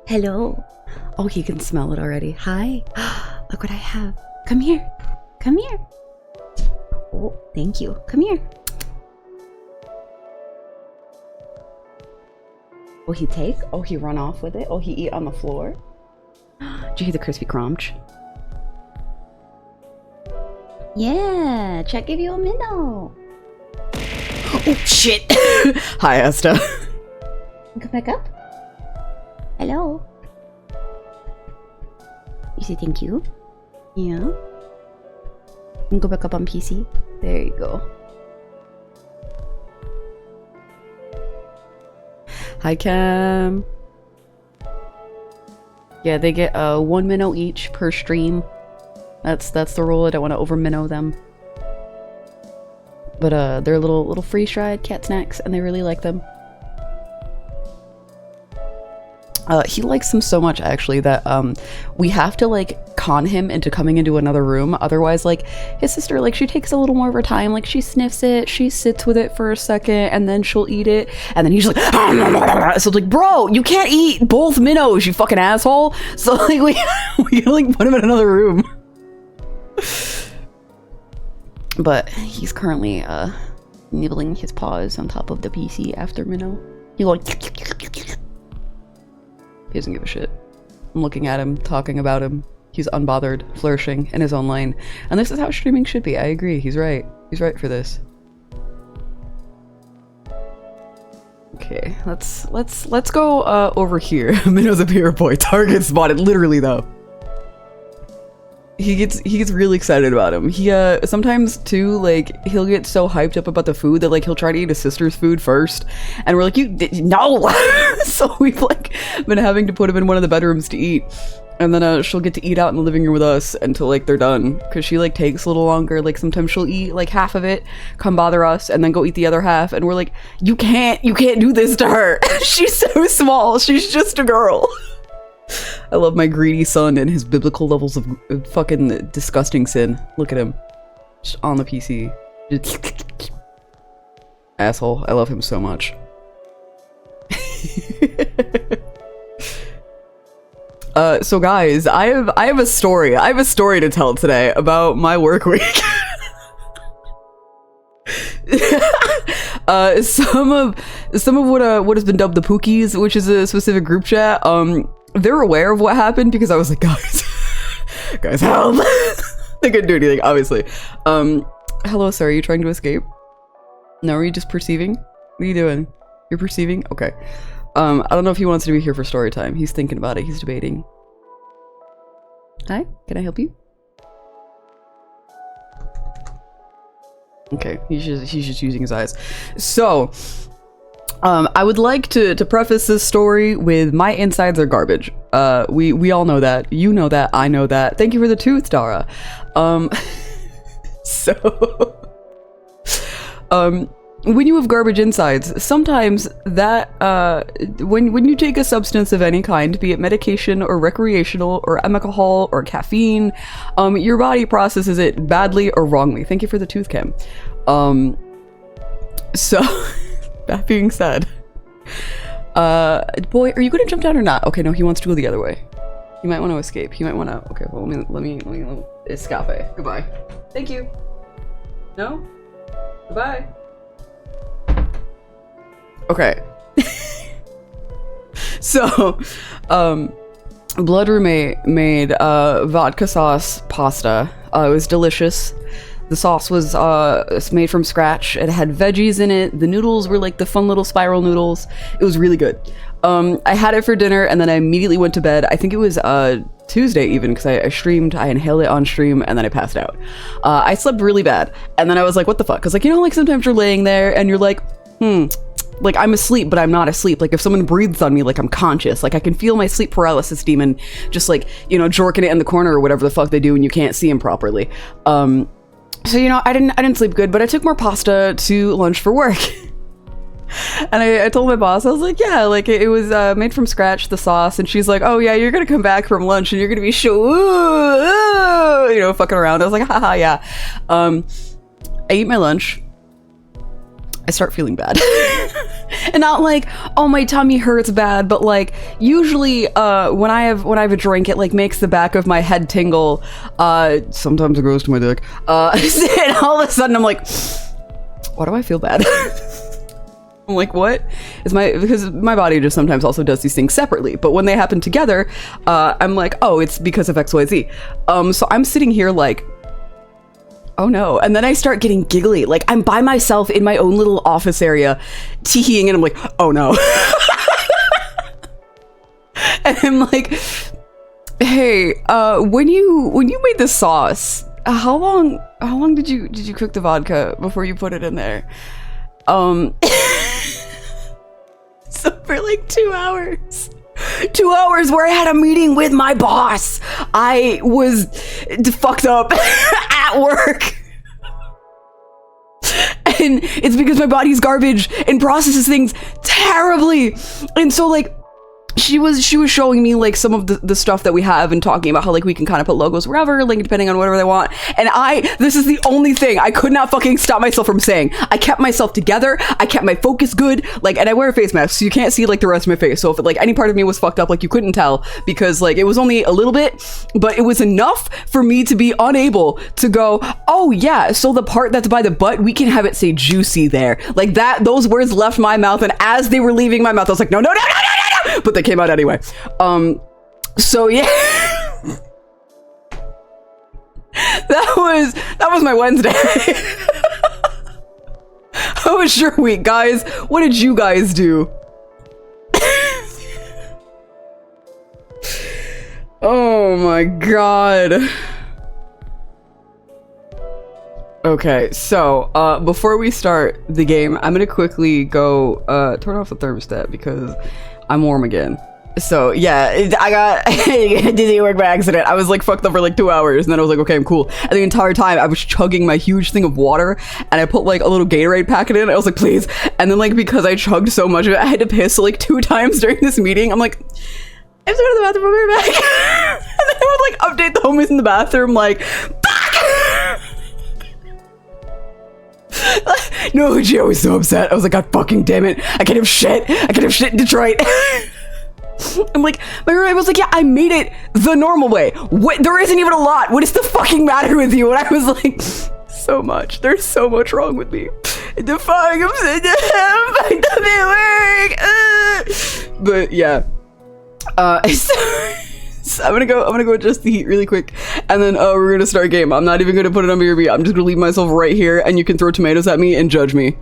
Hello. Oh, he can smell it already. Hi. Look what I have. Come here. Come here. Oh, thank you. Come here. Oh, he take? Oh, he run off with it? Oh, he eat on the floor? Did you hear the crispy crunch? Yeah, check give you a minnow. Oh, shit. Hi, Asta. Come back up. Hello. You say thank you? Yeah. And go back up on PC. There you go. Hi, Cam. Yeah, they get 1 minnow each per stream. That's the rule. I don't want to over minnow them. But they're little freeze-dried cat snacks, and they really like them. He likes them so much, actually, that we have to like con him into coming into another room. Otherwise, like, his sister, like, she takes a little more of her time. Like, she sniffs it, she sits with it for a second, and then she'll eat it. And then he's like, so like, bro, you can't eat both minnows, you fucking asshole. So like, we like put him in another room. But he's currently nibbling his paws on top of the PC after minnow. He like. He doesn't give a shit. I'm looking at him, talking about him. He's unbothered, flourishing in his own lane. And this is how streaming should be. I agree. He's right. He's right for this. Okay, let's go over here. Minnow's a pure boy. Target spotted. Literally though. He gets really excited about him. He sometimes too, like, he'll get so hyped up about the food that like he'll try to eat his sister's food first, and we're like, no. So we've like been having to put him in one of the bedrooms to eat, and then she'll get to eat out in the living room with us until like they're done, because she like takes a little longer. Like sometimes she'll eat like half of it, come bother us, and then go eat the other half, and we're like, you can't do this to her. She's so small. She's just a girl. I love my greedy son and his biblical levels of fucking disgusting sin. Look at him. Just on the PC. Asshole. I love him so much. So guys, I have a story. I have a story to tell today about my work week. Some of what has been dubbed the Pookies, which is a specific group chat, they're aware of what happened because I was like, guys, help. They couldn't do anything, obviously. Hello, sir, are you trying to escape? No, are you just perceiving? What are you doing? You're perceiving? Okay. I don't know if he wants to be here for story time. He's thinking about it. He's debating. Hi, can I help you? Okay, he's just using his eyes. So, I would like to preface this story with my insides are garbage. We all know that. You know that. I know that. Thank you for the tooth, Dara. When you have garbage insides, sometimes that, when you take a substance of any kind, be it medication or recreational or alcohol or caffeine, your body processes it badly or wrongly. Thank you for the tooth cam. So, that being said, boy, are you gonna jump down or not? Okay, no, he wants to go the other way. He might want to escape. He might want to, okay, well, let me escape. Goodbye. Thank you. No? Goodbye. Okay. So, Blood Roommate made vodka sauce pasta. It was delicious. The sauce was made from scratch. It had veggies in it. The noodles were like the fun little spiral noodles. It was really good. I had it for dinner and then I immediately went to bed. I think it was Tuesday even, because I streamed, I inhaled it on stream, and then I passed out. I slept really bad. And then I was like, what the fuck? Because like, you know, like sometimes you're laying there and you're like, like I'm asleep, but I'm not asleep. Like if someone breathes on me, like I'm conscious. Like I can feel my sleep paralysis demon just like, you know, jorking it in the corner or whatever the fuck they do when you can't see him properly. So, you know, I didn't sleep good, but I took more pasta to lunch for work. And I told my boss, I was like, yeah, like it was made from scratch, the sauce. And she's like, oh yeah, you're gonna come back from lunch and you're gonna be you know, fucking around. I was like, haha, yeah. I eat my lunch. I start feeling bad. And not like, oh, my tummy hurts bad, but like usually when I have a drink, it like makes the back of my head tingle. Sometimes it goes to my dick. And all of a sudden I'm like, why do I feel bad? I'm like, what is because my body just sometimes also does these things separately, but when they happen together, I'm like, oh, it's because of XYZ. So I'm sitting here like, oh no. And then I start getting giggly. Like I'm by myself in my own little office area, teeing, and I'm like, oh no. And I'm like, hey, when you made the sauce, how long did you cook the vodka before you put it in there? So for like 2 hours. 2 hours where I had a meeting with my boss. I was fucked up at work. And it's because my body's garbage and processes things terribly. And so like she was showing me like some of the stuff that we have and talking about how like we can kind of put logos wherever, like depending on whatever they want. And this is the only thing I could not fucking stop myself from saying. I kept myself together. I kept my focus good. Like, and I wear a face mask, so you can't see like the rest of my face. So if like any part of me was fucked up, like you couldn't tell because like it was only a little bit, but it was enough for me to be unable to go, oh yeah, so the part that's by the butt, we can have it say juicy there. Like that, those words left my mouth, and as they were leaving my mouth, I was like, no, no, no, no, no, no, no, but they came out anyway. So yeah. that was my Wednesday. How was your week, guys? What did you guys do? Oh my god. Okay, so before we start the game, I'm gonna quickly go turn off the thermostat because I'm warm again. So yeah, I got dizzy at work by accident. I was like fucked up for like 2 hours, and then I was like, okay, I'm cool. And the entire time I was chugging my huge thing of water, and I put like a little Gatorade packet in. I was like, please. And then like because I chugged so much of it, I had to piss like 2 times during this meeting. I'm like, I have to go to the bathroom. I'll be right back. And then I would like update the homies in the bathroom, like, fuck! No, Gio was so upset. I was like, God fucking damn it. I can't have shit. I can't have shit in Detroit. I'm like, my roommate was like, yeah, I made it the normal way. What? There isn't even a lot. What is the fucking matter with you? And I was like, so much. There's so much wrong with me. The fuck, I'm fucked up at work. But yeah. So I'm gonna go adjust the heat really quick, and then we're gonna start a game. I'm not even gonna put it on BRB. I'm just gonna leave myself right here, and you can throw tomatoes at me and judge me.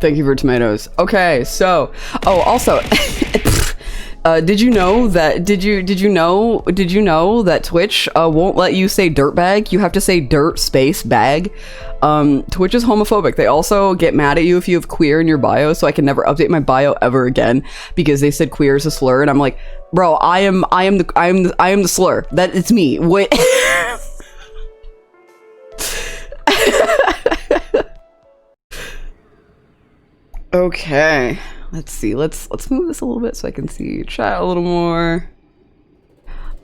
Thank you for tomatoes. Okay, so also did you know that Twitch won't let you say dirt bag? You have to say dirt space bag. Twitch is homophobic. They also get mad at you if you have queer in your bio, so I can never update my bio ever again because they said queer is a slur, and I'm like, bro, I am the slur. That it's me. What? Okay, let's see. Let's move this a little bit so I can see chat a little more.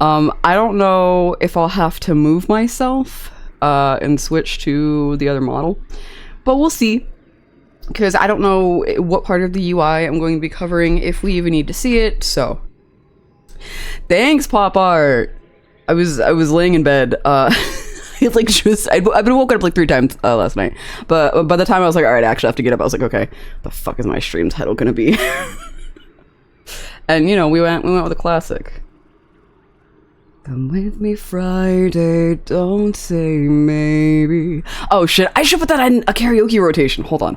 I don't know if I'll have to move myself and switch to the other model, but we'll see, because I don't know what part of the UI I'm going to be covering, if we even need to see it. So thanks, Pop Art. I was laying in bed. It's like just I've been woken up like 3 times last night, but by the time I was like, all right, I actually have to get up, I was like, okay, the fuck is my stream title gonna be? And you know, we went with a classic. Come with me Friday, don't say maybe. Oh shit, I should put that in a karaoke rotation. Hold on,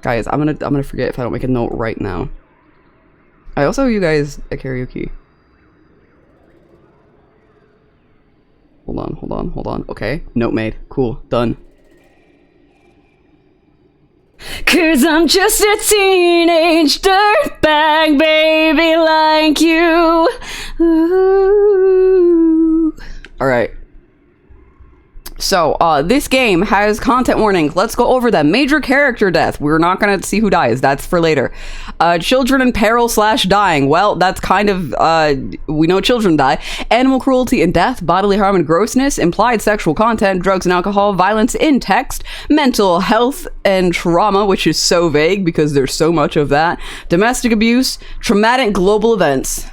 guys. I'm gonna forget if I don't make a note right now. I also owe you guys a karaoke. Hold on. Okay, note made. Cool, done. 'Cause I'm just a teenage dirtbag baby like you. Ooh. All right. So, this game has content warnings. Let's go over them. Major character death. We're not going to see who dies. That's for later. Children in peril / dying. Well, that's kind of, we know children die. Animal cruelty and death, bodily harm and grossness, implied sexual content, drugs and alcohol, violence in text, mental health and trauma, which is so vague because there's so much of that, domestic abuse, traumatic global events.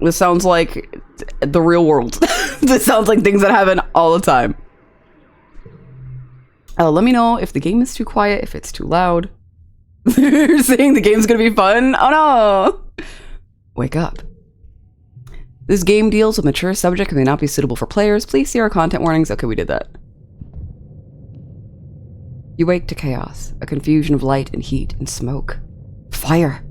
This sounds like the real world. This sounds like things that happen all the time. Let me know if the game is too quiet, if it's too loud. They're saying the game's gonna be fun? Oh no! Wake up. This game deals with mature subject and may not be suitable for players. Please see our content warnings. Okay, we did that. You wake to chaos, a confusion of light and heat and smoke. Fire.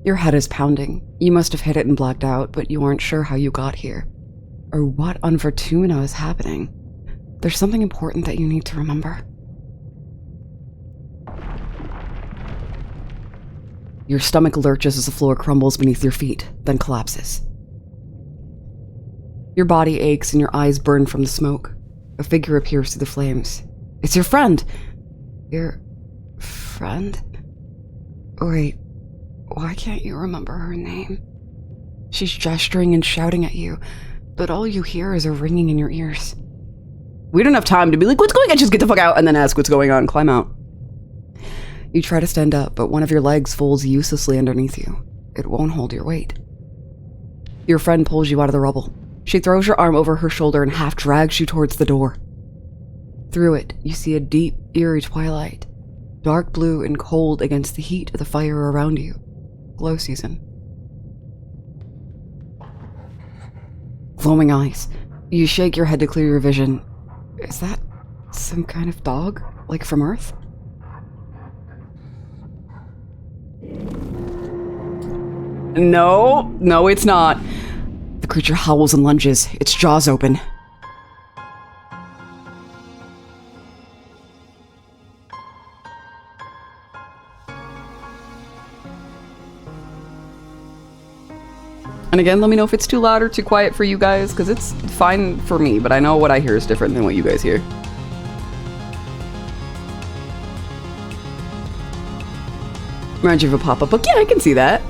Your head is pounding. You must have hit it and blacked out, but you aren't sure how you got here. Or what on Fortuna is happening. There's something important that you need to remember. Your stomach lurches as the floor crumbles beneath your feet, then collapses. Your body aches and your eyes burn from the smoke. A figure appears through the flames. It's your friend! Your friend? Wait, why can't you remember her name? She's gesturing and shouting at you, but all you hear is a ringing in your ears. We don't have time to be like, what's going on? Just get the fuck out and then ask what's going on. Climb out. You try to stand up, but one of your legs folds uselessly underneath you. It won't hold your weight. Your friend pulls you out of the rubble. She throws your arm over her shoulder and half drags you towards the door. Through it, you see a deep, eerie twilight, dark blue and cold against the heat of the fire around you. Glow season. Glowing eyes. You shake your head to clear your vision. Is that some kind of dog? Like from Earth? No, it's not. The creature howls and lunges, its jaws open. And again, let me know if it's too loud or too quiet for you guys, because it's fine for me, but I know what I hear is different than what you guys hear. Reminds you of a pop-up book? Yeah, I can see that.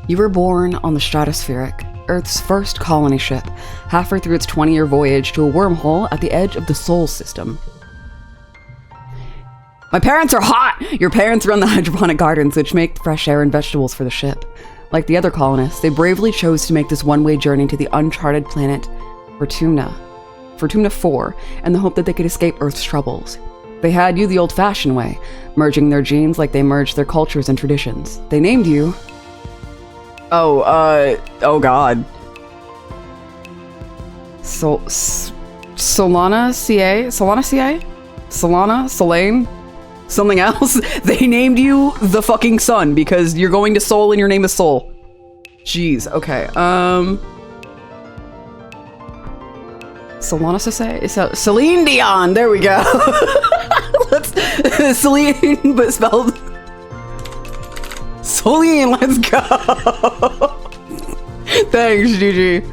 You were born on the Stratospheric, Earth's first colony ship, halfway through its 20-year voyage to a wormhole at the edge of the Sol system. My parents are hot! Your parents run the hydroponic gardens, which make fresh air and vegetables for the ship. Like the other colonists, they bravely chose to make this one-way journey to the uncharted planet Fortuna 4, in the hope that they could escape Earth's troubles. They had you the old-fashioned way, merging their genes like they merged their cultures and traditions. They named you... oh god. Solana CA? Solana CA? Solana? Solane? Something else? They named you the fucking sun because you're going to Sol and your name is Sol. Jeez, okay. Solana CA? Celine Dion! There we go! Celine, but spelled... Celine, let's go! Thanks, GG.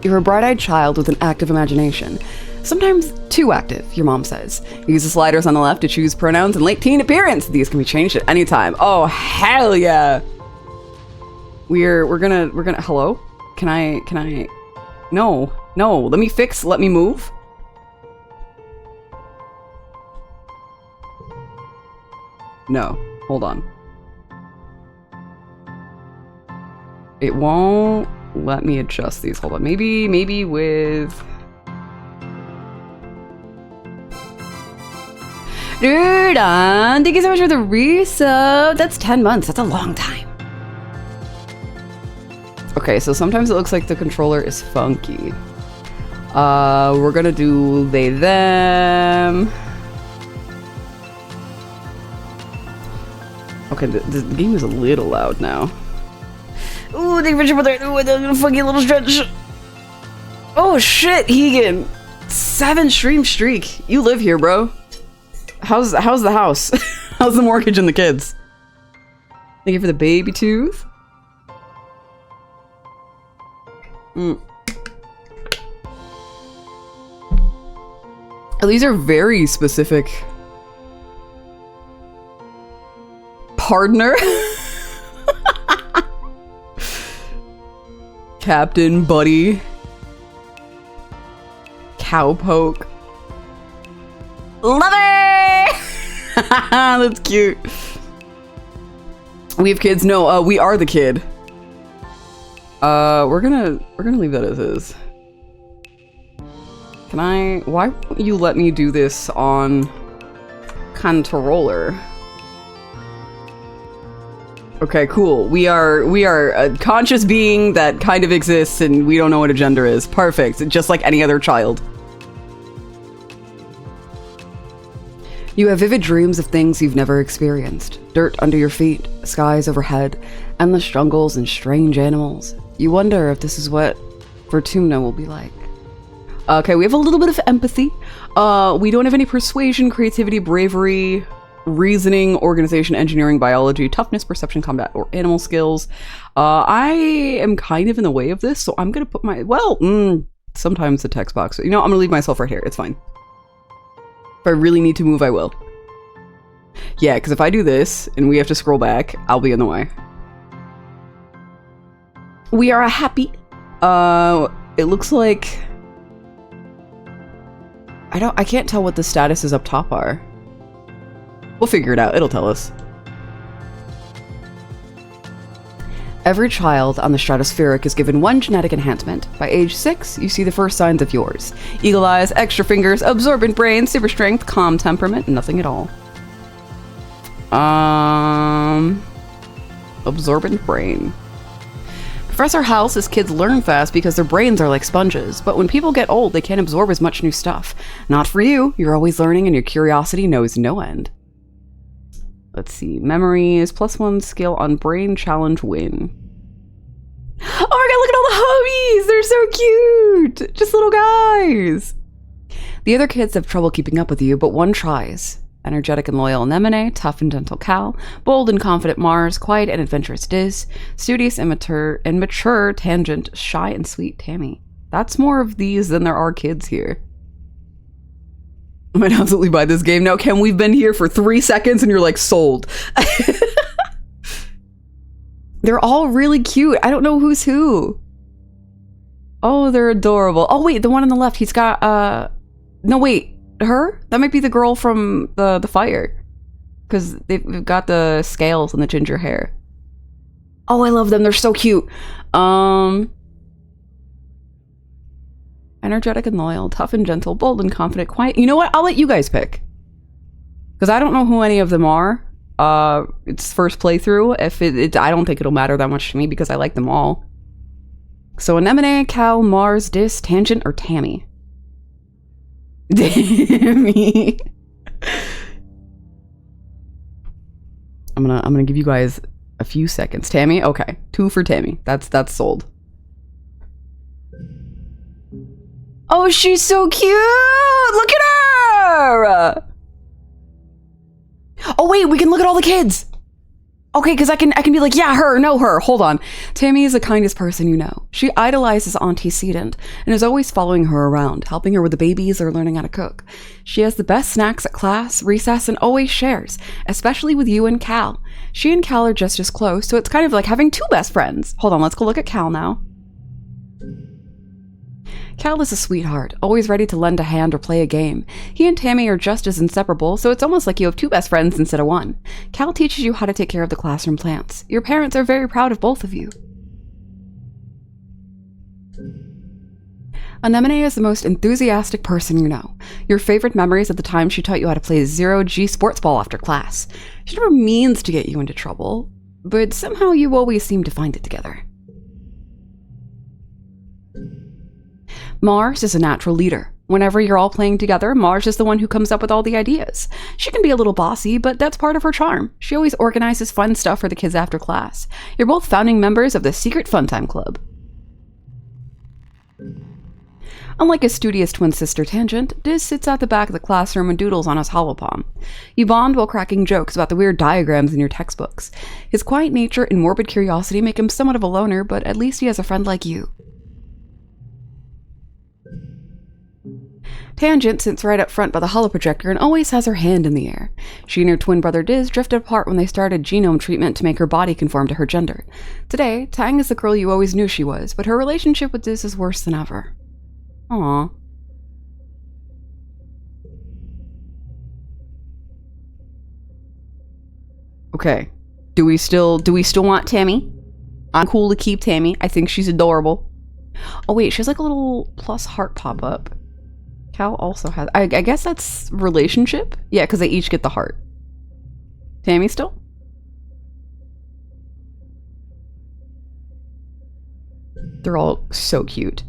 You're a bright-eyed child with an active imagination. Sometimes too active, your mom says. Use the sliders on the left to choose pronouns and late teen appearance. These can be changed at any time. Oh, hell yeah! We're gonna, hello? Can I, no, let me move. No, hold on. It won't let me adjust these. Hold on, maybe with... Dude, thank you so much for the resub. That's 10 months. That's a long time. Okay, so sometimes it looks like the controller is funky. We're gonna do they, them. Okay, the game is a little loud now. Ooh, thank you for that. Ooh, a funky little stretch. Oh shit, Hegan. 7 stream streak. You live here, bro. How's the house? How's the mortgage and the kids? Thank you for the baby tooth. These are very specific. Partner? Captain, buddy. Cowpoke. Lover! That's cute. We have kids? No, we are the kid. We're gonna leave that as is. Why won't you let me do this on controller? Okay, cool. We are a conscious being that kind of exists and we don't know what a gender is. Perfect. Just like any other child. You have vivid dreams of things you've never experienced. Dirt under your feet, skies overhead, endless jungles and strange animals. You wonder if this is what Fortuna will be like. Okay, we have a little bit of empathy. We don't have any persuasion, creativity, bravery, reasoning, organization, engineering, biology, toughness, perception, combat, or animal skills. I am kind of in the way of this, so I'm gonna put my, sometimes the text box. You know, I'm gonna leave myself right here. It's fine. If I really need to move, I will. Yeah, because if I do this and we have to scroll back, I'll be in the way. We are happy. It looks like... I can't tell what the statuses up top are. We'll figure it out. It'll tell us. Every child on the stratospheric is given 1 genetic enhancement. By age 6, you see the first signs of yours. Eagle eyes, extra fingers, absorbent brain, super strength, calm temperament, nothing at all. Absorbent brain. Professor House says kids learn fast because their brains are like sponges, but when people get old, they can't absorb as much new stuff. Not for you. You're always learning and your curiosity knows no end. Let's see. Memory is +1 skill on brain challenge win. Oh my god, look at all the hubbies! They're so cute! Just little guys! The other kids have trouble keeping up with you, but one tries. Energetic and loyal Anemone, tough and gentle Cal, bold and confident Mars, quiet and adventurous Diz, studious and mature Tangent, shy and sweet Tammy. That's more of these than there are kids here. I might absolutely buy this game now. Ken, we've been here for 3 seconds and you're like, sold. They're all really cute. I don't know who's who. Oh, they're adorable. Oh, wait, the one on the left, he's got, no, wait. Her? That might be the girl from the fire. Because they've got the scales and the ginger hair. Oh, I love them. They're so cute. Energetic and loyal, tough and gentle, bold and confident, quiet. You know what? I'll let you guys pick. Because I don't know who any of them are. It's first playthrough. I don't think it'll matter that much to me because I like them all. So Anemone, Cal, Mars, Dis, Tangent, or Tammy? Tammy. I'm gonna give you guys a few seconds. Tammy? Okay. 2 for Tammy. That's sold. Oh, she's so cute! Look at her! Oh wait, we can look at all the kids! Okay, because I can be like, yeah, her, no, her. Hold on. Tammy is the kindest person you know. She idolizes Auntie Sedent and is always following her around, helping her with the babies or learning how to cook. She has the best snacks at class, recess, and always shares, especially with you and Cal. She and Cal are just as close, so it's kind of like having 2 best friends. Hold on, let's go look at Cal now. Cal is a sweetheart, always ready to lend a hand or play a game. He and Tammy are just as inseparable, so it's almost like you have 2 best friends instead of 1. Cal teaches you how to take care of the classroom plants. Your parents are very proud of both of you. Anemone is the most enthusiastic person you know. Your favorite memories of the time she taught you how to play 0G sports ball after class. She never means to get you into trouble, but somehow you always seem to find it together. Mars is a natural leader. Whenever you're all playing together, Marge is the one who comes up with all the ideas. She can be a little bossy, but that's part of her charm. She always organizes fun stuff for the kids after class. You're both founding members of the Secret Funtime Club. Unlike his studious twin sister Tangent, Diz sits at the back of the classroom and doodles on his holopalm. You bond while cracking jokes about the weird diagrams in your textbooks. His quiet nature and morbid curiosity make him somewhat of a loner, but at least he has a friend like you. Tangent sits right up front by the holoprojector and always has her hand in the air. She and her twin brother Diz drifted apart when they started genome treatment to make her body conform to her gender. Today, Tang is the girl you always knew she was, but her relationship with Diz is worse than ever. Aww. Okay. Do we still want Tammy? I'm cool to keep Tammy. I think she's adorable. Oh wait, she has like a little plus heart pop-up. Cal also has... I guess that's relationship? Yeah, because they each get the heart. Tammy still? They're all so cute.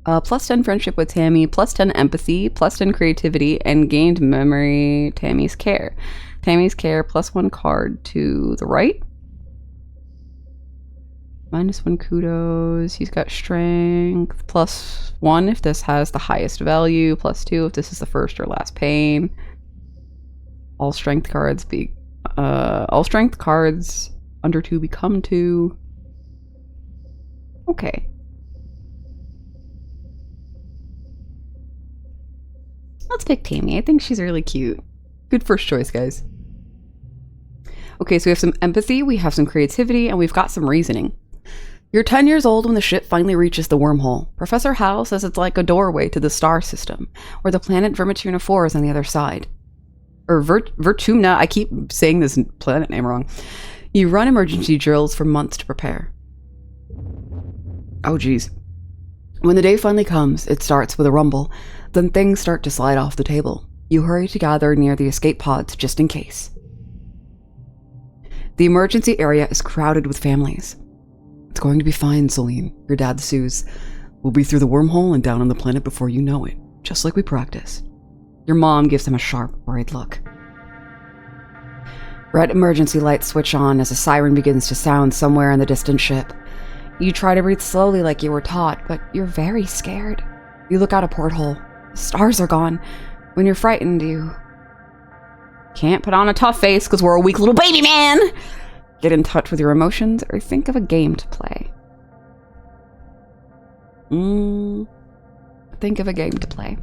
Plus 10 friendship with Tammy, plus 10 empathy, plus 10 creativity, and gained memory, Tammy's care. Tammy's care, plus 1 card to the right. Minus 1 kudos. He's got strength. Plus 1 if this has the highest value. Plus 2 if this is the first or last pain. All strength cards under 2 become 2. Okay. Let's pick Tammy. I think she's really cute. Good first choice, guys. Okay, so we have some empathy, we have some creativity, and we've got some reasoning. You're 10 years old when the ship finally reaches the wormhole. Professor Howe says it's like a doorway to the star system, where the planet Vermituna 4 is on the other side. Or Vertumna, I keep saying this planet name wrong. You run emergency drills for months to prepare. Oh geez. When the day finally comes, it starts with a rumble. Then things start to slide off the table. You hurry to gather near the escape pods just in case. The emergency area is crowded with families. It's going to be fine, Celine, your dad soothes. We'll be through the wormhole and down on the planet before you know it, just like we practiced. Your mom gives him a sharp, worried look. Red emergency lights switch on as a siren begins to sound somewhere in the distant ship. You try to breathe slowly like you were taught, but you're very scared. You look out a porthole. The stars are gone. When you're frightened, you can't put on a tough face because we're a weak little baby man. Get in touch with your emotions or think of a game to play. Think of a game to play.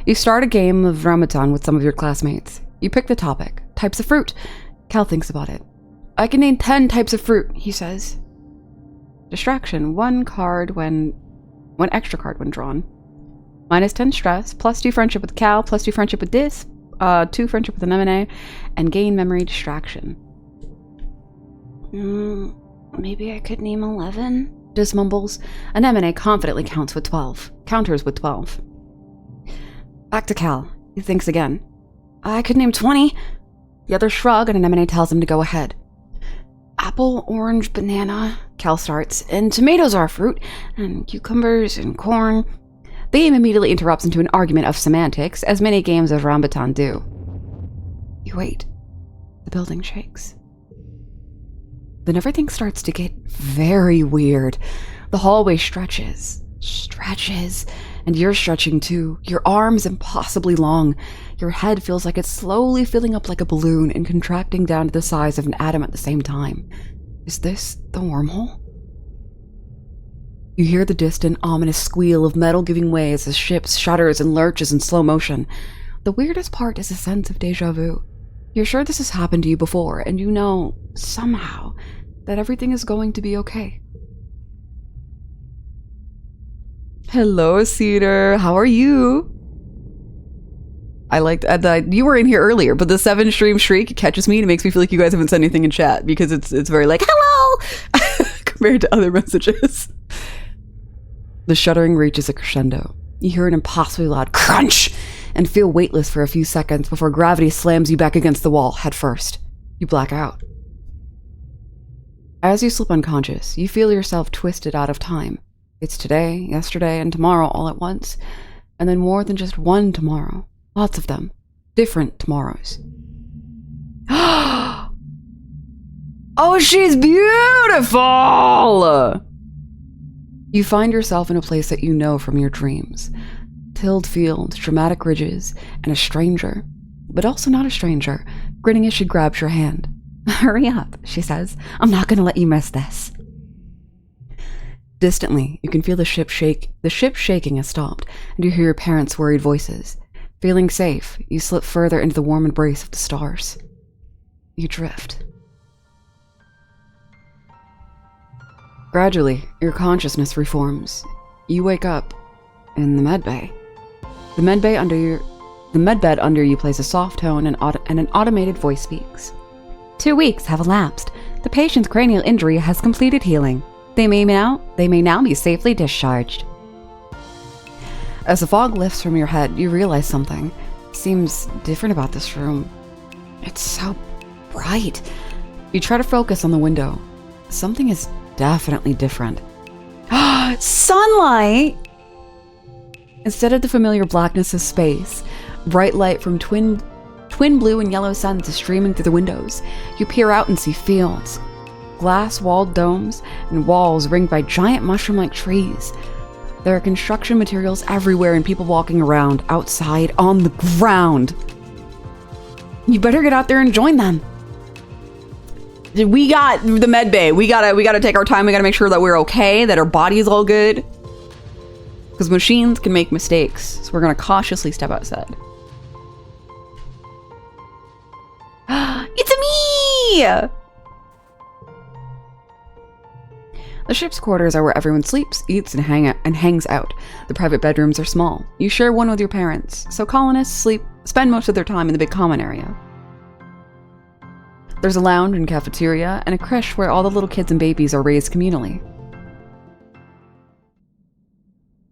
You start a game of Ramadan with some of your classmates. You pick the topic. Types of fruit. Cal thinks about it. I can name 10 types of fruit, he says. Distraction. One extra card when drawn. Minus 10 stress, plus 2 friendship with Cal, plus 2 friendship with Dis, 2 friendship with Anemone, and gain memory distraction. Maybe I could name 11? Dis mumbles. Anemone confidently counters with 12. Back to Cal. He thinks again. I could name 20. The others shrug and Anemone tells him to go ahead. Apple, orange, banana, Cal starts, and tomatoes are fruit, and cucumbers and corn. The game immediately interrupts into an argument of semantics, as many games of Rambutan do. You wait. The building shakes. Then everything starts to get very weird. The hallway stretches, and you're stretching too. Your arms impossibly long. Your head feels like it's slowly filling up like a balloon and contracting down to the size of an atom at the same time. Is this the wormhole? You hear the distant, ominous squeal of metal giving way as the ship shudders and lurches in slow motion. The weirdest part is a sense of déjà vu. You're sure this has happened to you before, and you know, somehow, that everything is going to be okay. Hello, Cedar. How are you? I liked that you were in here earlier, but the 7-stream shriek catches me and it makes me feel like you guys haven't said anything in chat because it's very like, hello, compared to other messages. The shuddering reaches a crescendo. You hear an impossibly loud crunch and feel weightless for a few seconds before gravity slams you back against the wall head first. You black out. As you slip unconscious, you feel yourself twisted out of time. It's today, yesterday, and tomorrow all at once. And then more than just one tomorrow. Lots of them. Different tomorrows. Oh, she's beautiful! You find yourself in a place that you know from your dreams. Tilled fields, dramatic ridges, and a stranger, but also not a stranger, grinning as she grabs your hand. Hurry up, she says. I'm not going to let you miss this. Distantly, you can feel the ship shake. The ship shaking has stopped, and you hear your parents' worried voices. Feeling safe, you slip further into the warm embrace of the stars. You drift. Gradually, your consciousness reforms. You wake up in the medbay. The medbed under you plays a soft tone and an automated voice speaks. 2 weeks have elapsed. The patient's cranial injury has completed healing. They may now be safely discharged. As the fog lifts from your head, you realize something seems different about this room. It's so bright. You try to focus on the window. Something is definitely different. Sunlight! Instead of the familiar blackness of space, bright light from twin blue and yellow suns is streaming through the windows. You peer out and see fields, glass-walled domes, and walls ringed by giant mushroom-like trees. There are construction materials everywhere and people walking around, outside, on the ground. You better get out there and join them. We got the med bay. We gotta take our time. We gotta make sure that we're okay, that our body's all good. Because machines can make mistakes, so we're gonna cautiously step outside. It's me! The ship's quarters are where everyone sleeps, eats, and hangs out. The private bedrooms are small. You share one with your parents, so colonists spend most of their time in the big common area. There's a lounge and cafeteria, and a creche where all the little kids and babies are raised communally.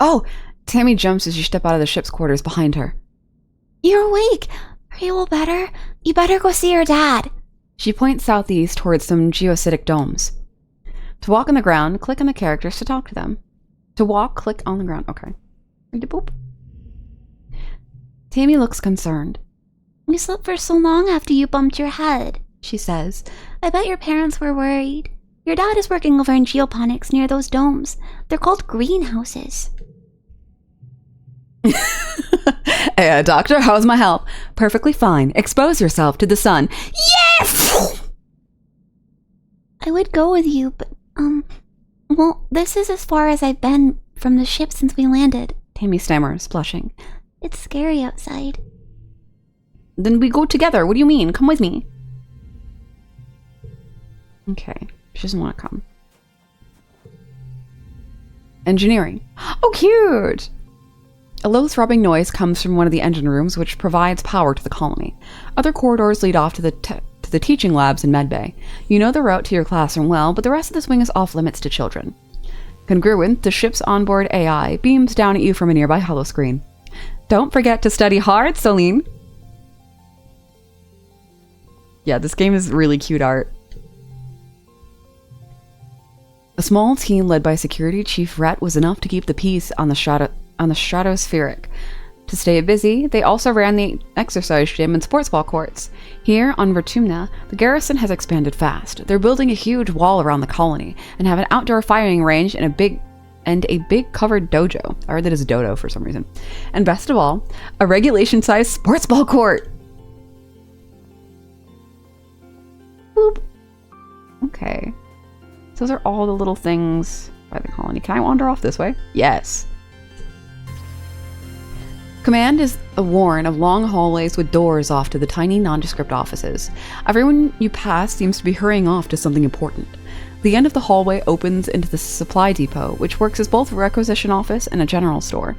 Oh! Tammy jumps as you step out of the ship's quarters behind her. You're awake! Are you all better? You better go see your dad! She points southeast towards some geositic domes. To walk on the ground, click on the characters to talk to them. To walk, click on the ground. Okay. Boop. Tammy looks concerned. You slept for so long after you bumped your head, she says. I bet your parents were worried. Your dad is working over in geoponics near those domes. They're called greenhouses. Hey, doctor, how's my health? Perfectly fine. Expose yourself to the sun. Yes! I would go with you, but, well, this is as far as I've been from the ship since we landed. Tammy stammers, blushing. It's scary outside. Then we go together. What do you mean? Come with me. Okay. She doesn't want to come. Engineering. Oh, cute! A low throbbing noise comes from one of the engine rooms, which provides power to the colony. Other corridors lead off to the teaching labs in medbay. You know the route to your classroom well, but the rest of this wing is off limits to children. Congruent, the ship's onboard AI beams down at you from a nearby holoscreen. Don't forget to study hard, Celine. Yeah, this game is really cute art. A small team led by Security Chief Rhett was enough to keep the peace on the stratospheric. To stay busy, they also ran the exercise gym and sports ball courts. Here, on Vertumna, the garrison has expanded fast. They're building a huge wall around the colony and have an outdoor firing range and a big covered dojo. I heard that is a dodo for some reason. And best of all, a regulation-sized sports ball court. Boop. Okay. So those are all the little things by the colony. Can I wander off this way? Yes. Command is a warren of long hallways with doors off to the tiny nondescript offices. Everyone you pass seems to be hurrying off to something important. The end of the hallway opens into the supply depot, which works as both a requisition office and a general store.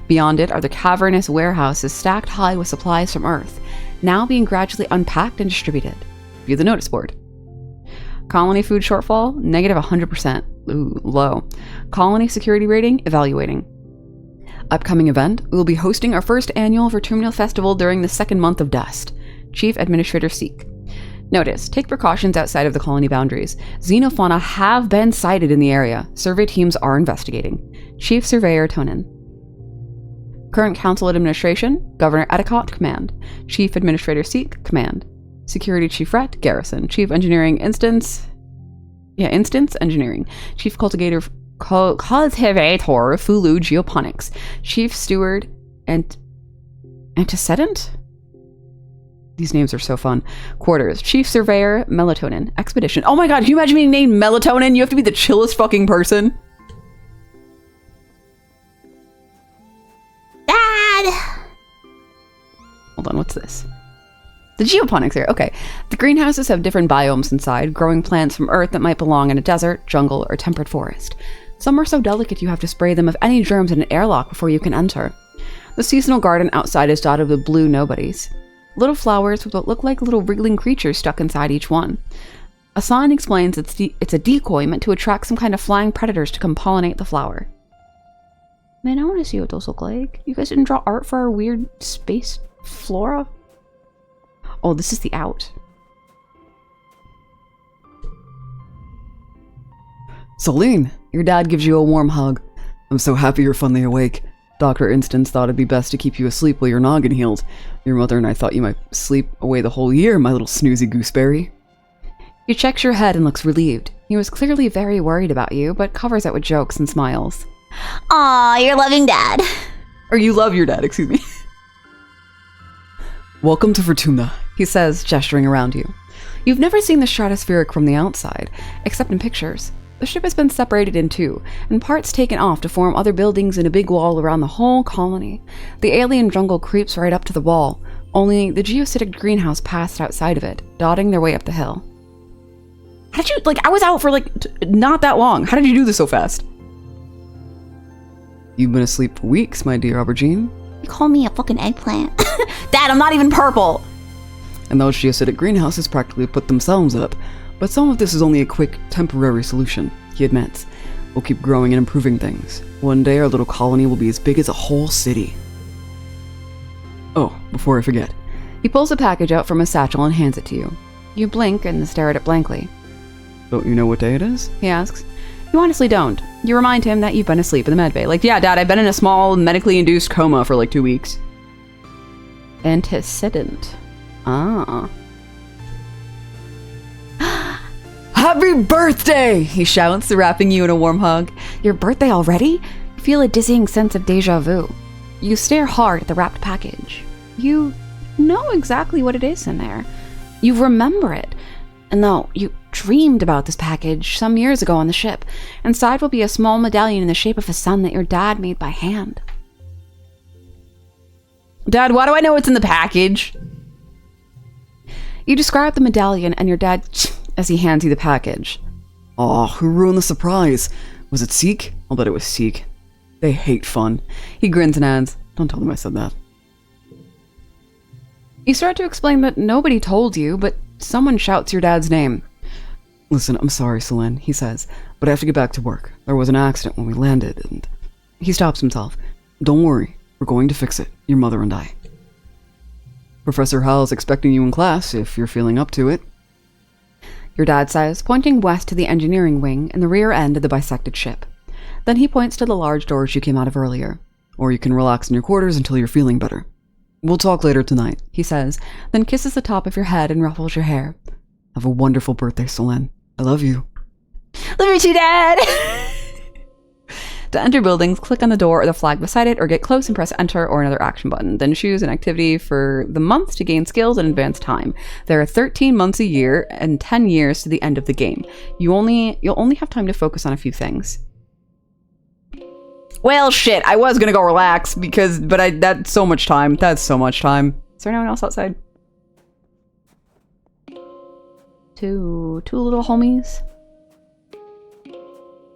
Beyond it are the cavernous warehouses stacked high with supplies from Earth, now being gradually unpacked and distributed. View the notice board. Colony food shortfall, -100%. Ooh, low. Colony security rating, evaluating. Upcoming event, we will be hosting our first annual Vertumnal Festival during the second month of Dust. Chief Administrator Seek. Notice, take precautions outside of the colony boundaries. Xenofauna have been sighted in the area. Survey teams are investigating. Chief Surveyor Tonin. Current Council Administration, Governor Etticott, Command. Chief Administrator Seek, Command. Security Chief Rhett, Garrison. Chief Engineering Instance Engineering. Chief Cultivator Fulu, Geoponics. Chief Steward and Antecedent? These names are so fun. Quarters. Chief Surveyor, Melatonin. Expedition. Oh my god, can you imagine being named Melatonin? You have to be the chillest fucking person. Dad! Hold on, what's this? The geoponics here. Okay. The greenhouses have different biomes inside, growing plants from earth that might belong in a desert, jungle, or temperate forest. Some are so delicate you have to spray them of any germs in an airlock before you can enter. The seasonal garden outside is dotted with blue nobodies. Little flowers with what look like little wriggling creatures stuck inside each one. A sign explains it's a decoy meant to attract some kind of flying predators to come pollinate the flower. Man, I want to see what those look like. You guys didn't draw art for our weird space flora? Oh, this is the out. Celine, your dad gives you a warm hug. I'm so happy you're finally awake. Dr. Instance thought it'd be best to keep you asleep while your noggin healed. Your mother and I thought you might sleep away the whole year, my little snoozy gooseberry. He checks your head and looks relieved. He was clearly very worried about you, but covers it with jokes and smiles. Aw, you're loving Dad. Or you love your dad, excuse me. Welcome to Fortuna, he says, gesturing around you. You've never seen the stratospheric from the outside, except in pictures. The ship has been separated in two, and parts taken off to form other buildings and a big wall around the whole colony. The alien jungle creeps right up to the wall, only the geocitic greenhouse passed outside of it, dotting their way up the hill. How did you, I was out for, not that long. How did you do this so fast? You've been asleep for weeks, my dear aubergine. You call me a fucking eggplant. Dad, I'm not even purple! And those geocitic greenhouses practically put themselves up. But some of this is only a quick, temporary solution, he admits. We'll keep growing and improving things. One day our little colony will be as big as a whole city. Oh, before I forget. He pulls a package out from his satchel and hands it to you. You blink and stare at it blankly. Don't you know what day it is? He asks. You honestly don't. You remind him that you've been asleep in the medbay. Yeah, Dad, I've been in a small, medically induced coma for 2 weeks. Antecedent. Ah. Happy birthday! He shouts, wrapping you in a warm hug. Your birthday already? You feel a dizzying sense of deja vu. You stare hard at the wrapped package. You know exactly what it is in there. You remember it. And though you dreamed about this package some years ago on the ship, inside will be a small medallion in the shape of a sun that your dad made by hand. Dad, why do I know what's in the package? You describe the medallion and your dad as he hands you the package. Aw, who ruined the surprise? Was it Seek? I'll bet it was Seek. They hate fun. He grins and adds, Don't tell them I said that. You start to explain that nobody told you, but someone shouts your dad's name. Listen, I'm sorry, Celine, he says, but I have to get back to work. There was an accident when we landed, and... He stops himself. Don't worry, we're going to fix it, your mother and I. Professor Howell's expecting you in class, if you're feeling up to it. Your dad says, pointing west to the engineering wing and the rear end of the bisected ship. Then he points to the large doors you came out of earlier. Or you can relax in your quarters until you're feeling better. We'll talk later tonight, he says, then kisses the top of your head and ruffles your hair. Have a wonderful birthday, Celine. I love you. Love you too, Dad! To enter buildings, click on the door or the flag beside it, or get close and press enter or another action button. Then choose an activity for the month to gain skills and advance time. There are 13 months a year and 10 years to the end of the game. You'll only have time to focus on a few things. Well, shit, I was gonna go relax but that's so much time. That's so much time. Is there anyone else outside? Two little homies.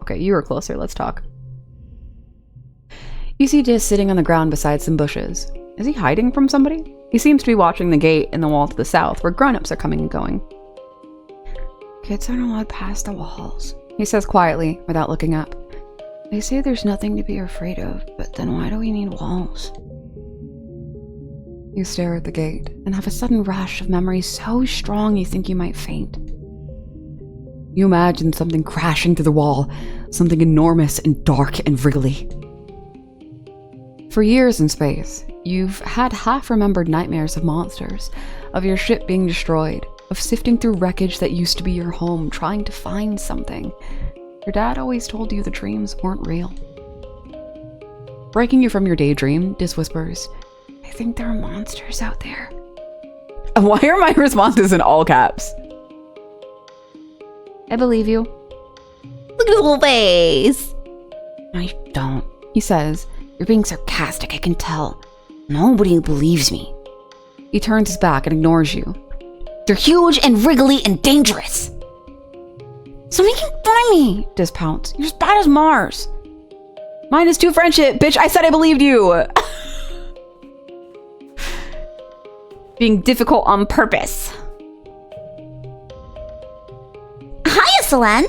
Okay, you are closer. Let's talk. You see Diz sitting on the ground beside some bushes. Is he hiding from somebody? He seems to be watching the gate in the wall to the south, where grown-ups are coming and going. Kids aren't allowed past the walls, he says quietly, without looking up. They say there's nothing to be afraid of, but then why do we need walls? You stare at the gate and have a sudden rush of memories so strong you think you might faint. You imagine something crashing through the wall, something enormous and dark and wriggly. For years in space, you've had half-remembered nightmares of monsters, of your ship being destroyed, of sifting through wreckage that used to be your home, trying to find something. Your dad always told you the dreams weren't real. Breaking you from your daydream, Dis whispers, "I think there are monsters out there." Why are my responses in all caps? I believe you. Look at his little face. No, you don't, he says. You're being sarcastic, I can tell. Nobody believes me. He turns his back and ignores you. They're huge and wriggly and dangerous. Stop making fun of me, Dis pounce. You're as bad as Mars. -2 friendship, bitch, I said I believed you. Being difficult on purpose. Hiya, Selene.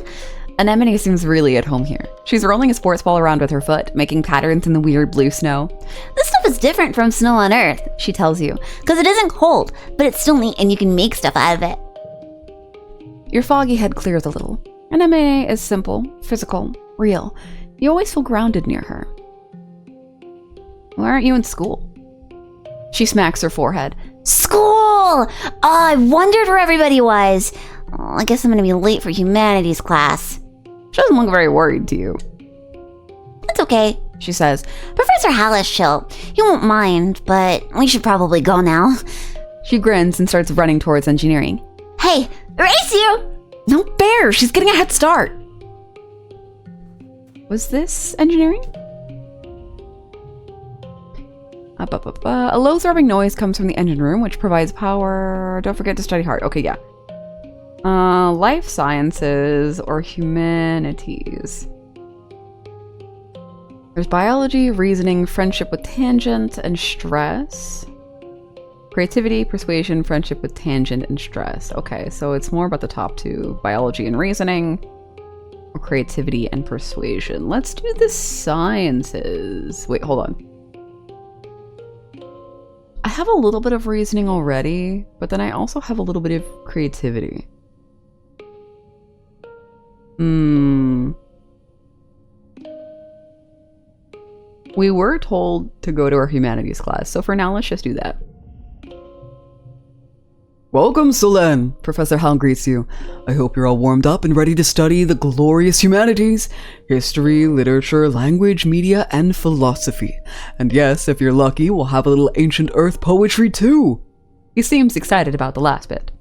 Anemone seems really at home here. She's rolling a sports ball around with her foot, making patterns in the weird blue snow. This stuff is different from snow on Earth, she tells you, because it isn't cold, but it's still neat and you can make stuff out of it. Your foggy head clears a little. Anemone is simple, physical, real. You always feel grounded near her. Why aren't you in school? She smacks her forehead. School! Oh, I wondered where everybody was. Oh, I guess I'm gonna be late for humanities class. She doesn't look very worried to you. It's okay, she says. Professor Hallish chill. He won't mind, but we should probably go now. She grins and starts running towards engineering. Hey, race you! No bear, she's getting a head start. Was this engineering? A low throbbing noise comes from the engine room, which provides power. Don't forget to study hard. Okay, yeah. Life sciences or humanities. There's biology, reasoning, friendship with tangent, and stress. Creativity, persuasion, friendship with tangent, and stress. Okay, so it's more about the top two. Biology and reasoning. Or creativity and persuasion. Let's do the sciences. Wait, hold on. I have a little bit of reasoning already, but then I also have a little bit of creativity. We were told to go to our humanities class, so for now, let's just do that. Welcome, Selene! Professor Hal greets you. I hope you're all warmed up and ready to study the glorious humanities. History, literature, language, media, and philosophy. And yes, if you're lucky, we'll have a little ancient Earth poetry too! He seems excited about the last bit.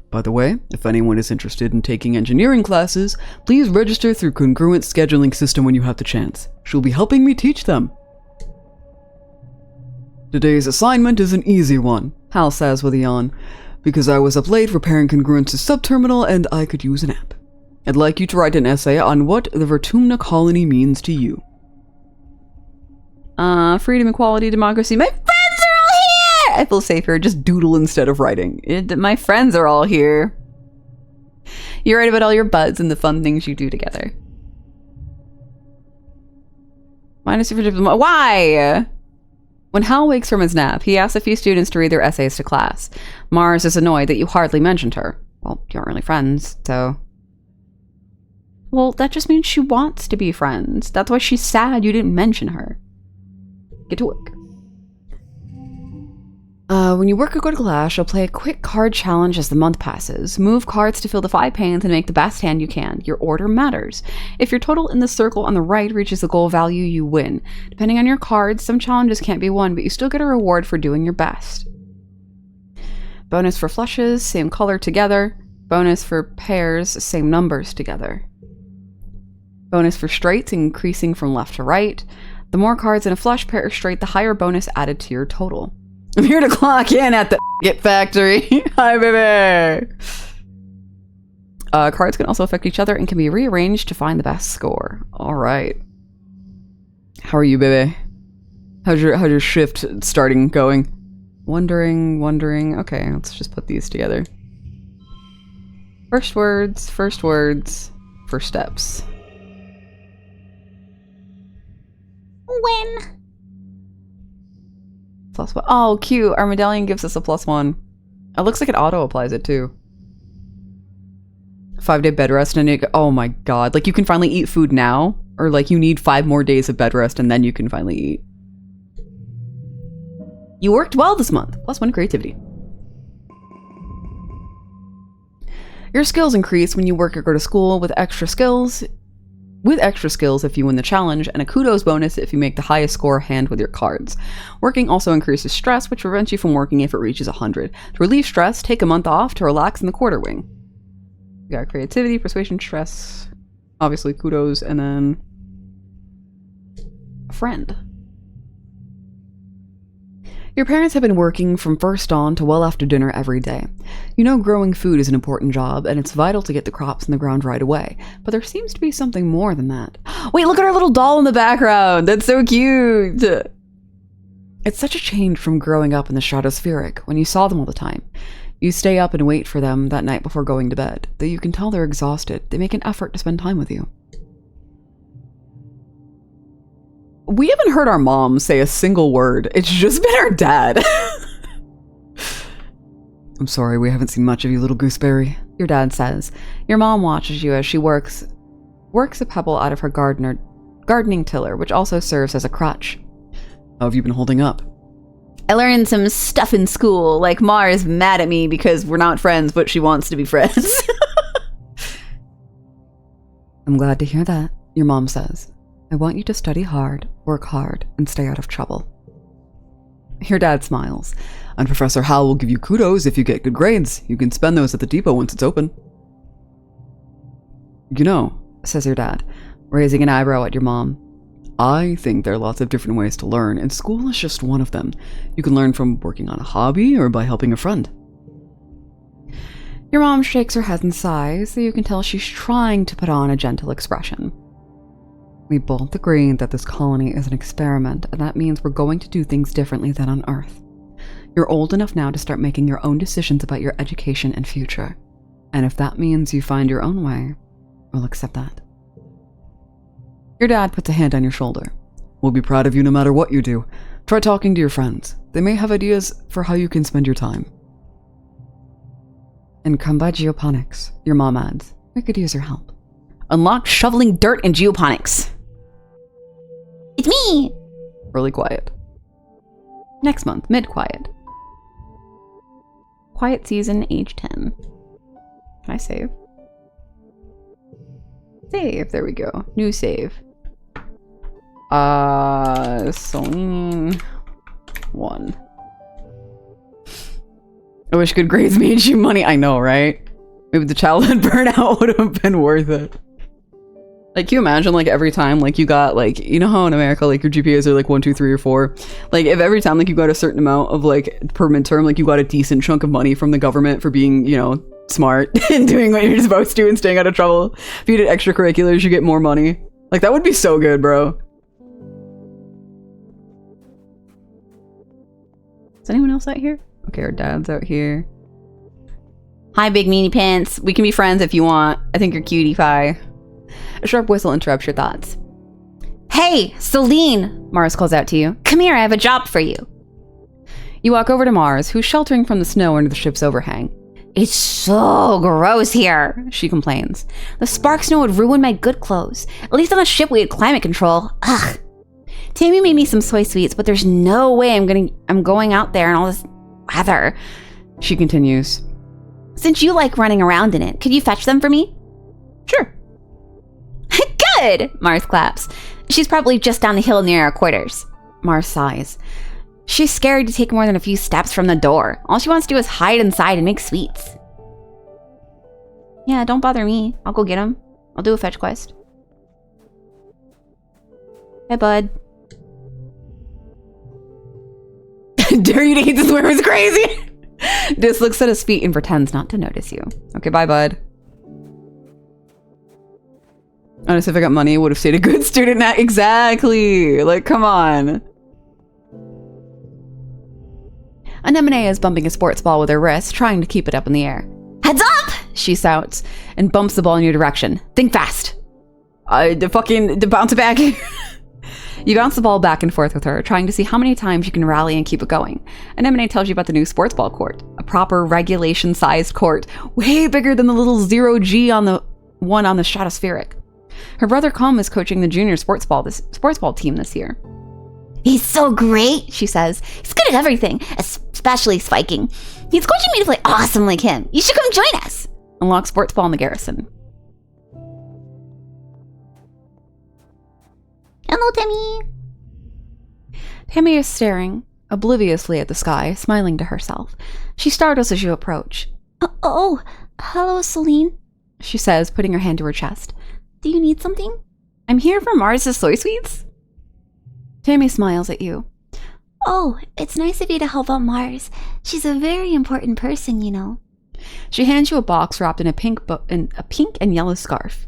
By the way, if anyone is interested in taking engineering classes, please register through Congruent Scheduling System when you have the chance. She'll be helping me teach them. Today's assignment is an easy one, Hal says with a yawn. Because I was up late repairing Congruence's subterminal and I could use a nap. I'd like you to write an essay on what the Vertumna colony means to you. Freedom, equality, democracy. My friends are all here! I feel safer, just doodle instead of writing. My friends are all here. You write about all your buds and the fun things you do together. Why? When Hal wakes from his nap, he asks a few students to read their essays to class. Mars is annoyed that you hardly mentioned her. Well, you aren't really friends, so... Well, that just means she wants to be friends. That's why she's sad you didn't mention her. Get to work. When you work or go to class, you'll play a quick card challenge as the month passes. Move cards to fill the 5 panes and make the best hand you can. Your order matters. If your total in the circle on the right reaches the goal value, you win. Depending on your cards, some challenges can't be won, but you still get a reward for doing your best. Bonus for flushes, same color together. Bonus for pairs, same numbers together. Bonus for straights, increasing from left to right. The more cards in a flush, pair, or straight, the higher bonus added to your total. I'm here to clock in at the Get Factory. Hi, baby. Cards can also affect each other and can be rearranged to find the best score. All right. How are you, baby? How's your shift starting going? Wondering. Okay, let's just put these together. First words, first steps. +1. Oh, cute. Our medallion gives us a +1. It looks like it auto-applies it, too. 5-day bed rest and oh my god. Like, you can finally eat food now? Or, like, you need 5 more days of bed rest and then you can finally eat. You worked well this month. +1 creativity. Your skills increase when you work or go to school with extra skills. If you win the challenge, and a kudos bonus if you make the highest score hand with your cards. Working also increases stress, which prevents you from working if it reaches 100. To relieve stress, take a month off to relax in the quarter wing. You got creativity, persuasion, stress, obviously kudos, and then a friend. Your parents have been working from first dawn to well after dinner every day. You know growing food is an important job, and it's vital to get the crops in the ground right away. But there seems to be something more than that. Wait, look at our little doll in the background! That's so cute! It's such a change from growing up in the stratospheric, when you saw them all the time. You stay up and wait for them that night before going to bed. Though you can tell they're exhausted, they make an effort to spend time with you. We haven't heard our mom say a single word. It's just been our dad. I'm sorry, we haven't seen much of you, little gooseberry. Your dad says. Your mom watches you as she works a pebble out of her gardening tiller, which also serves as a crutch. How have you been holding up? I learned some stuff in school, like Mar is mad at me because we're not friends, but she wants to be friends. I'm glad to hear that, your mom says. I want you to study hard, work hard, and stay out of trouble. Your dad smiles. And Professor Hal will give you kudos if you get good grades. You can spend those at the depot once it's open. You know, says your dad, raising an eyebrow at your mom. I think there are lots of different ways to learn, and school is just one of them. You can learn from working on a hobby or by helping a friend. Your mom shakes her head and sighs, so you can tell she's trying to put on a gentle expression. We both agree that this colony is an experiment, and that means we're going to do things differently than on Earth. You're old enough now to start making your own decisions about your education and future. And if that means you find your own way, we'll accept that. Your dad puts a hand on your shoulder. We'll be proud of you no matter what you do. Try talking to your friends. They may have ideas for how you can spend your time. And come by geoponics, your mom adds. We could use your help. Unlock shoveling dirt in geoponics. It's me! Really quiet. Next month, mid-quiet. Quiet season, age 10. Can I save? Save, there we go. New save. Celine 1. I wish good grades made you money. I know, right? Maybe the childhood burnout would have been worth it. Like, can you imagine, like, every time, like, you got, like, you know how in America, like, your GPAs are, like, 1, 2, 3, or 4? Like, if every time, like, you got a certain amount of, like, per midterm, like, you got a decent chunk of money from the government for being, you know, smart and doing what you're supposed to and staying out of trouble. If you did extracurriculars, you get more money. Like, that would be so good, bro. Is anyone else out here? Okay, our dad's out here. Hi, Big Meanie Pants. We can be friends if you want. I think you're cutie pie. A sharp whistle interrupts your thoughts. Hey, Celine! Mars calls out to you. Come here, I have a job for you. You walk over to Mars, who's sheltering from the snow under the ship's overhang. It's so gross here, she complains. The spark snow would ruin my good clothes. At least on a ship we had climate control. Ugh. Tammy made me some soy sweets, but there's no way I'm going out there in all this weather, she continues. Since you like running around in it, could you fetch them for me? Sure. Good! Mars claps. She's probably just down the hill near our quarters. Mars sighs. She's scared to take more than a few steps from the door. All she wants to do is hide inside and make sweets. Yeah, don't bother me. I'll go get them. I'll do a fetch quest. Hey, bud. Dare you to eat this worm is crazy! Dis looks at his feet and pretends not to notice you. Okay, bye, bud. Honestly, if I got money, I would have stayed a good student now. Exactly! Like, come on. Anemone is bumping a sports ball with her wrist, trying to keep it up in the air. Heads up! She shouts, and bumps the ball in your direction. Think fast. To bounce it back. You bounce the ball back and forth with her, trying to see how many times you can rally and keep it going. Anemone tells you about the new sports ball court, a proper regulation-sized court, way bigger than the little 0G on the one on the stratospheric. Her brother Com is coaching the junior sports ball team this year. He's so great, she says. He's good at everything, especially spiking. He's coaching me to play awesome like him. You should come join us. Unlock sports ball in the garrison. Hello, Timmy. Tammy is staring obliviously at the sky, smiling to herself. She startles as you approach. Oh, hello, Celine, She says, putting her hand to her chest. do you need something? I'm here from Mars' Soy Sweets. Tammy smiles at you. Oh, it's nice of you to help out Mars. She's a very important person, you know. She hands you a box wrapped in a pink and yellow scarf.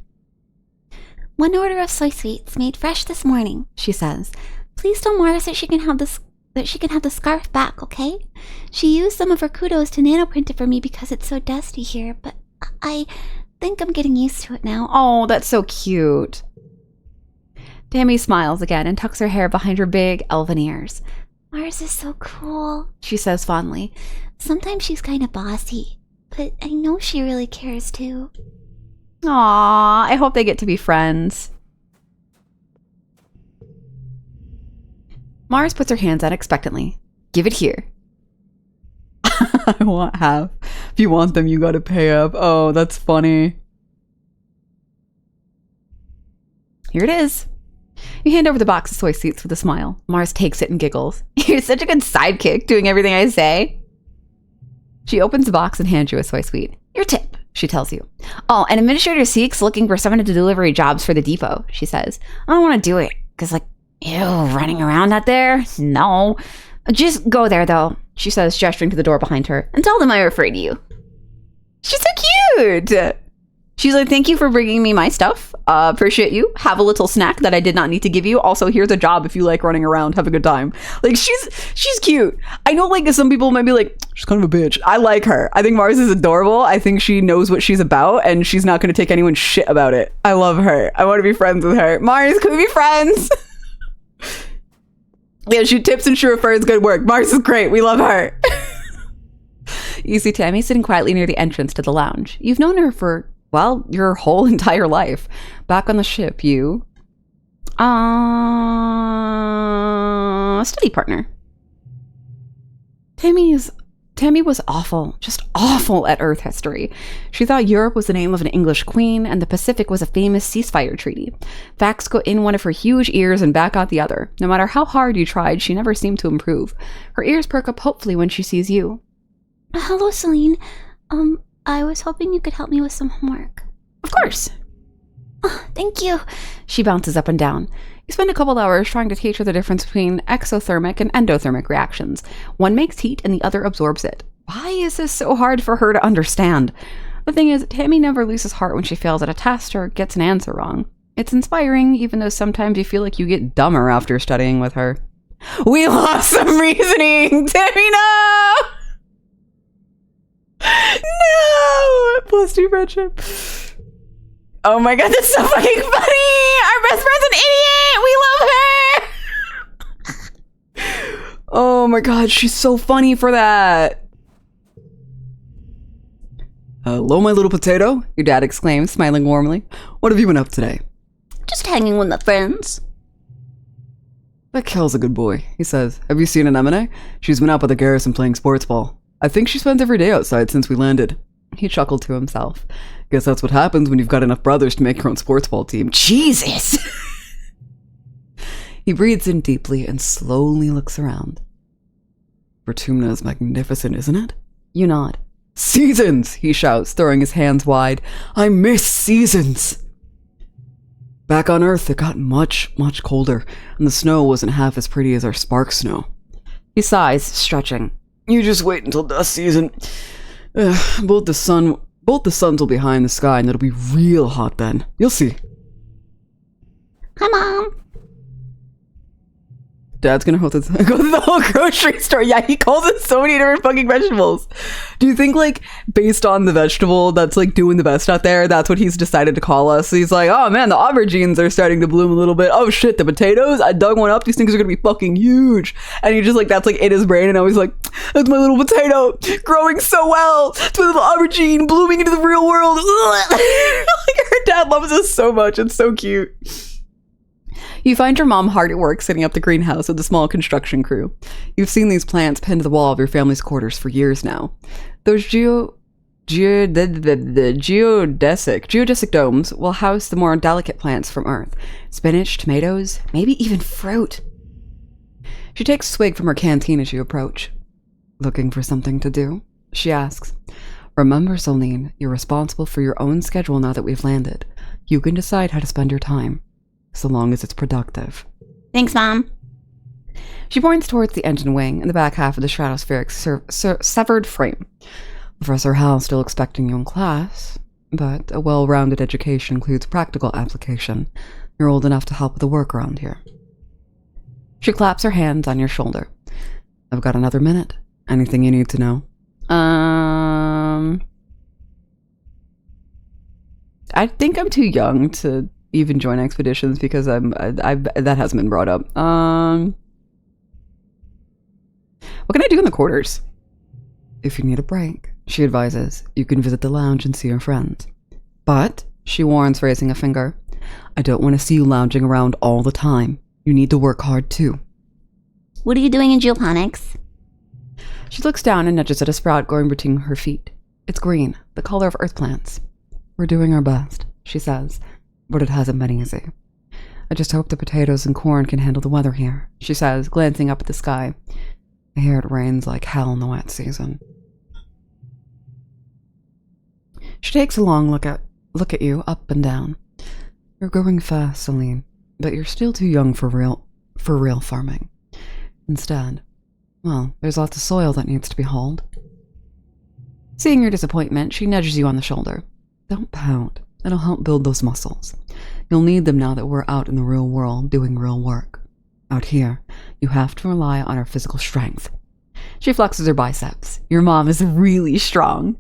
One order of soy sweets made fresh this morning, she says. Please tell Mars that she can have the scarf back, okay? She used some of her kudos to nanoprint it for me because it's so dusty here, but I think I'm getting used to it now. Oh, that's so cute. Tammy smiles again and tucks her hair behind her big elven ears. Mars is so cool, She says fondly. Sometimes she's kind of bossy, but I know she really cares too. Aww, I hope they get to be friends. Mars puts her hands out expectantly. Give it here. I want half. If you want them, you gotta pay up. Oh, that's funny. Here it is. You hand over the box of soy sweets with a smile. Mars takes it and giggles. You're such a good sidekick, doing everything I say. She opens the box and hands you a soy sweet. Your tip, she tells you. Oh, an administrator seeks looking for someone to do delivery jobs for the depot, she says. I don't want to do it, because ew, running around out there? No. Just go there, though, she says, gesturing to the door behind her, and tell them I referred to you. She's so cute! She's like, thank you for bringing me my stuff. Appreciate you. Have a little snack that I did not need to give you. Also, here's a job if you like running around. Have a good time. Like, she's cute. I know, like, some people might be like, she's kind of a bitch. I like her. I think Mars is adorable. I think she knows what she's about, and she's not going to take anyone's shit about it. I love her. I want to be friends with her. Mars, can we be friends? Yeah, she tips and she refers good work. Mars is great. We love her. You see Tammy sitting quietly near the entrance to the lounge. You've known her for, well, your whole entire life. Back on the ship, you... study partner. Tammy was awful, just awful at Earth history. She thought Europe was the name of an English queen and the Pacific was a famous ceasefire treaty. Facts go in one of her huge ears and back out the other. No matter how hard you tried, she never seemed to improve. Her ears perk up hopefully when she sees you. Hello, Celine. I was hoping you could help me with some homework. Of course. Oh, thank you. She bounces up and down. You spend a couple hours trying to teach her the difference between exothermic and endothermic reactions. One makes heat and the other absorbs it. Why is this so hard for her to understand? The thing is, Tammy never loses heart when she fails at a test or gets an answer wrong. It's inspiring, even though sometimes you feel like you get dumber after studying with her. We lost some reasoning! Tammy, no! No! Plus 2 friendship. Oh my god, that's so fucking funny! Our best friend's an idiot! We love her! Oh my god, she's so funny for that! Hello, my little potato, your dad exclaims, smiling warmly. What have you been up today? Just hanging with my friends. That Kel's a good boy, he says. Have you seen Anemone? She's been out by the garrison playing sports ball. I think she spends every day outside since we landed. He chuckled to himself. Guess that's what happens when you've got enough brothers to make your own sports ball team. Jesus! He breathes in deeply and slowly looks around. Vertumna is magnificent, isn't it? You nod. Seasons! He shouts, throwing his hands wide. I miss seasons! Back on Earth, it got much, much colder, and the snow wasn't half as pretty as our spark snow. He sighs, stretching. You just wait until dust season. Both the suns will be high in the sky, and it'll be real hot then. You'll see. Hi, Mom. Dad's gonna go through the whole grocery store. Yeah, he calls it so many different fucking vegetables. Do you think, like, based on the vegetable that's, like, doing the best out there, that's what he's decided to call us? He's like, oh, man, the aubergines are starting to bloom a little bit. Oh, shit, the potatoes? I dug one up. These things are gonna be fucking huge. And he just, like, that's, like, in his brain. And I was like, that's my little potato growing so well. It's my little aubergine blooming into the real world. Like, her dad loves us so much. It's so cute. You find your mom hard at work setting up the greenhouse with a small construction crew. You've seen these plants pinned to the wall of your family's quarters for years now. Those geodesic domes will house the more delicate plants from Earth. Spinach, tomatoes, maybe even fruit. She takes a swig from her canteen as you approach. Looking for something to do? She asks. Remember, Celine, you're responsible for your own schedule now that we've landed. You can decide how to spend your time, so long as it's productive. Thanks, Mom. She points towards the engine wing and the back half of the stratospheric severed frame. Professor Hal's still expecting you in class, but a well-rounded education includes practical application. You're old enough to help with the work around here. She claps her hands on your shoulder. I've got another minute. Anything you need to know? I think I'm too young to even join expeditions because that hasn't been brought up. What can I do in the quarters? If you need a break, she advises, you can visit the lounge and see your friends. But, she warns, raising a finger, I don't want to see you lounging around all the time. You need to work hard too. What are you doing in geoponics? She looks down and nudges at a sprout growing between her feet. It's green, the color of earth plants. We're doing our best, she says, but it hasn't been easy. I just hope the potatoes and corn can handle the weather here, she says, glancing up at the sky. I hear it rains like hell in the wet season. She takes a long look at you, up and down. You're growing fast, Celine, but you're still too young for real farming. Instead, well, there's lots of soil that needs to be hauled. Seeing your disappointment, she nudges you on the shoulder. Don't pout. It'll help build those muscles. You'll need them now that we're out in the real world doing real work. Out here, you have to rely on our physical strength. She flexes her biceps. Your mom is really strong.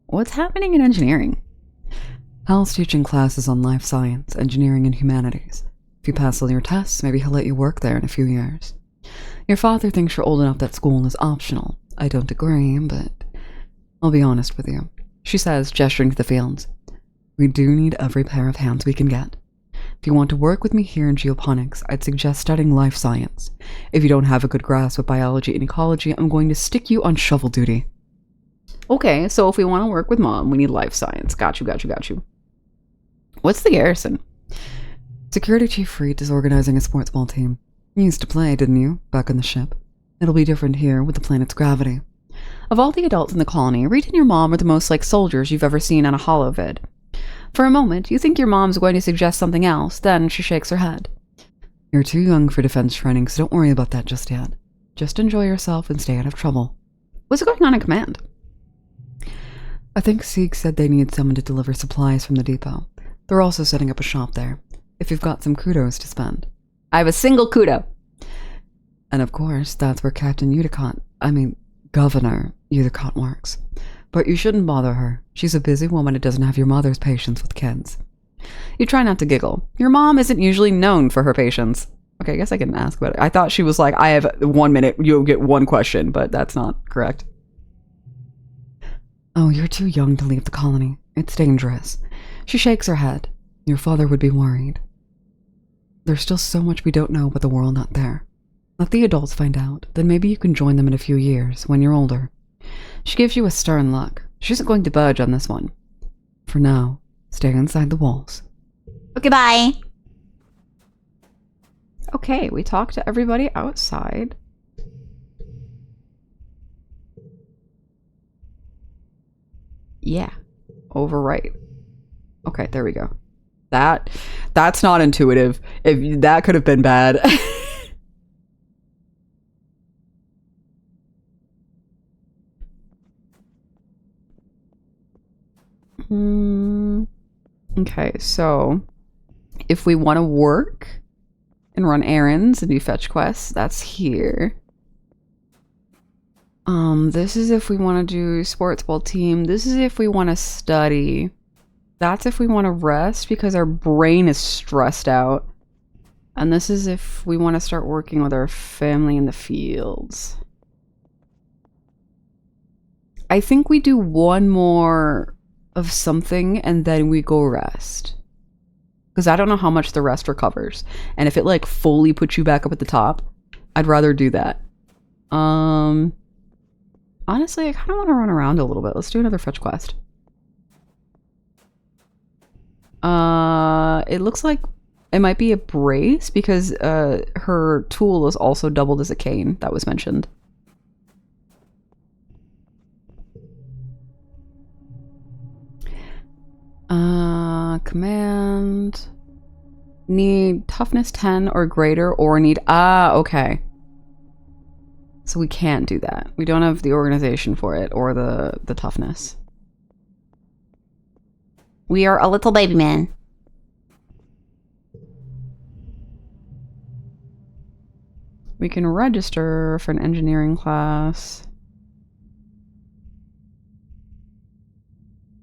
What's happening in engineering? Hal's teaching classes on life science, engineering, and humanities. If you pass all your tests, maybe he'll let you work there in a few years. Your father thinks you're old enough that school is optional. I don't agree, but I'll be honest with you, she says, gesturing to the fields. We do need every pair of hands we can get. If you want to work with me here in geoponics, I'd suggest studying life science. If you don't have a good grasp of biology and ecology, I'm going to stick you on shovel duty. Okay, so if we want to work with Mom, we need life science. Got you. What's the garrison? Security Chief Freet is organizing a sports ball team. You used to play, didn't you? Back on the ship. It'll be different here with the planet's gravity. Of all the adults in the colony, Reed and your mom are the most like soldiers you've ever seen on a holovid. For a moment, you think your mom's going to suggest something else, then she shakes her head. You're too young for defense training, so don't worry about that just yet. Just enjoy yourself and stay out of trouble. What's going on in command? I think Sieg said they need someone to deliver supplies from the depot. They're also setting up a shop there, if you've got some kudos to spend. I have a single kudo. And of course, that's where Governor Uthicott works. But you shouldn't bother her. She's a busy woman and doesn't have your mother's patience with kids. You try not to giggle. Your mom isn't usually known for her patience. Okay, I guess I can ask about it. I thought she was like, I have 1 minute, you'll get one question, but that's not correct. Oh, you're too young to leave the colony. It's dangerous. She shakes her head. Your father would be worried. There's still so much we don't know about the world out there. Let the adults find out, then maybe you can join them in a few years, when you're older. She gives you a stern look. She isn't going to budge on this one. For now, stay inside the walls. Okay, bye. Okay, we talk to everybody outside. Yeah. Overwrite. Okay, there we go. That's not intuitive. If that could have been bad. Okay, so if we want to work, and run errands and do fetch quests. That's here. This is if we want to do sports ball team. This is if we want to study. That's if we want to rest because our brain is stressed out. And this is if we want to start working with our family in the fields. I think we do one more of something and then we go rest. Because I don't know how much the rest recovers. And if it like fully puts you back up at the top, I'd rather do that. Honestly, I kind of want to run around a little bit. Let's do another fetch quest. It looks like it might be a brace because her tool is also doubled as a cane. That was mentioned. Command. Need toughness 10 or greater or need... okay. So we can't do that. We don't have the organization for it or the toughness. We are a little baby man. We can register for an engineering class.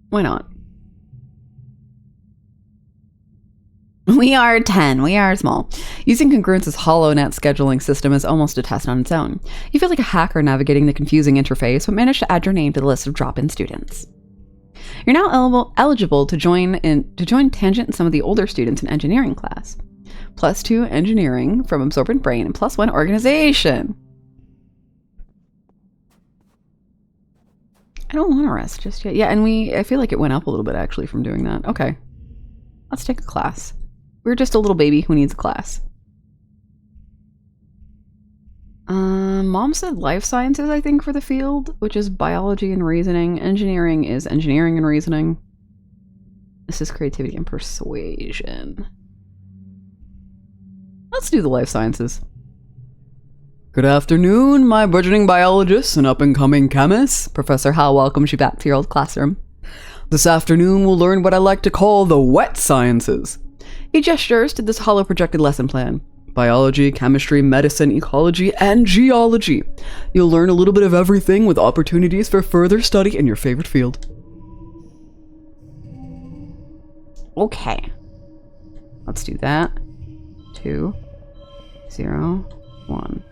Why not? We are 10. We are small. Using Congruence's HoloNet scheduling system is almost a test on its own. You feel like a hacker navigating the confusing interface, but manage to add your name to the list of drop-in students. You're now eligible to join Tangent and some of the older students in engineering class. +2 engineering from Absorbent Brain and +1 organization. I don't want to rest just yet. Yeah, and I feel like it went up a little bit actually from doing that. Okay. Let's take a class. We're just a little baby who needs a class. Mom said life sciences, I think, for the field, which is biology and reasoning. Engineering is engineering and reasoning. This is creativity and persuasion. Let's do the life sciences. Good afternoon, my burgeoning biologists and up-and-coming chemists. Professor Howe welcomes you back to your old classroom. This afternoon we'll learn what I like to call the wet sciences. He gestures to this holo-projected lesson plan. Biology, chemistry, medicine, ecology, and geology. You'll learn a little bit of everything with opportunities for further study in your favorite field. Okay. Let's do that. 2, 0, 1.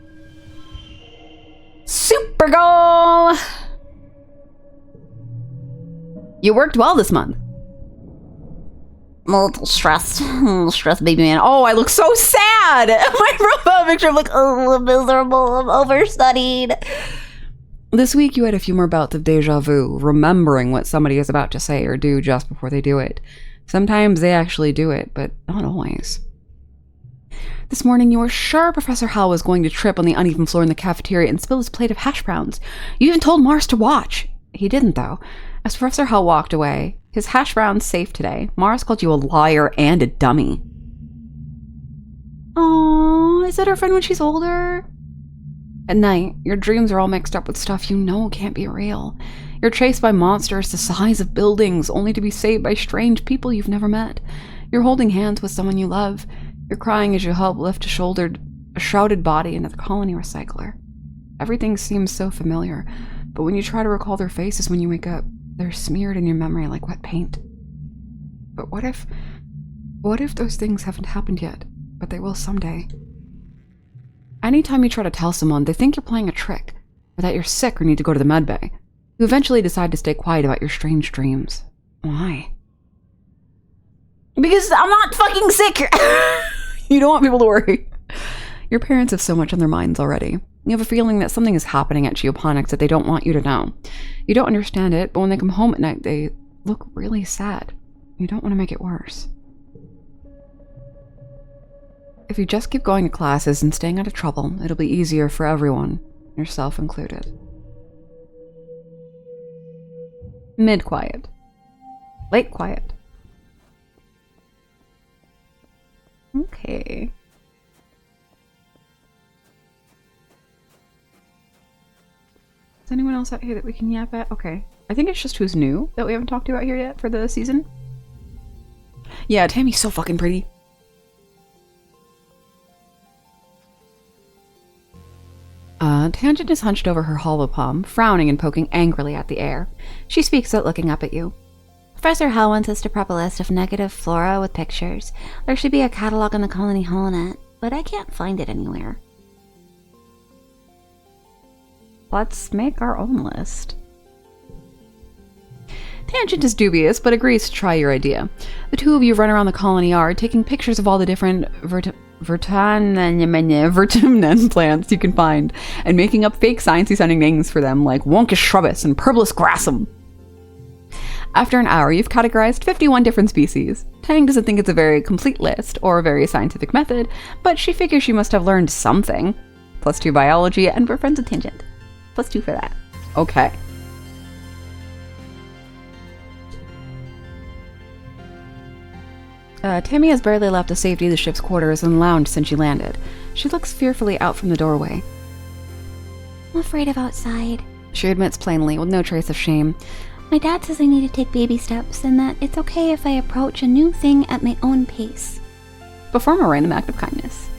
Super goal! You worked well this month. I'm a little stressed. Stressed baby man. Oh, I look so sad! My profile picture, I'm like, Oh, I'm miserable. I'm overstudied. This week you had a few more bouts of deja vu, remembering what somebody is about to say or do just before they do it. Sometimes they actually do it, but not always. This morning you were sure Professor Howell was going to trip on the uneven floor in the cafeteria and spill his plate of hash browns. You even told Mars to watch. He didn't, though. As Professor Howell walked away, his hash browns safe today, Mars called you a liar and a dummy. Aww, is that her friend when she's older? At night, your dreams are all mixed up with stuff you know can't be real. You're chased by monsters the size of buildings, only to be saved by strange people you've never met. You're holding hands with someone you love. You're crying as you help lift a shrouded body into the colony recycler. Everything seems so familiar, but when you try to recall their faces when you wake up, they're smeared in your memory like wet paint. But what if those things haven't happened yet, but they will someday? Anytime you try to tell someone, they think you're playing a trick, or that you're sick or need to go to the med bay. You eventually decide to stay quiet about your strange dreams. Why? Because I'm not fucking sick! You don't want people to worry. Your parents have so much on their minds already. You have a feeling that something is happening at Geoponics that they don't want you to know. You don't understand it, but when they come home at night, they look really sad. You don't want to make it worse. If you just keep going to classes and staying out of trouble, it'll be easier for everyone, yourself included. Mid-quiet. Late quiet. Okay. Is anyone else out here that we can yap at? Okay. I think it's just who's new that we haven't talked to out here yet for the season. Yeah, Tammy's so fucking pretty. Tangent is hunched over her hollow palm, frowning and poking angrily at the air. She speaks out, looking up at you. Professor Hell wants us to prep a list of negative flora with pictures. There should be a catalog on the Colony Holonet, but I can't find it anywhere. Let's make our own list. Tangent is dubious, but agrees to try your idea. The two of you run around the colony yard, taking pictures of all the different vertimnen plants you can find, and making up fake sciencey sounding names for them, like Wonkus shrubus and Purblus grassum. After an hour, you've categorized 51 different species. Tang doesn't think it's a very complete list, or a very scientific method, but she figures she must have learned something. +2 biology, and we're friends with Tangent. +2 for that. Okay. Tammy has barely left the safety of the ship's quarters and lounged since she landed. She looks fearfully out from the doorway. I'm afraid of outside, She admits plainly, with no trace of shame. My dad says I need to take baby steps and that it's okay if I approach a new thing at my own pace. Perform a random act of kindness.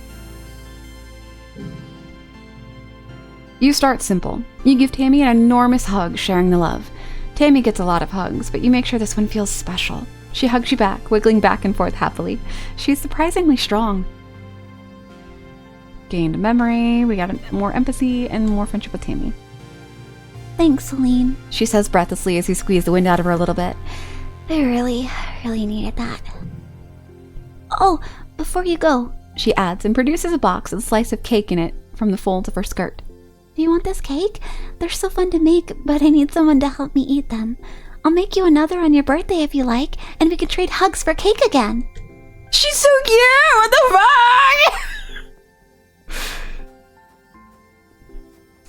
You start simple. You give Tammy an enormous hug, sharing the love. Tammy gets a lot of hugs, but you make sure this one feels special. She hugs you back, wiggling back and forth happily. She's surprisingly strong. Gained memory, we got more empathy, and more friendship with Tammy. Thanks, Celine, She says breathlessly as you squeeze the wind out of her a little bit. I really needed that. Oh, before you go, She adds and produces a box with a slice of cake in it from the folds of her skirt. do you want this cake? They're so fun to make, but I need someone to help me eat them. I'll make you another on your birthday if you like, and we can trade hugs for cake again. She's so cute! What the fuck?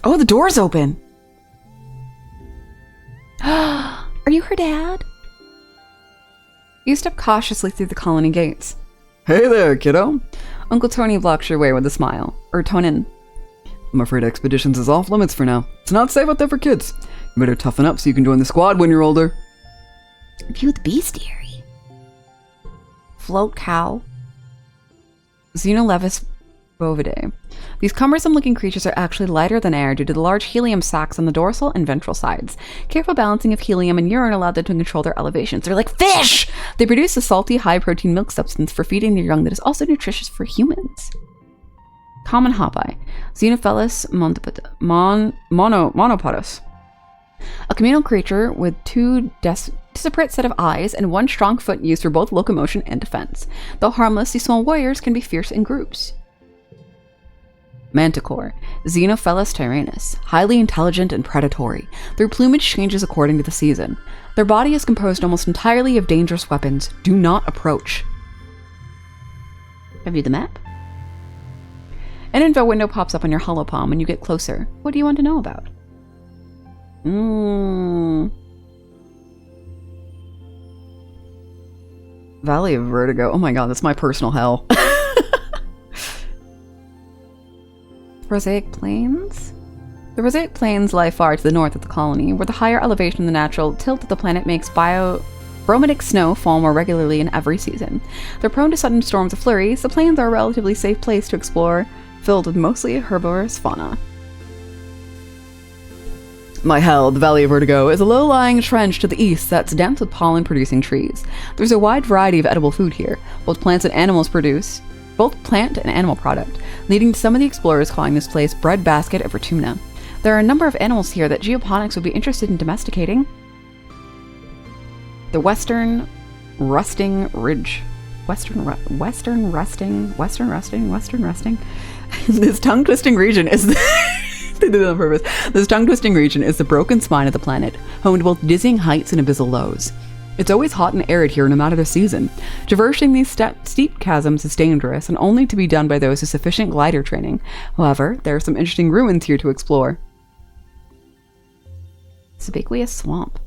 Oh, the door's open. Are you her dad? You step cautiously through the colony gates. Hey there, kiddo. Uncle Tony blocks your way with a smile. Or Tonin. I'm afraid expeditions is off limits for now. It's not safe out there for kids. You better toughen up so you can join the squad when you're older. View the bestiary. Float cow. Xenolevis bovidae. These cumbersome-looking creatures are actually lighter than air due to the large helium sacs on the dorsal and ventral sides. Careful balancing of helium and urine allowed them to control their elevations. They're like fish! They produce a salty, high-protein milk substance for feeding their young that is also nutritious for humans. Common hopi. Xenophilus monopodus. A communal creature with two disparate set of eyes and one strong foot used for both locomotion and defense. Though harmless, these small warriors can be fierce in groups. Manticore. Xenophilus tyrannus. Highly intelligent and predatory. Their plumage changes according to the season. Their body is composed almost entirely of dangerous weapons. Do not approach. Have you the map? An info window pops up on your hollow palm when you get closer. What do you want to know about? Valley of Vertigo. Oh my god, that's my personal hell. Rosaic Plains? The Rosaic Plains lie far to the north of the colony, where the higher elevation in the natural tilt of the planet makes bromidic snow fall more regularly in every season. They're prone to sudden storms of flurries. The plains are a relatively safe place to explore, filled with mostly herbivorous fauna. My hell, the Valley of Vertigo is a low-lying trench to the east that's dense with pollen-producing trees. There's a wide variety of edible food here, both plant and animal product, leading to some of the explorers calling this place breadbasket of Vertumna. There are a number of animals here that geoponics would be interested in domesticating. The Western Rusting Ridge. Western Rusting. This tongue-twisting region is they did it on purpose. This tongue-twisting region is the broken spine of the planet, home to both dizzying heights and abyssal lows. It's always hot and arid here no matter the season. Traversing these steep chasms is dangerous and only to be done by those with sufficient glider training. However, there are some interesting ruins here to explore. Subiqueous Swamp.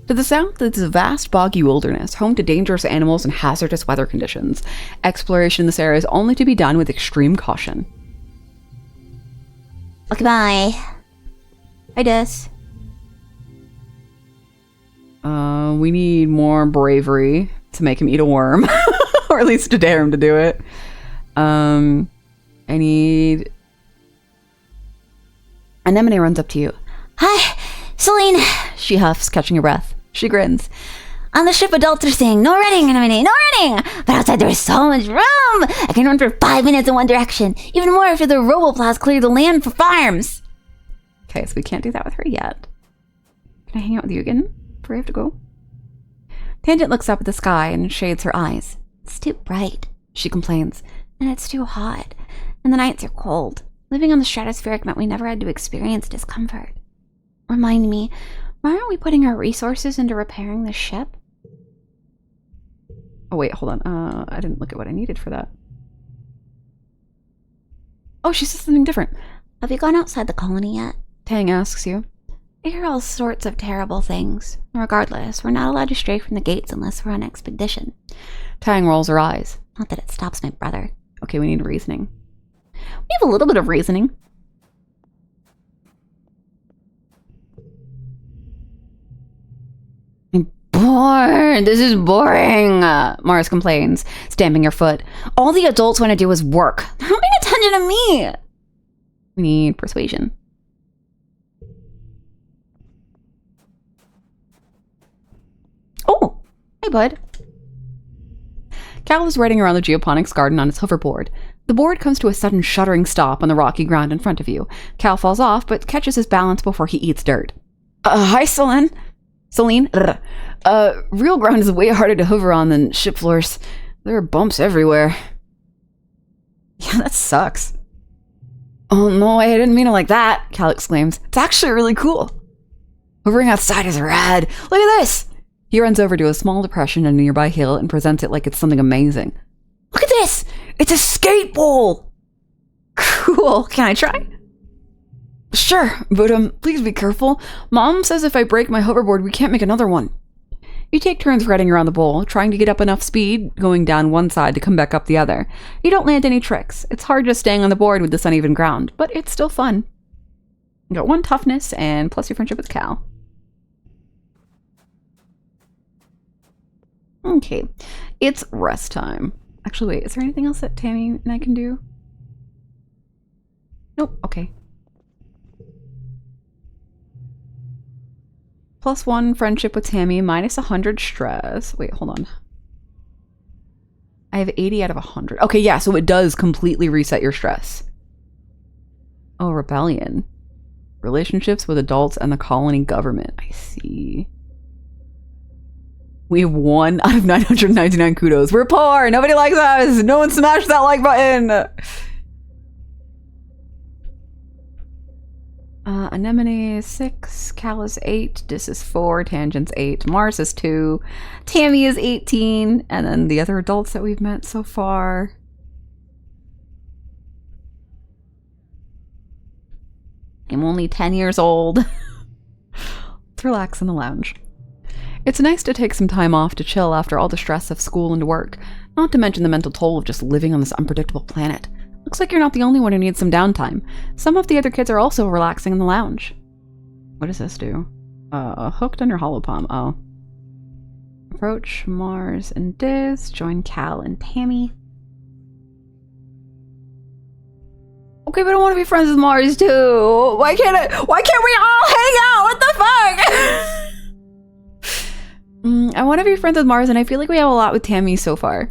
To the south is a vast boggy wilderness, home to dangerous animals and hazardous weather conditions. Exploration in this area is only to be done with extreme caution. Okay, bye. Hi, Des. We need more bravery to make him eat a worm. Or at least to dare him to do it. I need Anemone runs up to you. Hi, Celine. She huffs, catching her breath. She grins. On the ship, adults are saying, no running, Anemone, no running. But outside, there's so much room. I can run for 5 minutes in one direction. Even more after the roboplows clear the land for farms. Okay, so we can't do that with her yet. Can I hang out with you again before I have to go? Tangent looks up at the sky and shades her eyes. It's too bright, She complains. and it's too hot. And the nights are cold. Living on the stratospheric meant we never had to experience discomfort. Remind me, why aren't we putting our resources into repairing the ship? Oh, wait, hold on. I didn't look at what I needed for that. Oh, she says something different. Have you gone outside the colony yet? Tang asks you. I hear all sorts of terrible things. Regardless, we're not allowed to stray from the gates unless we're on expedition. Tang rolls her eyes. Not that it stops my brother. Okay, we need reasoning. We have a little bit of reasoning. I'm bored. This is boring, Mars complains, stamping her foot. All the adults want to do is work. They're not paying attention to me. We need persuasion. Oh, hey, bud. Cal is riding around the geoponics garden on his hoverboard. The board comes to a sudden shuddering stop on the rocky ground in front of you. Cal falls off, but catches his balance before he eats dirt. Hi, Celine. Celine? Real ground is way harder to hover on than ship floors. There are bumps everywhere. Yeah, that sucks. Oh no, I didn't mean it like that, Cal exclaims. It's actually really cool. Hovering outside is rad. Look at this! He runs over to a small depression in a nearby hill and presents it like it's something amazing. Look at this! It's a skate bowl! Cool. Can I try? Sure, but please be careful. Mom says if I break my hoverboard, we can't make another one. You take turns riding around the bowl, trying to get up enough speed, going down one side to come back up the other. You don't land any tricks. It's hard just staying on the board with this uneven ground, but it's still fun. You got 1 toughness and plus your friendship with Cal. Okay, it's rest time. Actually, wait, is there anything else that Tammy and I can do? Nope, okay. +1 friendship with Tammy, -100 stress. Wait, hold on. I have 80 out of 100. Okay, yeah, so it does completely reset your stress. Oh, rebellion. Relationships with adults and the colony government. I see. We have 1 out of 999 kudos. We're poor. Nobody likes us. No one smashed that like button. Anemone is 6, Cal is 8, Dis is 4, Tangent's 8, Mars is 2, Tammy is 18, and then the other adults that we've met so far. I'm only 10 years old. Let's relax in the lounge. It's nice to take some time off to chill after all the stress of school and work, not to mention the mental toll of just living on this unpredictable planet. Looks like you're not the only one who needs some downtime. Some of the other kids are also relaxing in the lounge. What does this do? Hooked under holopalm. Oh. Approach Mars and Diz. Join Cal and Tammy. Okay, but I want to be friends with Mars too. Why can't we all hang out? What the fuck? I want to be friends with Mars, and I feel like we have a lot with Tammy so far.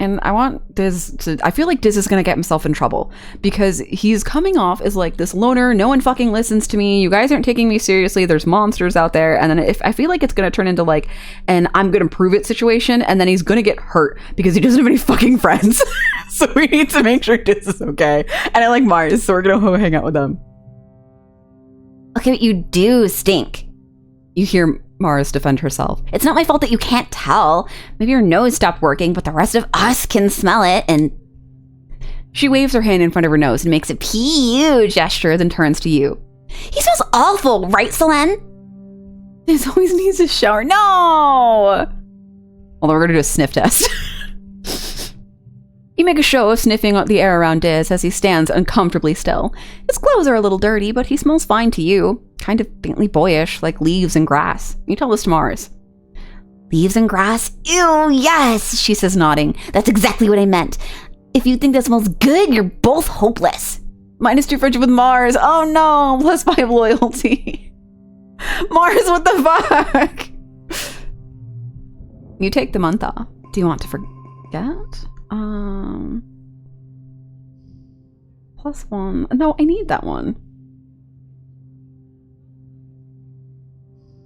And I want Diz to... I feel like Diz is going to get himself in trouble. Because he's coming off as like this loner. No one fucking listens to me. You guys aren't taking me seriously. There's monsters out there. And then if I feel like it's going to turn into like an I'm going to prove it situation. And then he's going to get hurt because he doesn't have any fucking friends. So we need to make sure Diz is okay. And I like Mars, so we're going to go hang out with them. Okay, but you do stink. You hear Mars defend herself. It's not my fault that you can't tell. Maybe your nose stopped working, but the rest of us can smell it, and... She waves her hand in front of her nose and makes a pew gesture, then turns to you. He smells awful, right, Selene? This always needs a shower. No! Although we're gonna do a sniff test. You make a show of sniffing out the air around Diz as he stands uncomfortably still. His clothes are a little dirty, but he smells fine to you. Kind of faintly boyish, like leaves and grass. You tell this to Mars. Leaves and grass? Ew, yes, she says, nodding. That's exactly what I meant. If you think that smells good, you're both hopeless. -2 friendship with Mars. Oh no, +5 loyalty. Mars, what the fuck? You take the month off. Do you want to forget? +1. No, I need that one.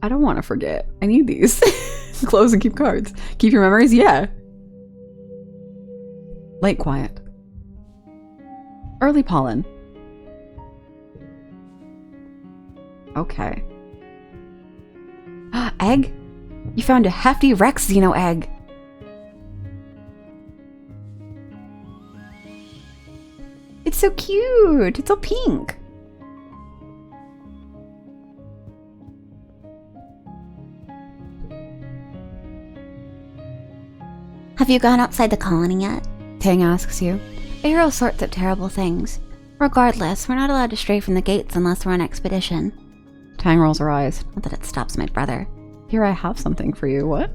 I don't want to forget. I need these. Close and keep cards. Keep your memories? Yeah. Late quiet. Early pollen. Okay. Egg? You found a hefty Rex Xeno egg. It's so cute. It's all pink. Have you gone outside the colony yet? Tang asks you. I hear all sorts of terrible things. Regardless, we're not allowed to stray from the gates unless we're on expedition. Tang rolls her eyes. Not that it stops my brother. Here, I have something for you. What?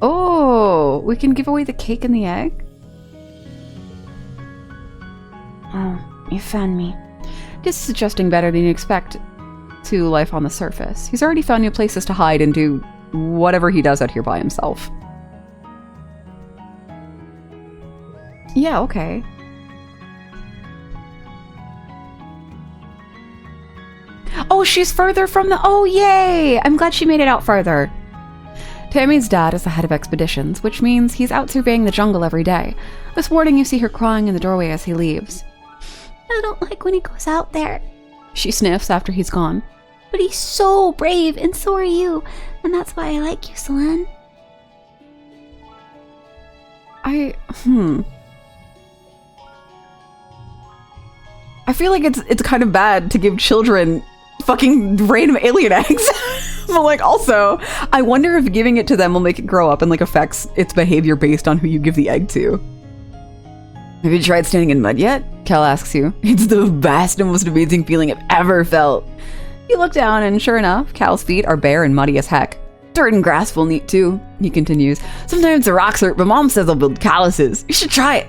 Oh, we can give away the cake and the egg? Oh, you found me. Just adjusting better than you expect to life on the surface. He's already found new places to hide and do whatever he does out here by himself. Yeah, okay. Oh, she's further from the... Oh, yay! I'm glad she made it out further. Tammy's dad is the head of expeditions, which means he's out surveying the jungle every day. This morning you see her crying in the doorway as he leaves. I don't like when he goes out there. She sniffs after he's gone. But he's so brave, and so are you. And that's why I like you, Selene. I feel like it's kind of bad to give children fucking random alien eggs. But like, also, I wonder if giving it to them will make it grow up and like affects its behavior based on who you give the egg to. Have you tried standing in mud yet? Cal asks you. It's the best and most amazing feeling I've ever felt. You look down and sure enough, Cal's feet are bare and muddy as heck. Dirt and grass feel neat too, he continues. Sometimes the rocks hurt, but Mom says they'll build calluses. You should try it.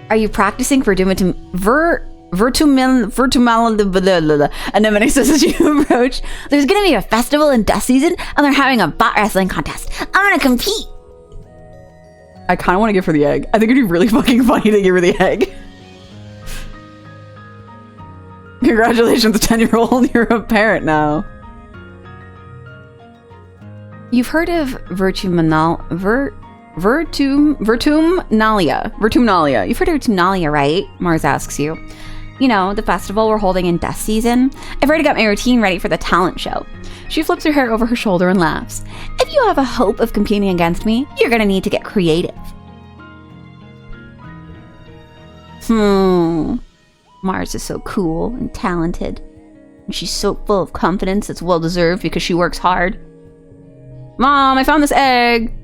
Are you practicing for Vertumal, Anemone says as you approach. There's gonna be a festival in dust season, and they're having a bot wrestling contest. I'm gonna compete. I kind of want to give her the egg. I think it'd be really fucking funny to give her the egg. Congratulations, 10-year-old. You're a parent now. You've heard of Vertumnalia. You've heard of Vertumnalia, right? Mars asks you. You know, the festival we're holding in dust season. I've already got my routine ready for the talent show. She flips her hair over her shoulder and laughs. If you have a hope of competing against me, you're gonna need to get creative. Mars is so cool and talented. And she's so full of confidence, it's well deserved because she works hard. Mom, I found this egg!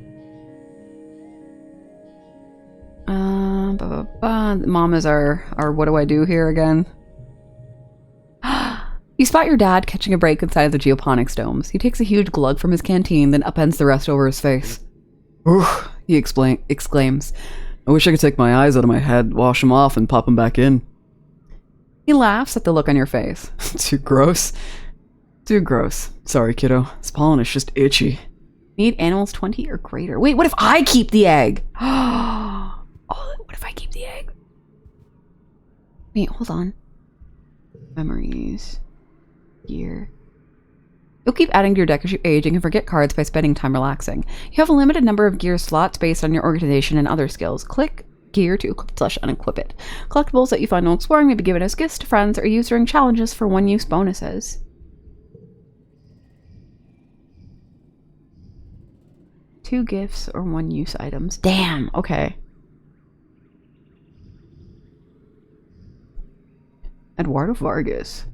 Mom is our what do I do here again? You spot your dad catching a break inside of the geoponics domes. He takes a huge glug from his canteen, then upends the rest over his face. Oof, he exclaims. I wish I could take my eyes out of my head, wash them off, and pop them back in. He laughs at the look on your face. Too gross. Too gross. Sorry, kiddo. This pollen is just itchy. Need animals 20 or greater. Wait, what if I keep the egg? Oh, what if I keep the egg? Wait, hold on. Memories. Gear. You'll keep adding to your deck as you age and can forget cards by spending time relaxing. You have a limited number of gear slots based on your organization and other skills. Click gear to equip/unequip it. Collectibles that you find while exploring may be given as gifts to friends or used during challenges for one-use bonuses. Two gifts or one-use items. Damn, okay. Eduardo Vargas.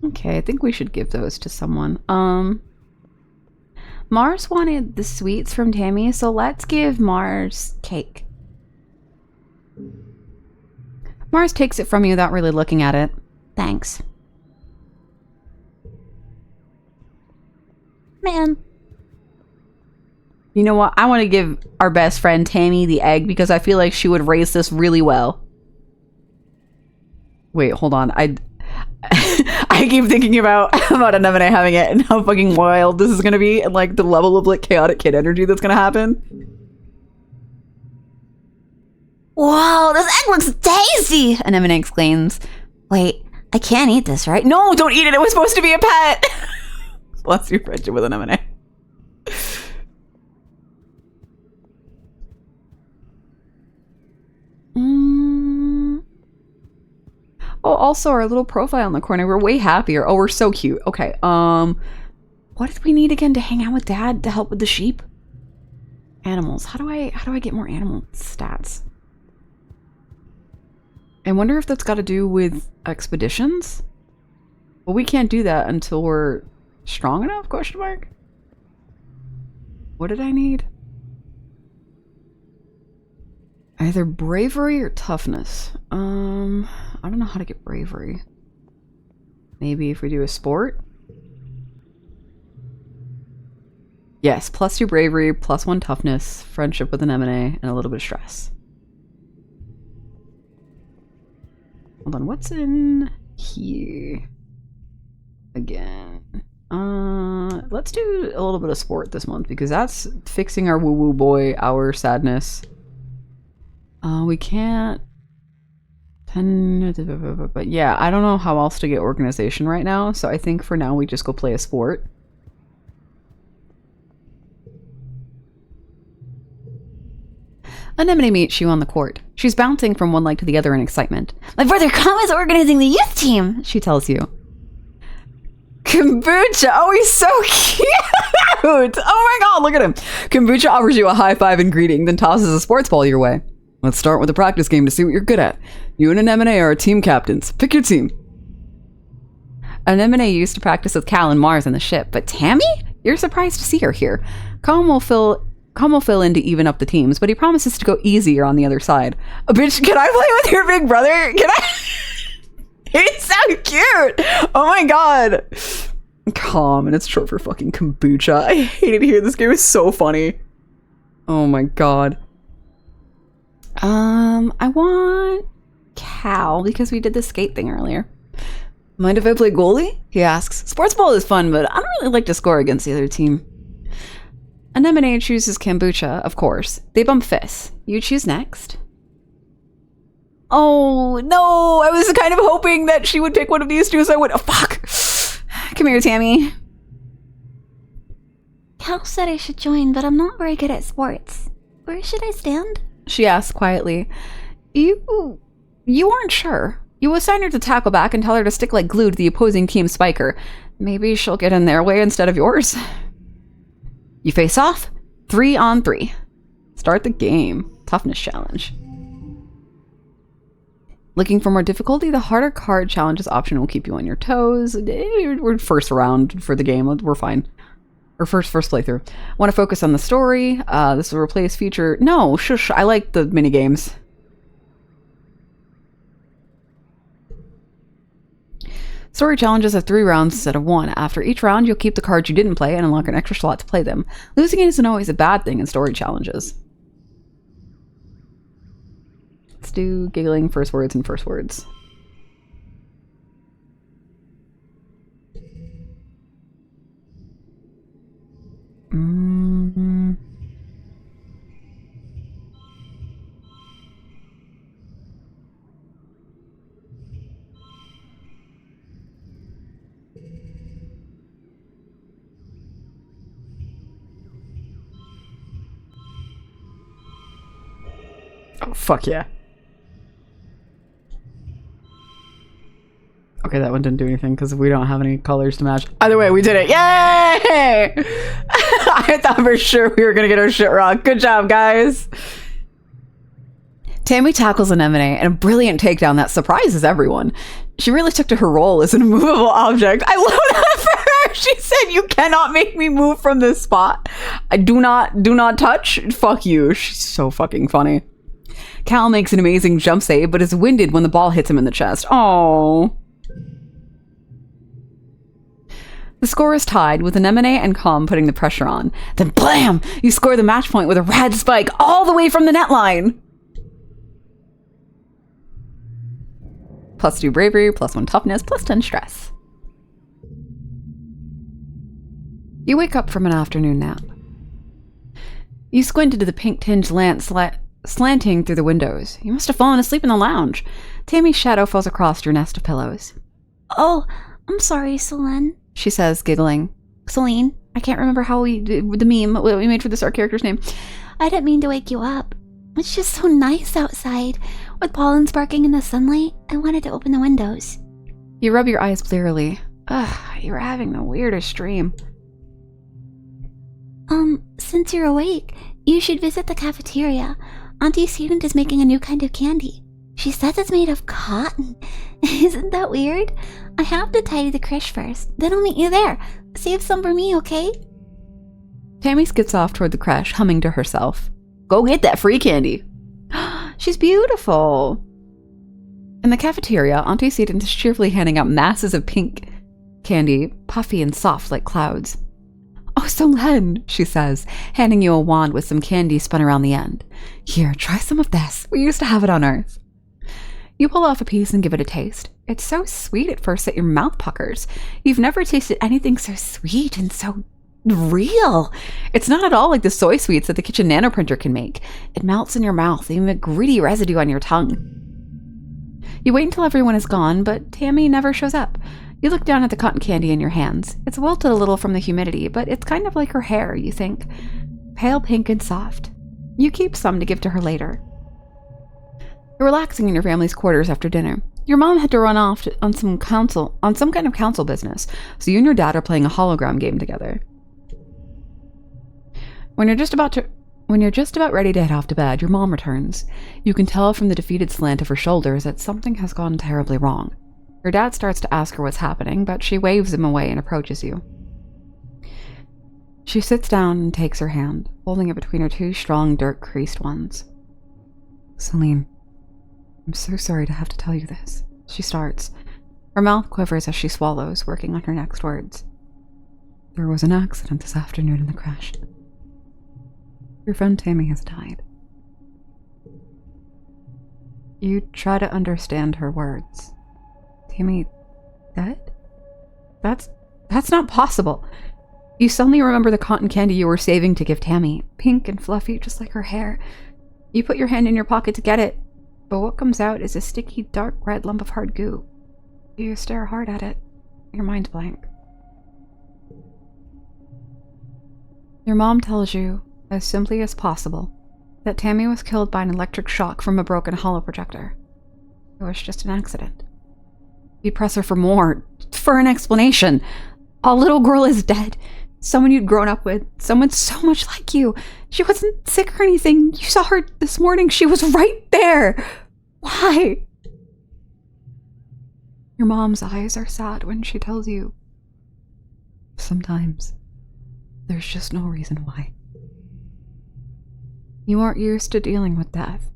Okay, I think we should give those to someone. Mars wanted the sweets from Tammy, so let's give Mars cake. Mars takes it from you without really looking at it. Thanks. Man. You know what? I want to give our best friend Tammy the egg because I feel like she would raise this really well. Wait, hold on. I keep thinking about Anemone having it and how fucking wild this is gonna be and like the level of like chaotic kid energy that's gonna happen. Whoa, this egg looks tasty! Anemone exclaims. Wait, I can't eat this, right? No, don't eat it. It was supposed to be a pet. Bless your friendship with Anemone. Oh, also our little profile in the corner. We're way happier. Oh, we're so cute. Okay. What did we need again to hang out with Dad to help with the sheep? Animals. How do I get more animal stats? I wonder if that's got to do with expeditions. Well, we can't do that until we're strong enough? Question mark. What did I need? Either bravery or toughness. I don't know how to get bravery. Maybe if we do a sport? Yes, +2 bravery, +1 toughness, friendship with Anemone, and a little bit of stress. Hold on, what's in here? Again. Let's do a little bit of sport this month because that's fixing our woo-woo boy, our sadness. We can't... But yeah, I don't know how else to get organization right now, so I think for now we just go play a sport. Anemone meets you on the court. She's bouncing from one leg to the other in excitement. My brother Kam is organizing the youth team, she tells you. Kombucha! Oh, he's so cute! Oh my god, look at him! Kombucha offers you a high five and greeting, then tosses a sports ball your way. Let's start with a practice game to see what you're good at. You and Anemone are team captains. Pick your team. Anemone used to practice with Cal and Mars on the ship, but Tammy? You're surprised to see her here. Com will fill in to even up the teams, but he promises to go easier on the other side. Bitch, can I play with your big brother? Can I? He's so cute! Oh my god! Com, and it's short for fucking kombucha. I hate it here. This game is so funny. Oh my god. I want Cal because we did the skate thing earlier. Mind if I play goalie? He asks. Sports ball is fun, but I don't really like to score against the other team. Anemone chooses kombucha, of course. They bump fists. You choose next. Oh, no! I was kind of hoping that she would pick one of these two, so I would... Oh, fuck! Come here, Tammy. Cal said I should join, but I'm not very good at sports. Where should I stand? She asked quietly. You aren't sure. You assign her to tackle back and tell her to stick like glue to the opposing team's spiker. Maybe she'll get in their way instead of yours. You face off. 3-on-3. Start the game. Toughness challenge. Looking for more difficulty? The harder card challenges option will keep you on your toes. We're first round for the game. We're fine. Or first playthrough. Want to focus on the story? This will replace feature. No, shush. I like the mini games. Story challenges have 3 rounds instead of 1. After each round, you'll keep the cards you didn't play and unlock an extra slot to play them. Losing isn't always a bad thing in story challenges. Let's do giggling first words and first words. Oh, fuck yeah. Okay, that one didn't do anything because we don't have any colors to match. Either way, we did it. Yay! I thought for sure we were going to get our shit wrong. Good job, guys. Tammy tackles Anemone in a brilliant takedown that surprises everyone. She really took to her role as an immovable object. I love that for her. She said, "You cannot make me move from this spot. I do not touch. Fuck you." She's so fucking funny. Cal makes an amazing jump save, but is winded when the ball hits him in the chest. Oh. The score is tied, with Anemone and Calm putting the pressure on. Then blam! You score the match point with a rad spike all the way from the net line. +2 bravery, +1 toughness, +10 stress. You wake up from an afternoon nap. You squint into the pink-tinged lamp slanting through the windows. You must have fallen asleep in the lounge. Tammy's shadow falls across your nest of pillows. Oh, I'm sorry, Selene, she says, giggling. Celine, I can't remember how the meme we made for this, our character's name. I didn't mean to wake you up. It's just so nice outside. With pollen sparkling in the sunlight, I wanted to open the windows. You rub your eyes blearily. Ugh, you're having the weirdest dream. Since you're awake, you should visit the cafeteria. Auntie Student is making a new kind of candy. She says it's made of cotton. Isn't that weird? I have to tidy the creche first, then I'll meet you there. Save some for me, okay? Tammy skips off toward the creche, humming to herself. Go get that free candy. She's beautiful. In the cafeteria, Auntie Student is cheerfully handing out masses of pink candy, puffy and soft like clouds. Oh, Solène, she says, handing you a wand with some candy spun around the end. Here, try some of this. We used to have it on Earth. You pull off a piece and give it a taste. It's so sweet at first that your mouth puckers. You've never tasted anything so sweet and so real. It's not at all like the soy sweets that the kitchen nanoprinter can make. It melts in your mouth, leaving a gritty residue on your tongue. You wait until everyone is gone, but Tammy never shows up. You look down at the cotton candy in your hands. It's wilted a little from the humidity, but it's kind of like her hair, you think. Pale pink and soft. You keep some to give to her later. You're relaxing in your family's quarters after dinner. Your mom had to run off on some kind of council business, so you and your dad are playing a hologram game together. When you're just about ready to head off to bed, your mom returns. You can tell from the defeated slant of her shoulders that something has gone terribly wrong. Your dad starts to ask her what's happening, but she waves him away and approaches you. She sits down and takes her hand, holding it between her two strong, dirt-creased ones. Celine, I'm so sorry to have to tell you this. She starts. Her mouth quivers as she swallows, working on her next words. There was an accident this afternoon in the crash. Your friend Tammy has died. You try to understand her words. Tammy, dead? That's not possible. You suddenly remember the cotton candy you were saving to give Tammy, pink and fluffy, just like her hair. You put your hand in your pocket to get it, but what comes out is a sticky, dark red lump of hard goo. You stare hard at it, your mind blank. Your mom tells you, as simply as possible, that Tammy was killed by an electric shock from a broken holoprojector. It was just an accident. You press her for an explanation. A little girl is dead. Someone you'd grown up with. Someone so much like you. She wasn't sick or anything. You saw her this morning. She was right there. Why? Your mom's eyes are sad when she tells you. Sometimes there's just no reason why. You aren't used to dealing with death,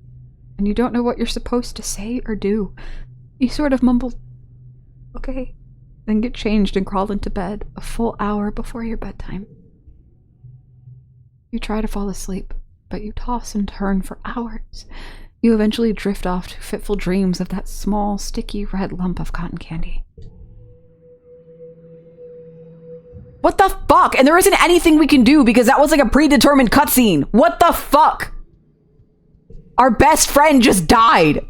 and you don't know what you're supposed to say or do. You sort of mumble, okay, then get changed and crawl into bed a full hour before your bedtime. You try to fall asleep, but you toss and turn for hours. You eventually drift off to fitful dreams of that small, sticky red lump of cotton candy. What the fuck? And there isn't anything we can do because that was like a predetermined cutscene. What the fuck? Our best friend just died.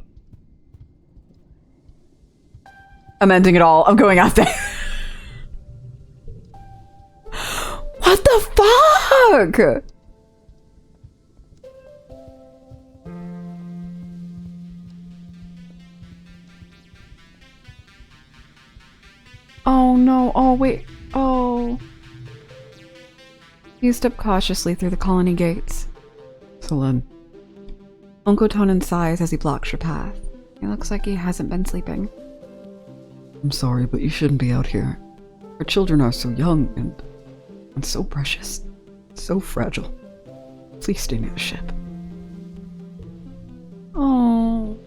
I'm ending it all. I'm going out there. What the fuck? Oh no. Oh wait. Oh. You step cautiously through the colony gates. Selene. Uncle Tonin sighs as he blocks your path. He looks like he hasn't been sleeping. I'm sorry, but you shouldn't be out here. Our children are so young and so precious, so fragile. Please stay near the ship. Oh.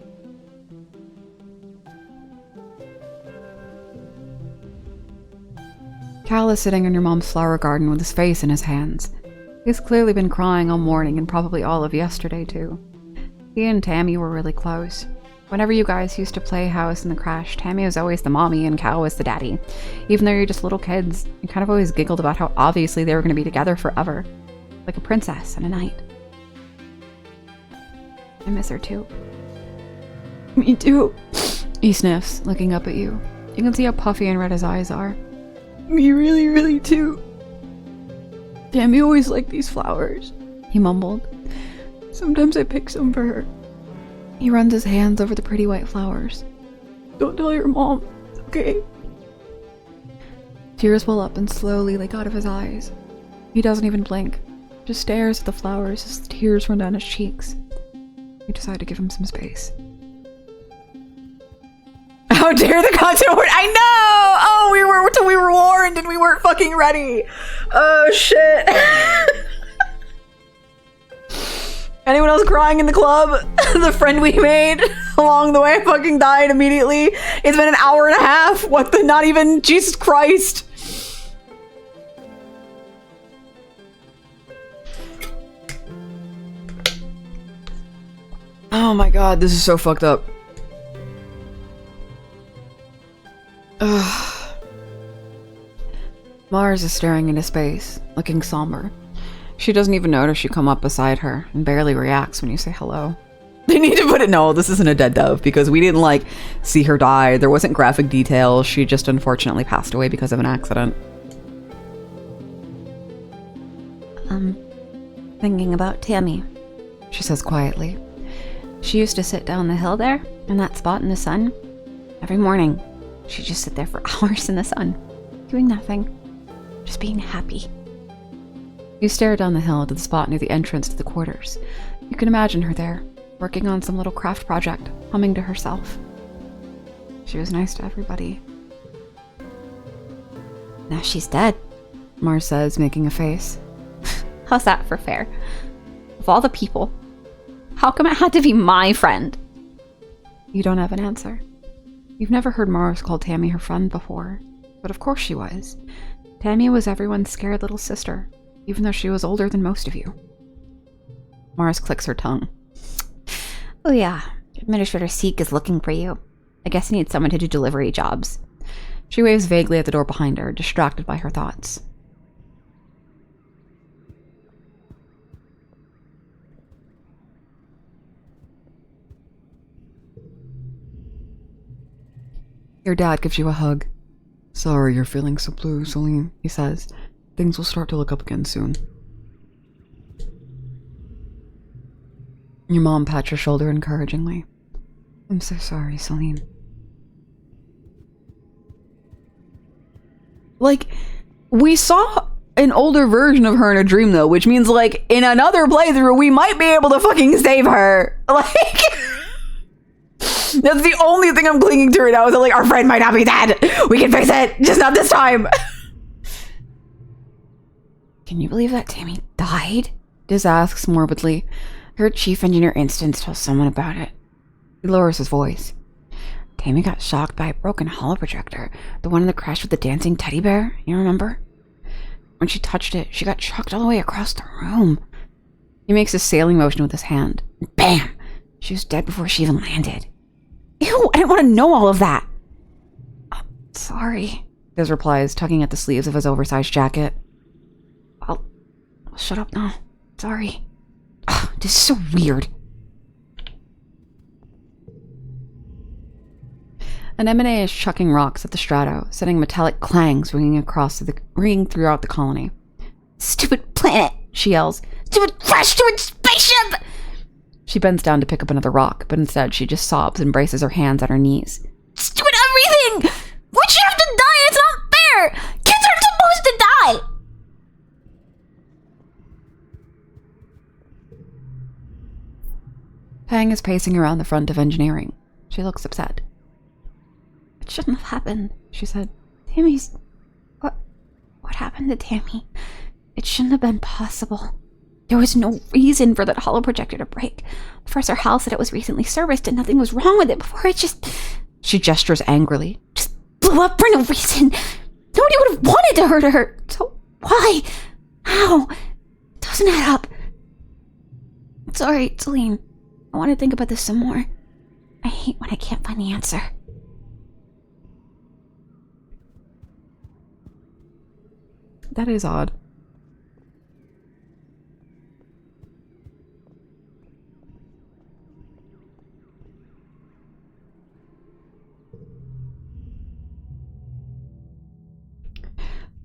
Cal is sitting in your mom's flower garden with his face in his hands. He's clearly been crying all morning and probably all of yesterday too. He and Tammy were really close. Whenever you guys used to play house in the crash, Tammy was always the mommy and Cal was the daddy. Even though you're just little kids, you kind of always giggled about how obviously they were going to be together forever. Like a princess and a knight. I miss her too. Me too. He sniffs, looking up at you. You can see how puffy and red his eyes are. Me really, really too. Tammy always liked these flowers, he mumbled. Sometimes I pick some for her. He runs his hands over the pretty white flowers. Don't tell your mom, okay? Tears well up and slowly leak out of his eyes. He doesn't even blink, just stares at the flowers as the tears run down his cheeks. You decide to give him some space. How dare the content word? I know! Oh, we were warned and we weren't fucking ready. Oh shit. Anyone else crying in the club? The friend we made along the way fucking died immediately. It's been an hour and a half. What the? Not even. Jesus Christ. Oh my god, this is so fucked up. Ugh. Mars is staring into space, looking somber. She doesn't even notice you come up beside her and barely reacts when you say hello. They need to put it, no, this isn't a dead dove because we didn't like see her die. There wasn't graphic details. She just unfortunately passed away because of an accident. Thinking about Tammy, She says quietly. she used to sit down the hill there, in that spot in the sun. Every morning, she'd just sit there for hours in the sun, doing nothing, just being happy. You stare down the hill to the spot near the entrance to the quarters. You can imagine her there, working on some little craft project, humming to herself. She was nice to everybody. Now she's dead. Mars says, making a face. How's that for fair? Of all the people, how come it had to be my friend? You don't have an answer. You've never heard Mars call Tammy her friend before, but of course she was. Tammy was everyone's scared little sister, even though she was older than most of you. Mars clicks her tongue. Oh yeah, Administrator Seek is looking for you. I guess he needs someone to do delivery jobs. She waves vaguely at the door behind her, distracted by her thoughts. Your dad gives you a hug. Sorry you're feeling so blue, Celine, he says. Things will start to look up again soon. Your mom pats your shoulder encouragingly. I'm so sorry, Celine. Like, we saw an older version of her in a dream, though, which means, like, in another playthrough, we might be able to fucking save her. Like, that's the only thing I'm clinging to right now, is that, like, our friend might not be dead. We can fix it, just not this time. Can you believe that Tammy died? Diz asks morbidly. Her chief engineer instance tells someone about it. He lowers his voice. Tammy got shocked by a broken holoprojector, the one in the crash with the dancing teddy bear, you remember? When she touched it, she got chucked all the way across the room. He makes a sailing motion with his hand. Bam! She was dead before she even landed. Ew, I didn't want to know all of that. Oh, sorry, Diz replies, tugging at the sleeves of his oversized jacket. I'll shut up now. Sorry. Ugh, this is so weird. An M&A is chucking rocks at the strato, sending metallic clangs ringing throughout the colony. Stupid planet, she yells. Stupid crash-stupid spaceship! She bends down to pick up another rock, but instead she just sobs and braces her hands at her knees. Stupid everything! Why'd she have to die? It's not fair! Kids aren't supposed to die! Pang is pacing around the front of engineering. She looks upset. It shouldn't have happened, she said. Tammy's... what happened to Tammy. It shouldn't have been possible. There was no reason for that holo projector to break. Professor Hal said it was recently serviced and nothing was wrong with it before. It just... She gestures angrily. Just blew up for no reason. Nobody would have wanted to hurt her. So why? How? It doesn't add up. Sorry, Celine. I want to think about this some more. I hate when I can't find the answer. That is odd.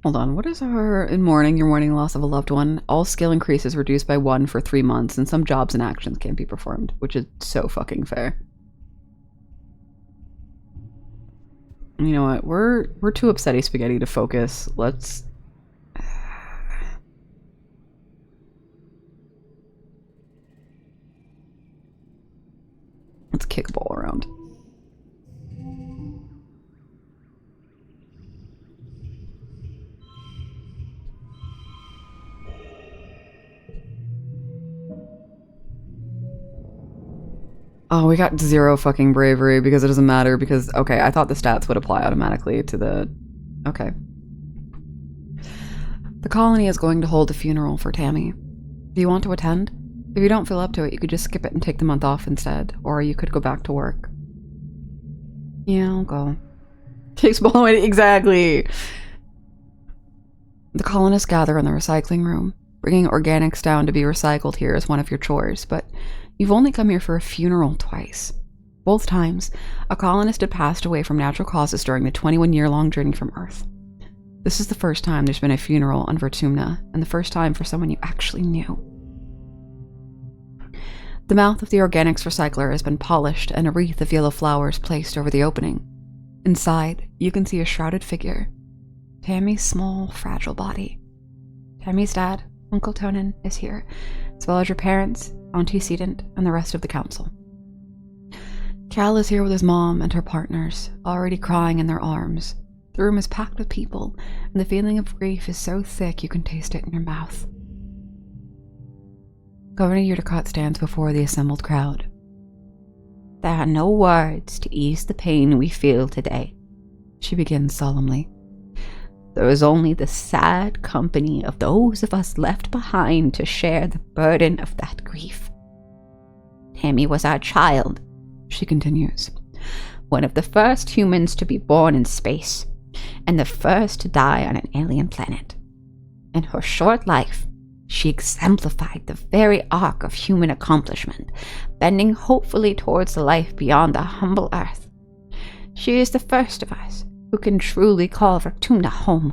Hold on, what is our... In mourning, your mourning loss of a loved one, all skill increases reduced by 1 for 3 months, and some jobs and actions can't be performed, which is so fucking fair. You know what, we're too upsetty spaghetti to focus. Let's kick a ball around. Oh, we got 0 fucking bravery because it doesn't matter because, okay, I thought the stats would apply automatically to the... Okay. The colony is going to hold a funeral for Tammy. Do you want to attend? If you don't feel up to it, you could just skip it and take the month off instead, or you could go back to work. Yeah, I'll go. Takes ball away. Exactly. The colonists gather in the recycling room. Bringing organics down to be recycled here is one of your chores, but you've only come here for a funeral twice. Both times, a colonist had passed away from natural causes during the 21-year-long journey from Earth. This is the first time there's been a funeral on Vertumna, and the first time for someone you actually knew. The mouth of the organics recycler has been polished and a wreath of yellow flowers placed over the opening. Inside, you can see a shrouded figure. Tammy's small, fragile body. Tammy's dad, Uncle Tonin, is here, as well as your parents, antecedent, and the rest of the council. Cal is here with his mom and her partners, already crying in their arms. The room is packed with people, and the feeling of grief is so thick you can taste it in your mouth. Governor Udicott stands before the assembled crowd. There are no words to ease the pain we feel today, she begins solemnly. There is only the sad company of those of us left behind to share the burden of that grief. Tammy was our child, she continues, one of the first humans to be born in space, and the first to die on an alien planet. In her short life, she exemplified the very arc of human accomplishment, bending hopefully towards the life beyond the humble earth. She is the first of us who can truly call Vertumna home.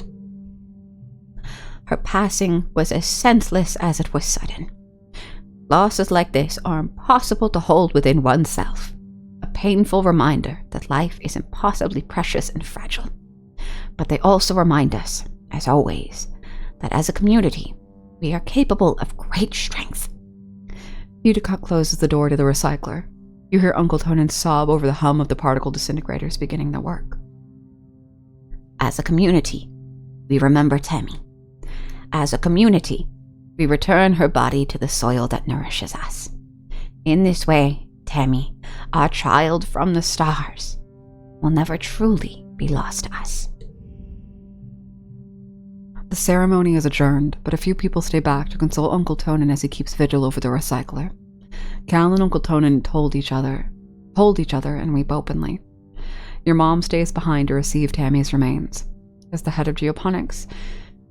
Her passing was as senseless as it was sudden. Losses like this are impossible to hold within oneself, a painful reminder that life is impossibly precious and fragile. But they also remind us, as always, that as a community, we are capable of great strength. Udicott closes the door to the recycler. You hear Uncle Tonin sob over the hum of the particle disintegrators beginning their work. As a community, we remember Tammy. As a community, we return her body to the soil that nourishes us. In this way, Tammy, our child from the stars, will never truly be lost to us. The ceremony is adjourned, but a few people stay back to console Uncle Tonin as he keeps vigil over the recycler. Cal and Uncle Tonin hold each other, and weep openly. Your mom stays behind to receive Tammy's remains. As the head of geoponics,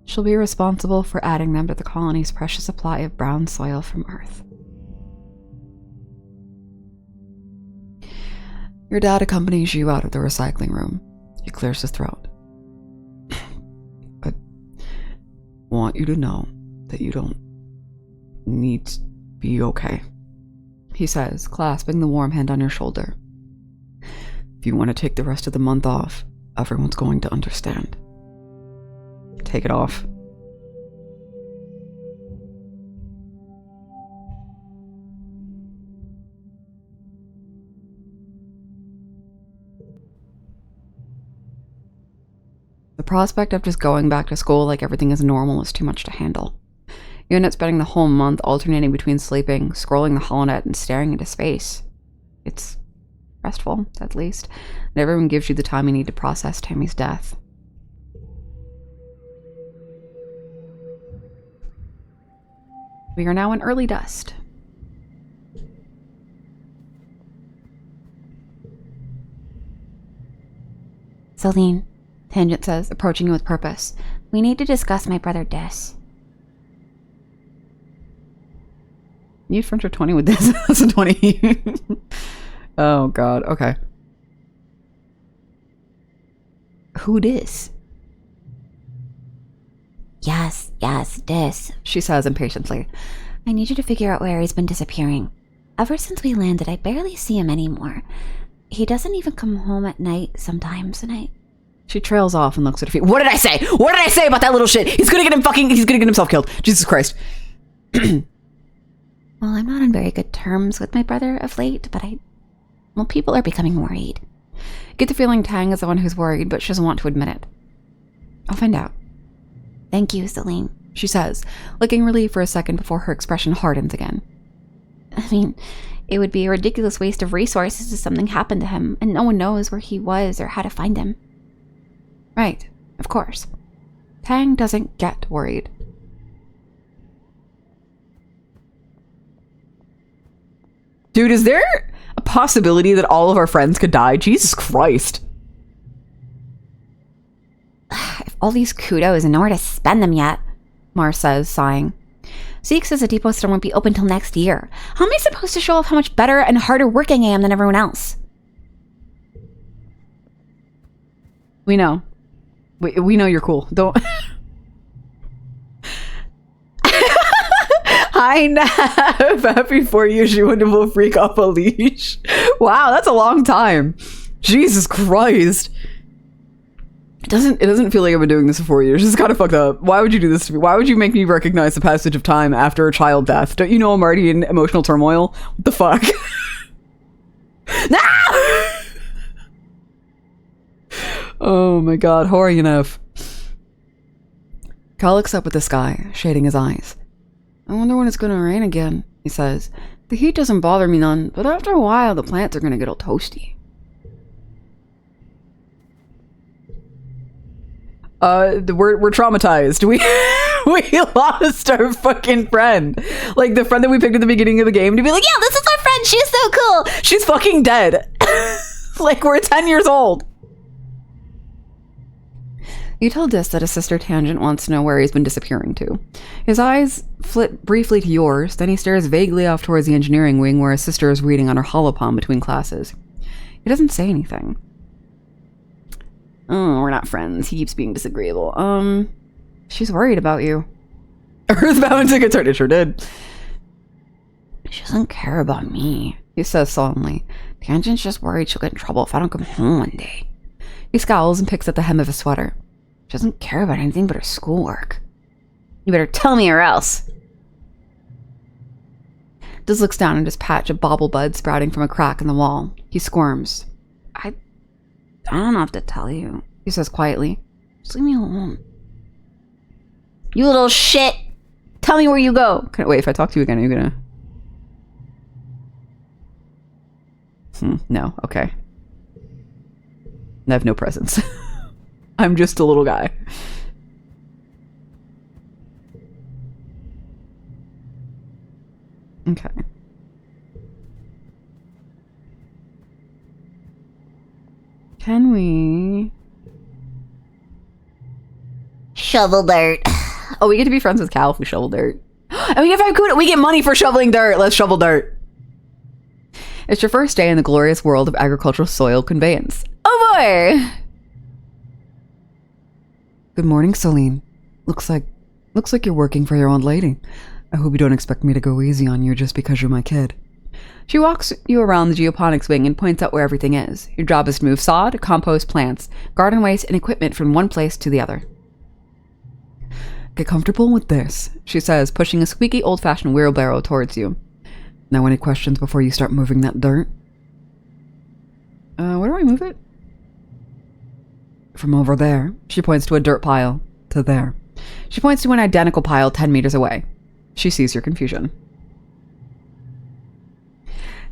she'll be responsible for adding them to the colony's precious supply of brown soil from Earth. Your dad accompanies you out of the recycling room. He clears his throat. I want you to know that you don't need to be okay, he says, clasping the warm hand on your shoulder. If you want to take the rest of the month off, everyone's going to understand. Take it off. The prospect of just going back to school like everything is normal is too much to handle. You end up spending the whole month alternating between sleeping, scrolling the holonet, and staring into space. It's restful, at least, and everyone gives you the time you need to process Tammy's death. We are now in early dust. Celine, Tangent says, approaching you with purpose. We need to discuss my brother Des. You'd French 20 with this. That's a 20. Oh, God. Okay. Who dis? Yes, Des, she says impatiently. I need you to figure out where he's been disappearing. Ever since we landed, I barely see him anymore. He doesn't even come home at night sometimes, and She trails off and looks at her feet. What did I say? What did I say about that little shit? He's gonna get himself killed. Jesus Christ. Well, I'm not on very good terms with my brother of late, but people are becoming worried. Get the feeling Tang is the one who's worried, but she doesn't want to admit it. I'll find out. Thank you, Celine, she says, looking relieved for a second before her expression hardens again. I mean, it would be a ridiculous waste of resources if something happened to him, and no one knows where he was or how to find him. Right, of course. Tang doesn't get worried. Dude, is there a possibility that all of our friends could die? Jesus Christ. If all these kudos and nowhere to spend them yet, Mars says, sighing. Zeke says the depot store won't be open till next year. How am I supposed to show off how much better and harder working I am than everyone else? We know. We know you're cool. Don't... Hi, Nav. Happy 4 years, you wonderful freak off a leash. Wow, that's a long time. Jesus Christ. It doesn't feel like I've been doing this for 4 years. It's kind of fucked up. Why would you do this to me? Why would you make me recognize the passage of time after a child death? Don't you know I'm already in emotional turmoil? What the fuck? No! Oh my god, how are you, Nev? Kyle looks up at the sky, shading his eyes. I wonder when it's gonna rain again, he says. The heat doesn't bother me none, but after a while the plants are gonna get all toasty. We're traumatized. We lost our fucking friend. Like the friend that we picked at the beginning of the game to be like, yeah, this is our friend, she's so cool. She's fucking dead. Like we're 10 years old. You tell Dis that his sister Tangent wants to know where he's been disappearing to. His eyes flit briefly to yours, then he stares vaguely off towards the engineering wing where his sister is reading on her holopalm between classes. He doesn't say anything. Oh, we're not friends. He keeps being disagreeable. She's worried about you. Earthbound took a turn. It sure did. She doesn't care about me, he says solemnly. Tangent's just worried she'll get in trouble if I don't come home one day. He scowls and picks at the hem of his sweater. She doesn't care about anything but her schoolwork. You better tell me or else. Diz looks down at his patch of bobblebud sprouting from a crack in the wall. He squirms. I don't have to tell you, he says quietly. Just leave me alone. You little shit! Tell me where you go! Wait, if I talk to you again, are you gonna... No, okay. I have no presence. I'm just a little guy. Okay. Can we... Shovel dirt. Oh, we get to be friends with Cal if we shovel dirt. And we get 5 kudos. We get money for shoveling dirt. Let's shovel dirt. It's your first day in the glorious world of agricultural soil conveyance. Oh boy! Good morning, Celine. Looks like you're working for your old lady. I hope you don't expect me to go easy on you just because you're my kid. She walks you around the geoponics wing and points out where everything is. Your job is to move sod, compost, plants, garden waste, and equipment from one place to the other. Get comfortable with this, she says, pushing a squeaky old-fashioned wheelbarrow towards you. Now, any questions before you start moving that dirt? Where do I move it? From over there, she points to a dirt pile, to there. She points to an identical pile 10 meters away. She sees your confusion.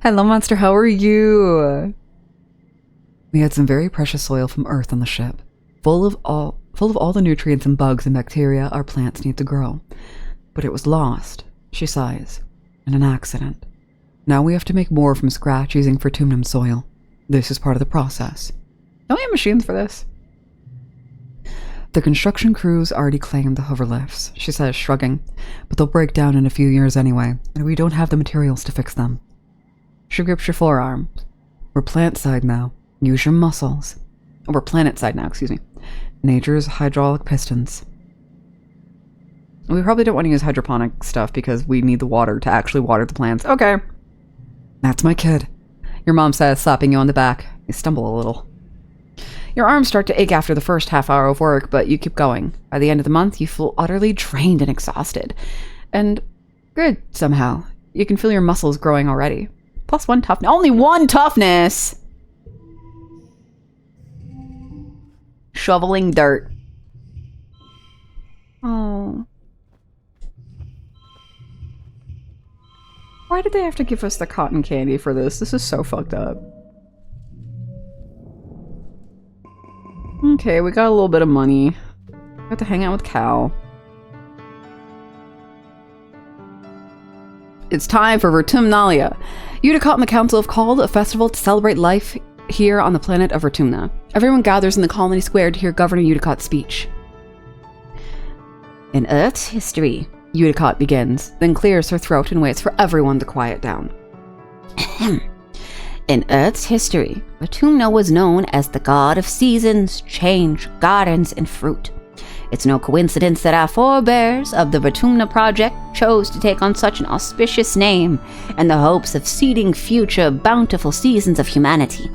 Hello, monster, how are you? We had some very precious soil from Earth on the ship, full of all the nutrients and bugs and bacteria our plants need to grow. But it was lost, she sighs, in an accident. Now we have to make more from scratch using Vertumnum soil. This is part of the process. Don't we have machines for this? The construction crews already claimed the hover lifts, she says, shrugging, but they'll break down in a few years anyway, and we don't have the materials to fix them. She grips your forearm. We're plant side now. Use your muscles. We're planet side now, excuse me. Nature's hydraulic pistons. We probably don't want to use hydroponic stuff because we need the water to actually water the plants. Okay. That's my kid, your mom says, slapping you on the back. You stumble a little. Your arms start to ache after the first half hour of work, but you keep going. By the end of the month, you feel utterly drained and exhausted. And good, somehow. You can feel your muscles growing already. Plus 1 toughness. Only 1 toughness! Shoveling dirt. Oh. Why did they have to give us the cotton candy for this? This is so fucked up. Okay, we got a little bit of money. Got to hang out with Cal. It's time for Vertumnalia. Udicott and the Council have called a festival to celebrate life here on the planet of Vertumna. Everyone gathers in the colony square to hear Governor Udicott's speech. In Earth's history, Udicott begins, then clears her throat and waits for everyone to quiet down. In Earth's history, Vertumna was known as the god of seasons, change, gardens, and fruit. It's no coincidence that our forebears of the Vertumna Project chose to take on such an auspicious name in the hopes of seeding future bountiful seasons of humanity.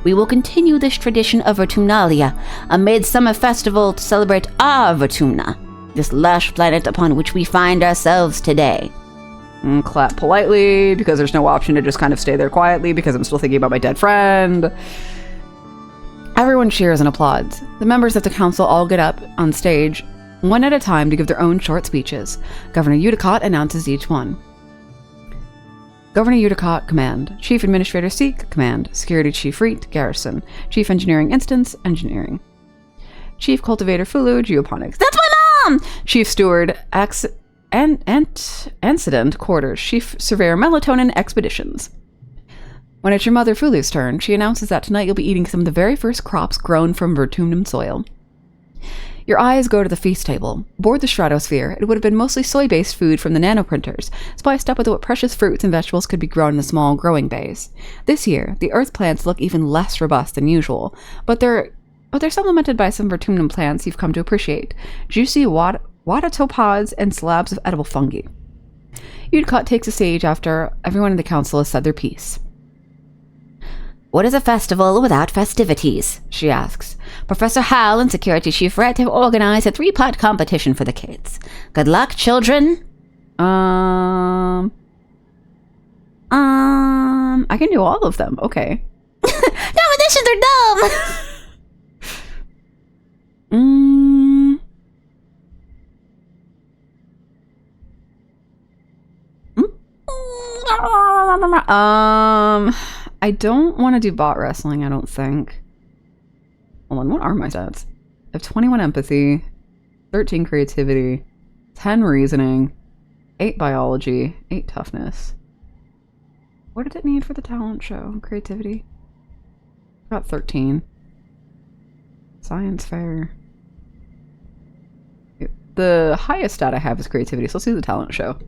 We will continue this tradition of Vertumnalia, a midsummer festival to celebrate our Vertumna, this lush planet upon which we find ourselves today. Clap politely, because there's no option to just kind of stay there quietly, because I'm still thinking about my dead friend. Everyone cheers and applauds. The members of the council all get up on stage, one at a time, to give their own short speeches. Governor Udicott announces each one. Governor Udicott, Command. Chief Administrator Seek, Command. Security Chief Reet, Garrison. Chief Engineering Instance, Engineering. Chief Cultivator Fulu, Geoponics. That's my mom! Chief Steward, Incident Quarters. Chief Surveyor Melatonin, Expeditions. When it's your mother Fulu's turn, she announces that tonight you'll be eating some of the very first crops grown from Vertumnum soil. Your eyes go to the feast table. Aboard the stratosphere, it would have been mostly soy-based food from the nanoprinters, spiced up with what precious fruits and vegetables could be grown in the small growing bays. This year, the earth plants look even less robust than usual, but they're supplemented by some Vertumnum plants you've come to appreciate. Juicy Wadatopods and slabs of edible fungi. Udicott takes the stage after everyone in the council has said their piece. What is a festival without festivities? She asks. Professor Hal and Security Chief Rhett have organized a 3-part competition for the kids. Good luck, children. I can do all of them. Okay. Competitions are dumb! I don't want to do bot wrestling, I don't think. Hold on, what are my stats? I have 21 empathy, 13 creativity, 10 reasoning, 8 biology, 8 toughness. What did it need for the talent show? Creativity? Got 13. Science fair. The highest stat I have is creativity, so let's do the talent show.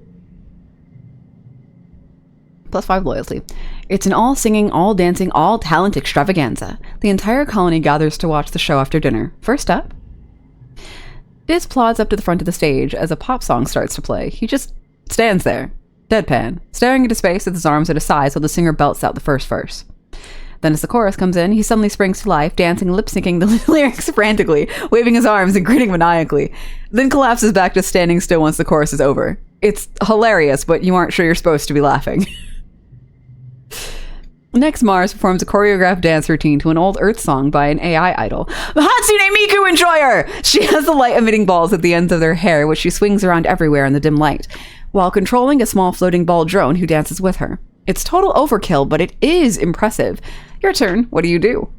Plus 5 loyalty. It's an all-singing, all-dancing, all-talent extravaganza. The entire colony gathers to watch the show after dinner. First up, Diz plods up to the front of the stage as a pop song starts to play. He just stands there, deadpan, staring into space with his arms at his sides while the singer belts out the first verse. Then as the chorus comes in, he suddenly springs to life, dancing and lip-syncing the lyrics frantically, waving his arms and grinning maniacally, then collapses back to standing still once the chorus is over. It's hilarious, but you aren't sure you're supposed to be laughing. Next, Mars performs a choreographed dance routine to an old Earth song by an AI idol. Hatsune Miku Enjoyer! She has the light-emitting balls at the ends of their hair, which she swings around everywhere in the dim light, while controlling a small floating ball drone who dances with her. It's total overkill, but it is impressive. Your turn. What do you do?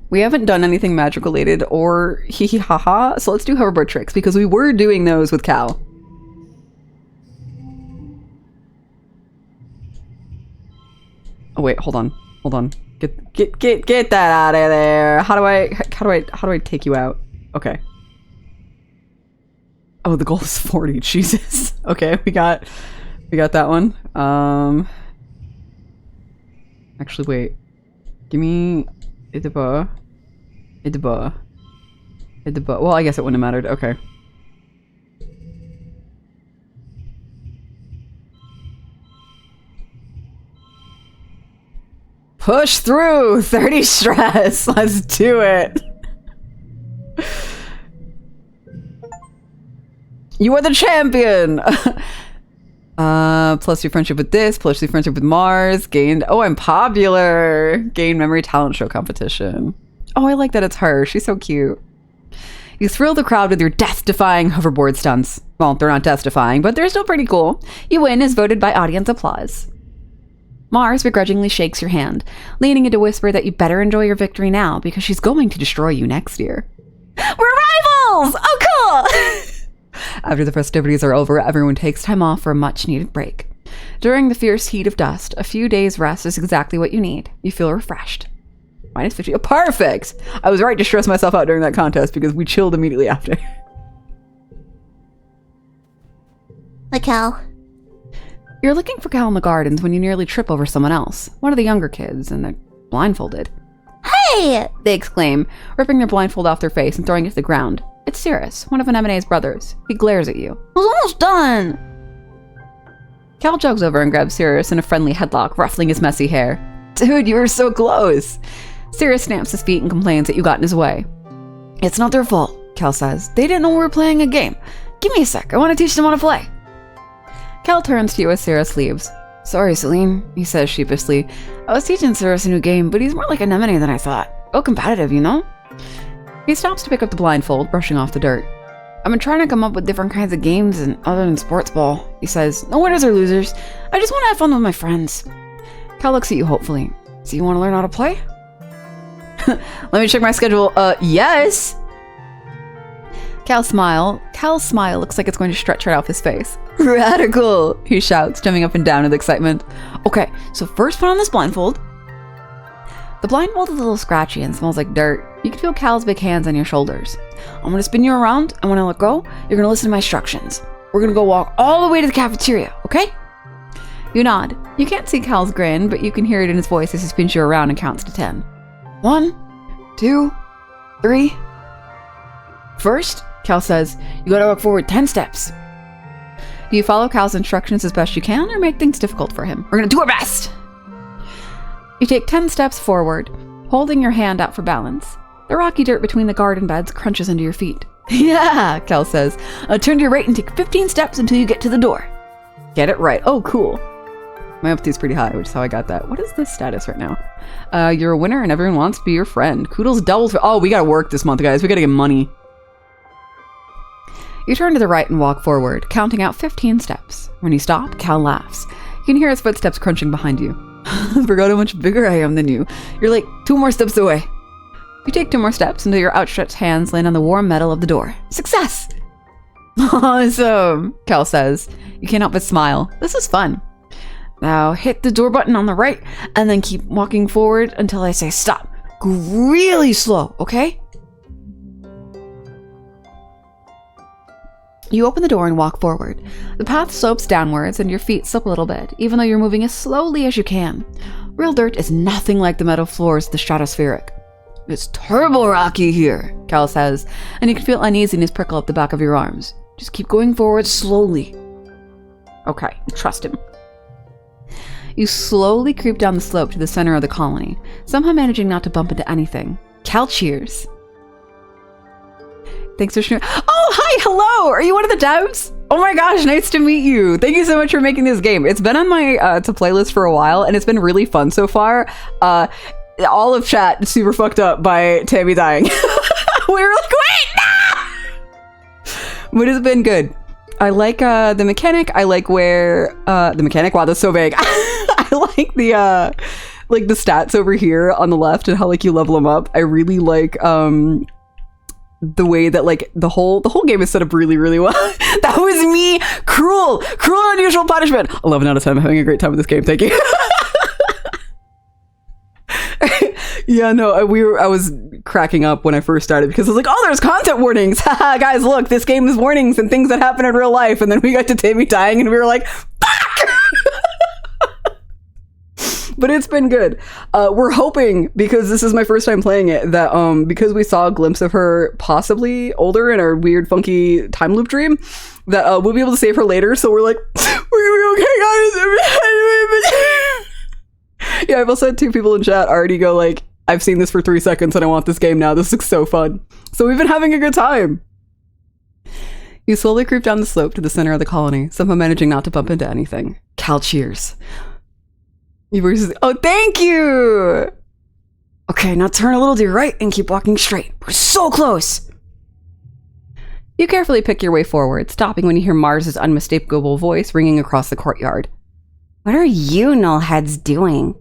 We haven't done anything magic related or hee hee ha ha, so let's do hoverboard tricks, because we were doing those with Cal. Oh wait, hold on. Get that out of there. How do I take you out? Okay. Oh, the goal is 40. Jesus. Okay, we got that one. Actually, wait. Give me Idaba. Well, I guess it wouldn't have mattered. Okay. Push through! 30 stress! Let's do it! You are the champion! Plus your friendship with this, plus your friendship with Mars. Gained... Oh, I'm popular! Gain memory talent show competition. Oh, I like that it's her. She's so cute. You thrill the crowd with your death-defying hoverboard stunts. Well, they're not death-defying, but they're still pretty cool. You win as voted by audience applause. Mars begrudgingly shakes your hand, leaning in to whisper that you better enjoy your victory now because she's going to destroy you next year. We're rivals! Oh, cool! After the festivities are over, everyone takes time off for a much-needed break. During the fierce heat of dust, a few days' rest is exactly what you need. You feel refreshed. Minus 50. Oh, perfect! I was right to stress myself out during that contest because we chilled immediately after. Cal. You're looking for Cal in the gardens when you nearly trip over someone else. One of the younger kids, and they're blindfolded. Hey! They exclaim, ripping their blindfold off their face and throwing it to the ground. It's Cirrus, one of Anemone's brothers. He glares at you. I was almost done! Cal jogs over and grabs Cirrus in a friendly headlock, ruffling his messy hair. Dude, you were so close! Cirrus stamps his feet and complains that you got in his way. It's not their fault, Cal says. They didn't know we were playing a game. Give me a sec, I want to teach them how to play. Cal turns to you as Cirrus leaves. Sorry, Celine, he says sheepishly. I was teaching Cirrus a new game, but he's more like Anemone than I thought. Oh, competitive, you know? He stops to pick up the blindfold, brushing off the dirt. I've been trying to come up with different kinds of games and other than sports ball, he says. No winners or losers. I just want to have fun with my friends. Cal looks at you hopefully. So you want to learn how to play? Let me check my schedule. Yes! Cal's smile looks like it's going to stretch right off his face. Radical! He shouts, jumping up and down with excitement. Okay, so first put on this blindfold. The blindfold is a little scratchy and smells like dirt. You can feel Cal's big hands on your shoulders. I'm going to spin you around, and when I let go, you're going to listen to my instructions. We're going to go walk all the way to the cafeteria, okay? You nod. You can't see Cal's grin, but you can hear it in his voice as he spins you around and counts to 10. 1, 2, 3. First, Cal says, you gotta walk forward 10 steps. Do you follow Cal's instructions as best you can or make things difficult for him? We're gonna do our best! You take 10 steps forward, holding your hand out for balance. The rocky dirt between the garden beds crunches into your feet. Yeah, Cal says. Turn to your right and take 15 steps until you get to the door. Get it right. Oh, cool. My empathy is pretty high, which is how I got that. What is the status right now? You're a winner and everyone wants to be your friend. Kudos doubles for... Oh, we gotta work this month, guys. We gotta get money. You turn to the right and walk forward, counting out 15 steps. When you stop, Cal laughs. You can hear his footsteps crunching behind you. I forgot how much bigger I am than you. You're like 2 more steps away. You take 2 more steps until your outstretched hands land on the warm metal of the door. Success! Awesome, Cal says. You can't help but smile. This is fun. Now hit the door button on the right and then keep walking forward until I say stop. Go really slow, okay? You open the door and walk forward. The path slopes downwards and your feet slip a little bit, even though you're moving as slowly as you can. Real dirt is nothing like the metal floors of the stratospheric. It's turbo rocky here, Cal says, and you can feel uneasiness prickle up the back of your arms. Just keep going forward slowly. Okay, trust him. You slowly creep down the slope to the center of the colony, somehow managing not to bump into anything. Cal cheers. Thanks for sharing. Oh, hi, hello! Are you one of the devs? Oh my gosh, nice to meet you. Thank you so much for making this game. It's been on my to playlist for a while, and it's been really fun so far. All of chat super fucked up by Tammy dying. We were like, wait, no! But it's been good. I like the mechanic. I like where the mechanic. Wow, that's so vague. I like the stats over here on the left and how like you level them up. I really like the way that like the whole game is set up really, really well. That was me. Cruel and unusual punishment. 11 out of 10. I'm having a great time with this game. Thank you. Yeah, no, I was cracking up when I first started because I was like, oh, there's content warnings. Haha, guys, look, this game is warnings and things that happen in real life. And then we got to Tammy dying and we were like, fuck! But it's been good. We're hoping, because this is my first time playing it, that because we saw a glimpse of her possibly older in our weird, funky time loop dream, that we'll be able to save her later. So we're like, we're gonna be okay, guys. Yeah, I've also had 2 people in chat already go like, I've seen this for 3 seconds and I want this game now. This looks so fun. So we've been having a good time. You slowly creep down the slope to the center of the colony, somehow managing not to bump into anything. Cal cheers. Oh, thank you! Okay, now turn a little to your right and keep walking straight. We're so close! You carefully pick your way forward, stopping when you hear Mars's unmistakable voice ringing across the courtyard. What are you nullheads doing?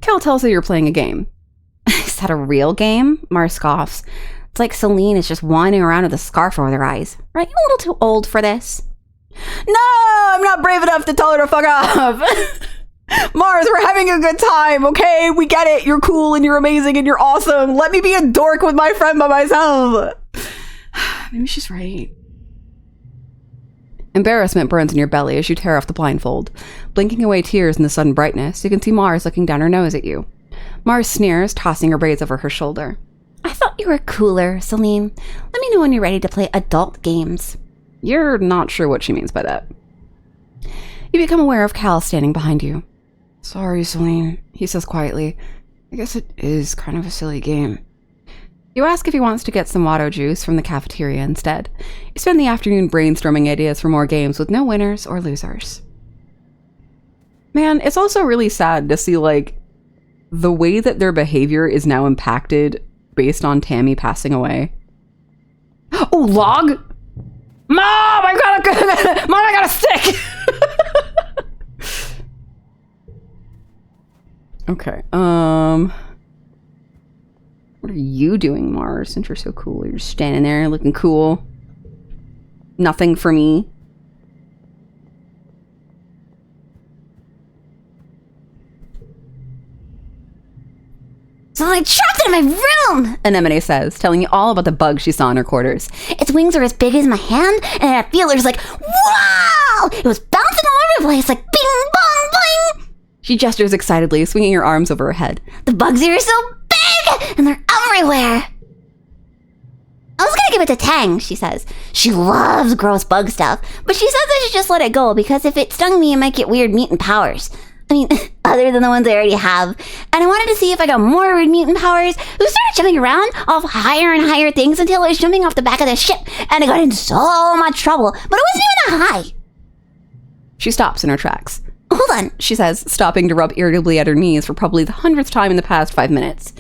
Cal tells her you're playing a game. Is that a real game? Mars scoffs. It's like Celine is just wandering around with a scarf over their eyes. Are you a little too old for this? No, I'm not brave enough to tell her to fuck off. Mars, we're having a good time, okay? We get it. You're cool and you're amazing and you're awesome. Let me be a dork with my friend by myself. Maybe she's right. Embarrassment burns in your belly as you tear off the blindfold. Blinking away tears in the sudden brightness, you can see Mars looking down her nose at you. Mars sneers, tossing her braids over her shoulder. I thought you were cooler, Celine. Let me know when you're ready to play adult games. You're not sure what she means by that. You become aware of Cal standing behind you. Sorry, Celine, he says quietly. I guess it is kind of a silly game. You ask if he wants to get some Watto juice from the cafeteria instead. You spend the afternoon brainstorming ideas for more games with no winners or losers. Man, it's also really sad to see, like, the way that their behavior is now impacted based on Tammy passing away. Oh, log! Mom, I got a stick! Okay, what are you doing, Mars, since you're so cool? You're just standing there looking cool. Nothing for me. So I trapped it in my room, Anemone says, telling you all about the bug she saw in her quarters. Its wings are as big as my hand, and it had feelers like, wow! It was bouncing all over the place like bing, bong, boing! She gestures excitedly, swinging her arms over her head. The bugs here are so big, and they're everywhere. I was gonna give it to Tang, she says. She loves gross bug stuff, but she says I should just let it go because if it stung me, it might get weird mutant powers. I mean, other than the ones I already have. And I wanted to see if I got more weird mutant powers. We started jumping around off higher and higher things until I was jumping off the back of the ship, and I got in so much trouble, but it wasn't even that high. She stops in her tracks. Hold on, she says, stopping to rub irritably at her knees for probably the 100th time in the past 5 minutes.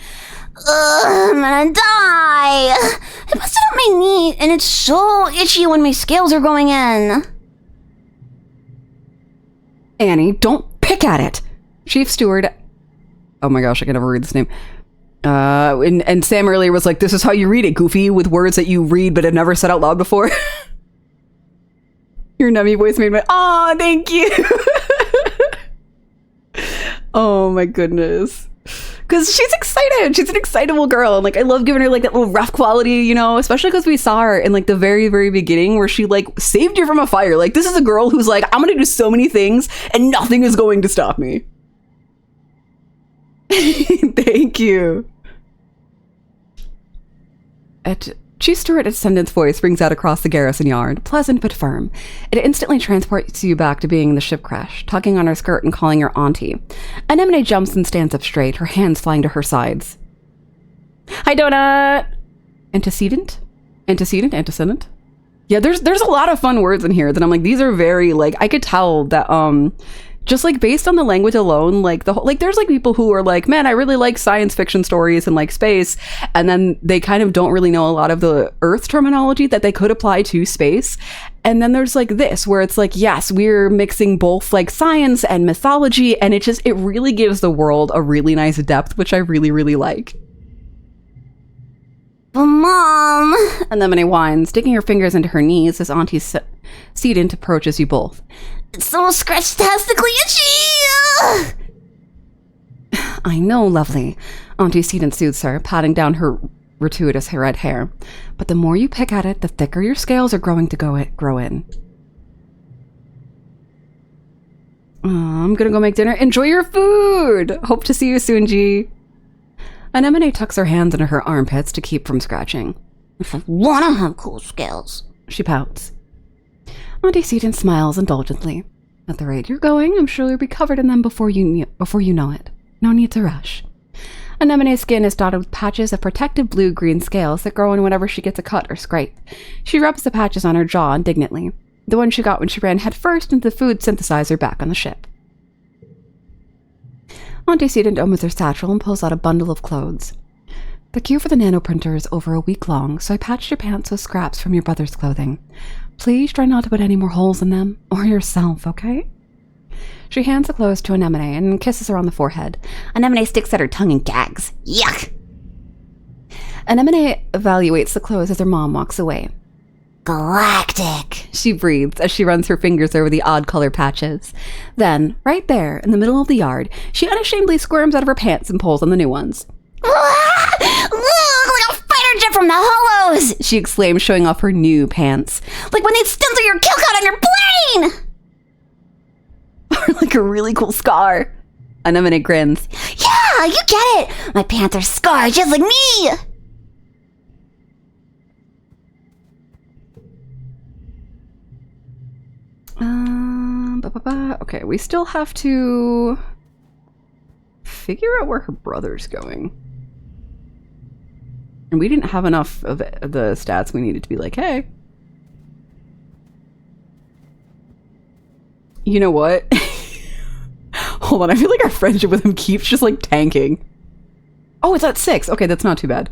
I'm gonna die. I busted up my knee, and it's so itchy when my scales are going in. Annie, don't pick at it. Chief Steward. Oh my gosh, I can never read this name. And Sam earlier was like, this is how you read it, Goofy, with words that you read but have never said out loud before. Your nummy voice made my, aw, thank you. Oh my goodness. Because she's excited. She's an excitable girl. And like, I love giving her like that little rough quality, you know, especially because we saw her in like the very, very beginning where she like saved you from a fire. Like, this is a girl who's like, I'm going to do so many things and nothing is going to stop me. Thank you. Chief Steward Ascendant's voice rings out across the garrison yard, pleasant but firm. It instantly transports you back to being in the ship crash, tugging on her skirt and calling her auntie. Anemone jumps and stands up straight, her hands flying to her sides. Hi, Donut! Antecedent? Yeah, there's a lot of fun words in here that I'm like, these are very, like, I could tell that, just like based on the language alone, like the whole, like there's like people who are like, man, I really like science fiction stories and like space, and then they kind of don't really know a lot of the Earth terminology that they could apply to space. And then there's like this where it's like, yes, we're mixing both like science and mythology, and it really gives the world a really nice depth, which I really, really like. But Mom... Anemone whines, digging her fingers into her knees as Auntie Sedent approaches you both. It's so scratch-tastically itchy! I know, lovely. Auntie Sedent soothes her, patting down her gratuitous red hair. But the more you pick at it, the thicker your scales are growing to grow in. I'm gonna go make dinner. Enjoy your food! Hope to see you soon, G. Anemone tucks her hands into her armpits to keep from scratching. If I wanna have cool scales. She pouts. Auntie Sedent smiles indulgently. At the rate you're going, I'm sure you'll be covered in them before you know it. No need to rush. Anemone's skin is dotted with patches of protective blue-green scales that grow in whenever she gets a cut or scrape. She rubs the patches on her jaw indignantly, the one she got when she ran headfirst into the food synthesizer back on the ship. Auntie Sedent opens her satchel and pulls out a bundle of clothes. The queue for the nanoprinter is over a week long, so I patched your pants with scraps from your brother's clothing. Please try not to put any more holes in them, or yourself, okay? She hands the clothes to Anemone and kisses her on the forehead. Anemone sticks at her tongue and gags. Yuck! Anemone evaluates the clothes as her mom walks away. Galactic! She breathes as she runs her fingers over the odd color patches. Then, right there, in the middle of the yard, she unashamedly squirms out of her pants and pulls on the new ones. Look, like a fighter jet from the Hollows! She exclaims, showing off her new pants. Like when they stencil your kill cut on your plane! Or like a really cool scar. Anemone grins. Yeah, you get it! My pants are scarred just like me! Okay, we still have to figure out where her brother's going. And we didn't have enough of the stats we needed to be like, hey. You know what? Hold on, I feel like our friendship with him keeps just like tanking. Oh, it's at 6. Okay, that's not too bad.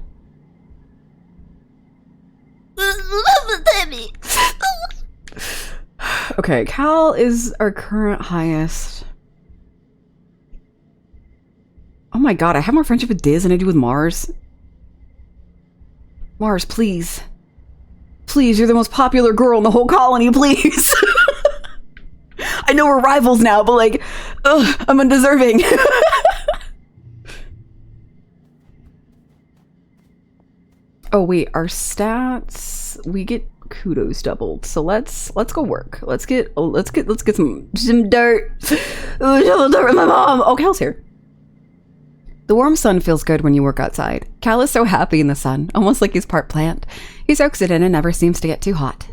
Okay, Cal is our current highest. Oh my god, I have more friendship with Diz than I do with Mars. Mars, please. Please, you're the most popular girl in the whole colony, please. I know we're rivals now, but like, ugh, I'm undeserving. Oh wait, our stats, we get kudos doubled. So let's go work. Let's get some dirt. Shovel dirt with my mom. Oh, Cal's here. The warm sun feels good when you work outside. Cal is so happy in the sun, almost like he's part plant. He soaks it in and never seems to get too hot.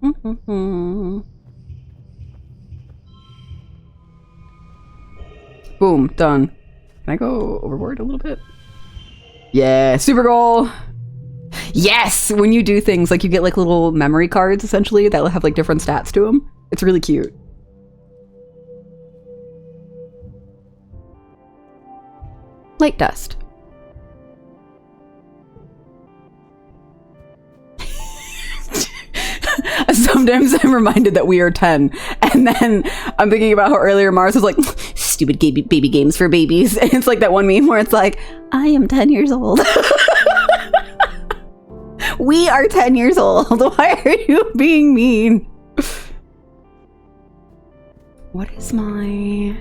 Boom, done. Can I go overboard a little bit? Yeah, super goal. Yes, when you do things like you get like little memory cards essentially that will have like different stats to them. It's really cute. Light dust. Sometimes I'm reminded that we are 10, and then I'm thinking about how earlier Mars was like, stupid baby games for babies, and it's like that one meme where it's like, I am 10 years old. We are 10 years old. Why are you being mean? What is my...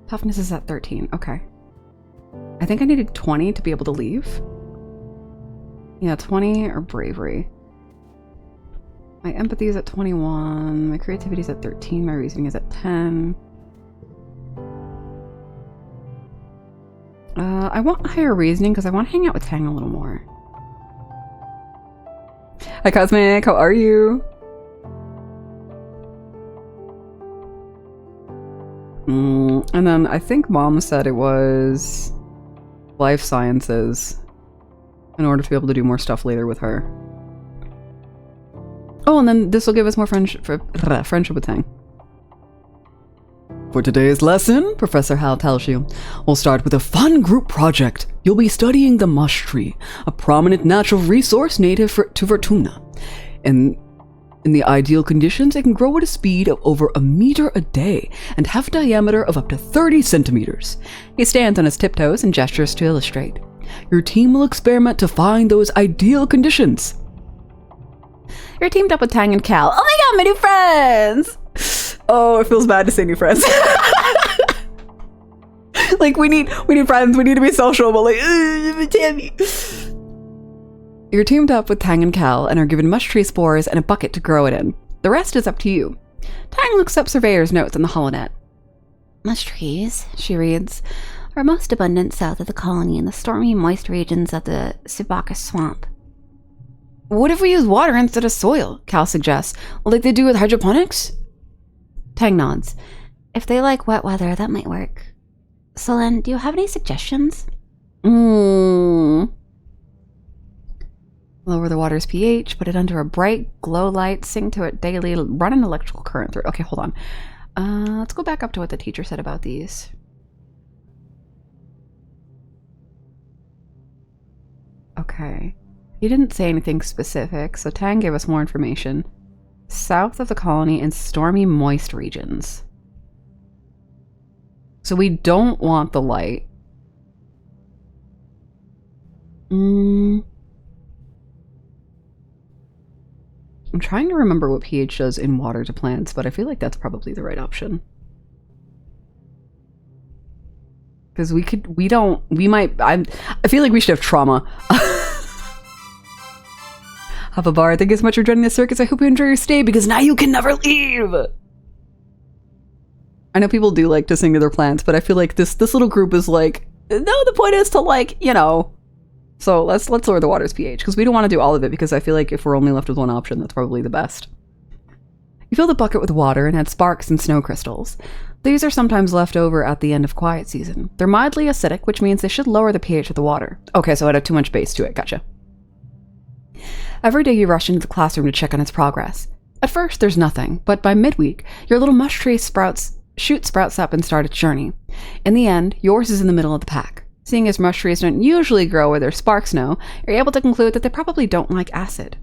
Toughness is at 13. Okay. I think I needed 20 to be able to leave. Yeah, 20 or bravery. My empathy is at 21. My creativity is at 13. My reasoning is at 10. I want higher reasoning because I want to hang out with Tang a little more. Hi, Cosmic. How are you? And then I think Mom said it was life sciences in order to be able to do more stuff later with her. Oh, and then this will give us more friendship with Tang. For today's lesson, Professor Hal tells you, we'll start with a fun group project. You'll be studying the mush tree, a prominent natural resource native to Fortuna. In the ideal conditions, it can grow at a speed of over 1 meter a day and have a diameter of up to 30 centimeters. He stands on his tiptoes and gestures to illustrate. Your team will experiment to find those ideal conditions. You're teamed up with Tang and Cal. Oh my god, my new friends! Oh, it feels bad to say new friends. Like, we need friends, we need to be social, but like, Tammy. You're teamed up with Tang and Cal and are given mush tree spores and a bucket to grow it in. The rest is up to you. Tang looks up Surveyor's notes in the holonet. Mush trees, she reads, are most abundant south of the colony in the stormy, moist regions of the Subaka swamp. What if we use water instead of soil? Cal suggests. Like they do with hydroponics? Tang nods. If they like wet weather, that might work. Solen, do you have any suggestions? Lower the water's pH, put it under a bright glow light, sing to it daily, run an electrical current through. Okay, hold on. Let's go back up to what the teacher said about these. Okay. He didn't say anything specific, so Tang gave us more information. South of the colony in stormy, moist regions. So we don't want the light. I'm trying to remember what pH does in water to plants, but I feel like that's probably the right option. Because I feel like we should have trauma. Have a bar. Thank you so much for joining the circus. I hope you enjoy your stay because now you can never leave. I know people do like to sing to their plants, but I feel like this little group is like, no, the point is to like, you know. So let's lower the water's pH because we don't want to do all of it because I feel like if we're only left with one option, that's probably the best. You fill the bucket with water and add sparks and snow crystals. These are sometimes left over at the end of quiet season. They're mildly acidic, which means they should lower the pH of the water. Okay, so it had too much base to it. Gotcha. Every day you rush into the classroom to check on its progress. At first, there's nothing, but by midweek, your little mush tree shoot sprouts up and start its journey. In the end, yours is in the middle of the pack. Seeing as mush trees don't usually grow where there's sparks now, you're able to conclude that they probably don't like acid.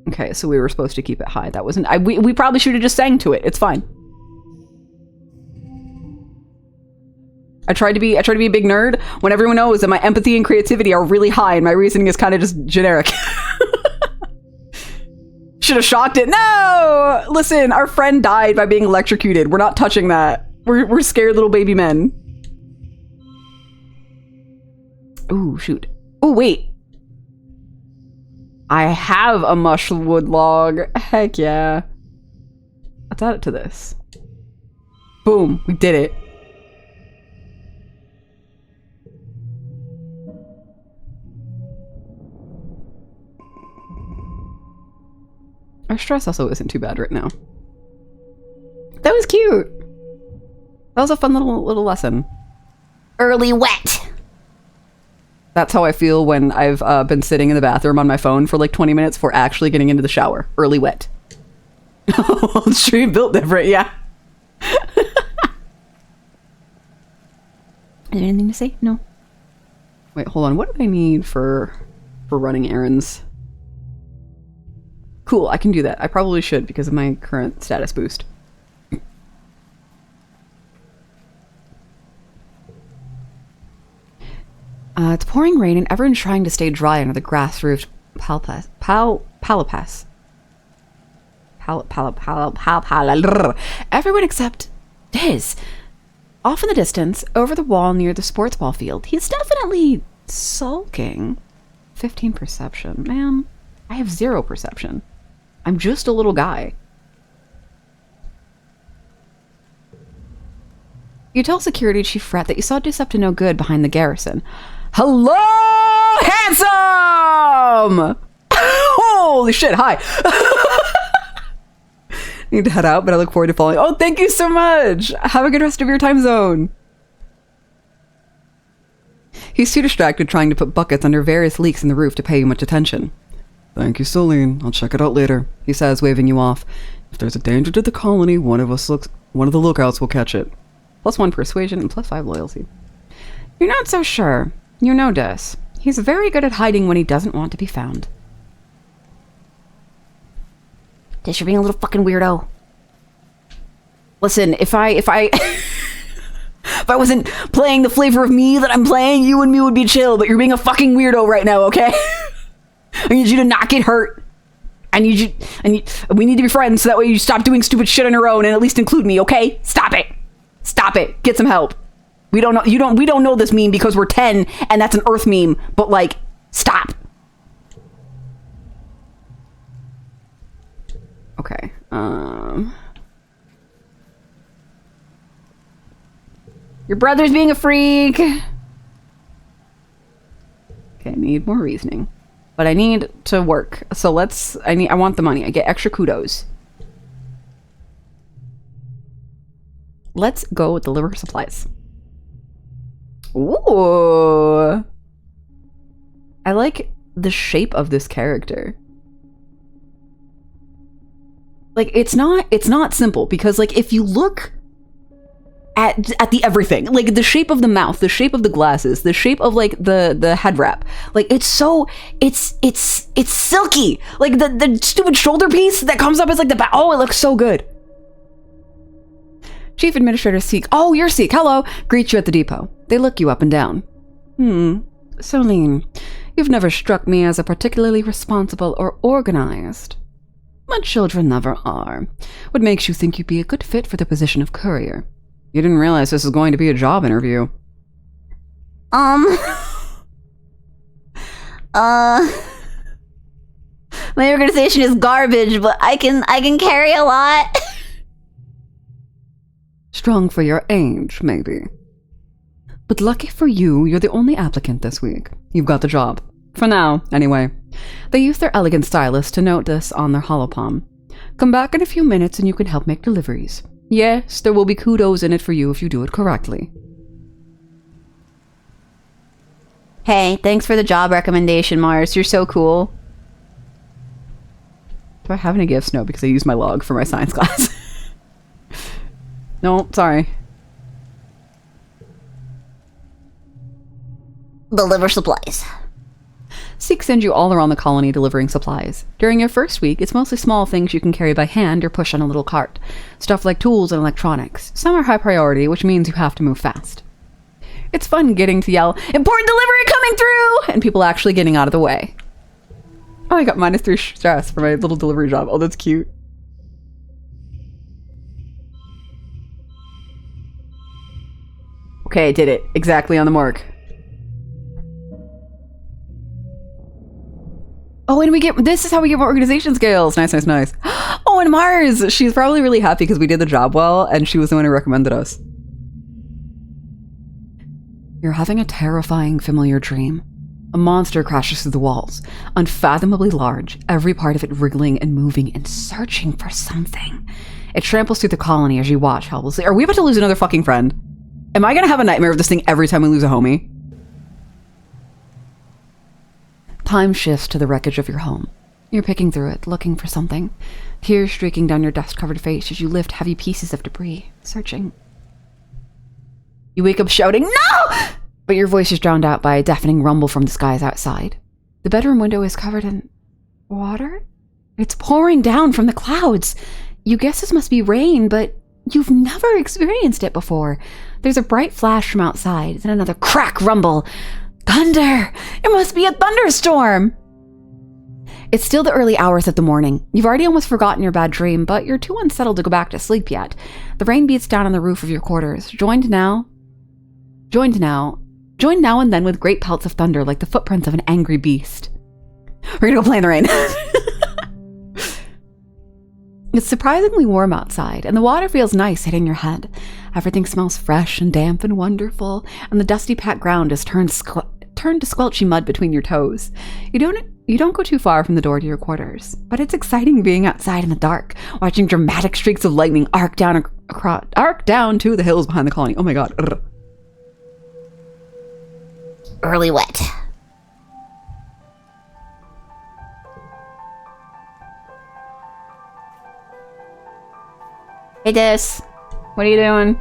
Okay, so we were supposed to keep it high. That wasn't... we probably should have just sang to it. It's fine. I tried to be a big nerd when everyone knows that my empathy and creativity are really high and my reasoning is kind of just generic. Should have shocked it. No! Listen, our friend died by being electrocuted. We're not touching that. We're scared little baby men. Ooh, shoot. Oh, wait. I have a mushwood log. Heck yeah. Let's add it to this. Boom. We did it. Our stress also isn't too bad right now. That was cute. That was a fun little lesson. Early wet. That's how I feel when I've been sitting in the bathroom on my phone for like 20 minutes before actually getting into the shower. Early wet. Stream built different, yeah. Is there anything to say? No. Wait, hold on. What do I need for running errands? Cool, I can do that. I probably should because of my current status boost. It's pouring rain and everyone's trying to stay dry under the grass-roofed palapas. Everyone except Diz. Off in the distance, over the wall near the sports ball field, he's definitely sulking. 15 perception. Man, I have 0 perception. I'm just a little guy. You tell Security Chief Fret that you saw Diz up to no good behind the garrison. Hello, handsome! Holy shit, hi. Need to head out, but I look forward to following. Oh, thank you so much. Have a good rest of your time zone. He's too distracted trying to put buckets under various leaks in the roof to pay you much attention. Thank you, Celine. I'll check it out later, He says, waving you off. If there's a danger to the colony, one of the lookouts will catch it. +1 persuasion and +5 loyalty. You're not so sure. You know Des. He's very good at hiding when he doesn't want to be found. Des, you're being a little fucking weirdo. Listen, if I if I wasn't playing the flavor of me that I'm playing, you and me would be chill, but you're being a fucking weirdo right now, okay? I need you to not get hurt. We need to be friends so that way you stop doing stupid shit on your own and at least include me, okay? Stop it. Stop it. Get some help. We don't know this meme because we're 10 and that's an Earth meme, but like, stop. Okay. Your brother's being a freak. Okay, I need more reasoning. But I need to work. So I want the money. I get extra kudos. Let's go deliver supplies. Ooh. I like the shape of this character. Like, it's not simple because, like, if you look at the everything, like the shape of the mouth, the shape of the glasses, the shape of like the head wrap, like it's silky. Like the stupid shoulder piece that comes up as like the back. Oh, it looks so good. Chief Administrator Seek. Oh, you're Seek. Hello. Greet you at the depot. They look you up and down. Celine, you've never struck me as a particularly responsible or organized. But children never are. What makes you think you'd be a good fit for the position of courier? You didn't realize this was going to be a job interview. My organization is garbage, but I can carry a lot. Strong for your age, maybe. But lucky for you, you're the only applicant this week. You've got the job. For now, anyway. They use their elegant stylus to note this on their holopalm. Come back in a few minutes and you can help make deliveries. Yes, there will be kudos in it for you if you do it correctly. Hey, thanks for the job recommendation, Mars. You're so cool. Do I have any gifts? No, because I used my log for my science class. No, sorry. Deliver supplies. Seek sends you all around the colony delivering supplies. During your first week, it's mostly small things you can carry by hand or push on a little cart. Stuff like tools and electronics. Some are high priority, which means you have to move fast. It's fun getting to yell, "Important delivery coming through!" and people actually getting out of the way. Oh, I got -3 stress for my little delivery job. Oh, that's cute. Okay, I did it. Exactly on the mark. Oh, and this is how we get more organization skills. Nice, nice, nice. Oh, and Mars! She's probably really happy because we did the job well, and she was the one who recommended us. You're having a terrifying, familiar dream. A monster crashes through the walls, unfathomably large, every part of it wriggling and moving and searching for something. It tramples through the colony as you watch helplessly. Are we about to lose another fucking friend? Am I gonna have a nightmare of this thing every time we lose a homie? Time shifts to the wreckage of your home. You're picking through it, looking for something. Tears streaking down your dust-covered face as you lift heavy pieces of debris, searching. You wake up shouting, "No!" But your voice is drowned out by a deafening rumble from the skies outside. The bedroom window is covered in water? It's pouring down from the clouds. You guess this must be rain, but you've never experienced it before. There's a bright flash from outside, then another crack rumble. Thunder! It must be a thunderstorm! It's still the early hours of the morning. You've already almost forgotten your bad dream, but you're too unsettled to go back to sleep yet. The rain beats down on the roof of your quarters, joined now and then with great pelts of thunder like the footprints of an angry beast. We're gonna go play in the rain. It's surprisingly warm outside, and the water feels nice hitting your head. Everything smells fresh and damp and wonderful, and the dusty packed ground is turned to squelchy mud between your toes. You don't go too far from the door to your quarters, but it's exciting being outside in the dark, watching dramatic streaks of lightning arc down to the hills behind the colony. Oh my god. early wet. Hey, Dis. What are you doing?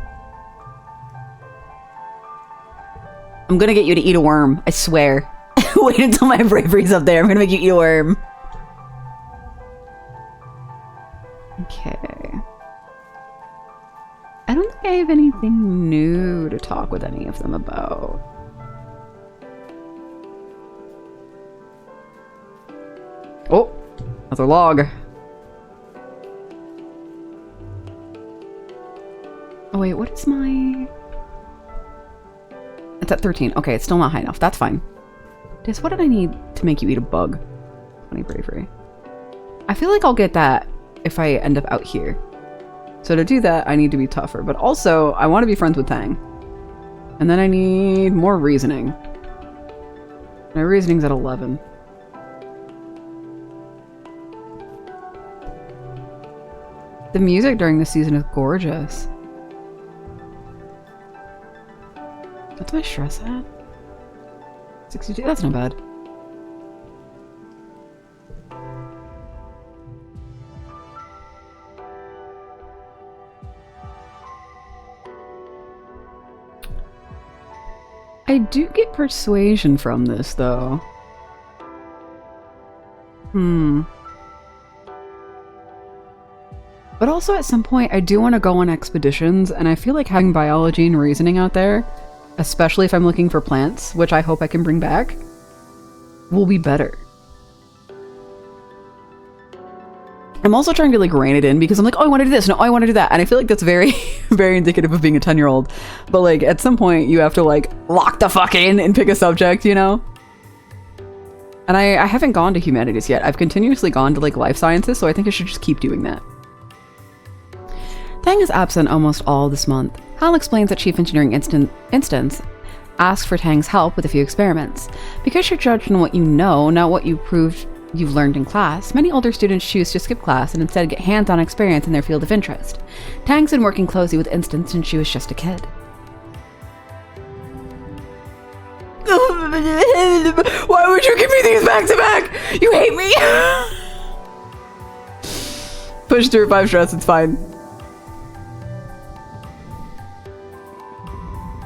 I'm gonna get you to eat a worm. I swear. Wait until my bravery's up there. I'm gonna make you eat a worm. Okay. I don't think I have anything new to talk with any of them about. Oh, another log. Oh wait, what is my... It's at 13. Okay, it's still not high enough. That's fine. Dis, what did I need to make you eat a bug? 20 bravery. I feel like I'll get that if I end up out here. So to do that, I need to be tougher. But also, I want to be friends with Tang. And then I need more reasoning. My reasoning's at 11. The music during this season is gorgeous. What's my stress at? 62? That's not bad. I do get persuasion from this, though. But also at some point, I do want to go on expeditions, and I feel like having biology and reasoning out there, especially if I'm looking for plants, which I hope I can bring back, will be better. I'm also trying to like rein it in because I'm like, oh, I want to do this. No, I want to do that. And I feel like that's very, very indicative of being a 10-year-old. But like at some point you have to like lock the fuck in and pick a subject, you know? And I haven't gone to humanities yet. I've continuously gone to like life sciences, so I think I should just keep doing that. Tang is absent almost all this month. Hal explains that Chief Engineering Instance asked for Tang's help with a few experiments. Because you're judged on what you know, not what you proved you've learned in class, many older students choose to skip class and instead get hands-on experience in their field of interest. Tang's been working closely with Instance since she was just a kid. Why would you give me these back to back? You hate me! Push through 5 stress, it's fine.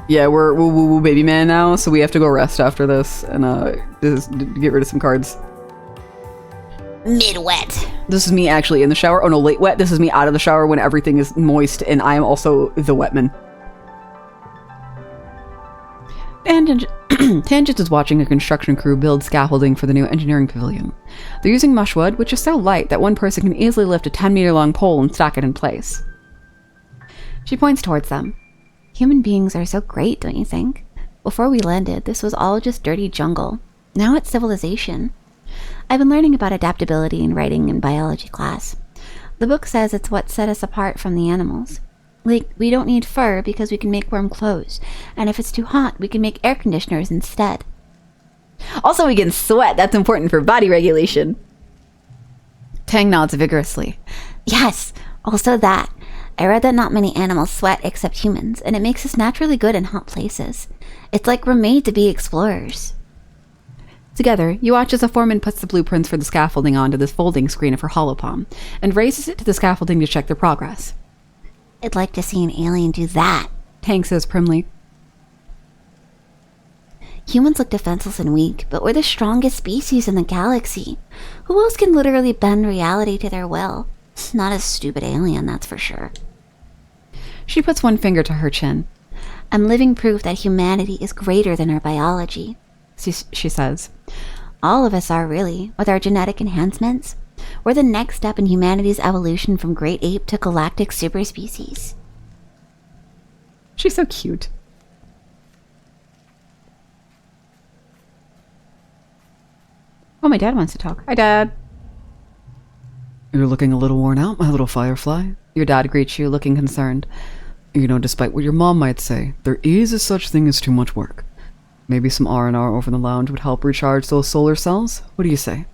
Yeah, we're woo baby man now, so we have to go rest after this and just get rid of some cards. Mid-wet. This is me actually in the shower. Oh no, late wet. This is me out of the shower when everything is moist and I am also the wetman. Tangent is watching a construction crew build scaffolding for the new engineering pavilion. They're using mushwood, which is so light that one person can easily lift a 10-meter long pole and stack it in place. She points towards them. Human beings are so great, don't you think? Before we landed, this was all just dirty jungle. Now it's civilization. I've been learning about adaptability in writing in biology class. The book says it's what set us apart from the animals. Like, we don't need fur because we can make warm clothes, and if it's too hot, we can make air conditioners instead. Also, we can sweat. That's important for body regulation. Tang nods vigorously. Yes, also that. I read that not many animals sweat except humans, and it makes us naturally good in hot places. It's like we're made to be explorers. Together, you watch as a foreman puts the blueprints for the scaffolding onto this folding screen of her holopalm, and raises it to the scaffolding to check their progress. I'd like to see an alien do that, Tang says primly. Humans look defenseless and weak, but we're the strongest species in the galaxy. Who else can literally bend reality to their will? Not a stupid alien, that's for sure. She puts one finger to her chin. I'm living proof that humanity is greater than our biology, she says. All of us are, really, with our genetic enhancements. We're the next step in humanity's evolution from great ape to galactic superspecies. She's so cute. Oh, my dad wants to talk. Hi, Dad. You're looking a little worn out, my little firefly. Your dad greets you, looking concerned. You know, despite what your mom might say, there is a such thing as too much work. Maybe some R&R over in the lounge would help recharge those solar cells? What do you say?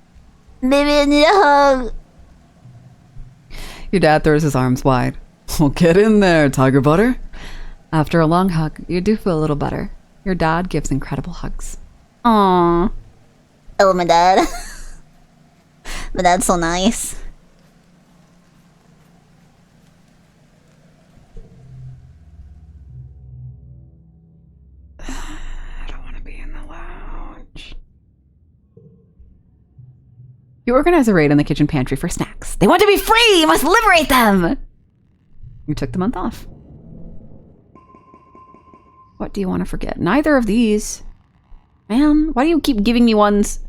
Baby, I need a hug. Your dad throws his arms wide. Well, get in there, tiger butter. After a long hug, you do feel a little better. Your dad gives incredible hugs. Aww. Oh, my dad. My dad's so nice. I don't want to be in the lounge. You organize a raid on the kitchen pantry for snacks. They want to be free! You must liberate them! You took the month off. What do you want to forget? Neither of these. Man, why do you keep giving me ones?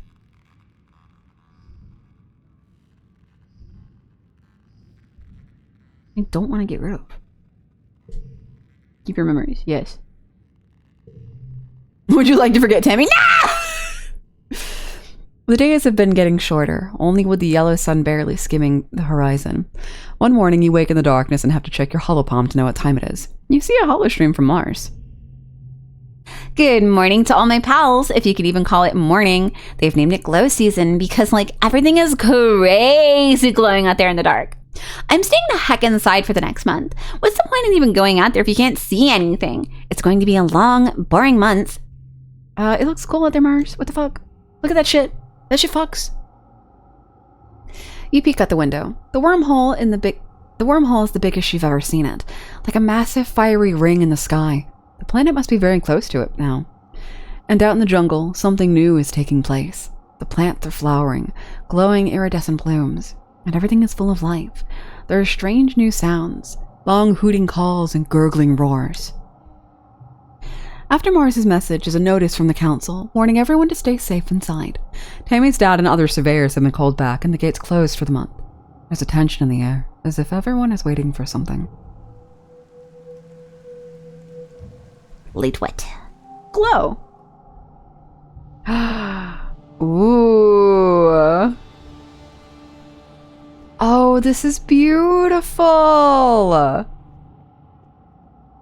I don't want to get rid of. Keep your memories. Yes. Would you like to forget, Tammy? No! The days have been getting shorter, only with the yellow sun barely skimming the horizon. One morning, you wake in the darkness and have to check your holopalm to know what time it is. You see a holostream from Mars. Good morning to all my pals, if you could even call it morning. They've named it glow season because, like, everything is crazy glowing out there in the dark. I'm staying the heck inside for the next month. What's the point in even going out there if you can't see anything? It's going to be a long, boring month. It looks cool out there, Mars. What the fuck? Look at that shit. That shit fucks. You peek out the window. The wormhole is the biggest you've ever seen it. Like a massive fiery ring in the sky. The planet must be very close to it now. And out in the jungle, something new is taking place. The plants are flowering, glowing iridescent blooms, and everything is full of life. There are strange new sounds, long hooting calls and gurgling roars. After Mars's message is a notice from the council, warning everyone to stay safe inside. Tammy's dad and other surveyors have been called back and the gates closed for the month. There's a tension in the air, as if everyone is waiting for something. Late what? Glow. Ooh. Oh, this is beautiful.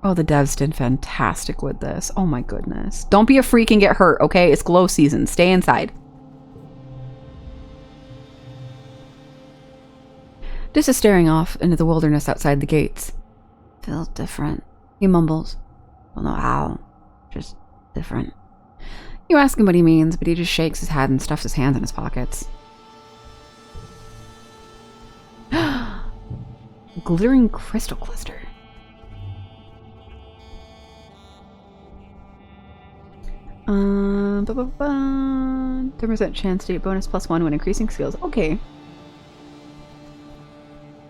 Oh, the devs did fantastic with this. Oh my goodness. Don't be a freak and get hurt, okay? It's glow season. Stay inside. This is staring off into the wilderness outside the gates. Feels different. He mumbles. Don't know how. Just different. You ask him what he means, but he just shakes his head and stuffs his hands in his pockets. Glittering crystal cluster. 10% chance to get bonus +1 when increasing skills. Okay.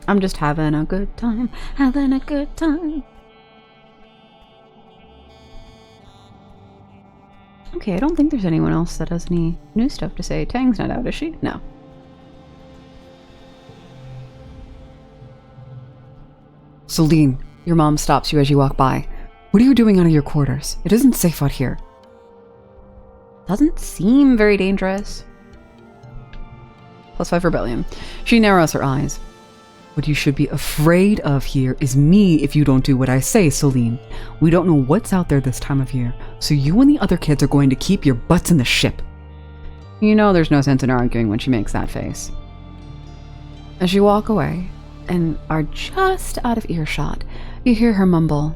I'm just having a good time. Having a good time. Okay, I don't think there's anyone else that has any new stuff to say. Tang's not out, is she? No. Celine, your mom stops you as you walk by. What are you doing out of your quarters? It isn't safe out here. Doesn't seem very dangerous. +5 rebellion. She narrows her eyes. What you should be afraid of here is me if you don't do what I say, Celine. We don't know what's out there this time of year, so you and the other kids are going to keep your butts in the ship. You know there's no sense in arguing when she makes that face. As you walk away and are just out of earshot, you hear her mumble,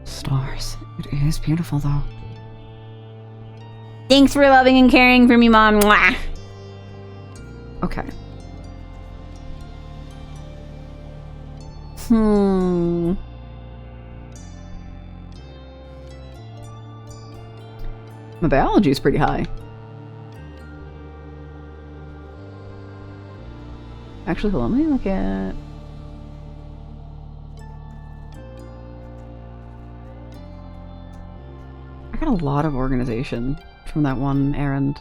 "Stars. It is beautiful, though." Thanks for loving and caring for me, Mom. Mwah. Okay. My biology is pretty high. Actually, hold on, let me look at... I got a lot of organization from that one errand.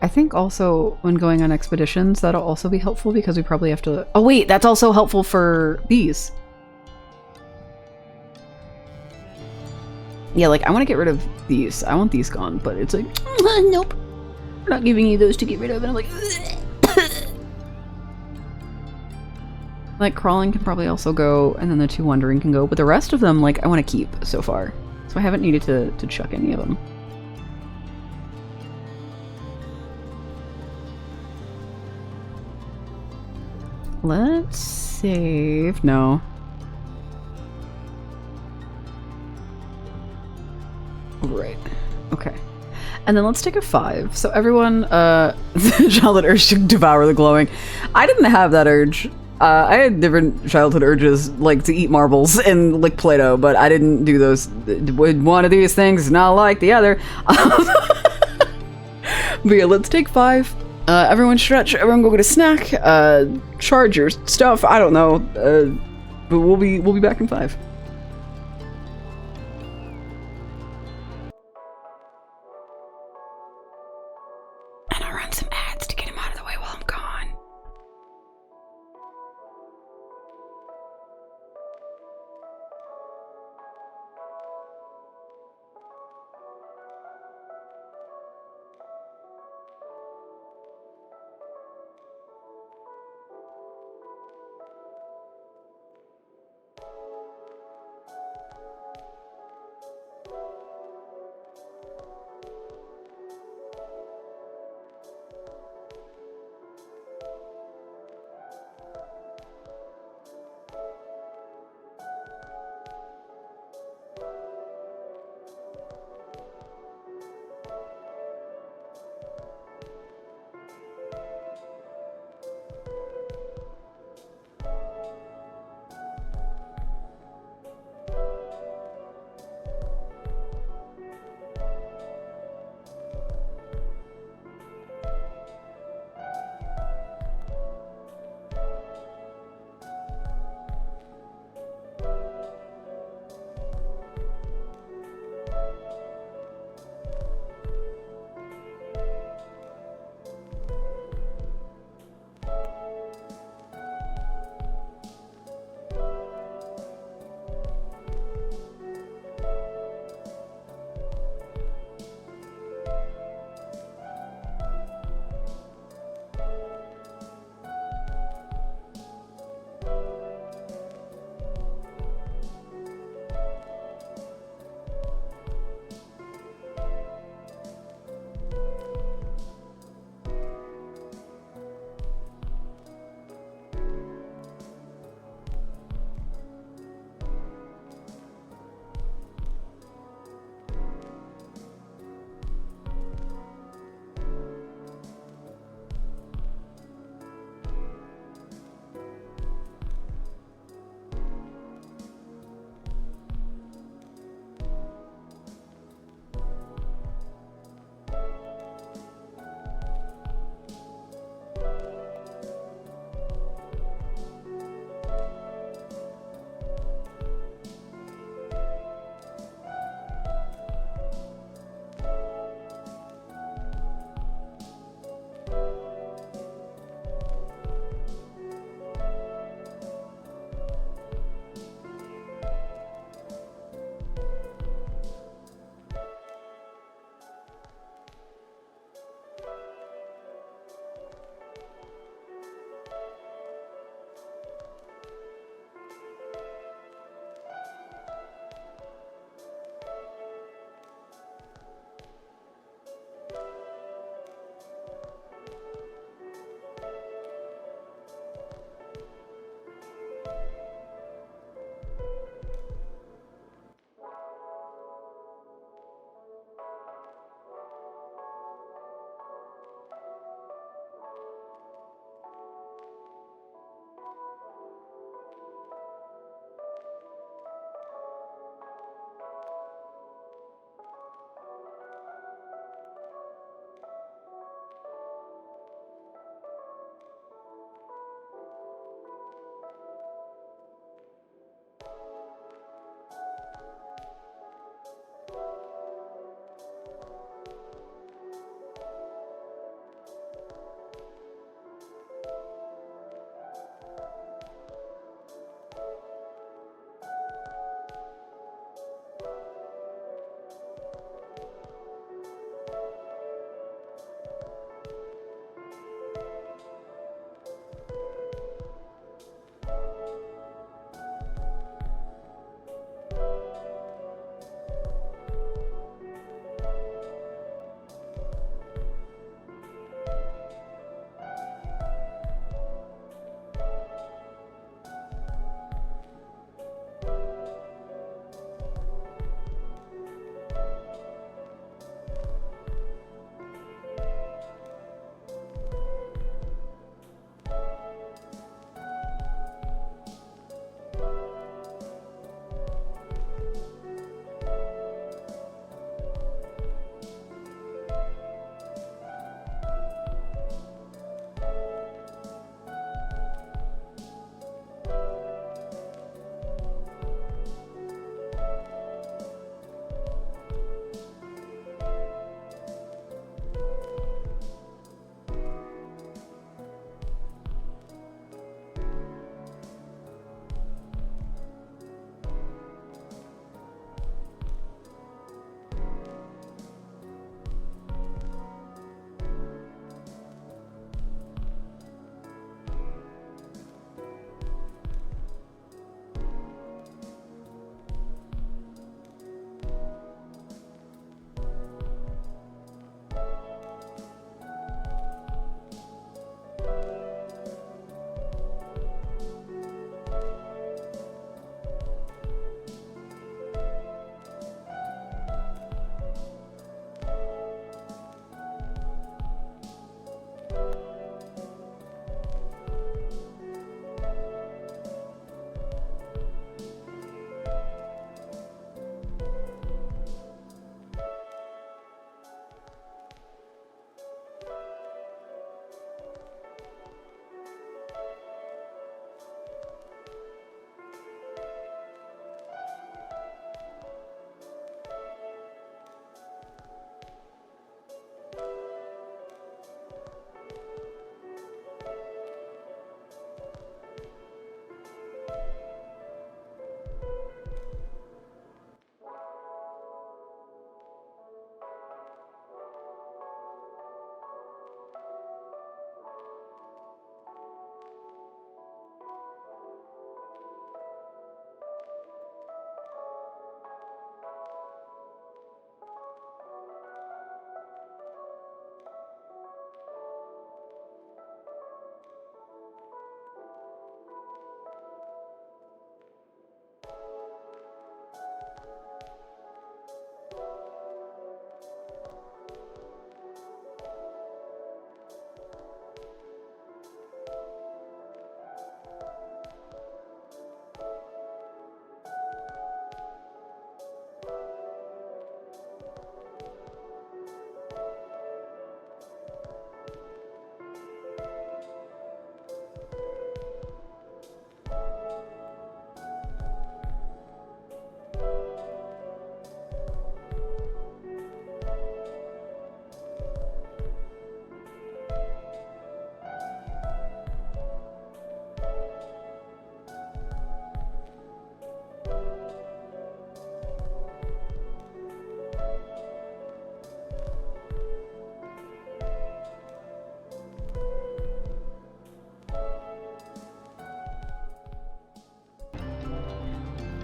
I think also when going on expeditions, that'll also be helpful because we probably have to... Oh wait, that's also helpful for these. Yeah, like, I want to get rid of these. I want these gone, but it's like, nope. We're not giving you those to get rid of. And I'm like, like, crawling can probably also go, and then the 2 wandering can go, but the rest of them, like, I want to keep so far. So I haven't needed to chuck any of them. Let's save. No. And then let's take a 5. So everyone, childhood urge to devour the glowing. I didn't have that urge. I had different childhood urges, like to eat marbles and lick Play-Doh, but I didn't do those. One of these things is not like the other. But yeah, let's take 5. Everyone stretch, everyone go get a snack, charge your stuff, I don't know. But we'll be back in 5. And I'll run some ads to get him out of the way while I'm gone.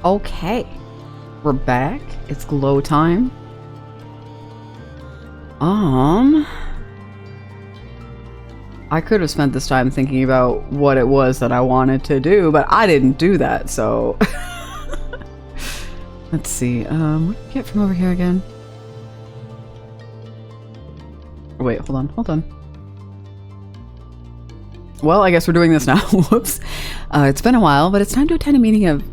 Okay. We're back. It's glow time. I could have spent this time thinking about what it was that I wanted to do, but I didn't do that, so... Let's see, what do we get from over here again? Wait, hold on. Well, I guess we're doing this now. Whoops. It's been a while, but it's time to attend a meeting of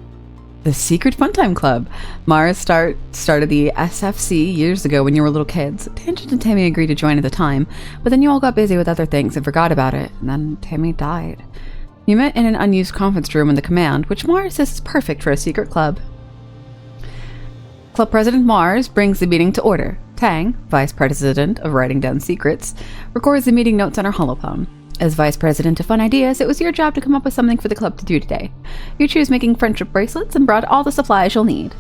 the Secret Funtime Club. Mars started the SFC years ago when you were little kids. Tangent and Tammy agreed to join at the time, but then you all got busy with other things and forgot about it, and then Tammy died. You met in an unused conference room in the command, which Mars says is perfect for a secret club. Club President Mars brings the meeting to order. Tang, Vice President of Writing Down Secrets, records the meeting notes on her holophone. As Vice President of Fun Ideas, it was your job to come up with something for the club to do today. You choose making friendship bracelets and brought all the supplies you'll need.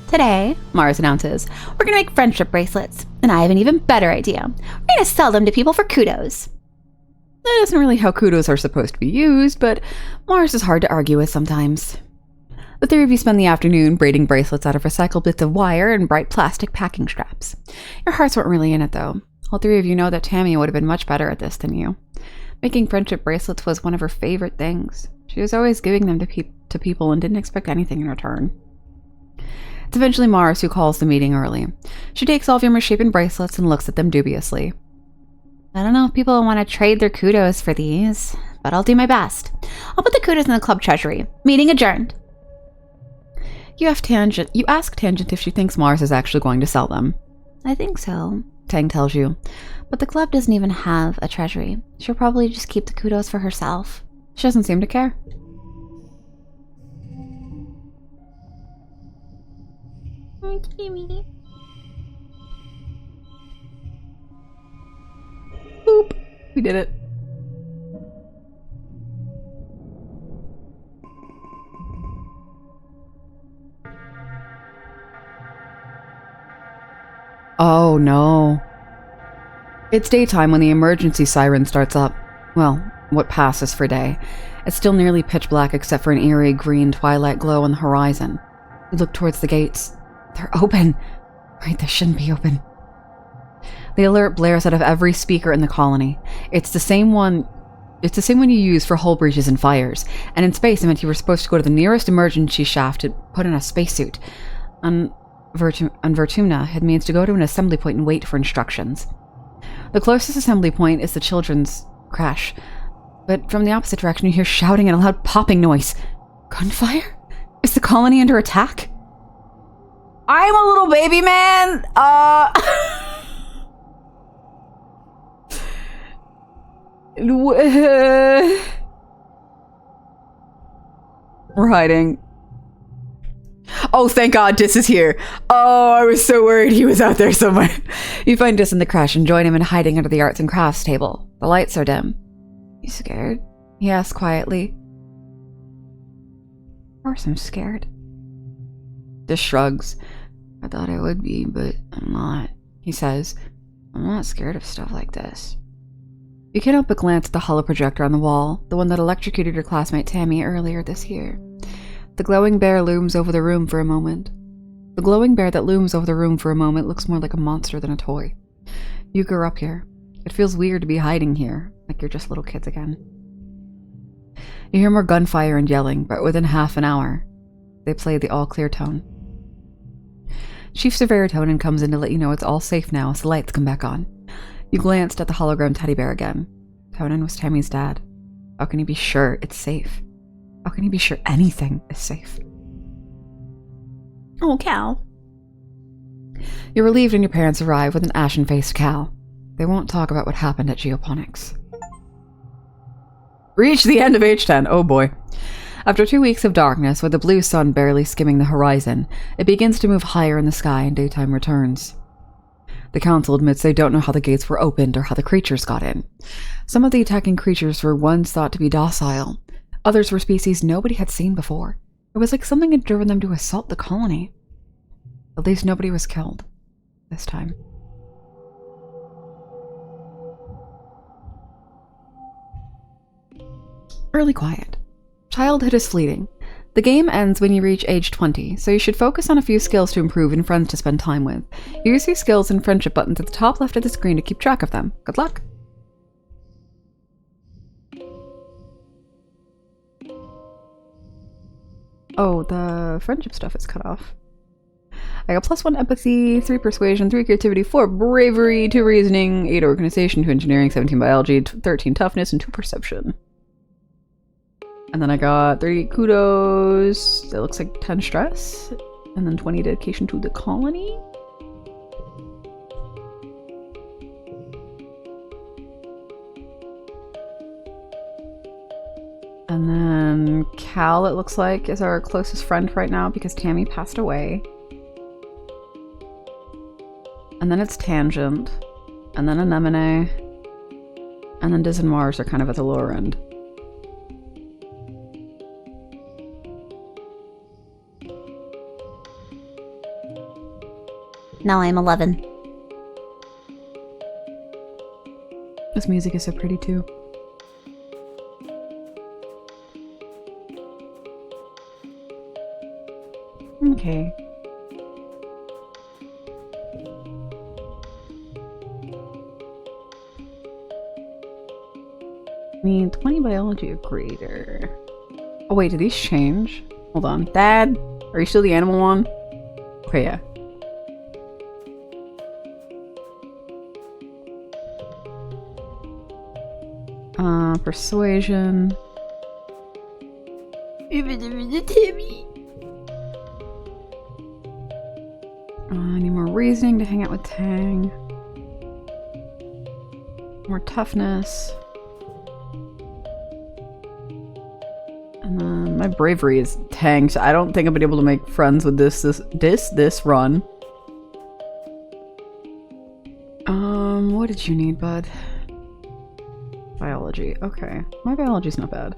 Today, Mars announces, we're gonna make friendship bracelets, and I have an even better idea. We're gonna sell them to people for kudos. That isn't really how kudos are supposed to be used, but Mars is hard to argue with sometimes. The three of you spend the afternoon braiding bracelets out of recycled bits of wire and bright plastic packing straps. Your hearts weren't really in it, though. All three of you know that Tammy would have been much better at this than you. Making friendship bracelets was one of her favorite things. She was always giving them to people and didn't expect anything in return. It's eventually Mars who calls the meeting early. She takes all of your misshapen bracelets and looks at them dubiously. I don't know if people want to trade their kudos for these, but I'll do my best. I'll put the kudos in the club treasury. Meeting adjourned. You ask Tangent if she thinks Mars is actually going to sell them. I think so, Tang tells you. But the club doesn't even have a treasury. She'll probably just keep the kudos for herself. She doesn't seem to care. Boop. We did it. Oh no. It's daytime when the emergency siren starts up. Well, what passes for day. It's still nearly pitch black except for an eerie green twilight glow on the horizon. You look towards the gates. They're open. Right, they shouldn't be open. The alert blares out of every speaker in the colony. It's the same one you use for hull breaches and fires. And in space, it meant you were supposed to go to the nearest emergency shaft to put in a spacesuit. On Vertumna, it means to go to an assembly point and wait for instructions. The closest assembly point is the children's crash. But from the opposite direction, you hear shouting and a loud popping noise. Gunfire? Is the colony under attack? I'm a little baby man! We're hiding. Oh, thank God Dis is here. Oh, I was so worried he was out there somewhere. You find Dis in the crash and join him in hiding under the arts and crafts table. The lights are dim. You scared? He asks quietly. Of course I'm scared. Dis shrugs. I thought I would be, but I'm not, he says. I'm not scared of stuff like this. You can't help but glance at the holoprojector on the wall, the one that electrocuted your classmate Tammy earlier this year. The glowing bear looms over the room for a moment. The glowing bear that looms over the room for a moment looks more like a monster than a toy. You grew up here. It feels weird to be hiding here, like you're just little kids again. You hear more gunfire and yelling, but within half an hour, they play the all-clear tone. Chief Surveyor Tonin comes in to let you know it's all safe now as the lights come back on. You glanced at the hologram teddy bear again. Tonin was Tammy's dad. How can he be sure it's safe? How can he be sure anything is safe? Oh, Cal. You're relieved when your parents arrive with an ashen-faced Cal. They won't talk about what happened at Geoponics. Reach the end of H10. Oh boy. After 2 weeks of darkness, with the blue sun barely skimming the horizon, it begins to move higher in the sky and daytime returns. The council admits they don't know how the gates were opened or how the creatures got in. Some of the attacking creatures were once thought to be docile. Others were species nobody had seen before. It was like something had driven them to assault the colony. At least nobody was killed. This time. Early quiet. Childhood is fleeting. The game ends when you reach age 20, so you should focus on a few skills to improve and friends to spend time with. Use your skills and friendship buttons at the top left of the screen to keep track of them. Good luck! Oh, the friendship stuff is cut off. I got +1 empathy, 3 persuasion, 3 creativity, 4 bravery, 2 reasoning, 8 organization, 2 engineering, 17 biology, 13 toughness, and 2 perception. And then I got 30 kudos, it looks like 10 stress, and then 20 dedication to the colony. And then Cal, it looks like, is our closest friend right now because Tammy passed away. And then it's Tangent, and then Anemone, and then Diz and Mars are kind of at the lower end. Now I'm 11. This music is so pretty too. Okay. Need 20 biology or greater. Oh wait, did these change? Hold on. Dad, are you still the animal one? Okay, yeah. Persuasion. I need more reasoning to hang out with Tang. More toughness. And then my bravery is Tang, so I don't think I'll be able to make friends with this run. What did you need, bud? Biology. Okay. My biology's not bad.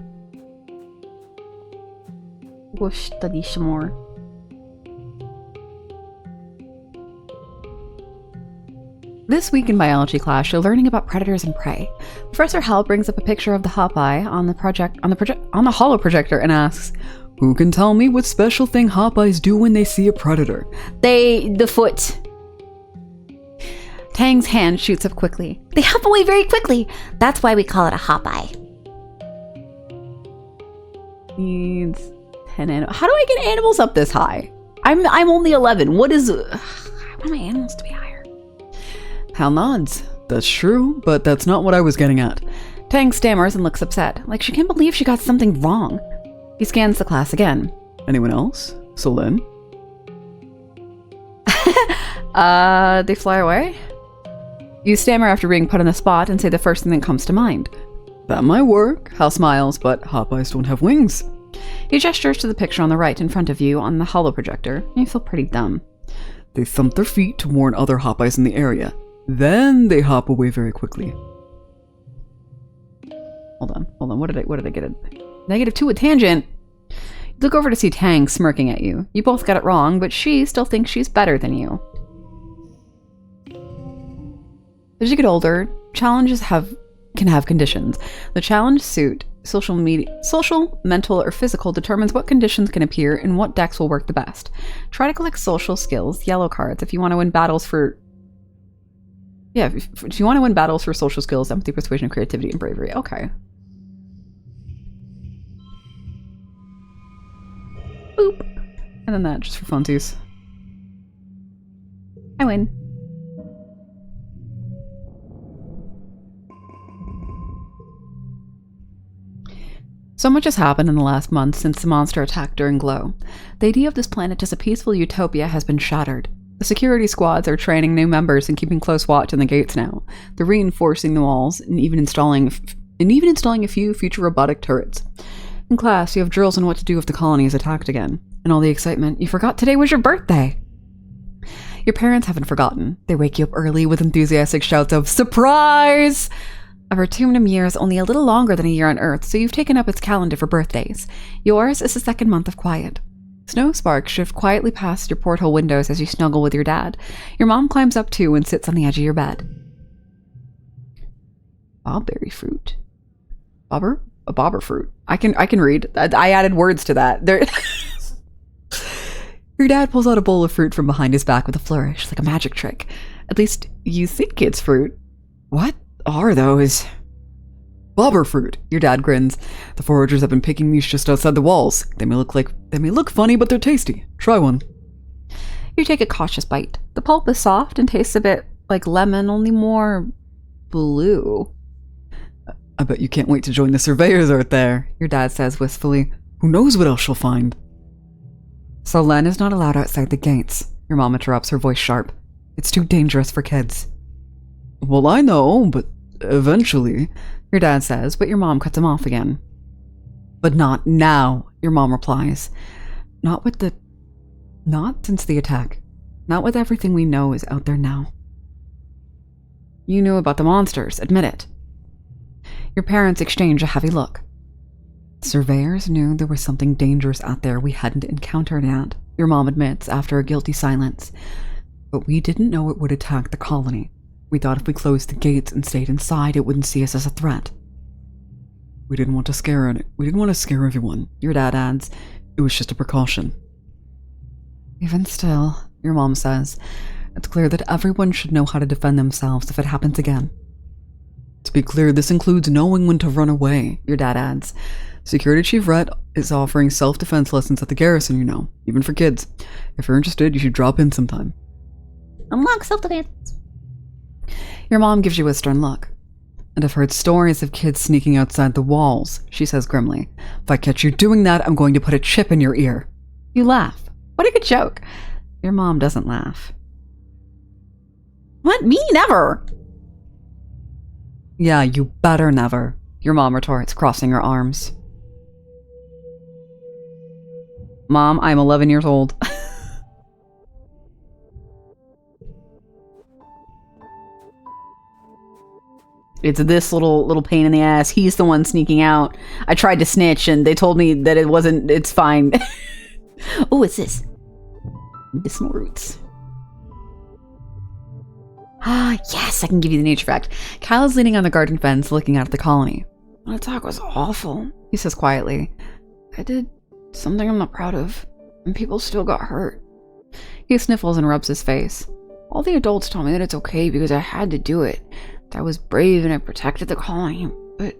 We'll study some more. This week in biology class, you're learning about predators and prey. Professor Hal brings up a picture of the Hopeye on the holo projector and asks, "Who can tell me what special thing Hopeyes do when they see a predator?" The foot. Tang's hand shoots up quickly. They hop away very quickly. That's why we call it a Hopeye. Needs 10 animals. How do I get animals up this high? I'm only 11. What is... I want my animals to be higher. Hal nods. That's true, but that's not what I was getting at. Tang stammers and looks upset, like she can't believe she got something wrong. He scans the class again. Anyone else? Solin? They fly away? You stammer after being put on the spot and say the first thing that comes to mind. That might work. Hal smiles, but Hopeyes don't have wings. He gestures to the picture on the right in front of you on the holo projector, and you feel pretty dumb. They thump their feet to warn other Hopeyes in the area. Then they hop away very quickly. Hold on. What did I get? -2 with Tangent. You look over to see Tang smirking at you. You both got it wrong, but she still thinks she's better than you. As you get older, challenges can have conditions. The challenge suit, social, mental, or physical, determines what conditions can appear and what decks will work the best. Try to collect social skills, yellow cards, if you want to win battles for... Yeah, if you want to win battles for social skills, empathy, persuasion, creativity, and bravery. Okay. Boop. And then that, just for funsies. I win. So much has happened in the last month since the monster attack during Glow. The idea of this planet as a peaceful utopia has been shattered. The security squads are training new members and keeping close watch on the gates now. They're reinforcing the walls and even installing a few future robotic turrets. In class, you have drills on what to do if the colony is attacked again. In all the excitement, you forgot today was your birthday! Your parents haven't forgotten. They wake you up early with enthusiastic shouts of "Surprise!" Artumnum year is only a little longer than a year on Earth, so you've taken up its calendar for birthdays. Yours is the second month of quiet. Snow sparks shift quietly past your porthole windows as you snuggle with your dad. Your mom climbs up too and sits on the edge of your bed. Bobberry fruit. A bobber fruit. I can read. I added words to that. There. Your dad pulls out a bowl of fruit from behind his back with a flourish, like a magic trick. At least you think it's fruit. What are those? Bobber fruit. Your dad grins. The foragers have been picking these just outside the walls. They may look funny, but they're tasty. Try one. You take a cautious bite. The pulp is soft and tastes a bit like lemon, only more blue. I bet you can't wait to join the surveyors out there, your dad says wistfully. Who knows what else she'll find? So Len is not allowed outside the gates. Your mom interrupts, her voice sharp. It's too dangerous for kids. Well, I know, but eventually, your dad says, but your mom cuts him off again. But not now, your mom replies. Not since the attack. Not with everything we know is out there now. You knew about the monsters, admit it. Your parents exchange a heavy look. Surveyors knew there was something dangerous out there we hadn't encountered yet, your mom admits after a guilty silence. But we didn't know it would attack the colony. We thought if we closed the gates and stayed inside, it wouldn't see us as a threat. We didn't want to scare everyone, your dad adds. It was just a precaution. Even still, your mom says, it's clear that everyone should know how to defend themselves if it happens again. To be clear, this includes knowing when to run away, your dad adds. Security Chief Rhett is offering self-defense lessons at the garrison, you know, even for kids. If you're interested, you should drop in sometime. Unlock self-defense. Your mom gives you a stern look. And I've heard stories of kids sneaking outside the walls, she says grimly. If I catch you doing that, I'm going to put a chip in your ear. You laugh. What a good joke. Your mom doesn't laugh. What? Me? Never. Yeah, you better never, your mom retorts, crossing her arms. Mom, I'm 11 years old. It's this little pain in the ass. He's the one sneaking out. I tried to snitch and they told me that it's fine. Oh, what's this? Medicinal roots. Ah, yes, I can give you the nature fact. Kyle is leaning on the garden fence looking out at the colony. That attack was awful, he says quietly. I did something I'm not proud of, and people still got hurt. He sniffles and rubs his face. All the adults told me that it's okay because I had to do it. That I was brave and I protected the colony, but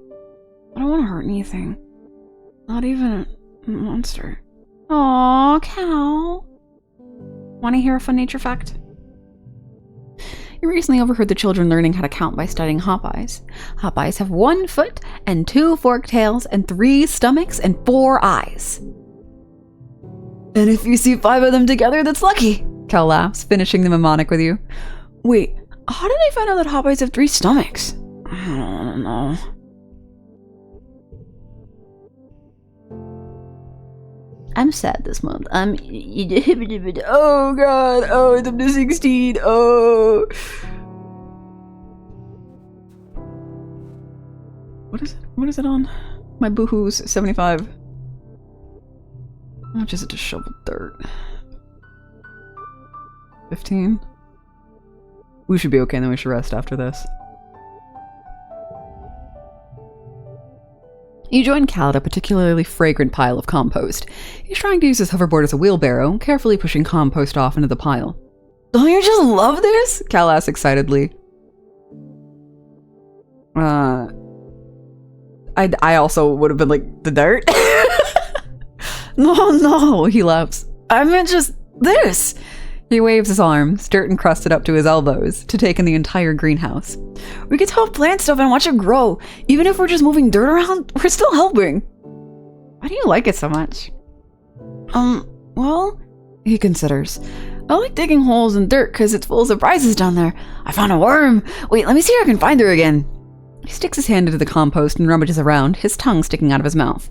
I don't want to hurt anything. Not even a monster. Aw, Cal. Want to hear a fun nature fact? You recently overheard the children learning how to count by studying hopeyes. Hopeyes have 1 foot and 2 forked tails and 3 stomachs and 4 eyes. And if you see 5 of them together, that's lucky, Cal laughs, finishing the mnemonic with you. Wait, how did they find out that hopeyes have 3 stomachs? I don't know. I'm sad this month. Oh god, oh, it's up to 16. Oh. What is it? What is it on? My boohoo's 75. How much is it to shovel dirt? 15? We should be okay, and then we should rest after this. You join Cal at a particularly fragrant pile of compost. He's trying to use his hoverboard as a wheelbarrow, carefully pushing compost off into the pile. Don't you just love this? Cal asks excitedly. I also would have been like, the dirt? No, he laughs. I meant just this. He waves his arms, dirt encrusted up to his elbows, to take in the entire greenhouse. We get to help plant stuff and watch it grow. Even if we're just moving dirt around, we're still helping. Why do you like it so much? Well, he considers. I like digging holes in dirt because it's full of surprises down there. I found a worm. Wait, let me see if I can find her again. He sticks his hand into the compost and rummages around, his tongue sticking out of his mouth.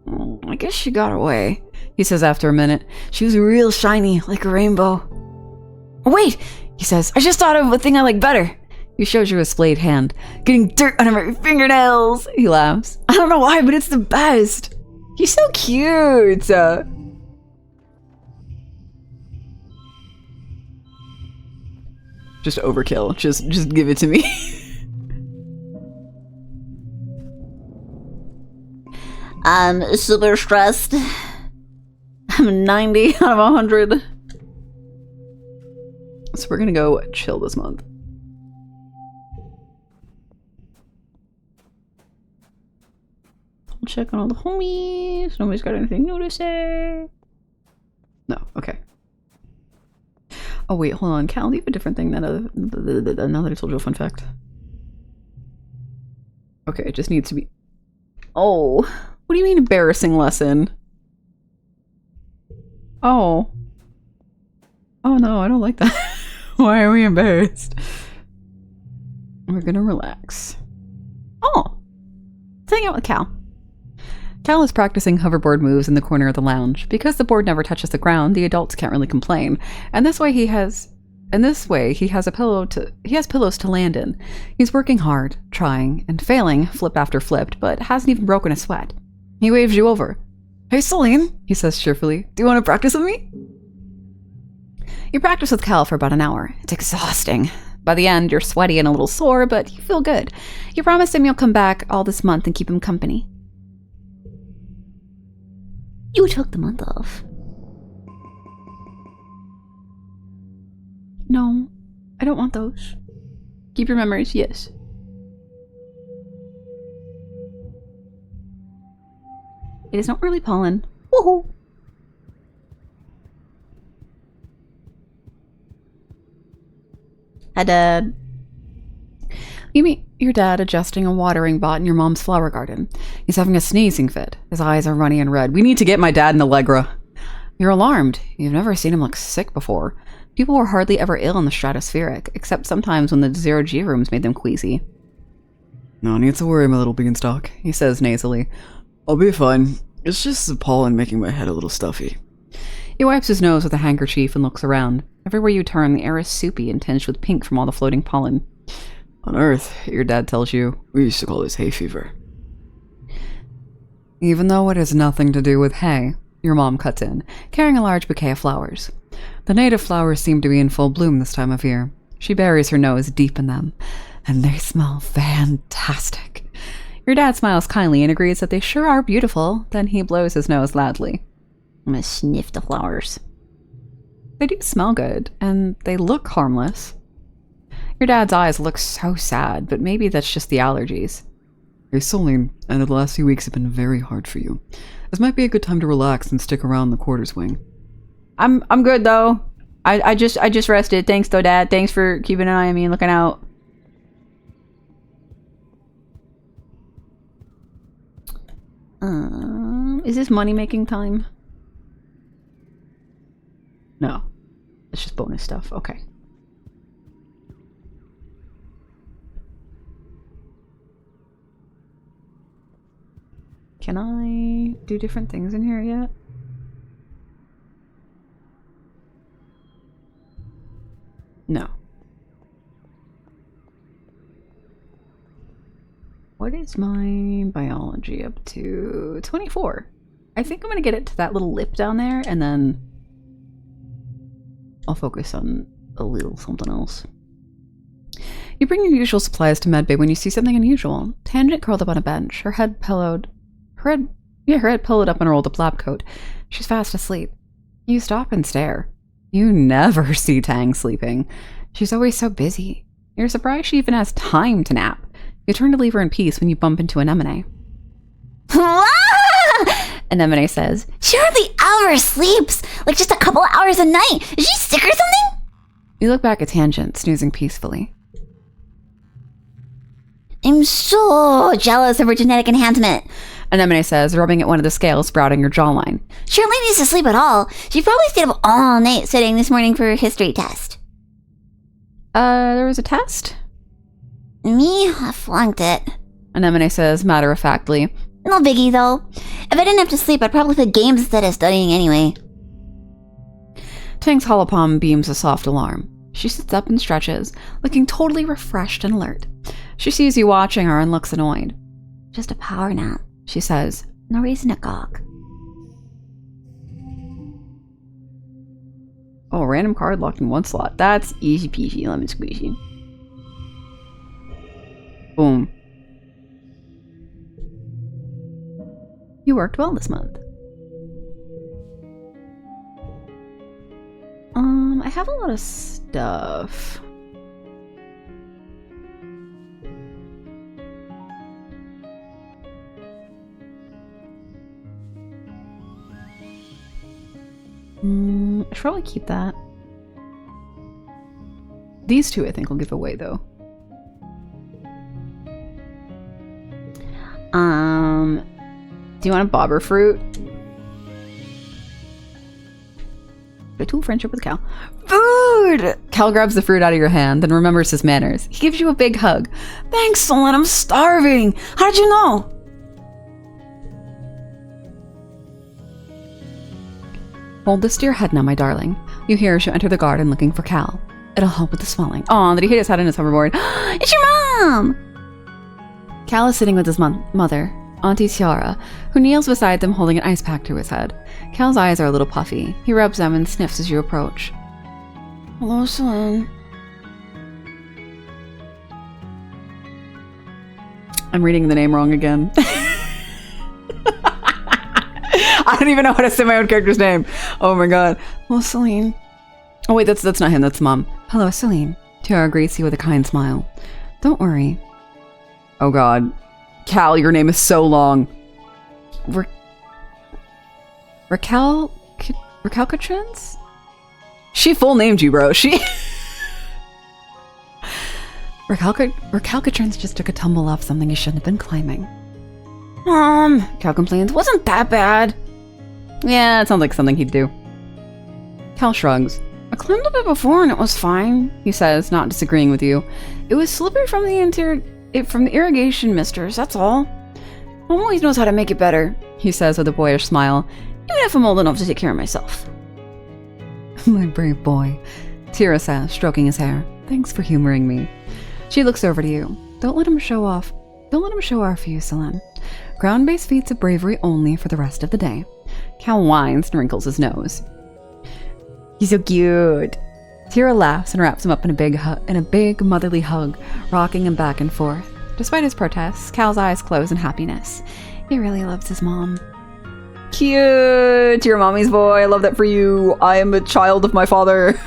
Oh, I guess she got away, he says after a minute. She was real shiny, like a rainbow. Wait, he says, I just thought of a thing I like better. He shows you his splayed hand. Getting dirt under my fingernails, he laughs. I don't know why, but it's the best. He's so cute. Just overkill. Just give it to me. I'm super stressed. I'm 90 out of 100. So we're gonna go chill this month. I'll check on all the homies. Nobody's got anything new to say. No, okay. Oh wait, hold on. Cal, do you have a different thing than now that I told you a fun fact? Okay, it just needs to be... Oh, what do you mean embarrassing lesson? Oh. Oh no, I don't like that. Why are we embarrassed? We're gonna relax. Oh! Let's hang out with Cal. Cal is practicing hoverboard moves in the corner of the lounge. Because the board never touches the ground, the adults can't really complain. And this way he has pillows to land in. He's working hard, trying, and failing, flip after flipped, but hasn't even broken a sweat. He waves you over. Hey Celine, he says cheerfully. Do you want to practice with me? You practice with Cal for about an hour. It's exhausting. By the end, you're sweaty and a little sore, but you feel good. You promise him you'll come back all this month and keep him company. You took the month off. No, I don't want those. Keep your memories, yes. It is not really pollen. Woohoo! Hi, Dad. You meet your dad adjusting a watering pot in your mom's flower garden. He's having a sneezing fit. His eyes are runny and red. We need to get my dad an Allegra. You're alarmed. You've never seen him look sick before. People were hardly ever ill in the stratospheric, except sometimes when the zero-G rooms made them queasy. No need to worry, my little beanstalk, he says nasally. I'll be fine. It's just the pollen making my head a little stuffy. He wipes his nose with a handkerchief and looks around. Everywhere you turn, the air is soupy and tinged with pink from all the floating pollen. On Earth, your dad tells you, we used to call this hay fever. Even though it has nothing to do with hay, your mom cuts in, carrying a large bouquet of flowers. The native flowers seem to be in full bloom this time of year. She buries her nose deep in them, and they smell fantastic. Your dad smiles kindly and agrees that they sure are beautiful, then he blows his nose loudly. I'm gonna sniff the flowers. They do smell good, and they look harmless. Your dad's eyes look so sad, but maybe that's just the allergies. Hey, Celine, I know the last few weeks have been very hard for you. This might be a good time to relax and stick around the quarters wing. I'm good though. I just rested. Thanks though, Dad. Thanks for keeping an eye on me and looking out. Is this money making time? No. It's just bonus stuff. Okay. Can I do different things in here yet? No. What is my biology up to? 24. I think I'm gonna get it to that little lip down there, and then I'll focus on a little something else. You bring your usual supplies to medbay when you see something unusual. Tangent curled up on a bench, her head pillowed up in a rolled up lab coat. She's fast asleep. You stop and stare. You never see Tang sleeping. She's always so busy. You're surprised she even has time to nap. You turn to leave her in peace when you bump into Anemone. Anemone says, She hardly ever sleeps. Like just a couple hours a night. Is she sick or something? You look back at Tangent, snoozing peacefully. I'm so jealous of her genetic enhancement. Anemone says, rubbing at one of the scales sprouting her jawline. She hardly needs to sleep at all. She probably stayed up all night studying this morning for her history test. There was a test? Me? I flunked it. Anemone says, matter-of-factly. No biggie, though. If I didn't have to sleep, I'd probably play games instead of studying anyway. Tang's hollow palm beams a soft alarm. She sits up and stretches, looking totally refreshed and alert. She sees you watching her and looks annoyed. Just a power nap, she says. No reason to gawk. Oh, random card locked in one slot. That's easy peasy, lemon squeezy. Boom. You worked well this month. I have a lot of stuff. I should probably keep that. These two I think will give away though. Do you want a bobber fruit? A tool friendship with Cal. Food! Cal grabs the fruit out of your hand, then remembers his manners. He gives you a big hug. Thanks, Solon, I'm starving. How did you know? Hold this to your head now, my darling. You hear as you enter the garden looking for Cal. It'll help with the swelling. Aw, did he hit his head on his hoverboard? It's your mom! Cal is sitting with his mother, Auntie Tiara, who kneels beside them holding an ice pack to his head. Cal's eyes are a little puffy. He rubs them and sniffs as you approach. Hello, Celine. I'm reading the name wrong again. I don't even know how to say my own character's name. Oh my god. Hello, Celine. Oh wait, that's not him, that's Mom. Hello, Celine. Tiara greets you with a kind smile. Don't worry. Oh god. Cal, your name is so long. Raquel Katrins? She full named you, bro. Raquel Katrins just took a tumble off something he shouldn't have been climbing. Cal complains. Wasn't that bad? Yeah, it sounds like something he'd do. Cal shrugs. I climbed a bit before and it was fine, he says, not disagreeing with you. It was slippery from the irrigation misters, that's all. Mom always knows how to make it better, he says with a boyish smile, even if I'm old enough to take care of myself. My brave boy, Tira says, stroking his hair. Thanks for humoring me. She looks over to you. Don't let him show off. Don't let him show off for you, Selene. Ground-based feats of bravery only for the rest of the day. Cal whines and wrinkles his nose. He's so cute. Tira laughs and wraps him up in a big motherly hug, rocking him back and forth. Despite his protests, Cal's eyes close in happiness. He really loves his mom. Cute! You're mommy's boy. I love that for you. I am a child of my father.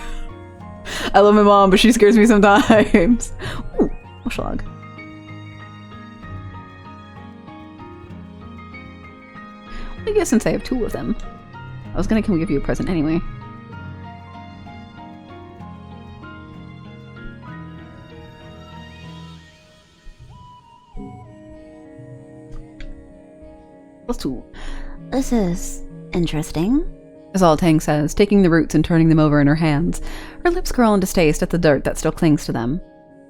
I love my mom, but she scares me sometimes. Ooh, Mushlag. I guess since I have two of them. I was gonna give you a present anyway. +2. This is interesting, Azal Tang says, taking the roots and turning them over in her hands. Her lips curl in distaste at the dirt that still clings to them.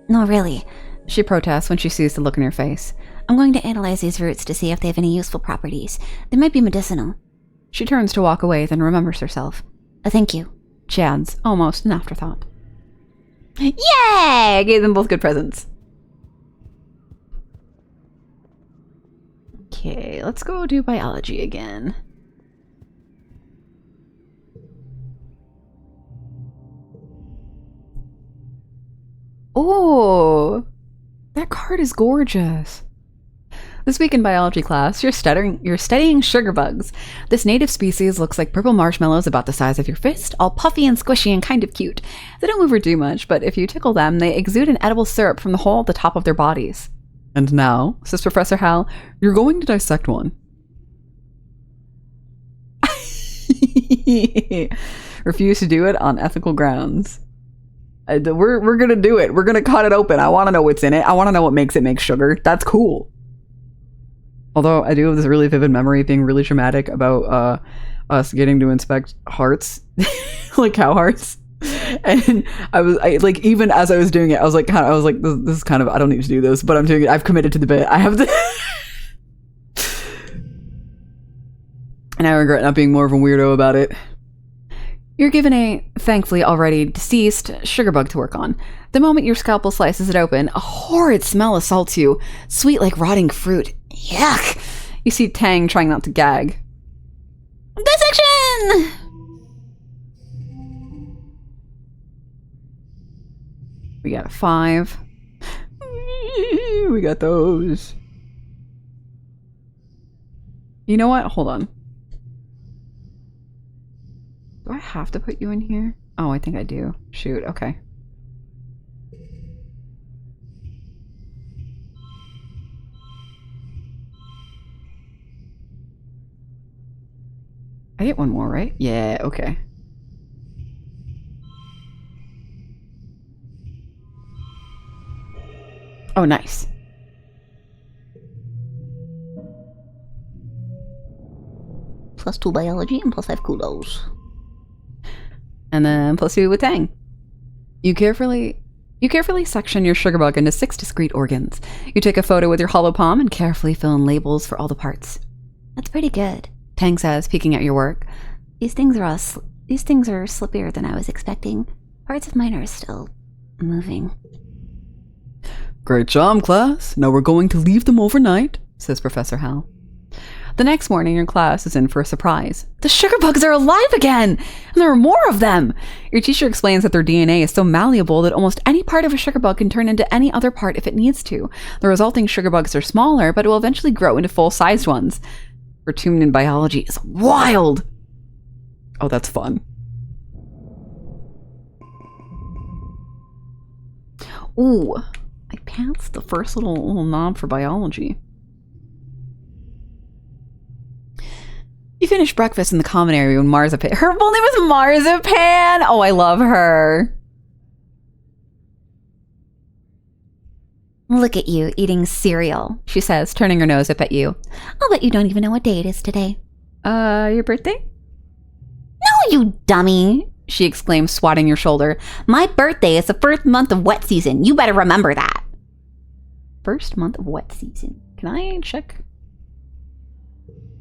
No, really. She protests when she sees the look in her face. I'm going to analyze these roots to see if they have any useful properties. They might be medicinal. She turns to walk away, then remembers herself. Thank you. She adds, almost an afterthought. Yay! I gave them both good presents. Okay, let's go do biology again. Oh, that card is gorgeous. This week in biology class, you're studying sugar bugs. This native species looks like purple marshmallows about the size of your fist, all puffy and squishy and kind of cute. They don't move or do much, but if you tickle them, they exude an edible syrup from the hole at the top of their bodies. And now, says Professor Hal, you're going to dissect one. Refuse to do it on ethical grounds. We're gonna do it. We're gonna cut it open. I want to know what's in it. I want to know what makes it make sugar. That's cool. Although I do have this really vivid memory of being really traumatic about us getting to inspect hearts, like cow hearts. And even as I was doing it, I was like, this is kind of, I don't need to do this, but I'm doing it. I've committed to the bit. I have to. And I regret not being more of a weirdo about it. You're given a, thankfully already deceased, sugar bug to work on. The moment your scalpel slices it open, a horrid smell assaults you, sweet like rotting fruit. Yuck! You see Tang trying not to gag. Dissection! We got 5. We got those. You know what? Hold on. Do I have to put you in here? Oh, I think I do. Shoot, okay. I get one more, right? Yeah, okay. Oh, nice. +2 biology and +5 kudos. And then +2 with Tang. You carefully section your sugar bug into 6 discrete organs. You take a photo with your hollow palm and carefully fill in labels for all the parts. That's pretty good. Tang says, peeking at your work. These things are slippier than I was expecting. Parts of mine are still moving. Great job, class. Now we're going to leave them overnight, says Professor Hal. The next morning, your class is in for a surprise. The sugar bugs are alive again! And there are more of them! Your teacher explains that their DNA is so malleable that almost any part of a sugar bug can turn into any other part if it needs to. The resulting sugar bugs are smaller, but will eventually grow into full-sized ones. Fortune in biology is wild! Oh, that's fun. Ooh, I passed the first little knob for biology. You finish breakfast in the common area when Marzipan. Her full name is Marzipan! Oh, I love her. Look at you, eating cereal, she says, turning her nose up at you. I'll bet you don't even know what day it is today. Your birthday? No, you dummy, she exclaims, swatting your shoulder. My birthday is the first month of wet season. You better remember that. First month of wet season. Can I check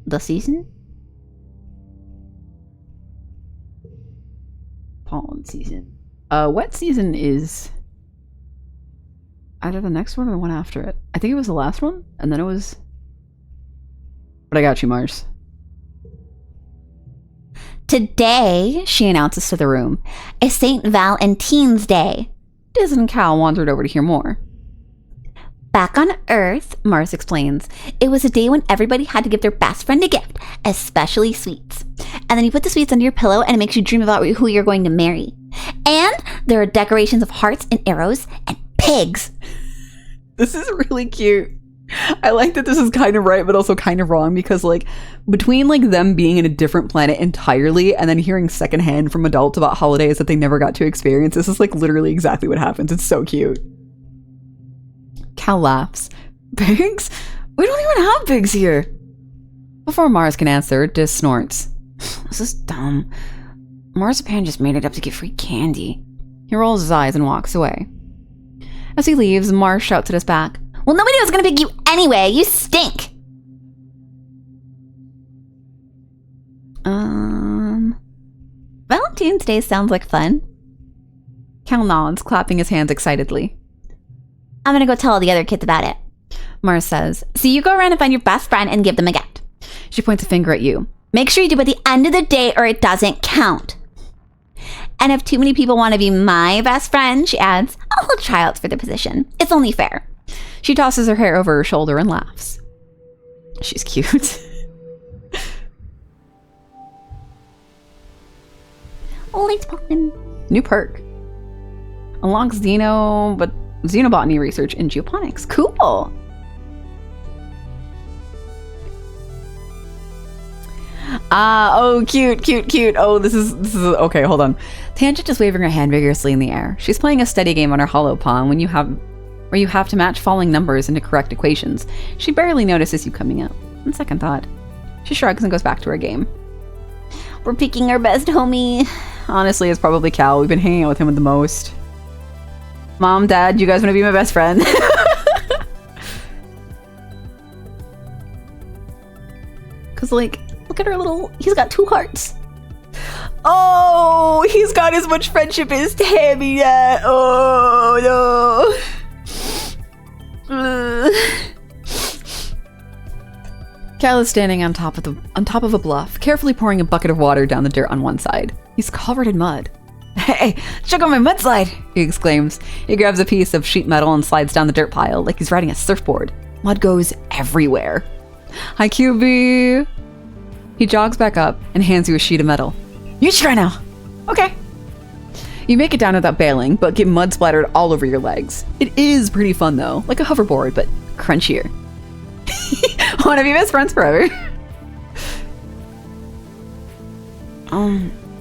the season? Pollen season. Wet season is either the next one or the one after it. I think it was the last one, and then it was... But I got you, Mars. Today, she announces to the room, is St. Valentine's Day. Diz and Cal wandered over to hear more. Back on Earth, Mars explains, it was a day when everybody had to give their best friend a gift, especially sweets. And then you put the sweets under your pillow and it makes you dream about who you're going to marry. And there are decorations of hearts and arrows and pigs. This is really cute. I like that this is kind of right, but also kind of wrong, because like between like them being in a different planet entirely and then hearing secondhand from adults about holidays that they never got to experience, this is like literally exactly what happens. It's so cute. Cal laughs. Pigs? We don't even have pigs here. Before Mars can answer, Diz snorts. This is dumb. Marzipan just made it up to get free candy. He rolls his eyes and walks away. As he leaves, Mars shouts at his back. Well, nobody was gonna pick you anyway. You stink. Valentine's Day sounds like fun. Cal nods, clapping his hands excitedly. I'm gonna go tell all the other kids about it. Mars says. So you go around and find your best friend and give them a gift. She points a finger at you. Make sure you do it at the end of the day or it doesn't count. And if too many people want to be my best friend, she adds, I'll hold tryouts for the position. It's only fair. She tosses her hair over her shoulder and laughs. She's cute. Let's pop in. New perk. Unlocks xenobotany research in geoponics. Cool. Oh, cute. Oh, this is okay, hold on. Tangent is waving her hand vigorously in the air. She's playing a steady game on her hollow pawn where you have to match falling numbers into correct equations. She barely notices you coming up. On second thought, she shrugs and goes back to her game. We're picking our best homie. Honestly, it's probably Cal. We've been hanging out with him the most. Mom, Dad, you guys want to be my best friend? Cause like, look at her little, he's got 2 hearts. Oh, he's got as much friendship as Tammy yet. Oh no. Cal is standing on top of a bluff, carefully pouring a bucket of water down the dirt on one side. He's covered in mud. Hey, check out my mudslide, he exclaims. He grabs a piece of sheet metal and slides down the dirt pile like he's riding a surfboard. Mud goes everywhere. Hi, QB. He jogs back up and hands you a sheet of metal. You try now. Okay. You make it down without bailing, but get mud splattered all over your legs. It is pretty fun though, like a hoverboard, but crunchier. Want to be best friends forever?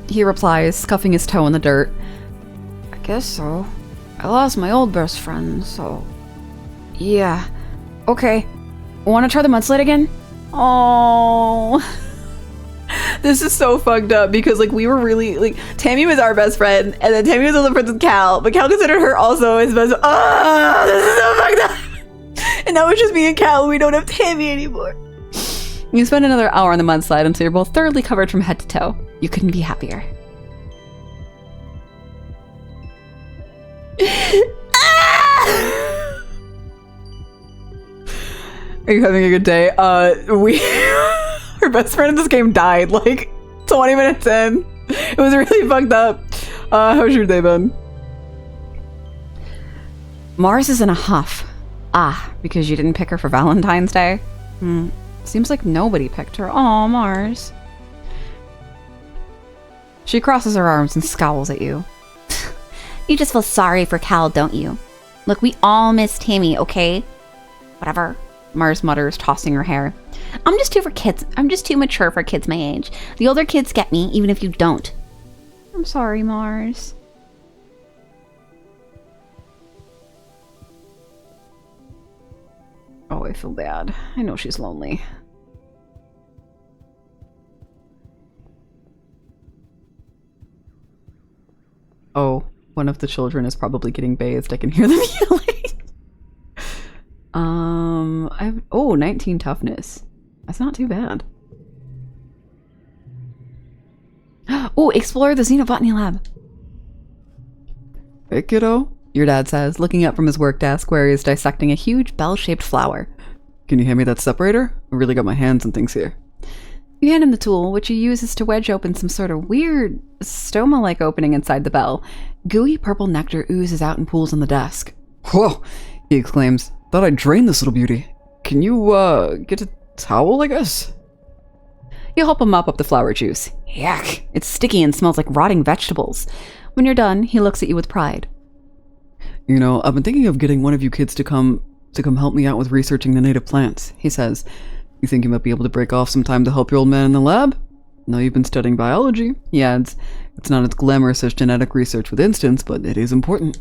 He replies, scuffing his toe in the dirt. I guess so. I lost my old best friend, so... Yeah. Okay. Want to try the mudslide again? Oh, this is so fucked up because like we were really like Tammy was our best friend and then Tammy was also friends with Cal, but Cal considered her also his best. Oh, this is so fucked up. And now it's just me and Cal. We don't have Tammy anymore. You spend another hour on the mudslide until you're both thoroughly covered from head to toe. You couldn't be happier. Are you having a good day? Her best friend in this game died like 20 minutes in. It was really fucked up. How's your day been? Mars is in a huff. Because you didn't pick her for Valentine's Day? Seems like nobody picked her. Aw, Mars. She crosses her arms and scowls at you. You just feel sorry for Cal, don't you? Look, we all miss Tammy, okay? Whatever. Mars mutters, tossing her hair. I'm just too mature for kids my age. The older kids get me, even if you don't. I'm sorry, Mars. Oh, I feel bad. I know she's lonely. Oh, one of the children is probably getting bathed. I can hear them yelling. I have 19 toughness. That's not too bad. Oh, explore the Xenobotany lab. Hey, kiddo. Your dad says, looking up from his work desk where he is dissecting a huge bell-shaped flower. Can you hand me that separator? I really got my hands and things here. You hand him the tool, which he uses to wedge open some sort of weird, stoma-like opening inside the bell. Gooey purple nectar oozes out and pools on the desk. Whoa! He exclaims. Thought I'd drain this little beauty. Can you, get a towel, I guess? You help him mop up the flower juice. Yuck! It's sticky and smells like rotting vegetables. When you're done, he looks at you with pride. You know, I've been thinking of getting one of you kids to come help me out with researching the native plants, he says. You think you might be able to break off some time to help your old man in the lab? Now you've been studying biology, he adds. It's not as glamorous as genetic research with instance, but it is important.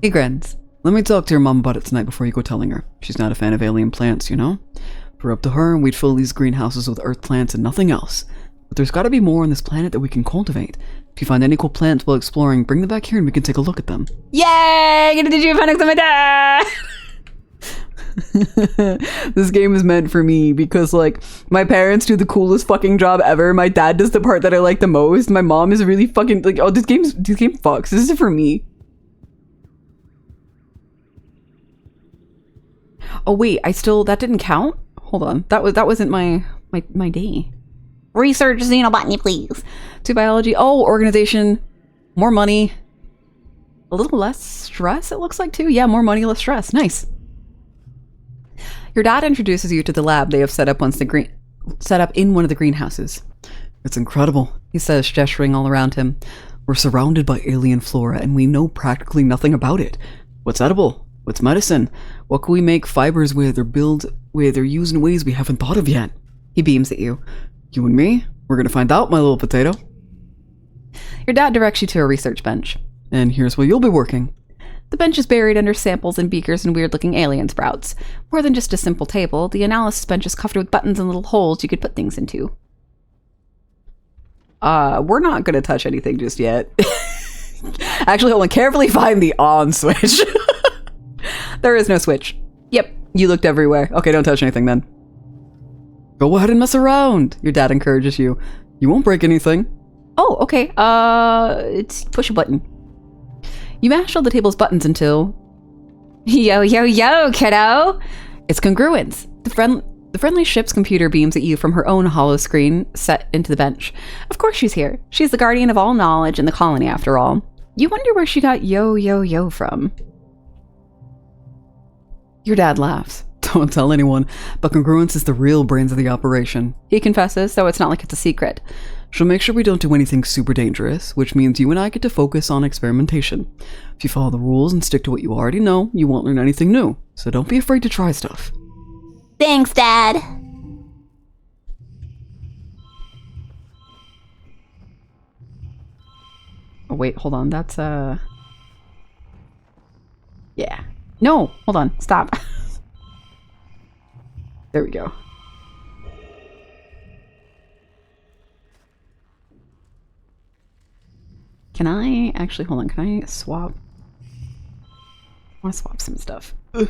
He grins. Let me talk to your mom about it tonight before you go telling her. She's not a fan of alien plants, you know? If we're up to her, we'd fill these greenhouses with earth plants and nothing else. But there's gotta be more on this planet that we can cultivate. If you find any cool plants while exploring, bring them back here and we can take a look at them. Yay! Get a Digi Appendix on my dad! This game is meant for me because, like, my parents do the coolest fucking job ever. My dad does the part that I like the most. My mom is really fucking, like, oh, this game fucks. This is for me. Oh, wait, that didn't count? Hold on. That wasn't my day. Research Xenobotany, please. To biology. Oh, organization. More money. A little less stress, it looks like, too. Yeah, more money, less stress. Nice. Your dad introduces you to the lab they have set up in one of the greenhouses. It's incredible, he says, gesturing all around him. We're surrounded by alien flora and we know practically nothing about it. What's edible? What's medicine? What can we make fibers with or build with or use in ways we haven't thought of yet? He beams at you. You and me? We're gonna find out, my little potato. Your dad directs you to a research bench. And here's where you'll be working. The bench is buried under samples and beakers and weird-looking alien sprouts. More than just a simple table, the analysis bench is covered with buttons and little holes you could put things into. We're not gonna touch anything just yet. Actually, hold on. Carefully find the on switch. There is no switch. Yep, you looked everywhere. Okay, don't touch anything then. Go ahead and mess around, your dad encourages you. You won't break anything. Oh, okay. It's push a button. You mash all the table's buttons until... Yo, yo, yo, kiddo! It's congruence. The friendly ship's computer beams at you from her own hollow screen set into the bench. Of course she's here. She's the guardian of all knowledge in the colony, after all. You wonder where she got yo, yo, yo from. Your dad laughs. won't tell anyone, but Congruence is the real brains of the operation. He confesses, so it's not like it's a secret. She'll make sure we don't do anything super dangerous, which means you and I get to focus on experimentation. If you follow the rules and stick to what you already know, you won't learn anything new, so don't be afraid to try stuff. Thanks, Dad. Oh, wait, hold on. That's, yeah. No, hold on. Stop. There we go. Can I actually, hold on, can I swap? I want to swap some stuff. Ugh.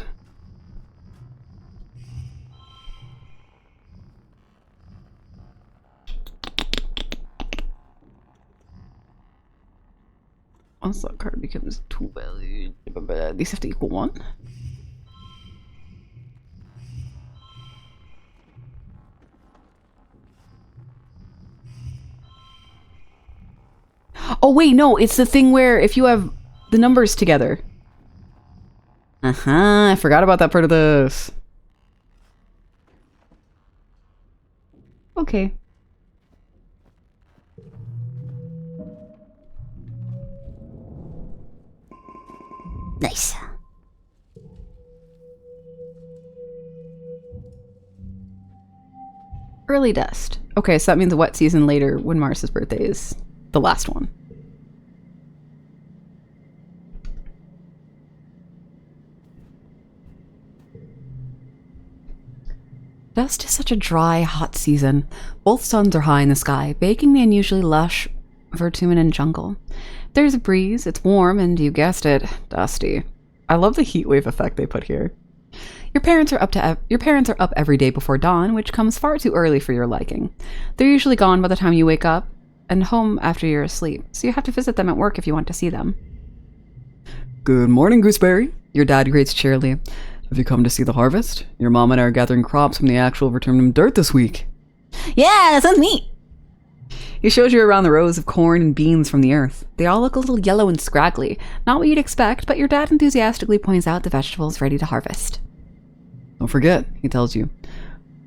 Once that card becomes 2 value, these have to equal 1. Oh wait, no, it's the thing where if you have the numbers together. I forgot about that part of this. Okay. Nice. Early dust. Okay, so that means a wet season later when Mars's birthday is the last one. Dust is such a dry, hot season. Both suns are high in the sky, baking the unusually lush Vertuminan jungle. There's a breeze, it's warm, and you guessed it, dusty. I love the heat wave effect they put here. Your parents are up every day before dawn, which comes far too early for your liking. They're usually gone by the time you wake up, and home after you're asleep, so you have to visit them at work if you want to see them. Good morning, Gooseberry. Your dad greets cheerily. Have you come to see the harvest? Your mom and I are gathering crops from the actual Vertumnum dirt this week. Yeah, that sounds neat. He shows you around the rows of corn and beans from the earth. They all look a little yellow and scraggly. Not what you'd expect, but your dad enthusiastically points out the vegetables ready to harvest. Don't forget, he tells you.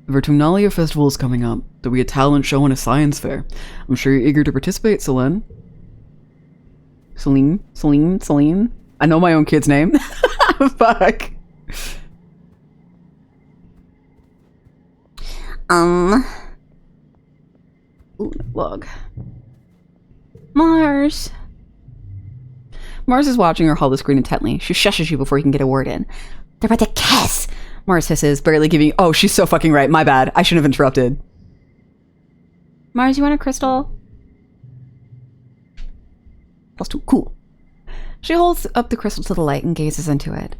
The Vertumnalia Festival is coming up. There'll be a talent show and a science fair. I'm sure you're eager to participate, Selene. Celine? I know my own kid's name. Fuck. Ooh, log. Mars is watching her hold the screen intently. She shushes you before you can get a word in. They're about to kiss. Mars hisses, barely giving... Oh, she's so fucking right. My bad. I shouldn't have interrupted. Mars, you want a crystal? +2. Cool. She holds up the crystal to the light and gazes into it.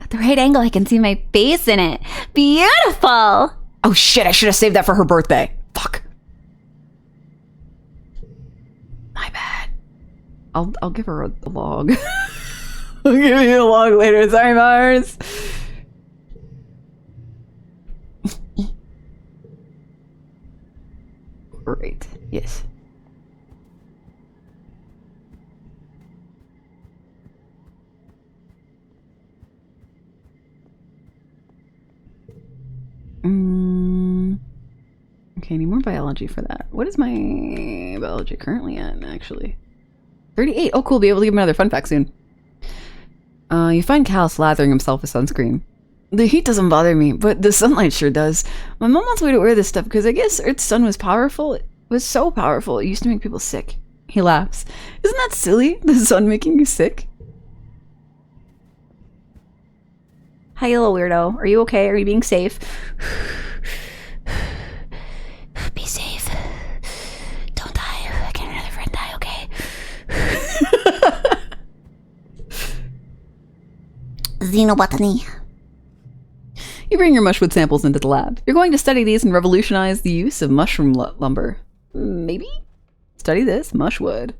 At the right angle, I can see my face in it. Beautiful! Oh shit, I should have saved that for her birthday. Fuck. My bad. I'll give her a log. I'll give you a log later. Sorry, Mars. Great. Yes. Okay, I need more biology for that. What is my biology currently at, actually? 38. Oh, cool. Be able to give him another fun fact soon. You find Cal slathering himself with sunscreen. The heat doesn't bother me, but the sunlight sure does. My mom wants me to wear this stuff because I guess Earth's sun was powerful. It was so powerful, it used to make people sick. He laughs. Isn't that silly? The sun making you sick? Hi, you little weirdo. Are you okay? Are you being safe? Be safe. Don't die. I can't another friend die, okay? Xenobotany. You bring your mushwood samples into the lab. You're going to study these and revolutionize the use of mushroom lumber. Maybe? Study this, mushwood.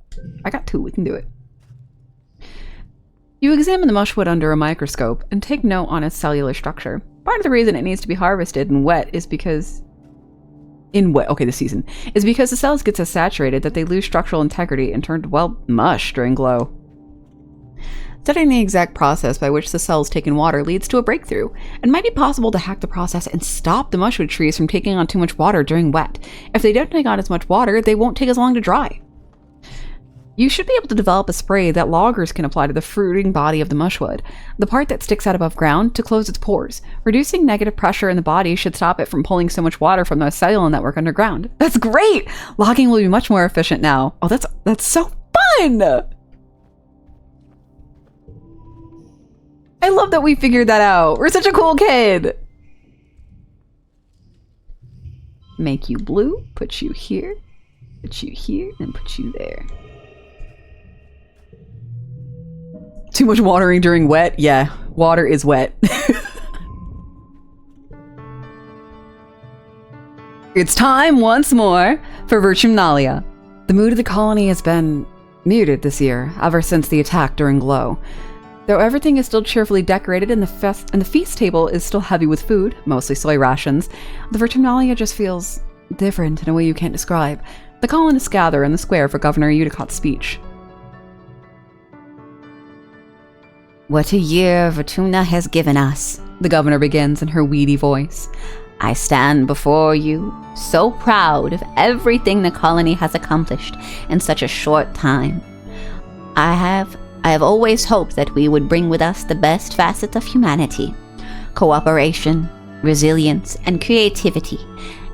I got 2, we can do it. You examine the mushwood under a microscope and take note on its cellular structure. Part of the reason it needs to be harvested and wet is because... the season. Is because the cells get so saturated that they lose structural integrity and turn to, well, mush during glow. Studying the exact process by which the cells take in water leads to a breakthrough. It might be possible to hack the process and stop the mushwood trees from taking on too much water during wet. If they don't take on as much water, they won't take as long to dry. You should be able to develop a spray that loggers can apply to the fruiting body of the mushwood, the part that sticks out above ground, to close its pores. Reducing negative pressure in the body should stop it from pulling so much water from the cellular network underground. That's great! Logging will be much more efficient now. Oh, that's so fun! I love that we figured that out. We're such a cool kid. Make you blue, put you here, and put you there. Too much watering during wet? Yeah, water is wet. It's time once more for Virtumnalia. The mood of the colony has been muted this year, ever since the attack during Glow. Though everything is still cheerfully decorated and the feast table is still heavy with food, mostly soy rations, the Virtumnalia just feels different in a way you can't describe. The colonists gather in the square for Governor Eudicott's speech. What a year Virtumna has given us, The governor begins in her weedy voice. I stand before you, so proud of everything the colony has accomplished in such a short time. I have always hoped that we would bring with us the best facets of humanity: cooperation, resilience, and creativity,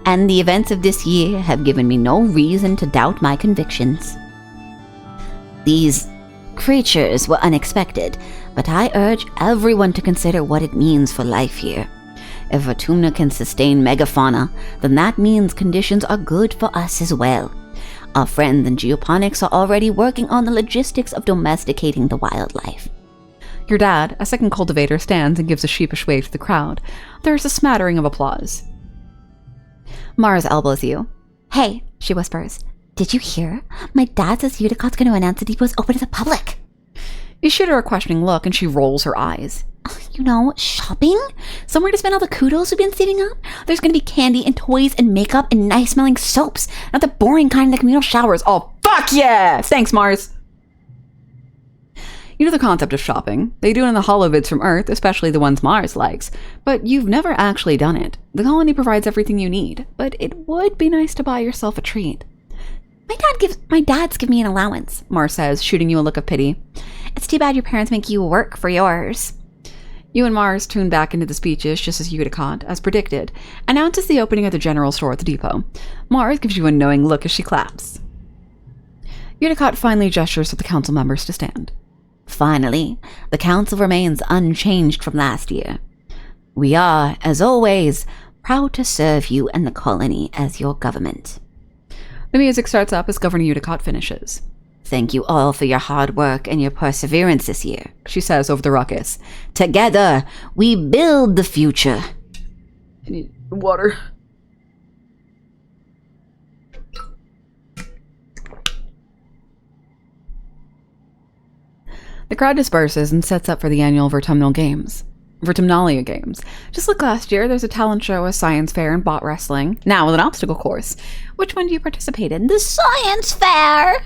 and the events of this year have given me no reason to doubt my convictions. These creatures were unexpected, but I urge everyone to consider what it means for life here. If Virtumna can sustain megafauna, then that means conditions are good for us as well. Our friends in geoponics are already working on the logistics of domesticating the wildlife. Your dad, a second cultivator, stands and gives a sheepish wave to the crowd. There is a smattering of applause. Mars elbows you. Hey, she whispers. Did you hear? My dad says Eudicott's going to announce the depot is open to the public. You shoot her a questioning look and she rolls her eyes. Shopping? Somewhere to spend all the kudos we've been saving up? There's going to be candy and toys and makeup and nice-smelling soaps. Not the boring kind in the communal showers. Oh, fuck yeah! Thanks, Mars! You know the concept of shopping. They do it in the holovids from Earth, especially the ones Mars likes. But you've never actually done it. The colony provides everything you need, but it would be nice to buy yourself a treat. My dad's give me an allowance, Mars says, shooting you a look of pity. It's too bad your parents make you work for yours. You and Mars tune back into the speeches just as Eudicott, as predicted, announces the opening of the general store at the depot. Mars gives you a knowing look as she claps. Eudicott finally gestures to the council members to stand. Finally, the council remains unchanged from last year. We are, as always, proud to serve you and the colony as your government. The music starts up as Governor Eudicott finishes. Thank you all for your hard work and your perseverance this year, she says over the ruckus. Together, we build the future. I need water. The crowd disperses and sets up for the annual Virtumnalia Games. Just like last year, there's a talent show, a science fair, and bot wrestling. Now with an obstacle course. Which one do you participate in? The science fair!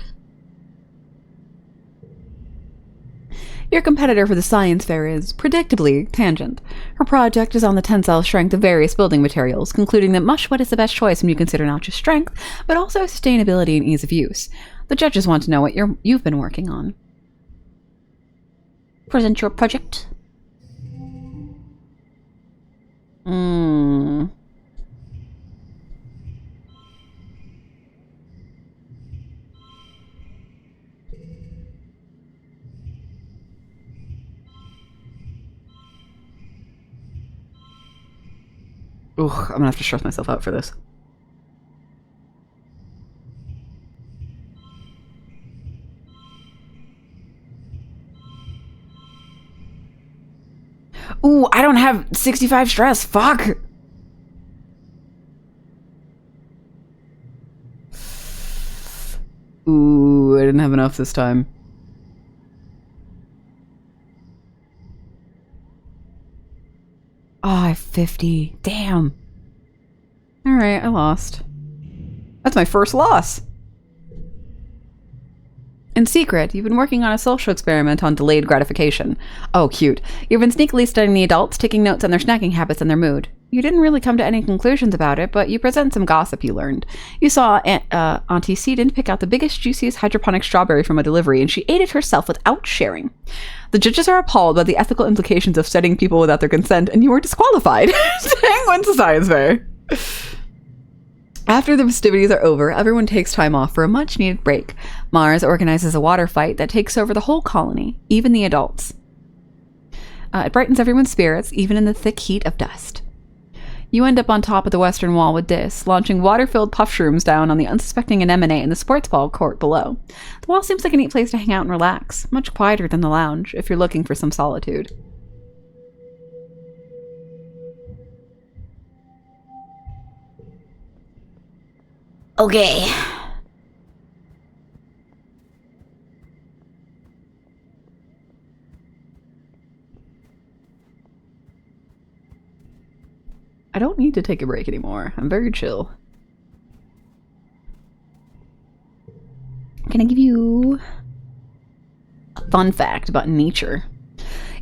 Your competitor for the science fair is, predictably, Tangent. Her project is on the tensile strength of various building materials, concluding that mushwood is the best choice when you consider not just strength, but also sustainability and ease of use. The judges want to know what you've been working on. Present your project. Ugh, I'm gonna have to stress myself out for this. Ooh, I don't have 65 stress. Fuck. Ooh, I didn't have enough this time. Oh, I have 50. Damn. Alright, I lost. That's my first loss. In secret, you've been working on a social experiment on delayed gratification. Oh, cute. You've been sneakily studying the adults, taking notes on their snacking habits and their mood. You didn't really come to any conclusions about it, but you present some gossip you learned. You saw Auntie Seedon pick out the biggest, juiciest hydroponic strawberry from a delivery, and she ate it herself without sharing. The judges are appalled by the ethical implications of studying people without their consent, and you are disqualified. Dang, when's the science fair? After the festivities are over, everyone takes time off for a much-needed break. Mars organizes a water fight that takes over the whole colony, even the adults. It brightens everyone's spirits, even in the thick heat of dust. You end up on top of the western wall with Dis, launching water-filled puff shrooms down on the unsuspecting anemone in the sports ball court below. The wall seems like a neat place to hang out and relax, much quieter than the lounge, if you're looking for some solitude. Okay. I don't need to take a break anymore. I'm very chill. Can I give you a fun fact about nature?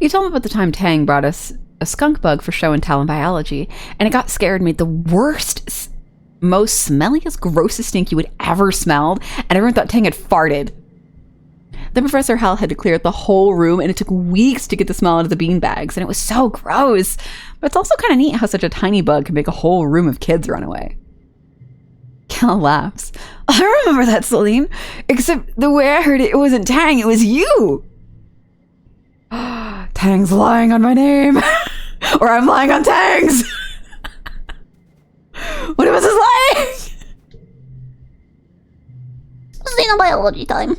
You told me about the time Tang brought us a skunk bug for show and tell in biology, and it got scared and made the worst, most smelliest, grossest stink you would ever smelled, and everyone thought Tang had farted. Then Professor Hell had to clear out the whole room, and it took weeks to get the smell out of the bean bags, and it was so gross. But it's also kind of neat how such a tiny bug can make a whole room of kids run away. Cal laughs. I remember that, Celine. Except the way I heard it, it wasn't Tang, it was you. Tang's lying on my name. Or I'm lying on Tang's. What was this lying? Xenobiology time.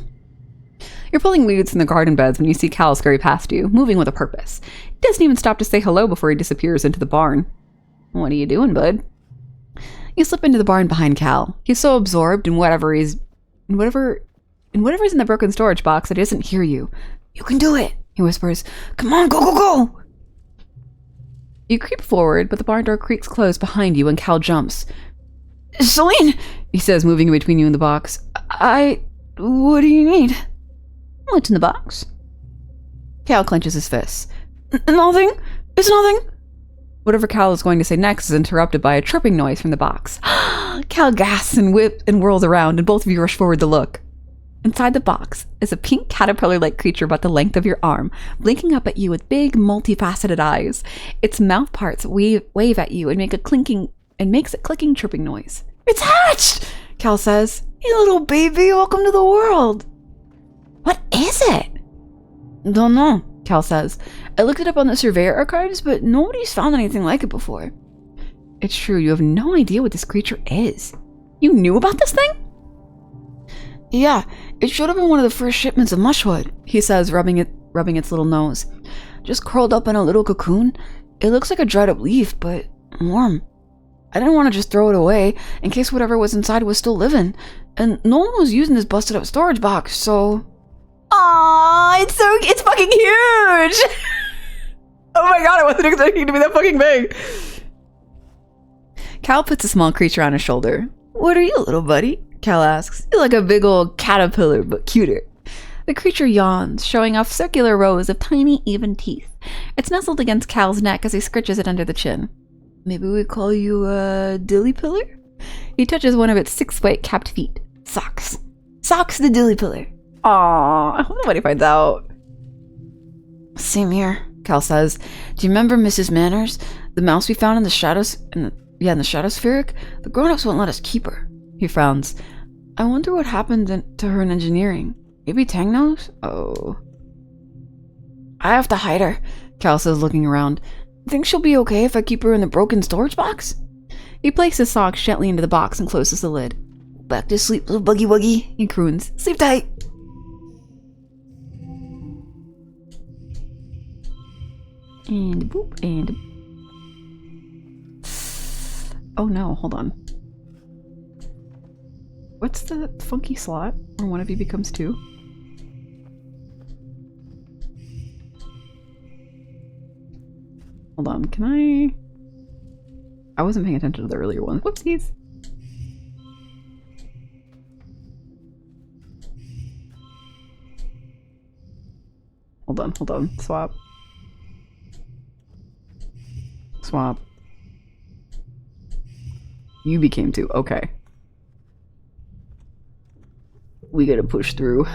You're pulling weeds in the garden beds when you see Cal scurry past you, moving with a purpose. He doesn't even stop to say hello before he disappears into the barn. What are you doing, bud? You slip into the barn behind Cal. He's so absorbed in whatever's in the broken storage box that he doesn't hear you. You can do it, he whispers. Come on, go, go, go! You creep forward, but the barn door creaks closed behind you and Cal jumps. Celine, he says, moving between you and the box. What do you need? What's in the box? Cal clenches his fists. Nothing. It's nothing. Whatever Cal is going to say next is interrupted by a chirping noise from the box. Cal gasps and whips and whirls around, and both of you rush forward to look. Inside the box is a pink caterpillar-like creature about the length of your arm, blinking up at you with big, multifaceted eyes. Its mouth parts wave at you and makes a clicking, chirping noise. It's hatched! Cal says. Hey, little baby, welcome to the world. What is it? Don't know, Cal says. I looked it up on the Surveyor archives, but nobody's found anything like it before. It's true, you have no idea what this creature is. You knew about this thing? Yeah, it showed up in one of the first shipments of mushwood, he says, rubbing its little nose. Just curled up in a little cocoon. It looks like a dried up leaf, but warm. I didn't want to just throw it away, in case whatever was inside was still living. And no one was using this busted up storage box, so... Aww, it's fucking huge! Oh my god, I wasn't expecting it to be that fucking big! Cal puts a small creature on his shoulder. What are you, little buddy? Cal asks. You're like a big old caterpillar, but cuter. The creature yawns, showing off circular rows of tiny, even teeth. It's nestled against Cal's neck as he scritches it under the chin. Maybe we call you a dilly-pillar? He touches one of its 6 white capped feet. Socks. Socks the dilly-pillar. Aww, I hope nobody finds out. Same here, Cal says. Do you remember Mrs. Manners? The mouse we found in the shadows... in the Shadowspheric? The grown-ups won't let us keep her. He frowns. I wonder what happened to her in engineering. Maybe Tang knows? Oh. I have to hide her, Cal says, looking around. Think she'll be okay if I keep her in the broken storage box? He places socks gently into the box and closes the lid. Back to sleep, little buggy wuggy, he croons. Sleep tight. And boop, and... Oh no, hold on. What's the funky slot where one of you becomes 2? Hold on, can I wasn't paying attention to the earlier ones. Whoopsies. hold on. Swap. Swap. You became 2. Okay. We gotta push through.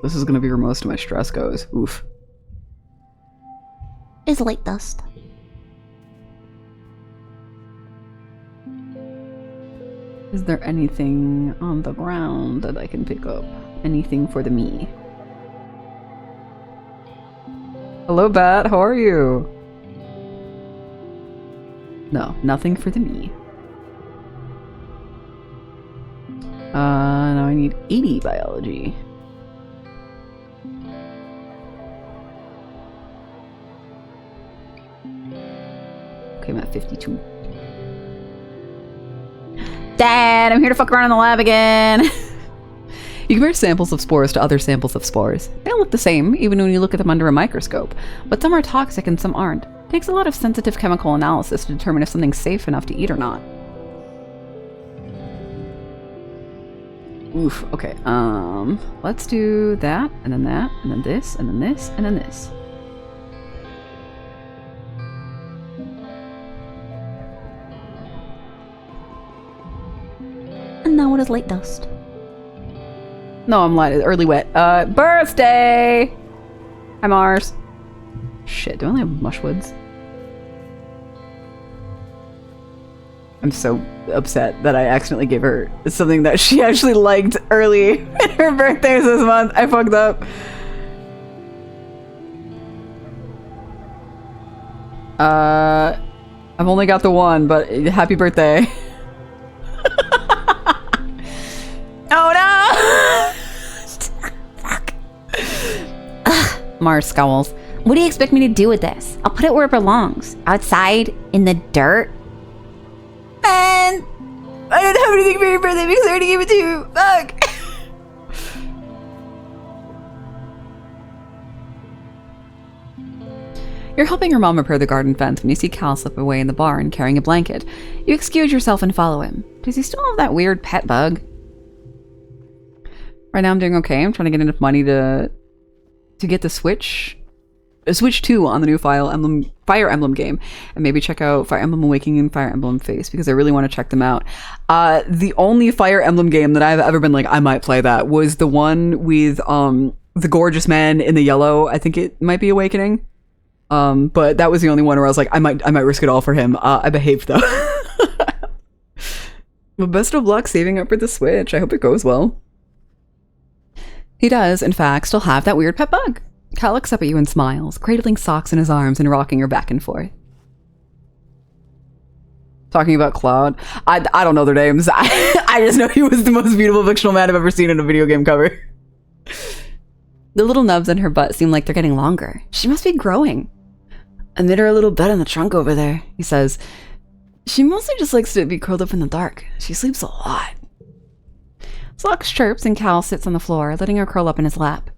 This is gonna be where most of my stress goes. Oof. Is light dust. Is there anything on the ground that I can pick up? Anything for the me? Hello, Bat. How are you? No, nothing for the me. Now I need 80 biology. Okay, I'm at 52. Dad, I'm here to fuck around in the lab again. You compare samples of spores to other samples of spores. They don't look the same, even when you look at them under a microscope. But some are toxic and some aren't. It takes a lot of sensitive chemical analysis to determine if something's safe enough to eat or not. Oof, okay, let's do that, and then this, and then this, and then this. And now what is light dust? No, I'm light, early wet. Birthday! Hi, Mars. Shit, do I only have mushwoods? I'm so upset that I accidentally gave her something that she actually liked early. Her birthday is this month. I fucked up. I've only got the one, but happy birthday. Oh no! Fuck. Mars scowls. What do you expect me to do with this? I'll put it where it belongs. Outside, in the dirt. Man! I didn't have anything for your birthday because I already gave it to you. Fuck! You're helping your mom repair the garden fence when you see Cal slip away in the barn carrying a blanket. You excuse yourself and follow him. Does he still have that weird pet bug? Right now I'm doing okay. I'm trying to get enough money to get the Switch 2 on the new Fire Emblem game, and maybe check out Fire Emblem Awakening and Fire Emblem Face, because I really want to check them out. The only Fire Emblem game that I've ever been like, I might play that, was the one with the gorgeous man in the yellow. I think it might be Awakening. But that was the only one where I was like, I might risk it all for him. I behaved though. But best of luck saving up for the Switch. I hope it goes well. He does, in fact, still have that weird pet bug. Cal looks up at you and smiles, cradling Socks in his arms and rocking her back and forth. Talking about Cloud. I don't know their names. I just know he was the most beautiful fictional man I've ever seen in a video game cover. The little nubs in her butt seem like they're getting longer. She must be growing. I made her a little bed in the trunk over there, he says. She mostly just likes to be curled up in the dark. She sleeps a lot. Socks chirps and Cal sits on the floor, letting her curl up in his lap.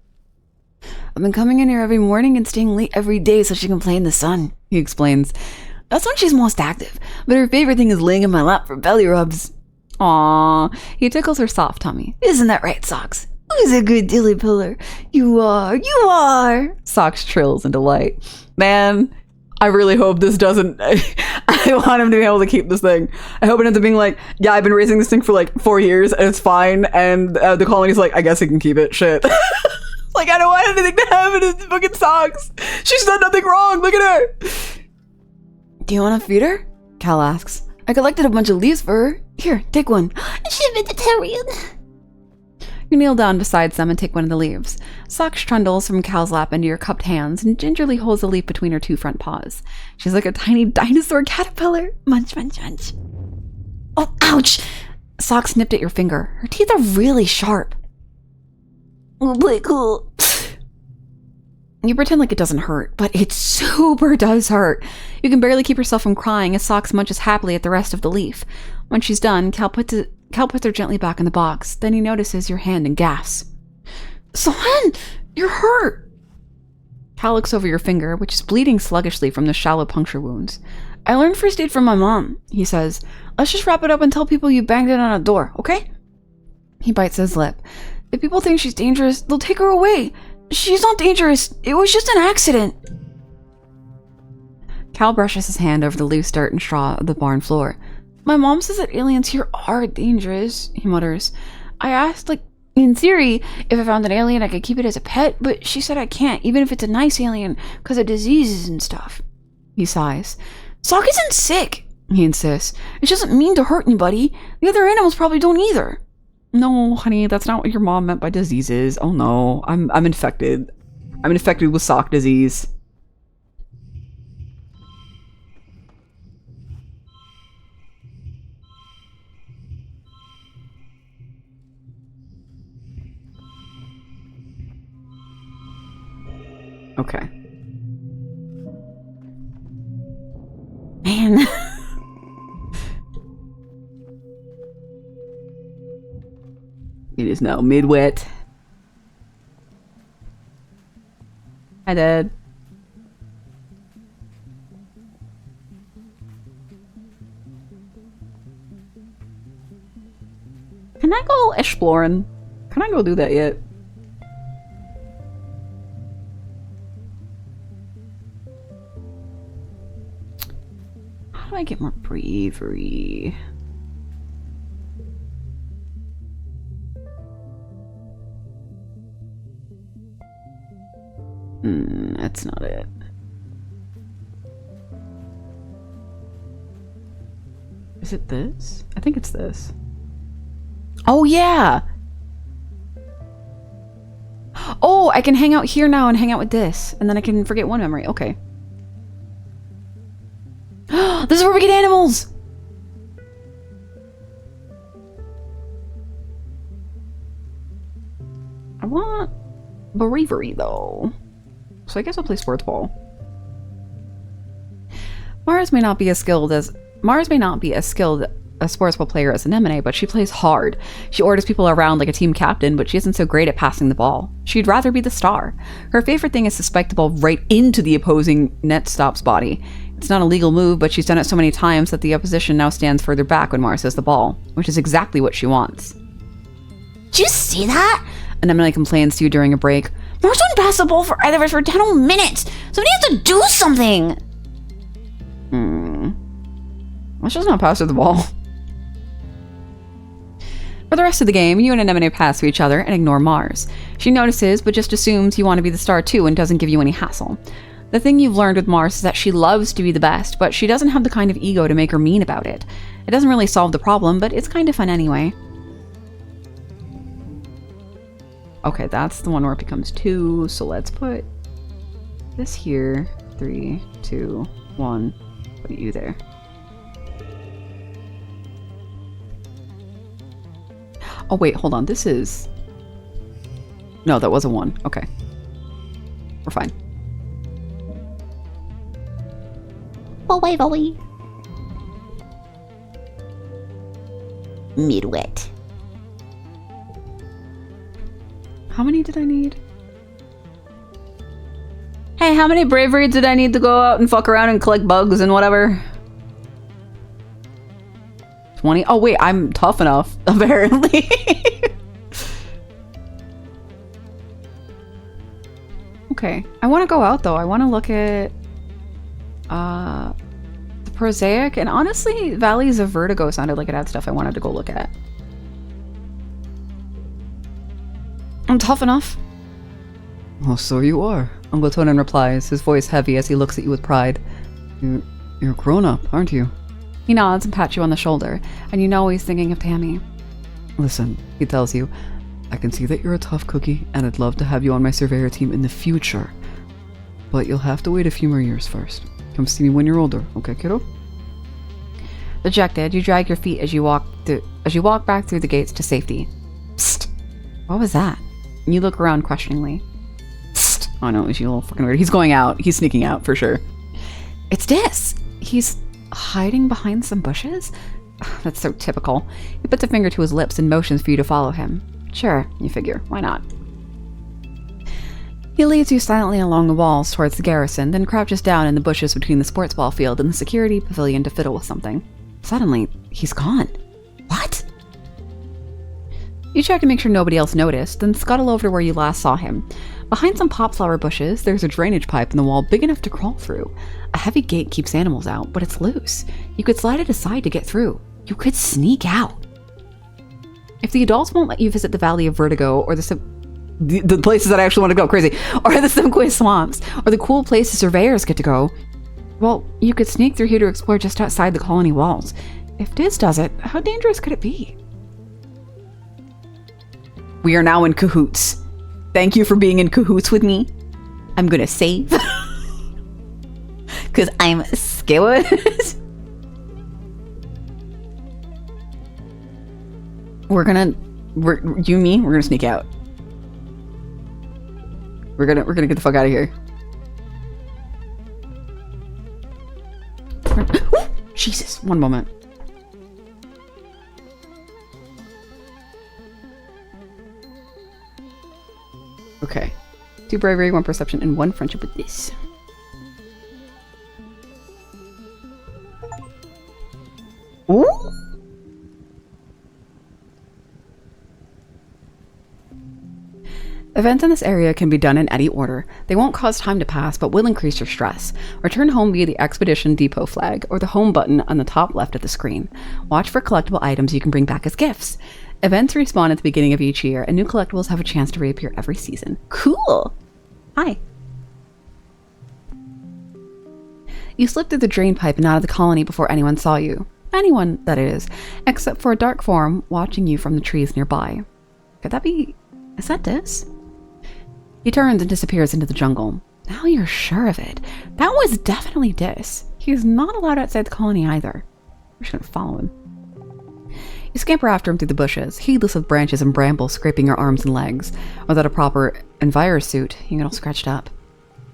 I've been coming in here every morning and staying late every day so she can play in the sun, he explains. That's when she's most active, but her favorite thing is laying in my lap for belly rubs. Aww, he tickles her soft tummy. Isn't that right, Socks? Who's a good dilly pillar? You are! Socks trills in delight. Man, I really hope this doesn't... I want him to be able to keep this thing. I hope it ends up being like, yeah, I've been raising this thing for like 4 years and it's fine, and the colony's like, I guess he can keep it. Shit. Like, I don't want anything to happen to this fucking Socks. She's done nothing wrong. Look at her. Do you want to feed her? Cal asks. I collected a bunch of leaves for her. Here, take one. She's vegetarian. You kneel down beside some and take one of the leaves. Socks trundles from Cal's lap into your cupped hands and gingerly holds the leaf between her 2 front paws. She's like a tiny dinosaur caterpillar. Munch, munch, munch. Oh, ouch! Socks nipped at your finger. Her teeth are really sharp. Oh, play cool. You pretend like it doesn't hurt, but it super does hurt. You can barely keep yourself from crying as Socks munches happily at the rest of the leaf. When she's done, Cal puts her gently back in the box. Then he notices your hand and gasps. Son, you're hurt! Cal looks over your finger, which is bleeding sluggishly from the shallow puncture wounds. I learned first aid from my mom, he says. Let's just wrap it up and tell people you banged it on a door, okay? He bites his lip. If people think she's dangerous, they'll take her away. She's not dangerous. It was just an accident. Cal brushes his hand over the loose dirt and straw of the barn floor. My mom says that aliens here are dangerous, he mutters. I asked, like, in theory, if I found an alien, I could keep it as a pet, but she said I can't, even if it's a nice alien, because of diseases and stuff. He sighs. Sock isn't sick, he insists. It doesn't mean to hurt anybody. The other animals probably don't either. No, honey, that's not what your mom meant by diseases. Oh no, I'm infected. I'm infected with sock disease. Okay. Man. It is now mid-wet. Hi, Dad. Can I go exploring? Can I go do that yet? How do I get more bravery? That's not it. Is it this? I think it's this. Oh, yeah! Oh, I can hang out here now and hang out with this. And then I can forget one memory. Okay. This is where we get animals! I want bravery, though. So I guess I'll play sports ball. Mars may not be as skilled a sports ball player as Anemone, but she plays hard. She orders people around like a team captain, but she isn't so great at passing the ball. She'd rather be the star. Her favorite thing is to spike the ball right into the opposing net stop's body. It's not a legal move, but she's done it so many times that the opposition now stands further back when Mars has the ball, which is exactly what she wants. Did you see that? Anemone complains to you during a break. Mars wouldn't pass the ball for either of us for 10 whole minutes. Somebody has to do something. Let's just not pass her the ball. For the rest of the game, you and Anemone pass to each other and ignore Mars. She notices, but just assumes you want to be the star too and doesn't give you any hassle. The thing you've learned with Mars is that she loves to be the best, but she doesn't have the kind of ego to make her mean about it. It doesn't really solve the problem, but it's kind of fun anyway. Okay, that's the one where it becomes 2, so let's put this here. 3, 2, 1. Put you there. Oh wait, hold on. This is... No, that was a 1. Okay. We're fine. Boy. Mid-wet. How many did I need? Hey, how many bravery did I need to go out and fuck around and collect bugs and whatever? 20? Oh wait, I'm tough enough, apparently. Okay, I want to go out though. I want to look at the Prosaic, and honestly, Valleys of Vertigo sounded like it had stuff I wanted to go look at. I'm tough enough. Oh, so you are. Uncle Tonin replies, his voice heavy as he looks at you with pride. You're grown up, aren't you? He nods and pats you on the shoulder, and you know he's thinking of Tammy. Listen, he tells you, I can see that you're a tough cookie, and I'd love to have you on my surveyor team in the future. But you'll have to wait a few more years first. Come see me when you're older, okay, kiddo? Dejected, you drag your feet as you walk back through the gates to safety. Psst! What was that? You look around questioningly. Psst! Oh no, is he a little fucking weird? He's going out. He's sneaking out for sure. It's Dis! He's hiding behind some bushes? That's so typical. He puts a finger to his lips and motions for you to follow him. Sure, you figure. Why not? He leads you silently along the walls towards the garrison, then crouches down in the bushes between the sports ball field and the security pavilion to fiddle with something. Suddenly, he's gone. What? You check to make sure nobody else noticed, then scuttle over to where you last saw him. Behind some popflower bushes, there's a drainage pipe in the wall big enough to crawl through. A heavy gate keeps animals out, but it's loose. You could slide it aside to get through. You could sneak out. If the adults won't let you visit the Valley of Vertigo or the places that I actually want to go, crazy, or the Simquay Swamps, or the cool places surveyors get to go, well, you could sneak through here to explore just outside the colony walls. If Diz does it, how dangerous could it be? We are now in cahoots. Thank you for being in cahoots with me. I'm gonna save. Because I'm scared. We're gonna sneak out. We're gonna get the fuck out of here. Jesus, one moment. Okay. 2 bravery, 1 perception, and 1 friendship with this. Ooh! Events in this area can be done in any order. They won't cause time to pass, but will increase your stress. Return home via the Expedition Depot flag, or the home button on the top left of the screen. Watch for collectible items you can bring back as gifts. Events respawn at the beginning of each year, and new collectibles have a chance to reappear every season. Cool! Hi. You slipped through the drain pipe and out of the colony before anyone saw you. Anyone, that is, except for a dark form watching you from the trees nearby. Could that be... is that Diz? He turns and disappears into the jungle. Now you're sure of it. That was definitely Diz. He is not allowed outside the colony either. We're just gonna follow him. You scamper after him through the bushes, heedless of branches and brambles scraping your arms and legs. Without a proper envirosuit, you get all scratched up.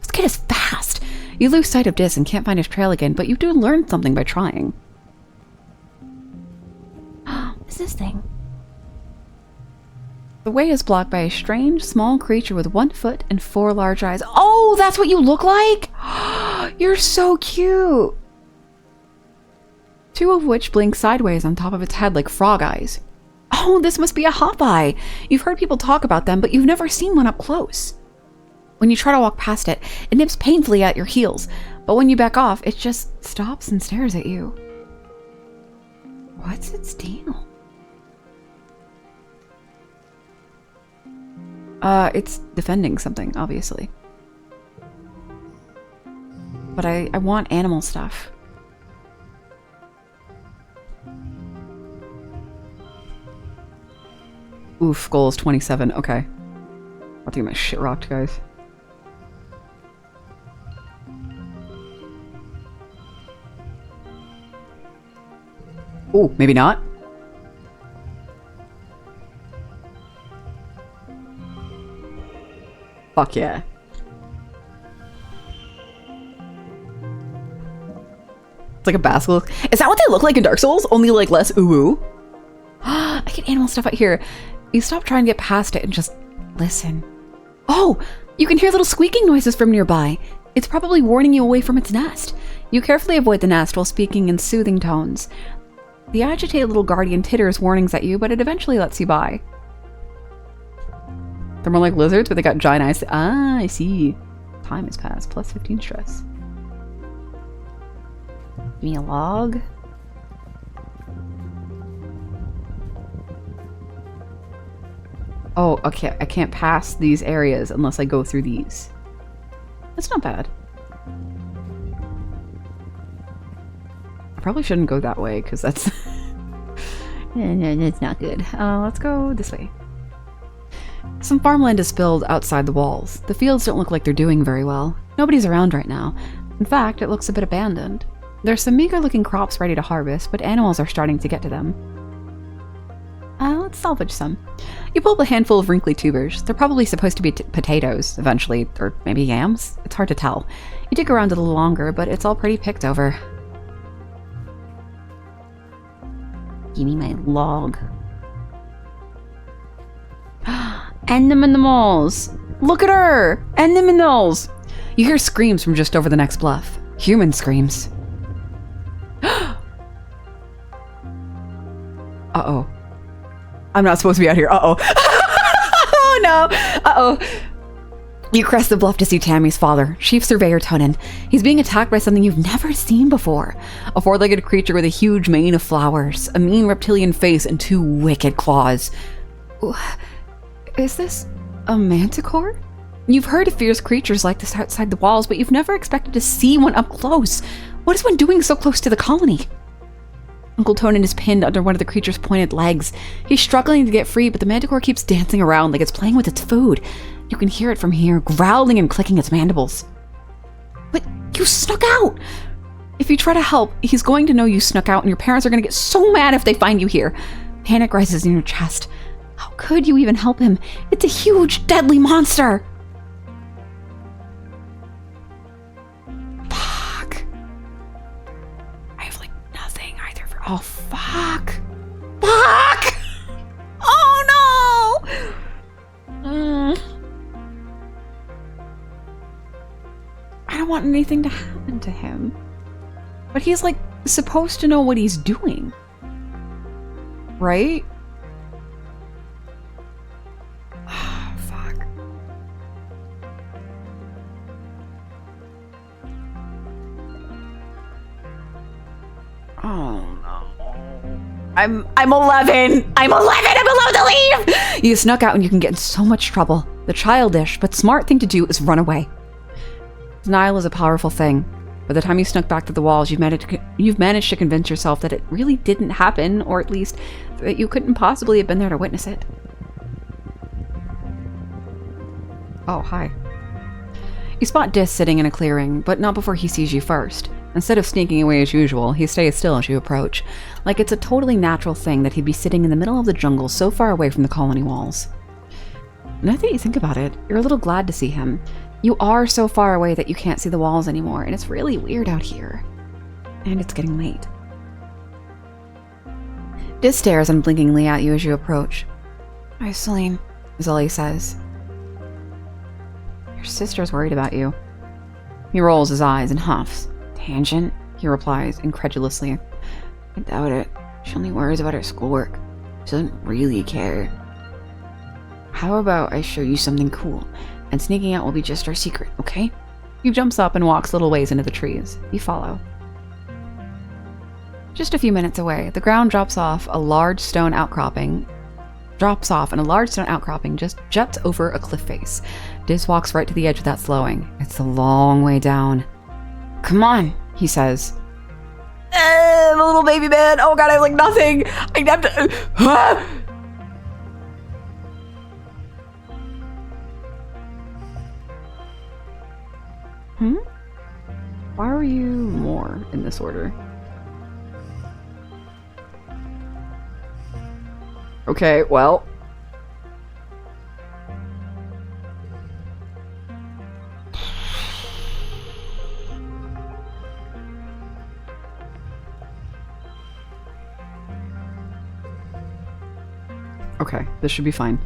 This kid is fast! You lose sight of Diz and can't find his trail again, but you do learn something by trying. What's this thing? The way is blocked by a strange, small creature with 1 foot and 4 large eyes. Oh, that's what you look like? You're so cute! 2 of which blink sideways on top of its head like frog eyes. Oh, this must be a hop eye. You've heard people talk about them, but you've never seen one up close. When you try to walk past it, it nips painfully at your heels, but when you back off, it just stops and stares at you. What's its deal? It's defending something, obviously. But I want animal stuff. Oof, goal is 27. Okay. I'll get my shit rocked, guys. Ooh, maybe not. Fuck yeah. It's like a basilisk. Is that what they look like in Dark Souls? Only like less ooh-ooh? I get animal stuff out here. You stop trying to get past it and just listen. Oh, you can hear little squeaking noises from nearby. It's probably warning you away from its nest. You carefully avoid the nest while speaking in soothing tones. The agitated little guardian titters warnings at you, but it eventually lets you by. They're more like lizards, but they got giant eyes. Ah, I see. Time has passed. Plus 15 stress. Give me a log. Oh, okay. I can't pass these areas unless I go through these. That's not bad. I probably shouldn't go that way, because that's... no, that's not good. Let's go this way. Some farmland is spilled outside the walls. The fields don't look like they're doing very well. Nobody's around right now. In fact, it looks a bit abandoned. There's some meager-looking crops ready to harvest, but animals are starting to get to them. Let's salvage some. You pull up a handful of wrinkly tubers. They're probably supposed to be potatoes, eventually, or maybe yams? It's hard to tell. You dig around a little longer, but it's all pretty picked over. Give me my log. Animals! Look at her! Animals! You hear screams from just over the next bluff. Human screams. Uh-oh. I'm not supposed to be out here. Uh-oh. Oh, no. Uh-oh. You crest the bluff to see Tammy's father, Chief Surveyor Tunin. He's being attacked by something you've never seen before. A four-legged creature with a huge mane of flowers, a mean reptilian face, and 2 wicked claws. Is this a manticore? You've heard of fierce creatures like this outside the walls, but you've never expected to see one up close. What is one doing so close to the colony? Uncle Tonin is pinned under one of the creature's pointed legs. He's struggling to get free, but the manticore keeps dancing around like it's playing with its food. You can hear it from here, growling and clicking its mandibles. But you snuck out! If you try to help, he's going to know you snuck out, and your parents are going to get so mad if they find you here. Panic rises in your chest. How could you even help him? It's a huge, deadly monster! Fuck. I have, like, nothing either for... Oh, fuck. Fuck! Oh, no! I don't want anything to happen to him. But he's, like, supposed to know what he's doing. Right? Oh, fuck. Oh, no. I'm 11! I'm 11! I'm allowed to leave! You snuck out and you can get in so much trouble. The childish but smart thing to do is run away. Denial is a powerful thing. By the time you snuck back to the walls, you've managed to convince yourself that it really didn't happen, or at least that you couldn't possibly have been there to witness it. Oh, hi. You spot Dis sitting in a clearing, but not before he sees you first. Instead of sneaking away as usual, he stays still as you approach, like it's a totally natural thing that he'd be sitting in the middle of the jungle so far away from the colony walls. Now that you think about it, you're a little glad to see him. You are so far away that you can't see the walls anymore, and it's really weird out here. And it's getting late. Dis stares unblinkingly at you as you approach. Hi, Celine, is all he says. Your sister's worried about you. He rolls his eyes and huffs. Tangent, he replies incredulously. I doubt it. She only worries about her schoolwork. She doesn't really care. How about I show you something cool? And sneaking out will be just our secret, okay? He jumps up and walks a little ways into the trees. You follow. Just a few minutes away, the ground drops off and a large stone outcropping just juts over a cliff face. Dis walks right to the edge without slowing. It's a long way down. Come on, he says. I'm a little baby man. Oh god, I have like nothing. I have to... Why are you more in this order? Okay, well. Okay, this should be fine.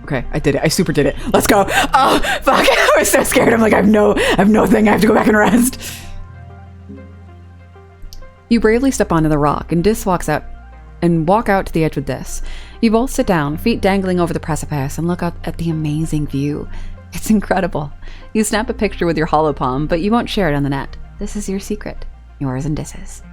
Okay, I did it. I super did it. Let's go. Oh, fuck. I was so scared. I'm like, I have no thing. I have to go back and rest. You bravely step onto the rock, and Dis walk out to the edge with Dis. You both sit down, feet dangling over the precipice, and look up at the amazing view. It's incredible. You snap a picture with your holopalm, but you won't share it on the net. This is your secret. Yours and Dis's.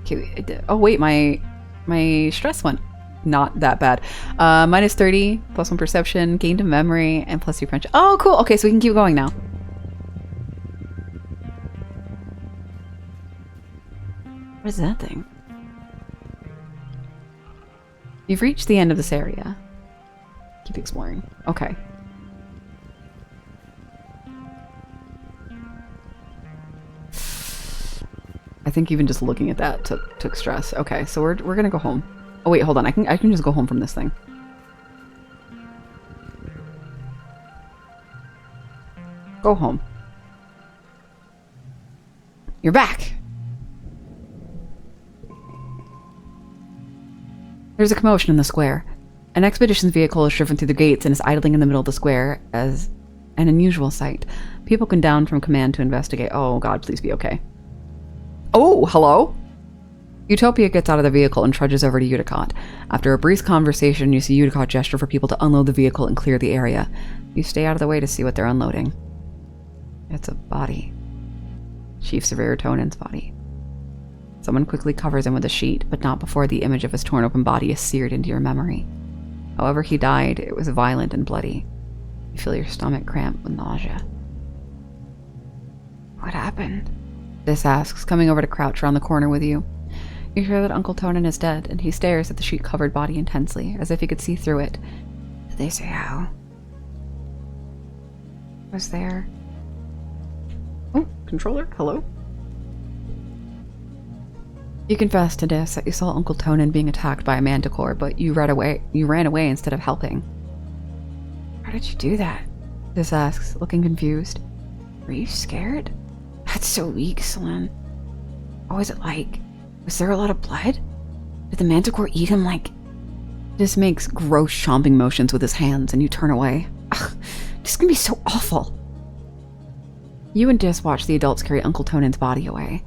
Okay, oh wait, my stress went not that bad. Minus 30, plus 1 perception, gain to memory, and plus 2 French. Oh, cool. Okay, so we can keep going now. What is that thing? You've reached the end of this area. Keep exploring. Okay. I think even just looking at that took stress. Okay, so we're gonna go home. Oh wait, hold on. I can just go home from this thing. Go home. You're back. There's a commotion in the square. An expedition's vehicle is driven through the gates and is idling in the middle of the square as an unusual sight. People come down from command to investigate. Oh god, please be okay. Oh, hello? Utopia gets out of the vehicle and trudges over to Uticott. After a brief conversation, you see Uticott gesture for people to unload the vehicle and clear the area. You stay out of the way to see what they're unloading. It's a body. Chief Surveyor Tonan's body. Someone quickly covers him with a sheet, but not before the image of his torn open body is seared into your memory. However he died, it was violent and bloody. You feel your stomach cramp with nausea. What happened? This asks, coming over to crouch around the corner with you. You hear that Uncle Tonan is dead, and he stares at the sheet-covered body intensely, as if he could see through it. Did they say how? Was there... Oh, controller, hello? You confess to Dis that you saw Uncle Tonan being attacked by a manticore, but you ran away instead of helping. How did you do that? Dis asks, looking confused. Were you scared? That's so weak, Selene. What was it like? Was there a lot of blood? Did the manticore eat him like... Dis makes gross chomping motions with his hands, and you turn away. Ugh, this is gonna be so awful. You and Dis watch the adults carry Uncle Tonan's body away.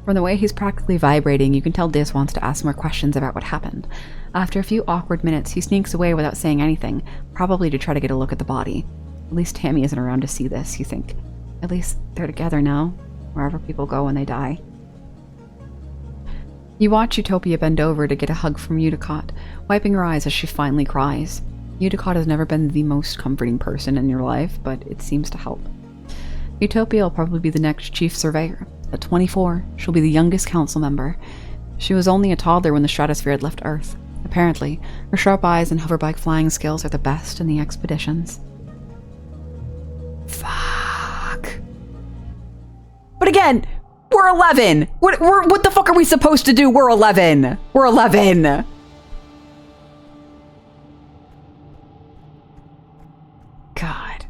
From the way he's practically vibrating, you can tell Dis wants to ask more questions about what happened. After a few awkward minutes, he sneaks away without saying anything, probably to try to get a look at the body. At least Tammy isn't around to see this, you think. At least they're together now, wherever people go when they die. You watch Utopia bend over to get a hug from Uticott, wiping her eyes as she finally cries. Uticott has never been the most comforting person in your life, but it seems to help. Utopia will probably be the next chief surveyor. At 24, she'll be the youngest council member. She was only a toddler when the stratosphere had left Earth. Apparently, her sharp eyes and hoverbike flying skills are the best in the expeditions. Fuck. But again, we're 11! What the fuck are we supposed to do? We're 11! We're 11! God.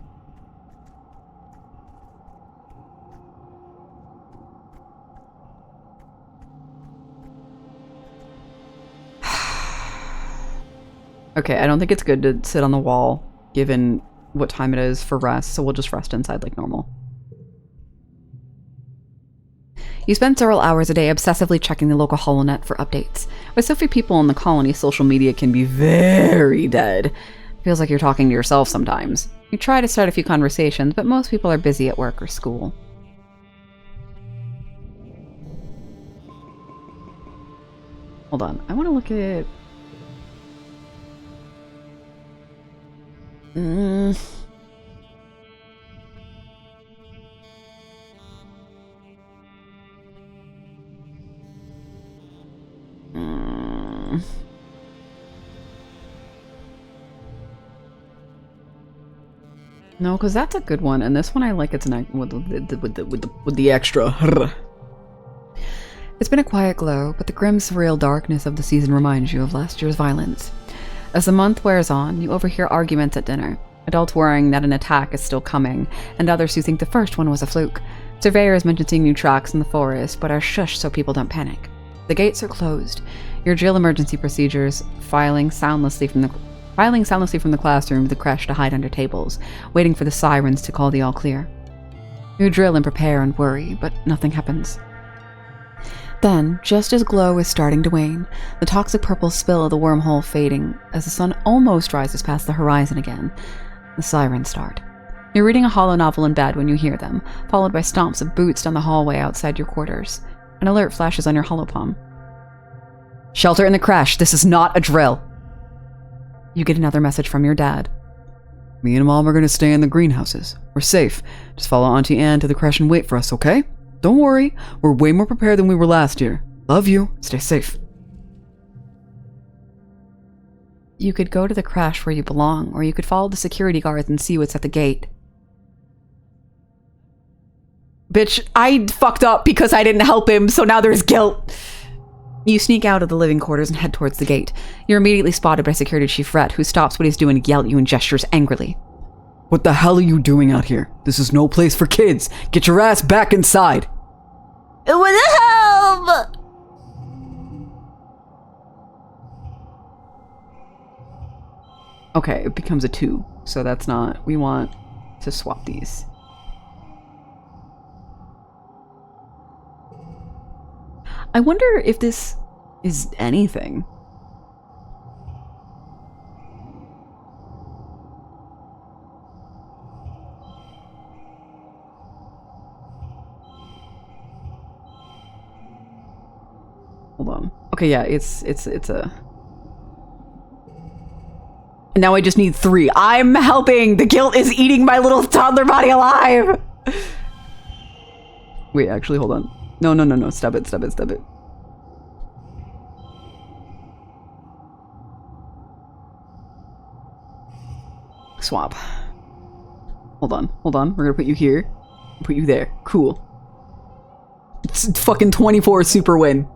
Okay, I don't think it's good to sit on the wall, given what time it is for rest, so we'll just rest inside like normal. You spend several hours a day obsessively checking the local HoloNet for updates. With so few people in the colony, social media can be very dead. Feels like you're talking to yourself sometimes. You try to start a few conversations, but most people are busy at work or school. Hold on, I want to look at... No, because that's a good one, and this one I like. It's an with the extra. It's been a quiet glow, but the grim, surreal darkness of the season reminds you of last year's violence. As the month wears on, you overhear arguments at dinner. Adults worrying that an attack is still coming, and others who think the first one was a fluke. Surveyors mention seeing new tracks in the forest, but are shushed so people don't panic. The gates are closed. Your drill emergency procedures, filing soundlessly from the classroom to the creche to hide under tables, waiting for the sirens to call the all clear. You drill and prepare and worry, but nothing happens. Then, just as glow is starting to wane, the toxic purple spill of the wormhole fading as the sun almost rises past the horizon again, the sirens start. You're reading a holo novel in bed when you hear them, followed by stomps of boots down the hallway outside your quarters. An alert flashes on your holopalm. Shelter in the creche, this is not a drill! You get another message from your dad. Me and Mom are gonna stay in the greenhouses. We're safe. Just follow Auntie Anne to the creche and wait for us, okay? Don't worry, we're way more prepared than we were last year. Love you, stay safe. You could go to the creche where you belong, or you could follow the security guards and see what's at the gate. Bitch, I fucked up because I didn't help him, so now there's guilt. You sneak out of the living quarters and head towards the gate. You're immediately spotted by Security Chief Rhett, who stops what he's doing to yell at you and gestures angrily. What the hell are you doing out here? This is no place for kids. Get your ass back inside. It was help! Okay, it becomes a 2, so that's not... We want to swap these. I wonder if this is anything. Hold on. Okay, yeah, it's a... Now I just need 3. I'm helping! The guilt is eating my little toddler body alive! Wait, actually, hold on. No. Stop it. Swap. Hold on. We're gonna put you here. Put you there. Cool. It's fucking 24 super win.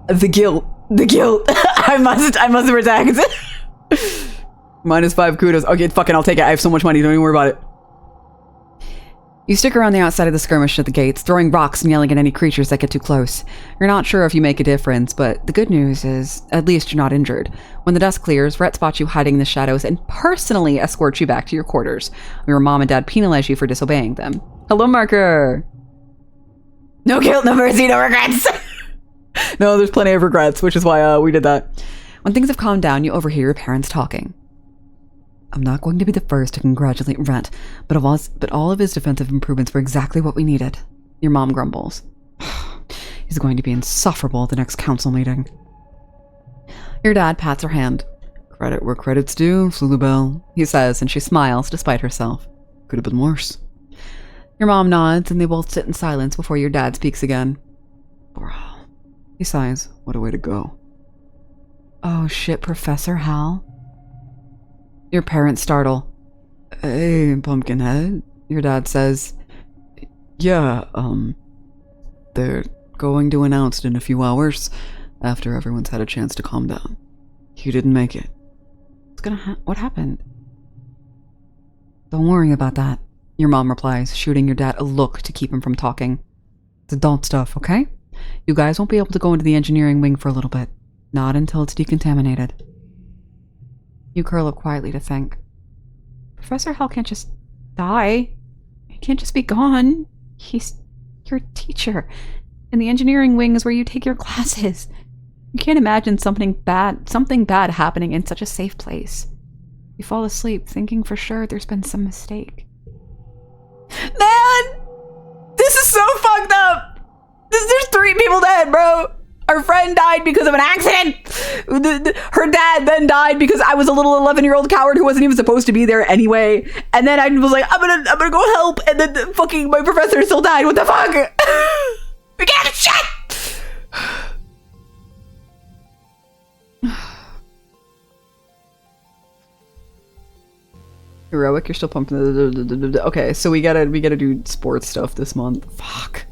The guilt. I must protect. -5 kudos. Okay, fucking I'll take it. I have so much money. Don't even worry about it. You stick around the outside of the skirmish at the gates, throwing rocks and yelling at any creatures that get too close. You're not sure if you make a difference, but the good news is, at least you're not injured. When the dust clears, Rhett spots you hiding in the shadows and personally escorts you back to your quarters. Your mom and dad penalize you for disobeying them. Hello, Marker! No guilt, no mercy, no regrets! No, there's plenty of regrets, which is why we did that. When things have calmed down, you overhear your parents talking. I'm not going to be the first to congratulate Rhett, but all of his defensive improvements were exactly what we needed. Your mom grumbles. He's going to be insufferable at the next council meeting. Your dad pats her hand. Credit where credit's due, Slulubel, he says, and she smiles despite herself. Could have been worse. Your mom nods, and they both sit in silence before your dad speaks again. Bro. He sighs. What a way to go. Oh shit, Professor Hal? Your parents startle. Hey, Pumpkinhead, your dad says. Yeah, they're going to announce it in a few hours, after everyone's had a chance to calm down. You didn't make it. What happened? Don't worry about that, your mom replies, shooting your dad a look to keep him from talking. It's adult stuff, okay? You guys won't be able to go into the engineering wing for a little bit. Not until it's decontaminated. You curl up quietly to think. Professor Hal can't just die. He can't just be gone. He's your teacher. And the engineering wing is where you take your classes. You can't imagine something bad happening in such a safe place. You fall asleep thinking for sure there's been some mistake. Man! This is so fucked up! There's 3 people dead, bro! Our friend died because of an accident! Her dad then died because I was a little 11-year-old coward who wasn't even supposed to be there anyway. And then I was like, I'm gonna go help, and then fucking my professor still died. What the fuck? We can't have shit! Heroic, you're still pumping. Okay, so we gotta do sports stuff this month. Fuck.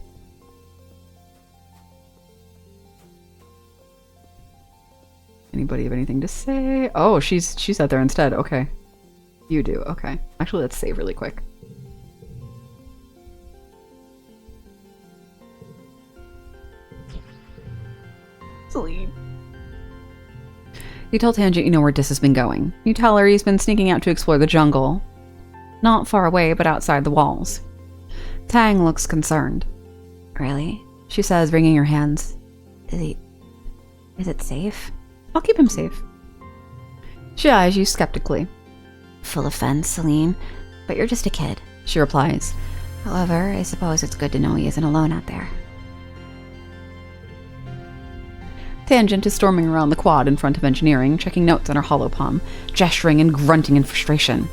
Anybody have anything to say? Oh, she's out there instead. Okay. You do. Okay. Actually, let's save really quick. Sleep. You tell Tangent you know where Dis has been going. You tell her he's been sneaking out to explore the jungle. Not far away, but outside the walls. Tang looks concerned. Really? She says, wringing her hands. Is it safe? I'll keep him safe. She eyes you skeptically. Full offense, Celine, but you're just a kid, She replies. However, I suppose it's good to know he isn't alone out there. Tangent is storming around the quad in front of engineering, checking notes on her holopalm, gesturing and grunting in frustration.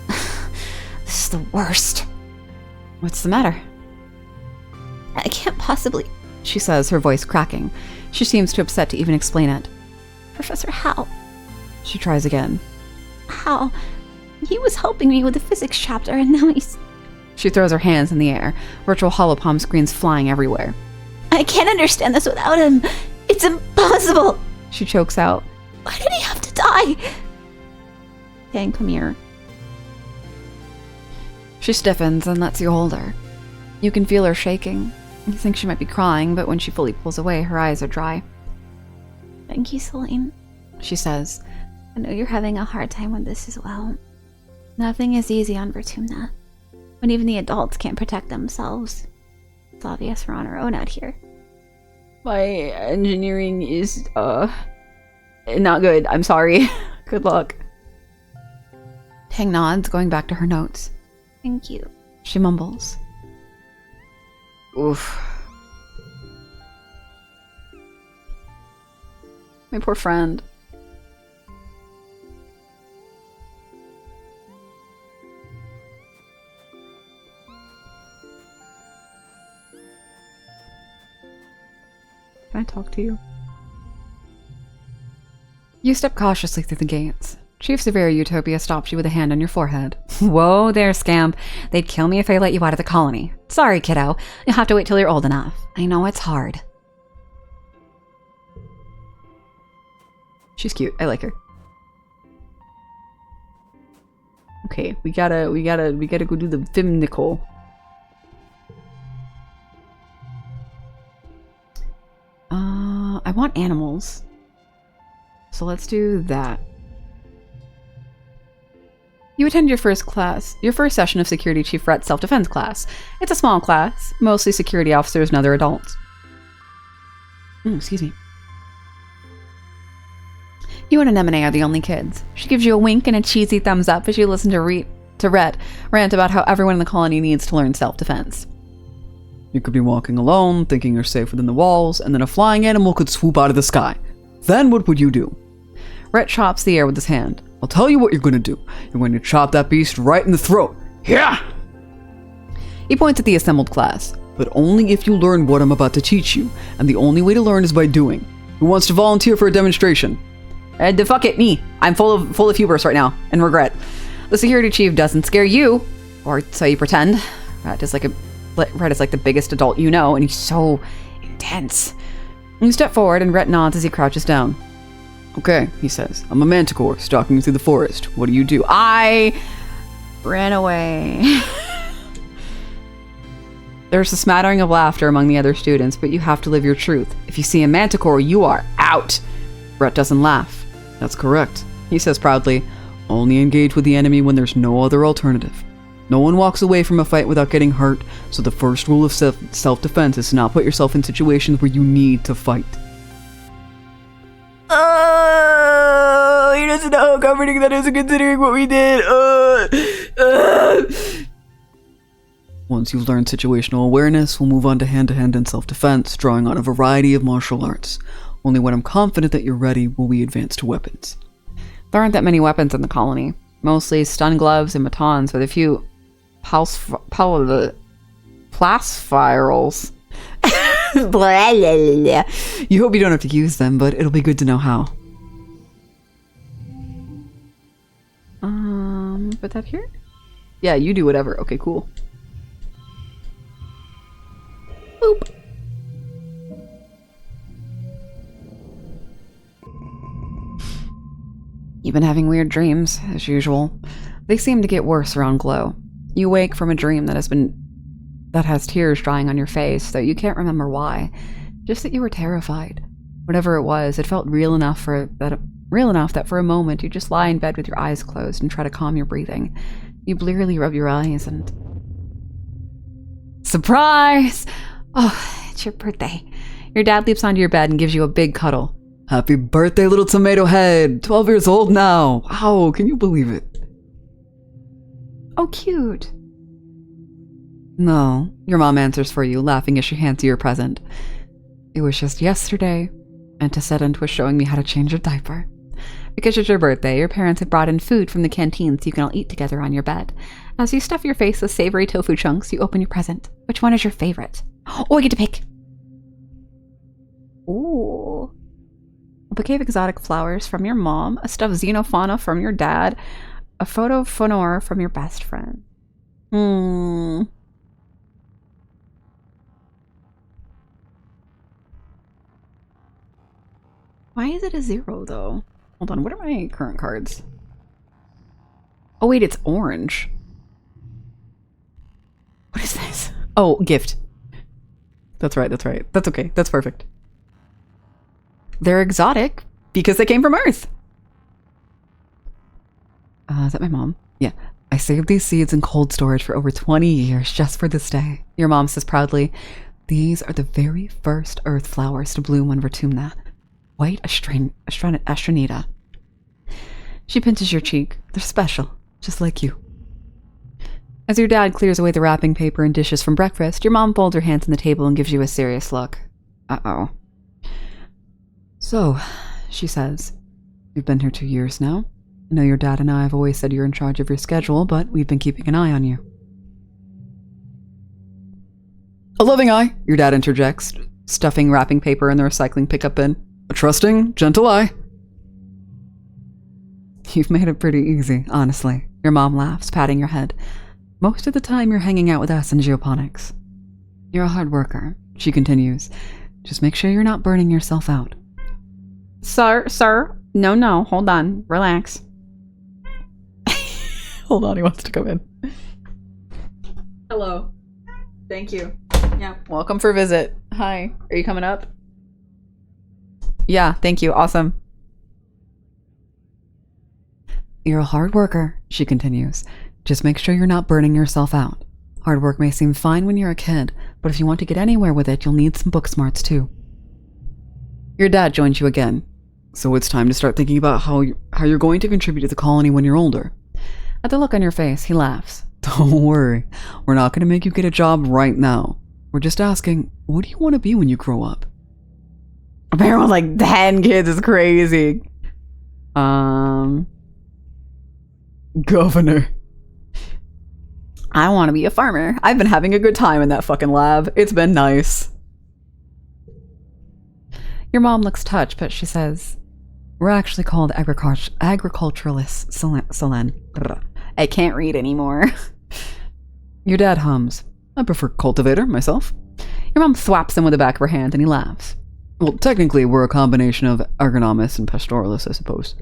This is the worst. What's the matter? I can't possibly... She says, her voice cracking. She seems too upset to even explain it. Professor Hal. She tries again. Hal. He was helping me with the physics chapter, and now he's... She throws her hands in the air, virtual holopalm screens flying everywhere. I can't understand this without him. It's impossible. She chokes out. Why did he have to die? Tang, come here. She stiffens and lets you hold her. You can feel her shaking. You think she might be crying, but when she fully pulls away, her eyes are dry. Thank you, Celine. She says. I know you're having a hard time with this as well. Nothing is easy on Vertumna. When even the adults can't protect themselves. It's obvious we're on our own out here. My engineering is, not good. I'm sorry. Good luck. Tang nods, going back to her notes. Thank you. She mumbles. Oof. My poor friend. Can I talk to you? You step cautiously through the gates. Chief Severe Utopia stops you with a hand on your forehead. Whoa there, scamp. They'd kill me if I let you out of the colony. Sorry, kiddo. You'll have to wait till you're old enough. I know it's hard. She's cute. I like her. Okay, we gotta go do the Vim Nicole. I want animals. So let's do that. You attend your first session of Security Chief Rhett's self-defense class. It's a small class, mostly security officers and other adults. Excuse me. You and Anemone are the only kids. She gives you a wink and a cheesy thumbs up as you listen to Rhett rant about how everyone in the colony needs to learn self-defense. You could be walking alone, thinking you're safe within the walls, and then a flying animal could swoop out of the sky. Then what would you do? Rhett chops the air with his hand. I'll tell you what you're gonna do. You're going to chop that beast right in the throat. Yeah! He points at the assembled class. But only if you learn what I'm about to teach you, and the only way to learn is by doing. Who wants to volunteer for a demonstration? Fuck it, me. I'm full of hubris right now, and regret. The security chief doesn't scare you, or so you pretend. Rhett is like the biggest adult you know, and he's so intense. You step forward, and Rhett nods as he crouches down. Okay, he says. I'm a manticore stalking through the forest. What do? I ran away. There's a smattering of laughter among the other students, but you have to live your truth. If you see a manticore, you are out. Rhett doesn't laugh. That's correct, he says proudly. Only engage with the enemy when there's no other alternative. No one walks away from a fight without getting hurt, so the first rule of self-defense is to not put yourself in situations where you need to fight. He doesn't know how comforting that is considering what we did. Once you've learned situational awareness, we'll move on to hand-to-hand and self-defense, drawing on a variety of martial arts. Only when I'm confident that you're ready will we advance to weapons. There aren't that many weapons in the colony. Mostly stun gloves and batons with a few plasfirals. You hope you don't have to use them, but it'll be good to know how. Put that here? Yeah, you do whatever. Okay, cool. Boop. You've been having weird dreams, as usual. They seem to get worse around Glow. You wake from a dream that has tears drying on your face, though you can't remember why. Just that you were terrified. Whatever it was, it felt real enough that for a moment you just lie in bed with your eyes closed and try to calm your breathing. You blearily rub your eyes and... Surprise! Oh, it's your birthday. Your dad leaps onto your bed and gives you a big cuddle. Happy birthday, little tomato head! 12 years old now! Wow, can you believe it? Oh, cute. No, your mom answers for you, laughing as she hands you your present. It was just yesterday. Antecedent was showing me how to change a diaper. Because it's your birthday, your parents had brought in food from the canteen so you can all eat together on your bed. As you stuff your face with savory tofu chunks, you open your present. Which one is your favorite? Oh, I get to pick! Ooh. A bouquet of exotic flowers from your mom, a stuffed xenofauna from your dad, a photo of Fonor from your best friend. Why is it a 0, though? Hold on, what are my current cards? Oh, wait, it's orange. What is this? Oh, gift. That's right, that's right. That's okay, that's perfect. They're exotic because they came from Earth. Is that my mom? Yeah. I saved these seeds in cold storage for over 20 years just for this day. Your mom says proudly. These are the very first earth flowers to bloom on Vertumna. White Astronita. She pinches your cheek. They're special, just like you. As your dad clears away the wrapping paper and dishes from breakfast, your mom folds her hands on the table and gives you a serious look. Uh-oh. So, she says, you've been here 2 years now. I know your dad and I have always said you're in charge of your schedule, but we've been keeping an eye on you. A loving eye, your dad interjects, stuffing wrapping paper in the recycling pickup bin. A trusting, gentle eye. You've made it pretty easy, honestly. Your mom laughs, patting your head. Most of the time you're hanging out with us in geoponics. You're a hard worker, she continues. Just make sure you're not burning yourself out. Sir. No, hold on. Relax. Hold on, he wants to come in. Hello. Thank you. Yeah, welcome for visit. Hi, are you coming up? Yeah, thank you. Awesome. You're a hard worker, she continues. Just make sure you're not burning yourself out. Hard work may seem fine when you're a kid, but if you want to get anywhere with it, you'll need some book smarts too. Your dad joins you again. So it's time to start thinking about how you're going to contribute to the colony when you're older. At the look on your face, he laughs. Don't worry. We're not going to make you get a job right now. We're just asking, what do you want to be when you grow up? A parent with like 10 kids is crazy. Governor. I want to be a farmer. I've been having a good time in that fucking lab. It's been nice. Your mom looks touched, but she says, we're actually called agriculturalists, Solen. I can't read anymore. Your dad hums. I prefer cultivator, myself. Your mom thwaps him with the back of her hand and he laughs. Well, technically, we're a combination of agronomist and pastoralist, I suppose.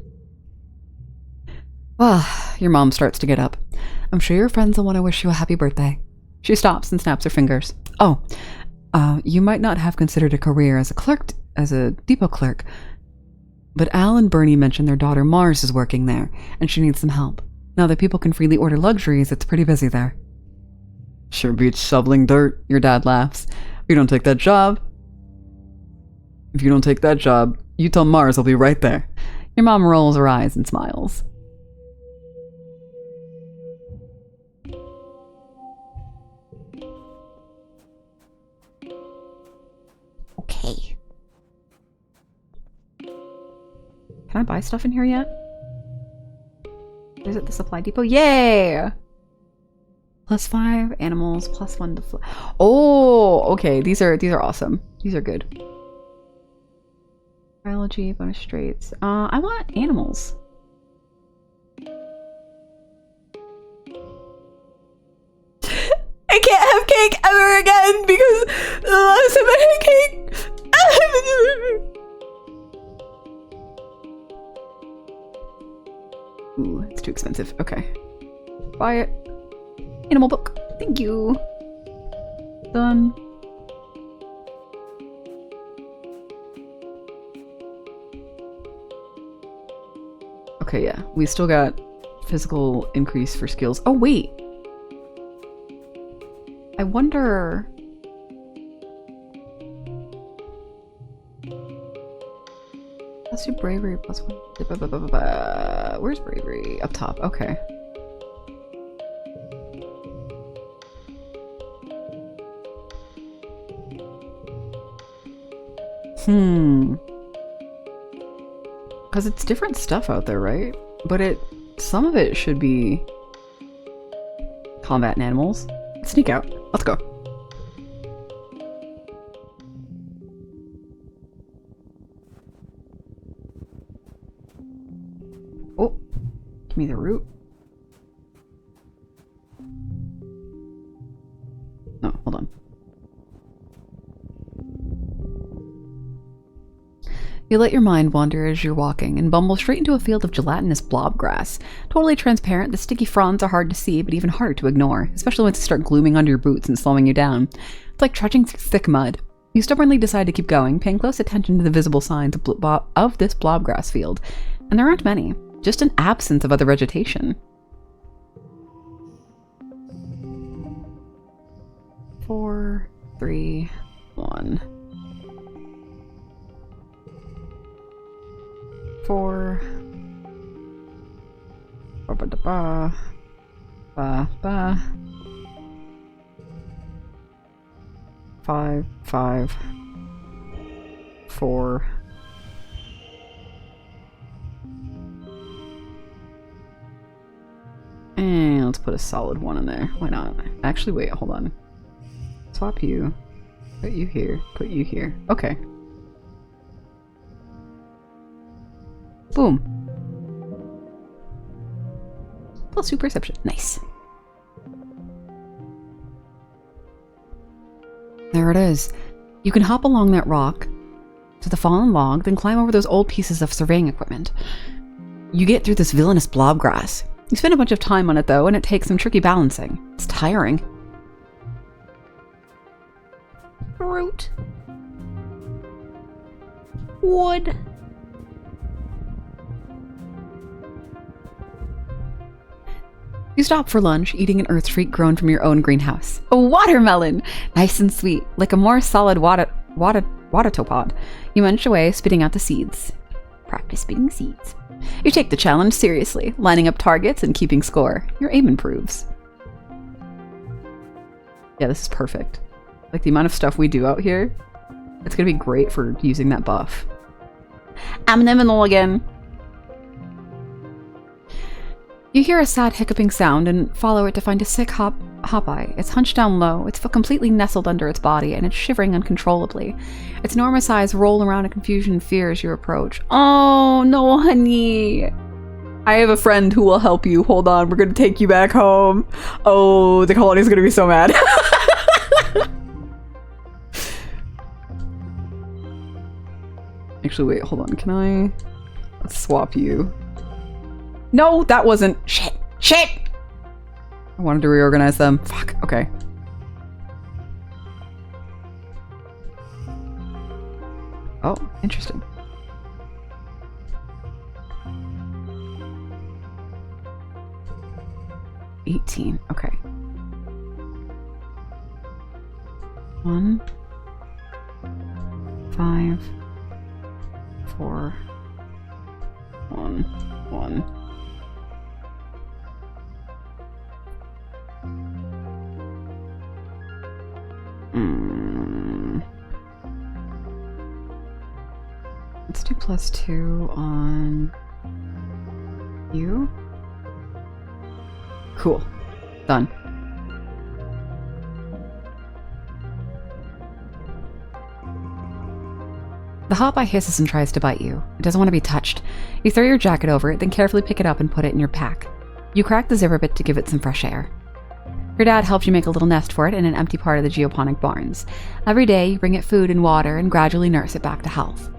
Well, your mom starts to get up. I'm sure your friends will want to wish you a happy birthday. She stops and snaps her fingers. Oh, you might not have considered a career as a depot clerk, but Al and Bernie mentioned their daughter Mars is working there, and she needs some help. Now that people can freely order luxuries, it's pretty busy there. Sure beats shoveling dirt, your dad laughs. If you don't take that job, you tell Mars I'll be right there. Your mom rolls her eyes and smiles. Okay. Can I buy stuff in here yet? Is it the supply depot? Yay! +5 animals, +1 to fly. Oh, okay. These are awesome. These are good. Biology, bonus traits. I want animals. I can't have cake ever again because the last time I had cake. Ooh, it's too expensive. Okay. Buy it. Animal book. Thank you. Done. Okay, yeah. We still got physical increase for skills. Oh, wait. I wonder... Let's do bravery +1. Where's bravery? Up top. Okay. Because it's different stuff out there, right? But some of it should be combat and animals. Sneak out. Let's go. Oh, give me the root. No, hold on. You let your mind wander as you're walking and bumble straight into a field of gelatinous blob grass. Totally transparent, the sticky fronds are hard to see, but even harder to ignore, especially once they start glooming under your boots and slowing you down. It's like trudging through thick mud. You stubbornly decide to keep going, paying close attention to the visible signs of this blobgrass field. And there aren't many, just an absence of other vegetation. 4, 3, 1, 4, ba ba da ba, ba ba, 5, 5, 4. And let's put a solid 1 in there. Why not? Actually, wait, hold on. Swap you. Put you here. Put you here. Okay. Boom. +2 perception. Nice. There it is. You can hop along that rock to the fallen log, then climb over those old pieces of surveying equipment. You get through this villainous blob grass. You spend a bunch of time on it though, and it takes some tricky balancing. It's tiring. Fruit. Wood. You stop for lunch, eating an earth treat grown from your own greenhouse. A watermelon! Nice and sweet, like a more solid watertopod. You munch away, spitting out the seeds. Practice spitting seeds. You take the challenge seriously, lining up targets and keeping score. Your aim improves. Yeah, this is perfect. Like, the amount of stuff we do out here, it's gonna be great for using that buff. I'm Neminol again. You hear a sad hiccuping sound and follow it to find a sick Hopeye. It's hunched down low, its foot completely nestled under its body, and it's shivering uncontrollably. Its enormous eyes roll around in confusion and fear as you approach. Oh, no, honey. I have a friend who will help you. Hold on, we're gonna take you back home. Oh, the colony's gonna be so mad. Actually, wait, hold on. Can I... Let's swap you. No, that wasn't... Shit! Shit! I wanted to reorganize them. Fuck, okay. Oh, interesting. $18, okay. 1, 5, 4, 1, 1. Let's do +2 on you. Cool. Done. The Hopeye hisses and tries to bite you. It doesn't want to be touched. You throw your jacket over it, then carefully pick it up and put it in your pack. You crack the zipper bit to give it some fresh air. Your dad helps you make a little nest for it in an empty part of the geoponic barns. Every day, you bring it food and water and gradually nurse it back to health.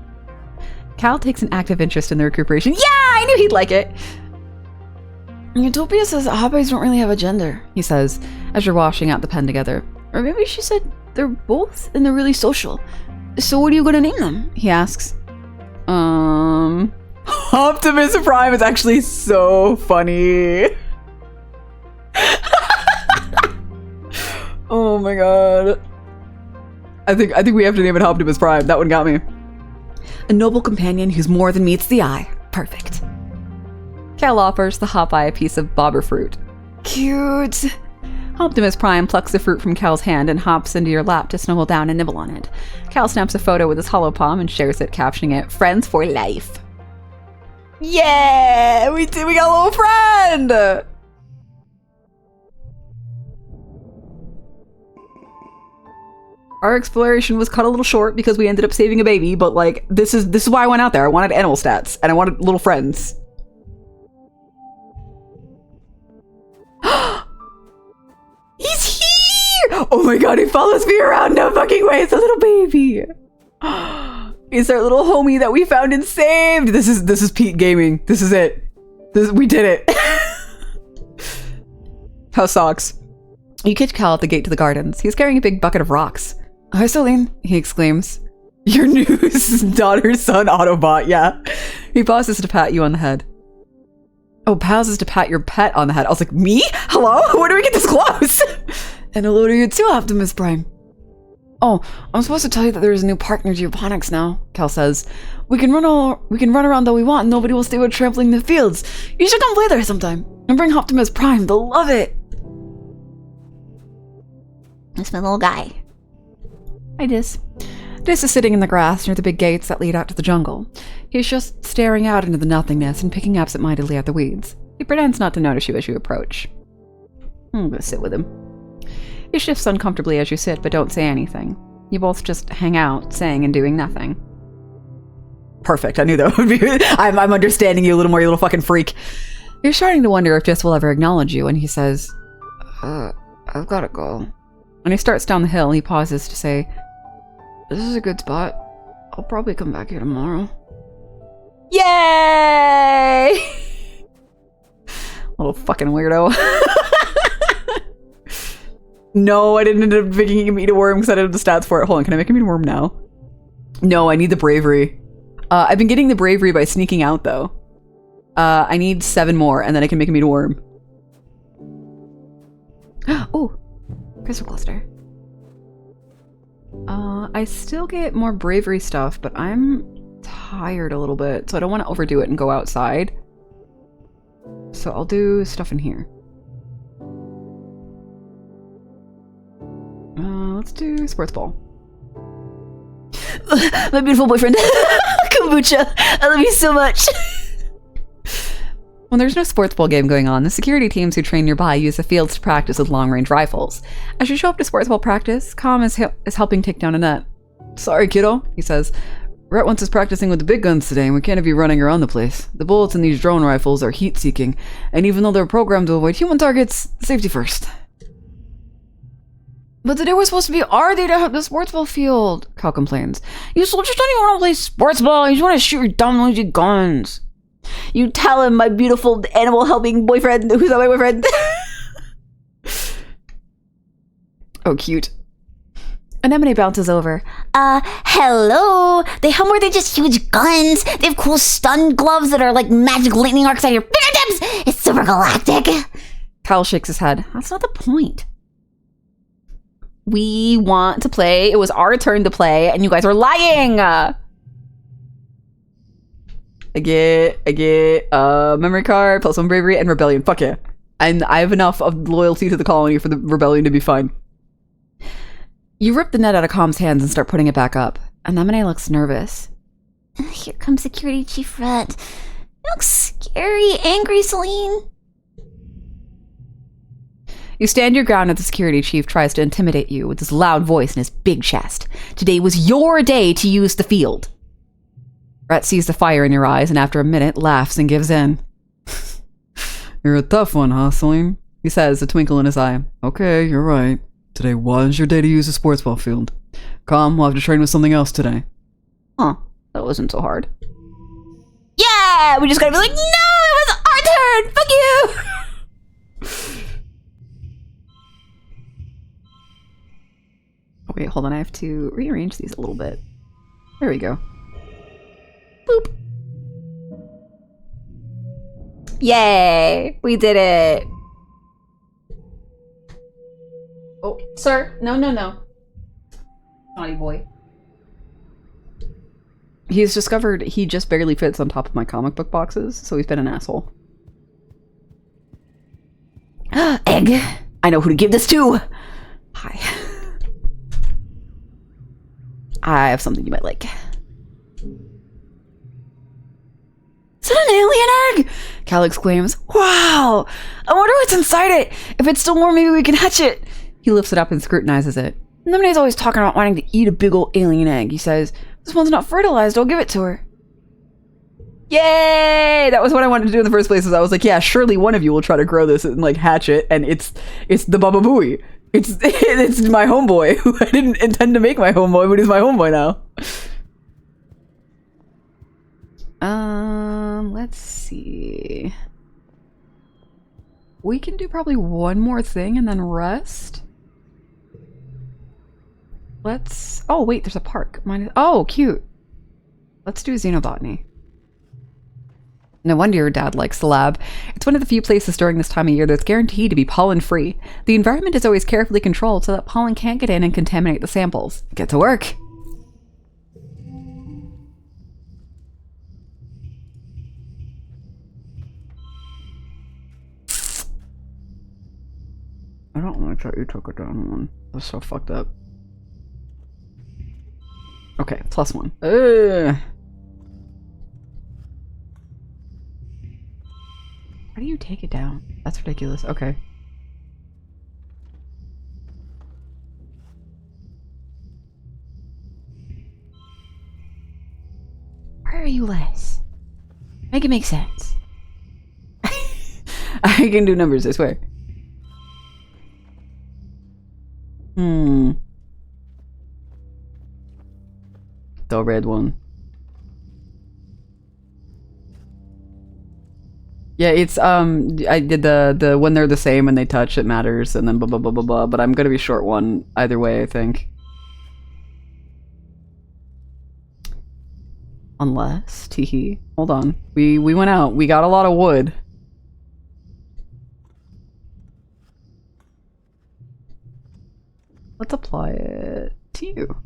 Cal takes an active interest in the recuperation. Yeah, I knew he'd like it! Utopia says Hopeyes don't really have a gender, He says, as you're washing out the pen together. or maybe she said they're both and they're really social. So what are you gonna name them? He asks. Optimus Prime is actually so funny. Oh my god. I think we have to name it Optimus Prime. That one got me. A noble companion who's more than meets the eye. Perfect. Cal offers the Hopeye a piece of bobber fruit. Cute. Optimus Prime plucks the fruit from Cal's hand and hops into your lap to snuggle down and nibble on it. Cal snaps a photo with his hollow palm and shares it, captioning it, "Friends for life." Yeah! We got a little friend! Our exploration was cut a little short because we ended up saving a baby, but like, this is why I went out there. I wanted animal stats, and I wanted little friends. He's here! Oh my god, he follows me around. No fucking way, it's a little baby. It's our little homie that we found and saved. This is Pete Gaming. This is it. We did it. How socks. You catch Cal at the gate to the gardens. He's carrying a big bucket of rocks. "Hi, Celine," he exclaims. "Your new daughter-son Autobot, yeah." He pauses to pat you on the head. Oh, pauses to pat your pet on the head. I was like, me? Hello? Where do we get this close? And hello to you too, Optimus Prime. Oh, I'm supposed to tell you that there is a new park near Geoponics now, Cal says. We can run around all we want and nobody will stay with trampling the fields. You should come play there sometime. And bring Optimus Prime, they'll love it. That's my little guy. Hi, Dis. Dis is sitting in the grass near the big gates that lead out to the jungle. He's just staring out into the nothingness and picking absent-mindedly at the weeds. He pretends not to notice you as you approach. I'm gonna sit with him. He shifts uncomfortably as you sit, but don't say anything. You both just hang out, saying and doing nothing. Perfect, I knew that would be... I'm understanding you a little more, you little fucking freak. You're starting to wonder if Dis will ever acknowledge you, and he says, I've gotta go. When he starts down the hill, he pauses to say, This is a good spot. I'll probably come back here tomorrow. Yay! Little fucking weirdo. No, I didn't end up making him eat a worm because I didn't have the stats for it. Hold on, can I make him eat a worm now? No, I need the bravery. I've been getting the bravery by sneaking out, though. I need 7 more, and then I can make him eat a worm. Oh, crystal cluster. I still get more bravery stuff, but I'm tired a little bit, so I don't want to overdo it and go outside. So I'll do stuff in here. Let's do sports ball. My beautiful boyfriend. Kombucha. I love you so much. When there's no sports ball game going on, the security teams who train nearby use the fields to practice with long-range rifles. As you show up to sports ball practice, Calm is helping take down a net. Sorry, kiddo, he says. Rhett wants us practicing with the big guns today, and we can't have you running around the place. The bullets in these drone rifles are heat-seeking, and even though they're programmed to avoid human targets, safety first. But today was supposed to be our day to have the sports ball field, Cal complains. You soldiers don't even want to play sports ball, you just want to shoot your dumb noisy guns. You tell him, my beautiful animal-helping boyfriend, who's not my boyfriend. Oh, cute. Anemone bounces over. Hello? They have more than just huge guns. They have cool stun gloves that are like magic lightning arcs on your fingertips. It's super galactic. Cal shakes his head. That's not the point. We want to play. It was our turn to play, and you guys are lying. I get memory card, +1 bravery, and rebellion. Fuck yeah. And I have enough of loyalty to the colony for the rebellion to be fine. You rip the net out of Calm's hands and start putting it back up. Anemone looks nervous. Here comes Security Chief Rhett. You look scary, angry, Celine. You stand your ground as the security chief tries to intimidate you with his loud voice and his big chest. Today was your day to use the field. Rhett sees the fire in your eyes and after a minute laughs and gives in. You're a tough one, huh, Celine? He says, a twinkle in his eye. Okay, you're right. Today was your day to use the sports ball field. Calm, we'll have to train with something else today. Huh, that wasn't so hard. Yeah! We just gotta be like, no, it was our turn! Fuck you! Wait, hold on, I have to rearrange these a little bit. There we go. Boop. Yay! We did it! Oh, sir, no. Naughty boy. He's discovered he just barely fits on top of my comic book boxes, so he's been an asshole. Egg! I know who to give this to! Hi. I have something you might like. Is it an alien egg? Cal exclaims. Wow! I wonder what's inside it! If it's still warm, maybe we can hatch it! He lifts it up and scrutinizes it. Lemonade's always talking about wanting to eat a big old alien egg, he says. This one's not fertilized, I'll give it to her. Yay! That was what I wanted to do in the first place, is I was like, yeah, surely one of you will try to grow this and like hatch it, and it's the Baba Booey. It's my homeboy, who I didn't intend to make my homeboy, but he's my homeboy now. Let's see. We can do probably one more thing and then rest. Oh wait, there's a park. Oh, cute. Let's do xenobotany. No wonder your dad likes the lab. It's one of the few places during this time of year that's guaranteed to be pollen-free. The environment is always carefully controlled so that pollen can't get in and contaminate the samples. Get to work. I don't like that you took it down one. That's so fucked up. Okay, +1. Ugh. How do you take it down? That's ridiculous. Okay. Why are you less? Make it make sense. I can do numbers, I swear. The red one. Yeah, it's I did the when they're the same and they touch it matters and then blah blah blah blah blah, but I'm gonna be short one either way, I think. Unless teehee. Hold on. We went out. We got a lot of wood. Let's apply it to you.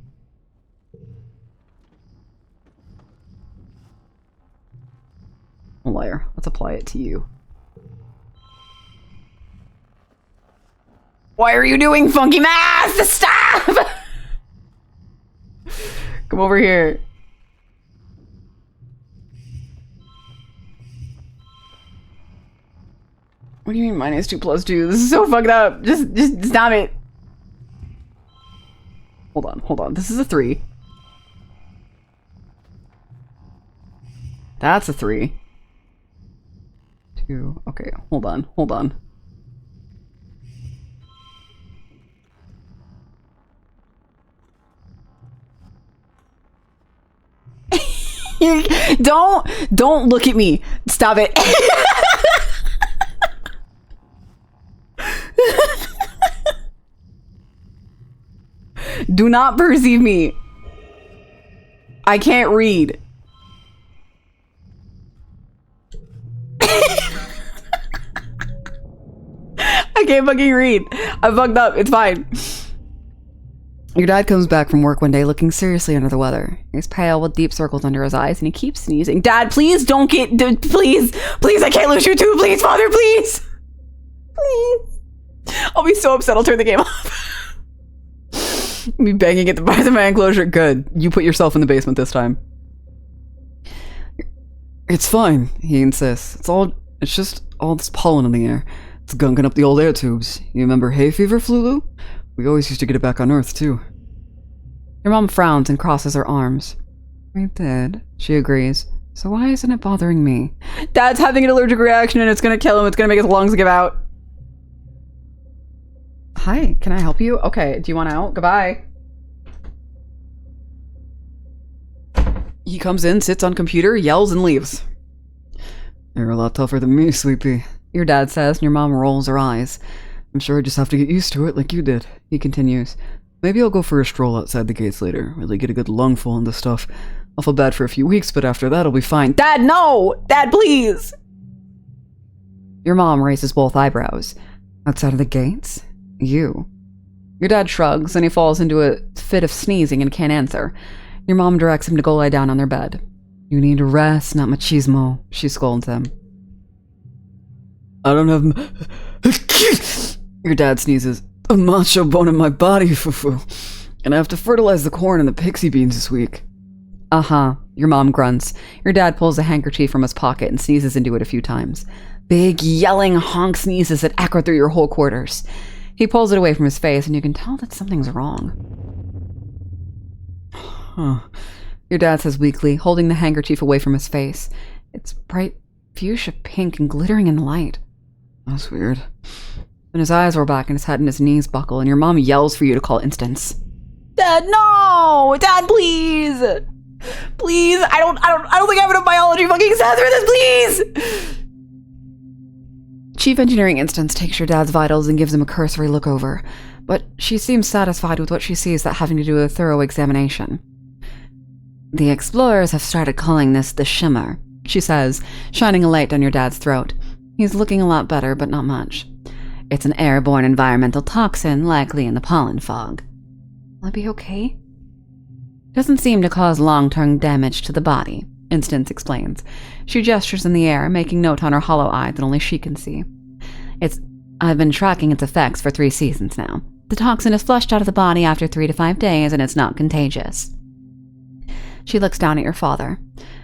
Liar. Let's apply it to you. Why are you doing funky math? Stop! Come over here. What do you mean -2 + 2? This is so fucked up. Just stop it. Hold on. This is a 3. That's a 3. 2. Okay, hold on. Don't look at me. Stop it. Do not perceive me. I can't read. I can't fucking read. I fucked up. It's fine. Your dad comes back from work one day looking seriously under the weather. He's pale with deep circles under his eyes and he keeps sneezing. Dad, please don't get... Please, I can't lose you too. Please, Father, please. Please. I'll be so upset. I'll turn the game off. I'll be banging at the bars of my enclosure. Good. You put yourself in the basement this time. It's fine, he insists. It's just all this pollen in the air. It's gunking up the old air tubes. You remember hay fever, Flulu? We always used to get it back on Earth, too. Your mom frowns and crosses her arms. We did, she agrees. So why isn't it bothering me? Dad's having an allergic reaction and it's gonna kill him. It's gonna make his lungs give out. Hi, can I help you? Okay, do you want out? Goodbye. He comes in, sits on computer, yells, and leaves. You're a lot tougher than me, Sleepy, your dad says, and your mom rolls her eyes. I'm sure I just have to get used to it like you did, he continues. Maybe I'll go for a stroll outside the gates later, really get a good lungful into stuff. I'll feel bad for a few weeks, but after that I'll be fine. Dad, no! Dad, please! Your mom raises both eyebrows. Outside of the gates? You. Your dad shrugs, and he falls into a fit of sneezing and can't answer. Your mom directs him to go lie down on their bed. You need to rest, not machismo, she scolds him. I don't have Your dad sneezes. A macho bone in my body, fufu. And I have to fertilize the corn and the pixie beans this week. Uh-huh, your mom grunts. Your dad pulls a handkerchief from his pocket and sneezes into it a few times. Big, yelling, honk sneezes that echo through your whole quarters. He pulls it away from his face and you can tell that something's wrong. Huh. Your dad says weakly, holding the handkerchief away from his face. It's bright fuchsia pink and glittering in the light. That's weird. Then his eyes roll back and his head and his knees buckle, and your mom yells for you to call instance. Dad, no! Dad, please! Please! I don't think I have enough biology fucking stats for this, please! Chief Engineering Instance takes your dad's vitals and gives him a cursory look over, but she seems satisfied with what she sees without having to do a thorough examination. The explorers have started calling this the Shimmer. she says, shining a light down your dad's throat. He's looking a lot better, but not much. It's an airborne environmental toxin, likely in the pollen fog. Will I be okay? Doesn't seem to cause long-term damage to the body, Instance explains. She gestures in the air, making note on her hollow eye that only she can see. I've been tracking its effects for 3 seasons now. The toxin is flushed out of the body after 3 to 5 days, and it's not contagious. She looks down at your father.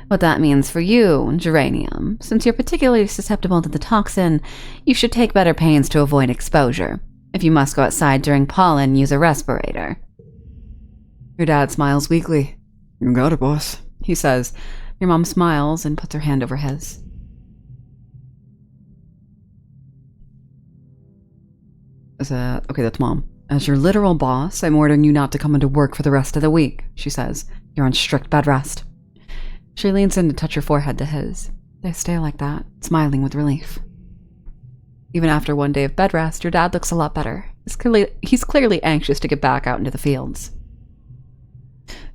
What that means for you, Geranium, since you're particularly susceptible to the toxin, you should take better pains to avoid exposure. If you must go outside during pollen, use a respirator. Your dad smiles weakly. You got it, boss, he says. Your mom smiles and puts her hand over his. Okay, that's Mom. As your literal boss, I'm ordering you not to come into work for the rest of the week, she says. You're on strict bed rest. She leans in to touch your forehead to his. They stay like that, smiling with relief. Even after 1 day of bed rest, your dad looks a lot better. He's clearly anxious to get back out into the fields.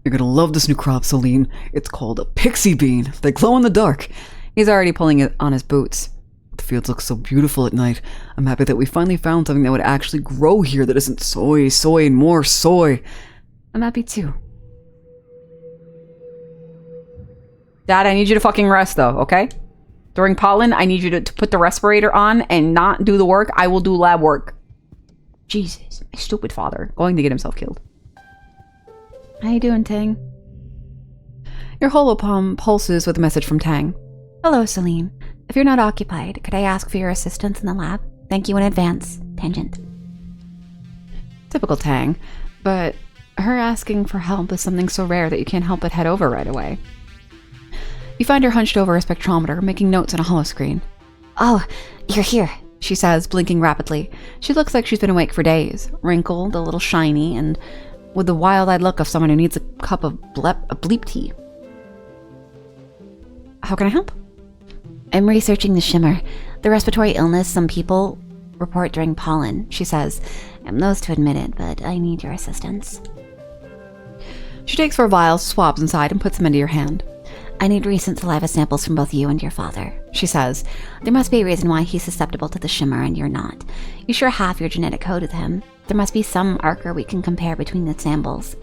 You're gonna love this new crop, Celine. It's called a pixie bean. They glow in the dark. He's already pulling it on his boots. The fields look so beautiful at night. I'm happy that we finally found something that would actually grow here that isn't soy, and more soy. I'm happy too. Dad, I need you to fucking rest though, okay? During pollen, I need you to put the respirator on and not do the work. I will do lab work. Jesus, my stupid father. Going to get himself killed. How you doing, Tang? Your holopalm pulses with a message from Tang. Hello, Celine. If you're not occupied, could I ask for your assistance in the lab? Thank you in advance. Tangent. Typical Tang, but her asking for help is something so rare that you can't help but head over right away. You find her hunched over a spectrometer, making notes on a holoscreen. Oh, you're here, she says, blinking rapidly. She looks like she's been awake for days, wrinkled, a little shiny, and with the wild-eyed look of someone who needs a cup of bleep tea. How can I help? I'm researching the shimmer, the respiratory illness some people report during pollen, she says. I'm loath to admit it, but I need your assistance. She takes 4 vials, swabs inside, and puts them into your hand. I need recent saliva samples from both you and your father, she says. There must be a reason why he's susceptible to the shimmer and you're not. You share half your genetic code with him. There must be some marker we can compare between the samples.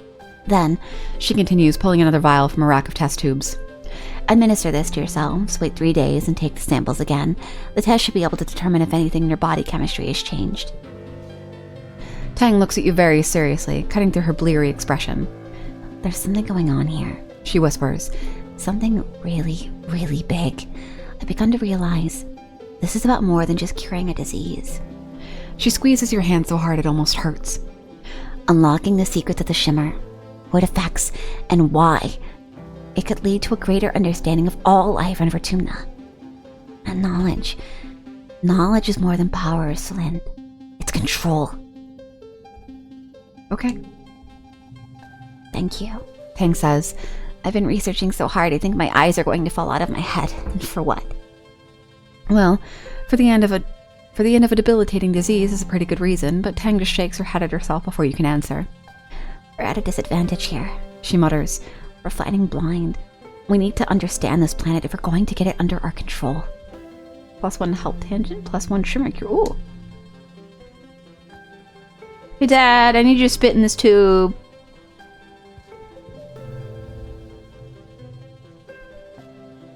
Then, she continues, pulling another vial from a rack of test tubes. Administer this to yourselves, wait 3 days, and take the samples again. The test should be able to determine if anything in your body chemistry has changed. Tang looks at you very seriously, cutting through her bleary expression. There's something going on here, she whispers. Something really, really big. I've begun to realize this is about more than just curing a disease. She squeezes your hand so hard it almost hurts. Unlocking the secrets of the shimmer, what it affects, and why. It could lead to a greater understanding of all life and Fortuna. And knowledge. Knowledge is more than power, Celine. It's control. Okay. Thank you, Tang says. I've been researching so hard I think my eyes are going to fall out of my head. And for what? Well, for the end of a debilitating disease is a pretty good reason, but Tang just shakes her head at herself before you can answer. We're at a disadvantage here, she mutters. We're fighting blind. We need to understand this planet if we're going to get it under our control. +1 health tangent, +1 shimmer cure. Ooh. Hey Dad, I need you to spit in this tube.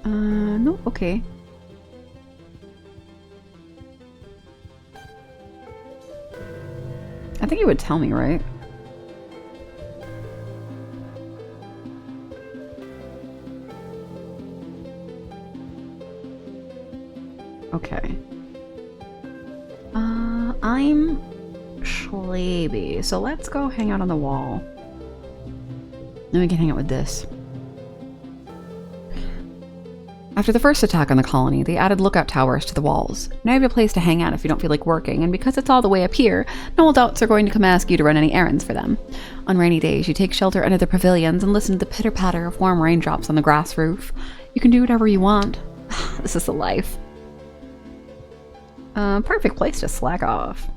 No, okay. I think you would tell me, right? Okay. I'm Schleeby, so let's go hang out on the wall. Then we can hang out with this. After the first attack on the colony, they added lookout towers to the walls. Now you have a place to hang out if you don't feel like working, and because it's all the way up here, no adults are going to come ask you to run any errands for them. On rainy days, you take shelter under the pavilions and listen to the pitter-patter of warm raindrops on the grass roof. You can do whatever you want. This is the life. Perfect place to slack off.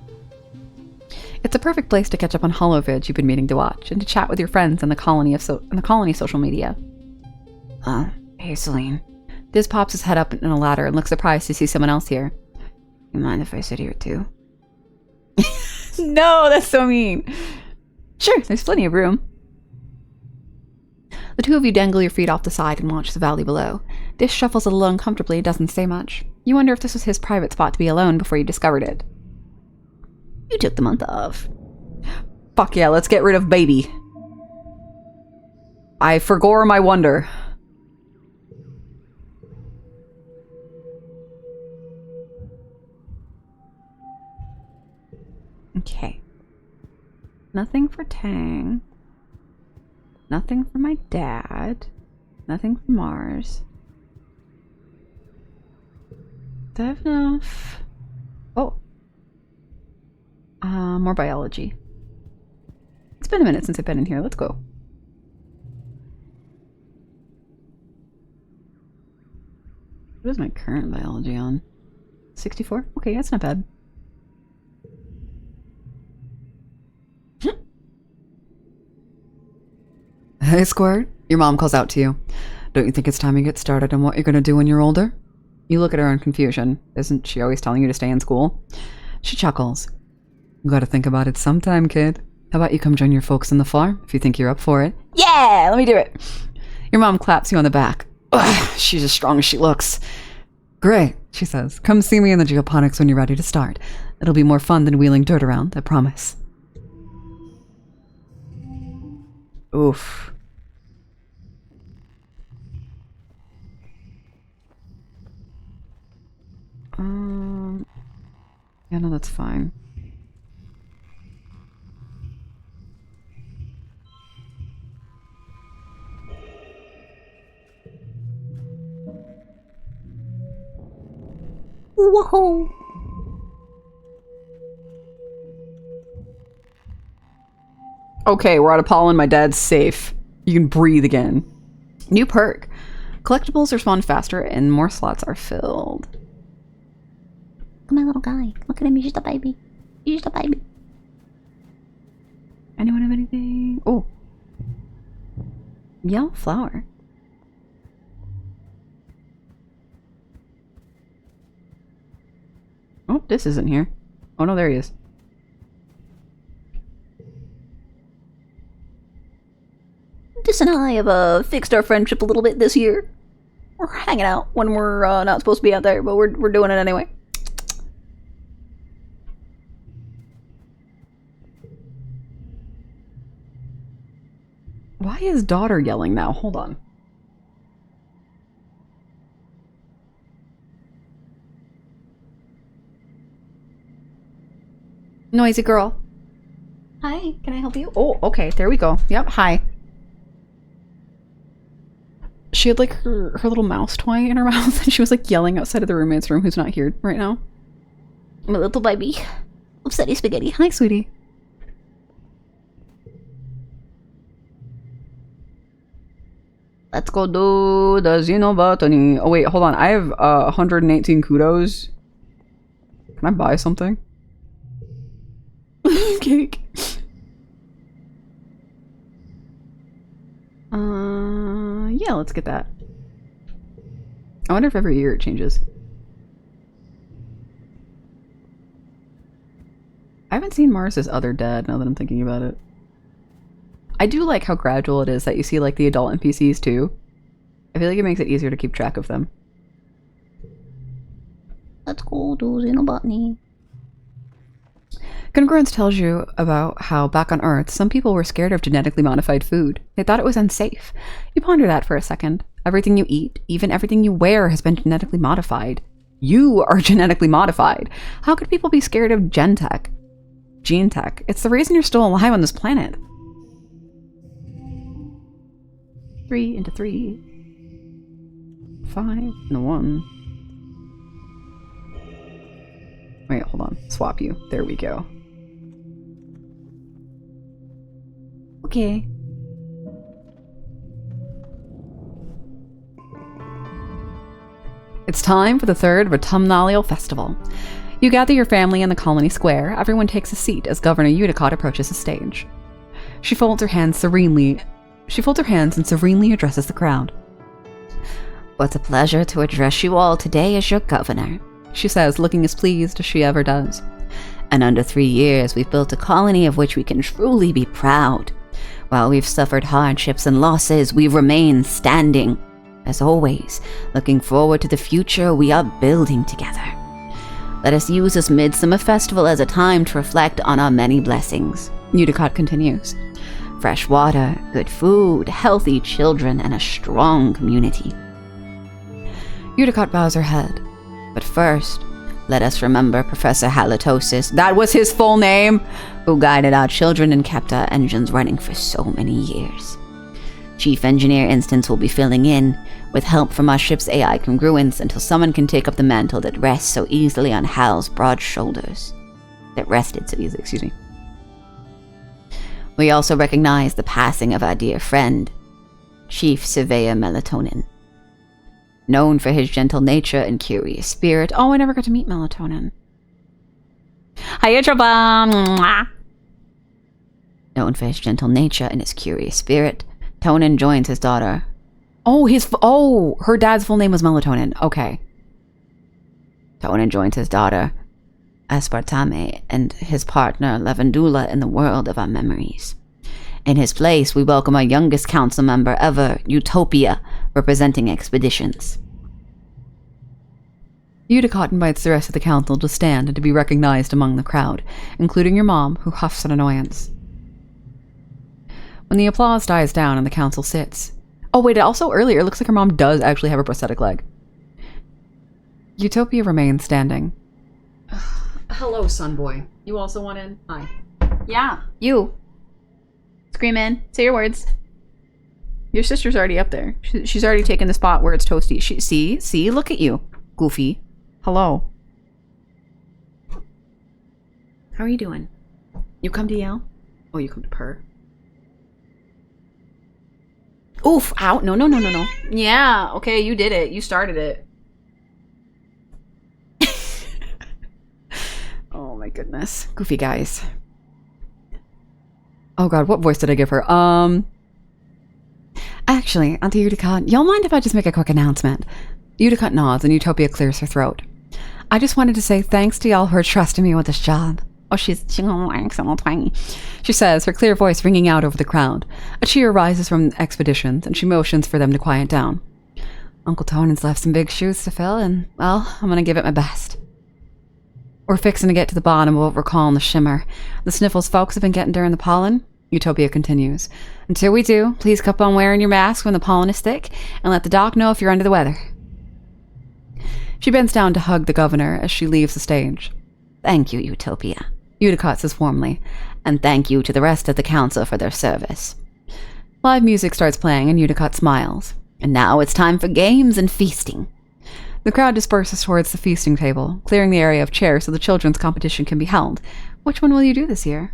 It's a perfect place to catch up on holovids you've been meaning to watch, and to chat with your friends in the colony social media. Hey Celine. Diz pops his head up in a ladder and looks surprised to see someone else here. You mind if I sit here too? No, that's so mean. Sure, there's plenty of room. The two of you dangle your feet off the side and watch the valley below. Diz shuffles a little uncomfortably, doesn't say much. You wonder if this was his private spot to be alone before you discovered it. You took the month off. Fuck yeah, let's get rid of baby. I forgore my wonder. Okay. Nothing for Tang. Nothing for my dad. Nothing for Mars. Do I have enough? Oh. More biology. It's been a minute since I've been in here. Let's go. What is my current biology on? 64? Okay, that's not bad. Hey, Squirt. Your mom calls out to you. Don't you think it's time you get started on what you're going to do when you're older? You look at her in confusion. Isn't she always telling you to stay in school? She chuckles. You gotta think about it sometime, kid. How about you come join your folks on the farm, if you think you're up for it? Yeah, let me do it. Your mom claps you on the back. Ugh, she's as strong as she looks. Great, she says. Come see me in the geoponics when you're ready to start. It'll be more fun than wheeling dirt around, I promise. Oof. Yeah, no, that's fine. Whoa! Okay, we're out of pollen. My dad's safe. You can breathe again. New perk. Collectibles respond faster and more slots are filled. Look at my little guy. Look at him. He's just a baby. He's just a baby. Anyone have anything? Oh. Yellow flower. Oh, this isn't here. Oh no, there he is. This and I have fixed our friendship a little bit this year. We're hanging out when we're not supposed to be out there, but we're doing it anyway. Why is daughter yelling now? Hold on. Noisy girl. Hi, can I help you? Oh, okay, there we go. Yep, hi. She had like her little mouse toy in her mouth and she was like yelling outside of the roommate's room who's not here right now. My little baby. Upsetty spaghetti. Hi, sweetie. Let's go do the Xenobotany. Oh wait, hold on. I have 118 kudos. Can I buy something? Cake. Yeah, let's get that. I wonder if every year it changes. I haven't seen Mars's other dad now that I'm thinking about it. I do like how gradual it is that you see like the adult NPCs too. I feel like it makes it easier to keep track of them. Let's go do Xenobotany. Congruence tells you about how back on Earth, some people were scared of genetically modified food. They thought it was unsafe. You ponder that for a second. Everything you eat, even everything you wear, has been genetically modified. You are genetically modified. How could people be scared of Gene tech? It's the reason you're still alive on this planet. 3 into 3. 5 into 1. Wait, hold on. Swap you. There we go. Okay. It's time for the third Autumnal Festival. You gather your family in the colony square. Everyone takes a seat as Governor Udicott approaches the stage. She folds her hands and serenely addresses the crowd. What a pleasure to address you all today as your governor, she says, looking as pleased as she ever does. And under 3 years, we've built a colony of which we can truly be proud. While we've suffered hardships and losses, we remain standing. As always, looking forward to the future we are building together. Let us use this Midsummer Festival as a time to reflect on our many blessings, Udicott continues. Fresh water, good food, healthy children, and a strong community. Udicott bows her head. But first, let us remember Professor Halitosis, that was his full name, who guided our children and kept our engines running for so many years. Chief Engineer Instance will be filling in, with help from our ship's AI congruence, until someone can take up the mantle that rests so easily on Hal's broad shoulders. That rested so easily, excuse me. We also recognize the passing of our dear friend, Chief Surveyor Melatonin. Known for his gentle nature and curious spirit. Oh, I never got to meet Melatonin. Hiya, Trouble! Known for his gentle nature and his curious spirit, Tonin joins his daughter. Oh, her dad's full name was Melatonin. Okay. Tonin joins his daughter, Aspartame, and his partner, Lavandula, in the world of our memories. In his place, we welcome our youngest council member ever, Utopia, representing expeditions. Udicott invites the rest of the council to stand and to be recognized among the crowd, including your mom, who huffs in annoyance. When the applause dies down and the council sits. Oh wait, also earlier, it looks like her mom does actually have a prosthetic leg. Utopia remains standing. Hello, son boy. You also want in? Hi. Yeah, you. Scream in. Say your words. Your sister's already up there. She's already taken the spot where it's toasty. See? Look at you, Goofy. Hello. How are you doing? You come to yell? Oh, you come to purr. Oof! Ow! No. Yeah, okay, you did it. You started it. Oh my goodness. Goofy guys. Oh god, what voice did I give her? Actually, Auntie Udicott, y'all mind if I just make a quick announcement? Udicott nods and Utopia clears her throat. I just wanted to say thanks to y'all for trusting me with this job. Oh, she's twangy. She says, her clear voice ringing out over the crowd. A cheer rises from expeditions, and she motions for them to quiet down. Uncle Tonin's left some big shoes to fill, and, well, I'm gonna give it my best. We're fixing to get to the bottom of what we're calling the shimmer. The sniffles folks have been getting during the pollen, Utopia continues. Until we do, please keep on wearing your mask when the pollen is thick, and let the doc know if you're under the weather. She bends down to hug the governor as she leaves the stage. Thank you, Utopia, Udicott says warmly, and thank you to the rest of the council for their service. Live music starts playing and Udicott smiles. And now it's time for games and feasting. The crowd disperses towards the feasting table, clearing the area of chairs so the children's competition can be held. Which one will you do this year?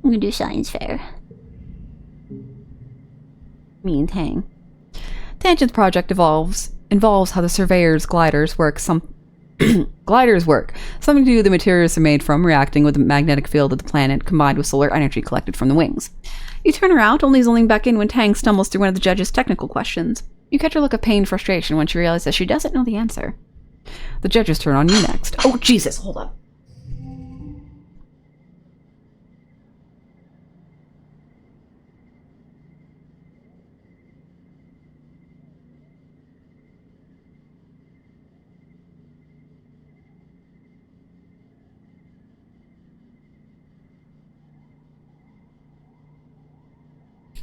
I'm gonna do science fair. Me and Tang. Tangent's project involves how the surveyor's gliders work. Gliders work. Something to do with the materials they're made from reacting with the magnetic field of the planet combined with solar energy collected from the wings. You turn around, only zooming back in when Tang stumbles through one of the judge's technical questions. You catch her look of pain and frustration when she realizes she doesn't know the answer. The judges turn on you next. Oh, Jesus, hold up.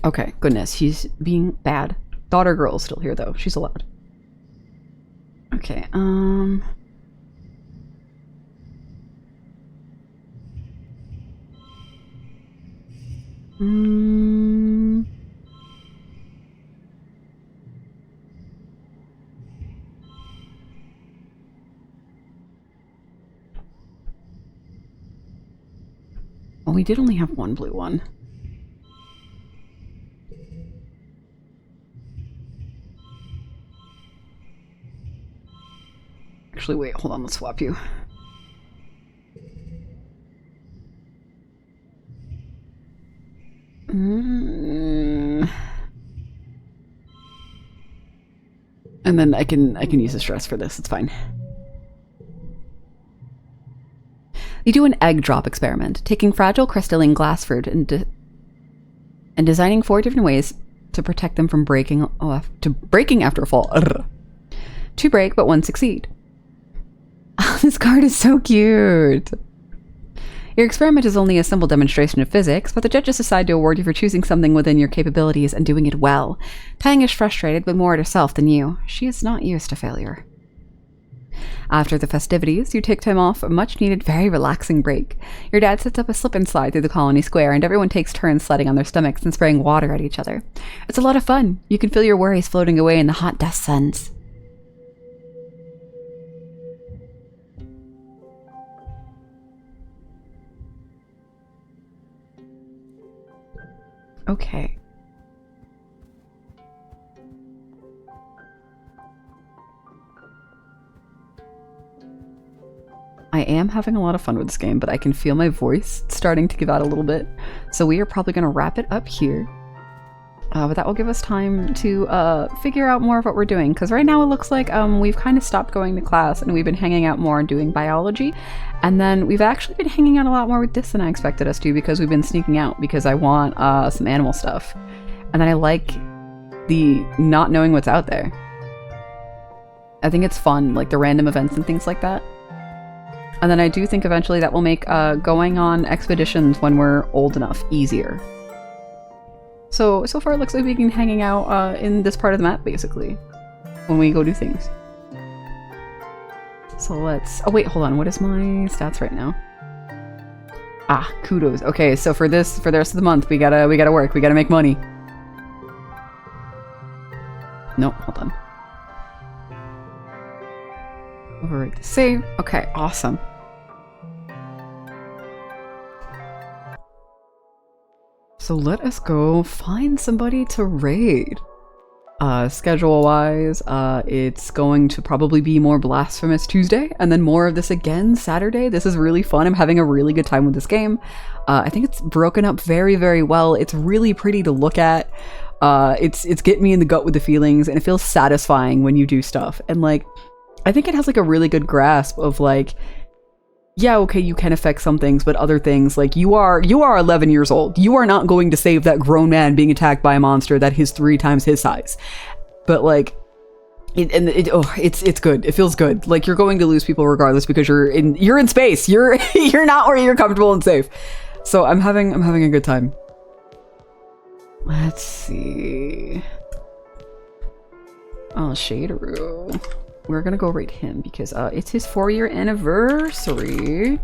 Okay, goodness, he's being bad. Daughter girl is still here, though. She's allowed. Okay, Well, we did only have one blue one. Actually, wait, hold on, let's swap you. And then I can use the stress for this. It's fine. You do an egg drop experiment, taking fragile crystalline glass fruit and designing 4 different ways to protect them from breaking after a fall. Urgh. 2 break, but 1 succeed. Oh, this card is so cute. Your experiment is only a simple demonstration of physics, but the judges decide to award you for choosing something within your capabilities and doing it well. Tang is frustrated, but more at herself than you. She is not used to failure. After the festivities, you take time off, a much-needed, very relaxing break. Your dad sets up a slip and slide through the colony square, and everyone takes turns sledding on their stomachs and spraying water at each other. It's a lot of fun. You can feel your worries floating away in the hot dust suns. Okay. I am having a lot of fun with this game, but I can feel my voice starting to give out a little bit. So we are probably going to wrap it up here. But that will give us time to figure out more of what we're doing. Because right now it looks like we've kind of stopped going to class and we've been hanging out more and doing biology. And then we've actually been hanging out a lot more with this than I expected us to, because we've been sneaking out because I want some animal stuff. And then I like the not knowing what's out there. I think it's fun, like the random events and things like that. And then I do think eventually that will make going on expeditions when we're old enough easier. So far it looks like we can hanging out in this part of the map, basically, when we go do things. So let's... Oh wait, hold on. What is my stats right now? Ah, kudos. Okay, so for the rest of the month, we gotta work. We gotta make money. Nope, hold on. Overwrite the save. Okay, awesome. So let us go find somebody to raid. Schedule-wise, it's going to probably be more Blasphemous Tuesday, and then more of this again Saturday. This is really fun. I'm having a really good time with this game. I think it's broken up very, very well. It's really pretty to look at. It's getting me in the gut with the feelings, and it feels satisfying when you do stuff. And like, I think it has like a really good grasp of like, yeah, okay, you can affect some things, but other things, like you are 11 years old. You are not going to save that grown man being attacked by a monster that is 3 times his size. But like, it's good. It feels good. Like you're going to lose people regardless because you're in space. You're not where you're comfortable and safe. So I'm having a good time. Let's see. Oh, Shaderu. We're gonna go rate him because it's his 4-year anniversary.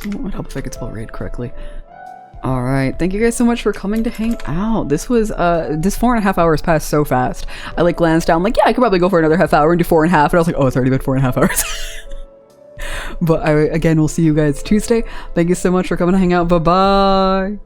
It would help if I could spell raid correctly. Alright, thank you guys so much for coming to hang out. This was, this 4.5 hours passed so fast. I like glanced down, like, yeah, I could probably go for another half hour and do 4.5, and I was like, oh, it's already been 4.5 hours. But again, we'll see you guys Tuesday. Thank you so much for coming to hang out. Bye-bye.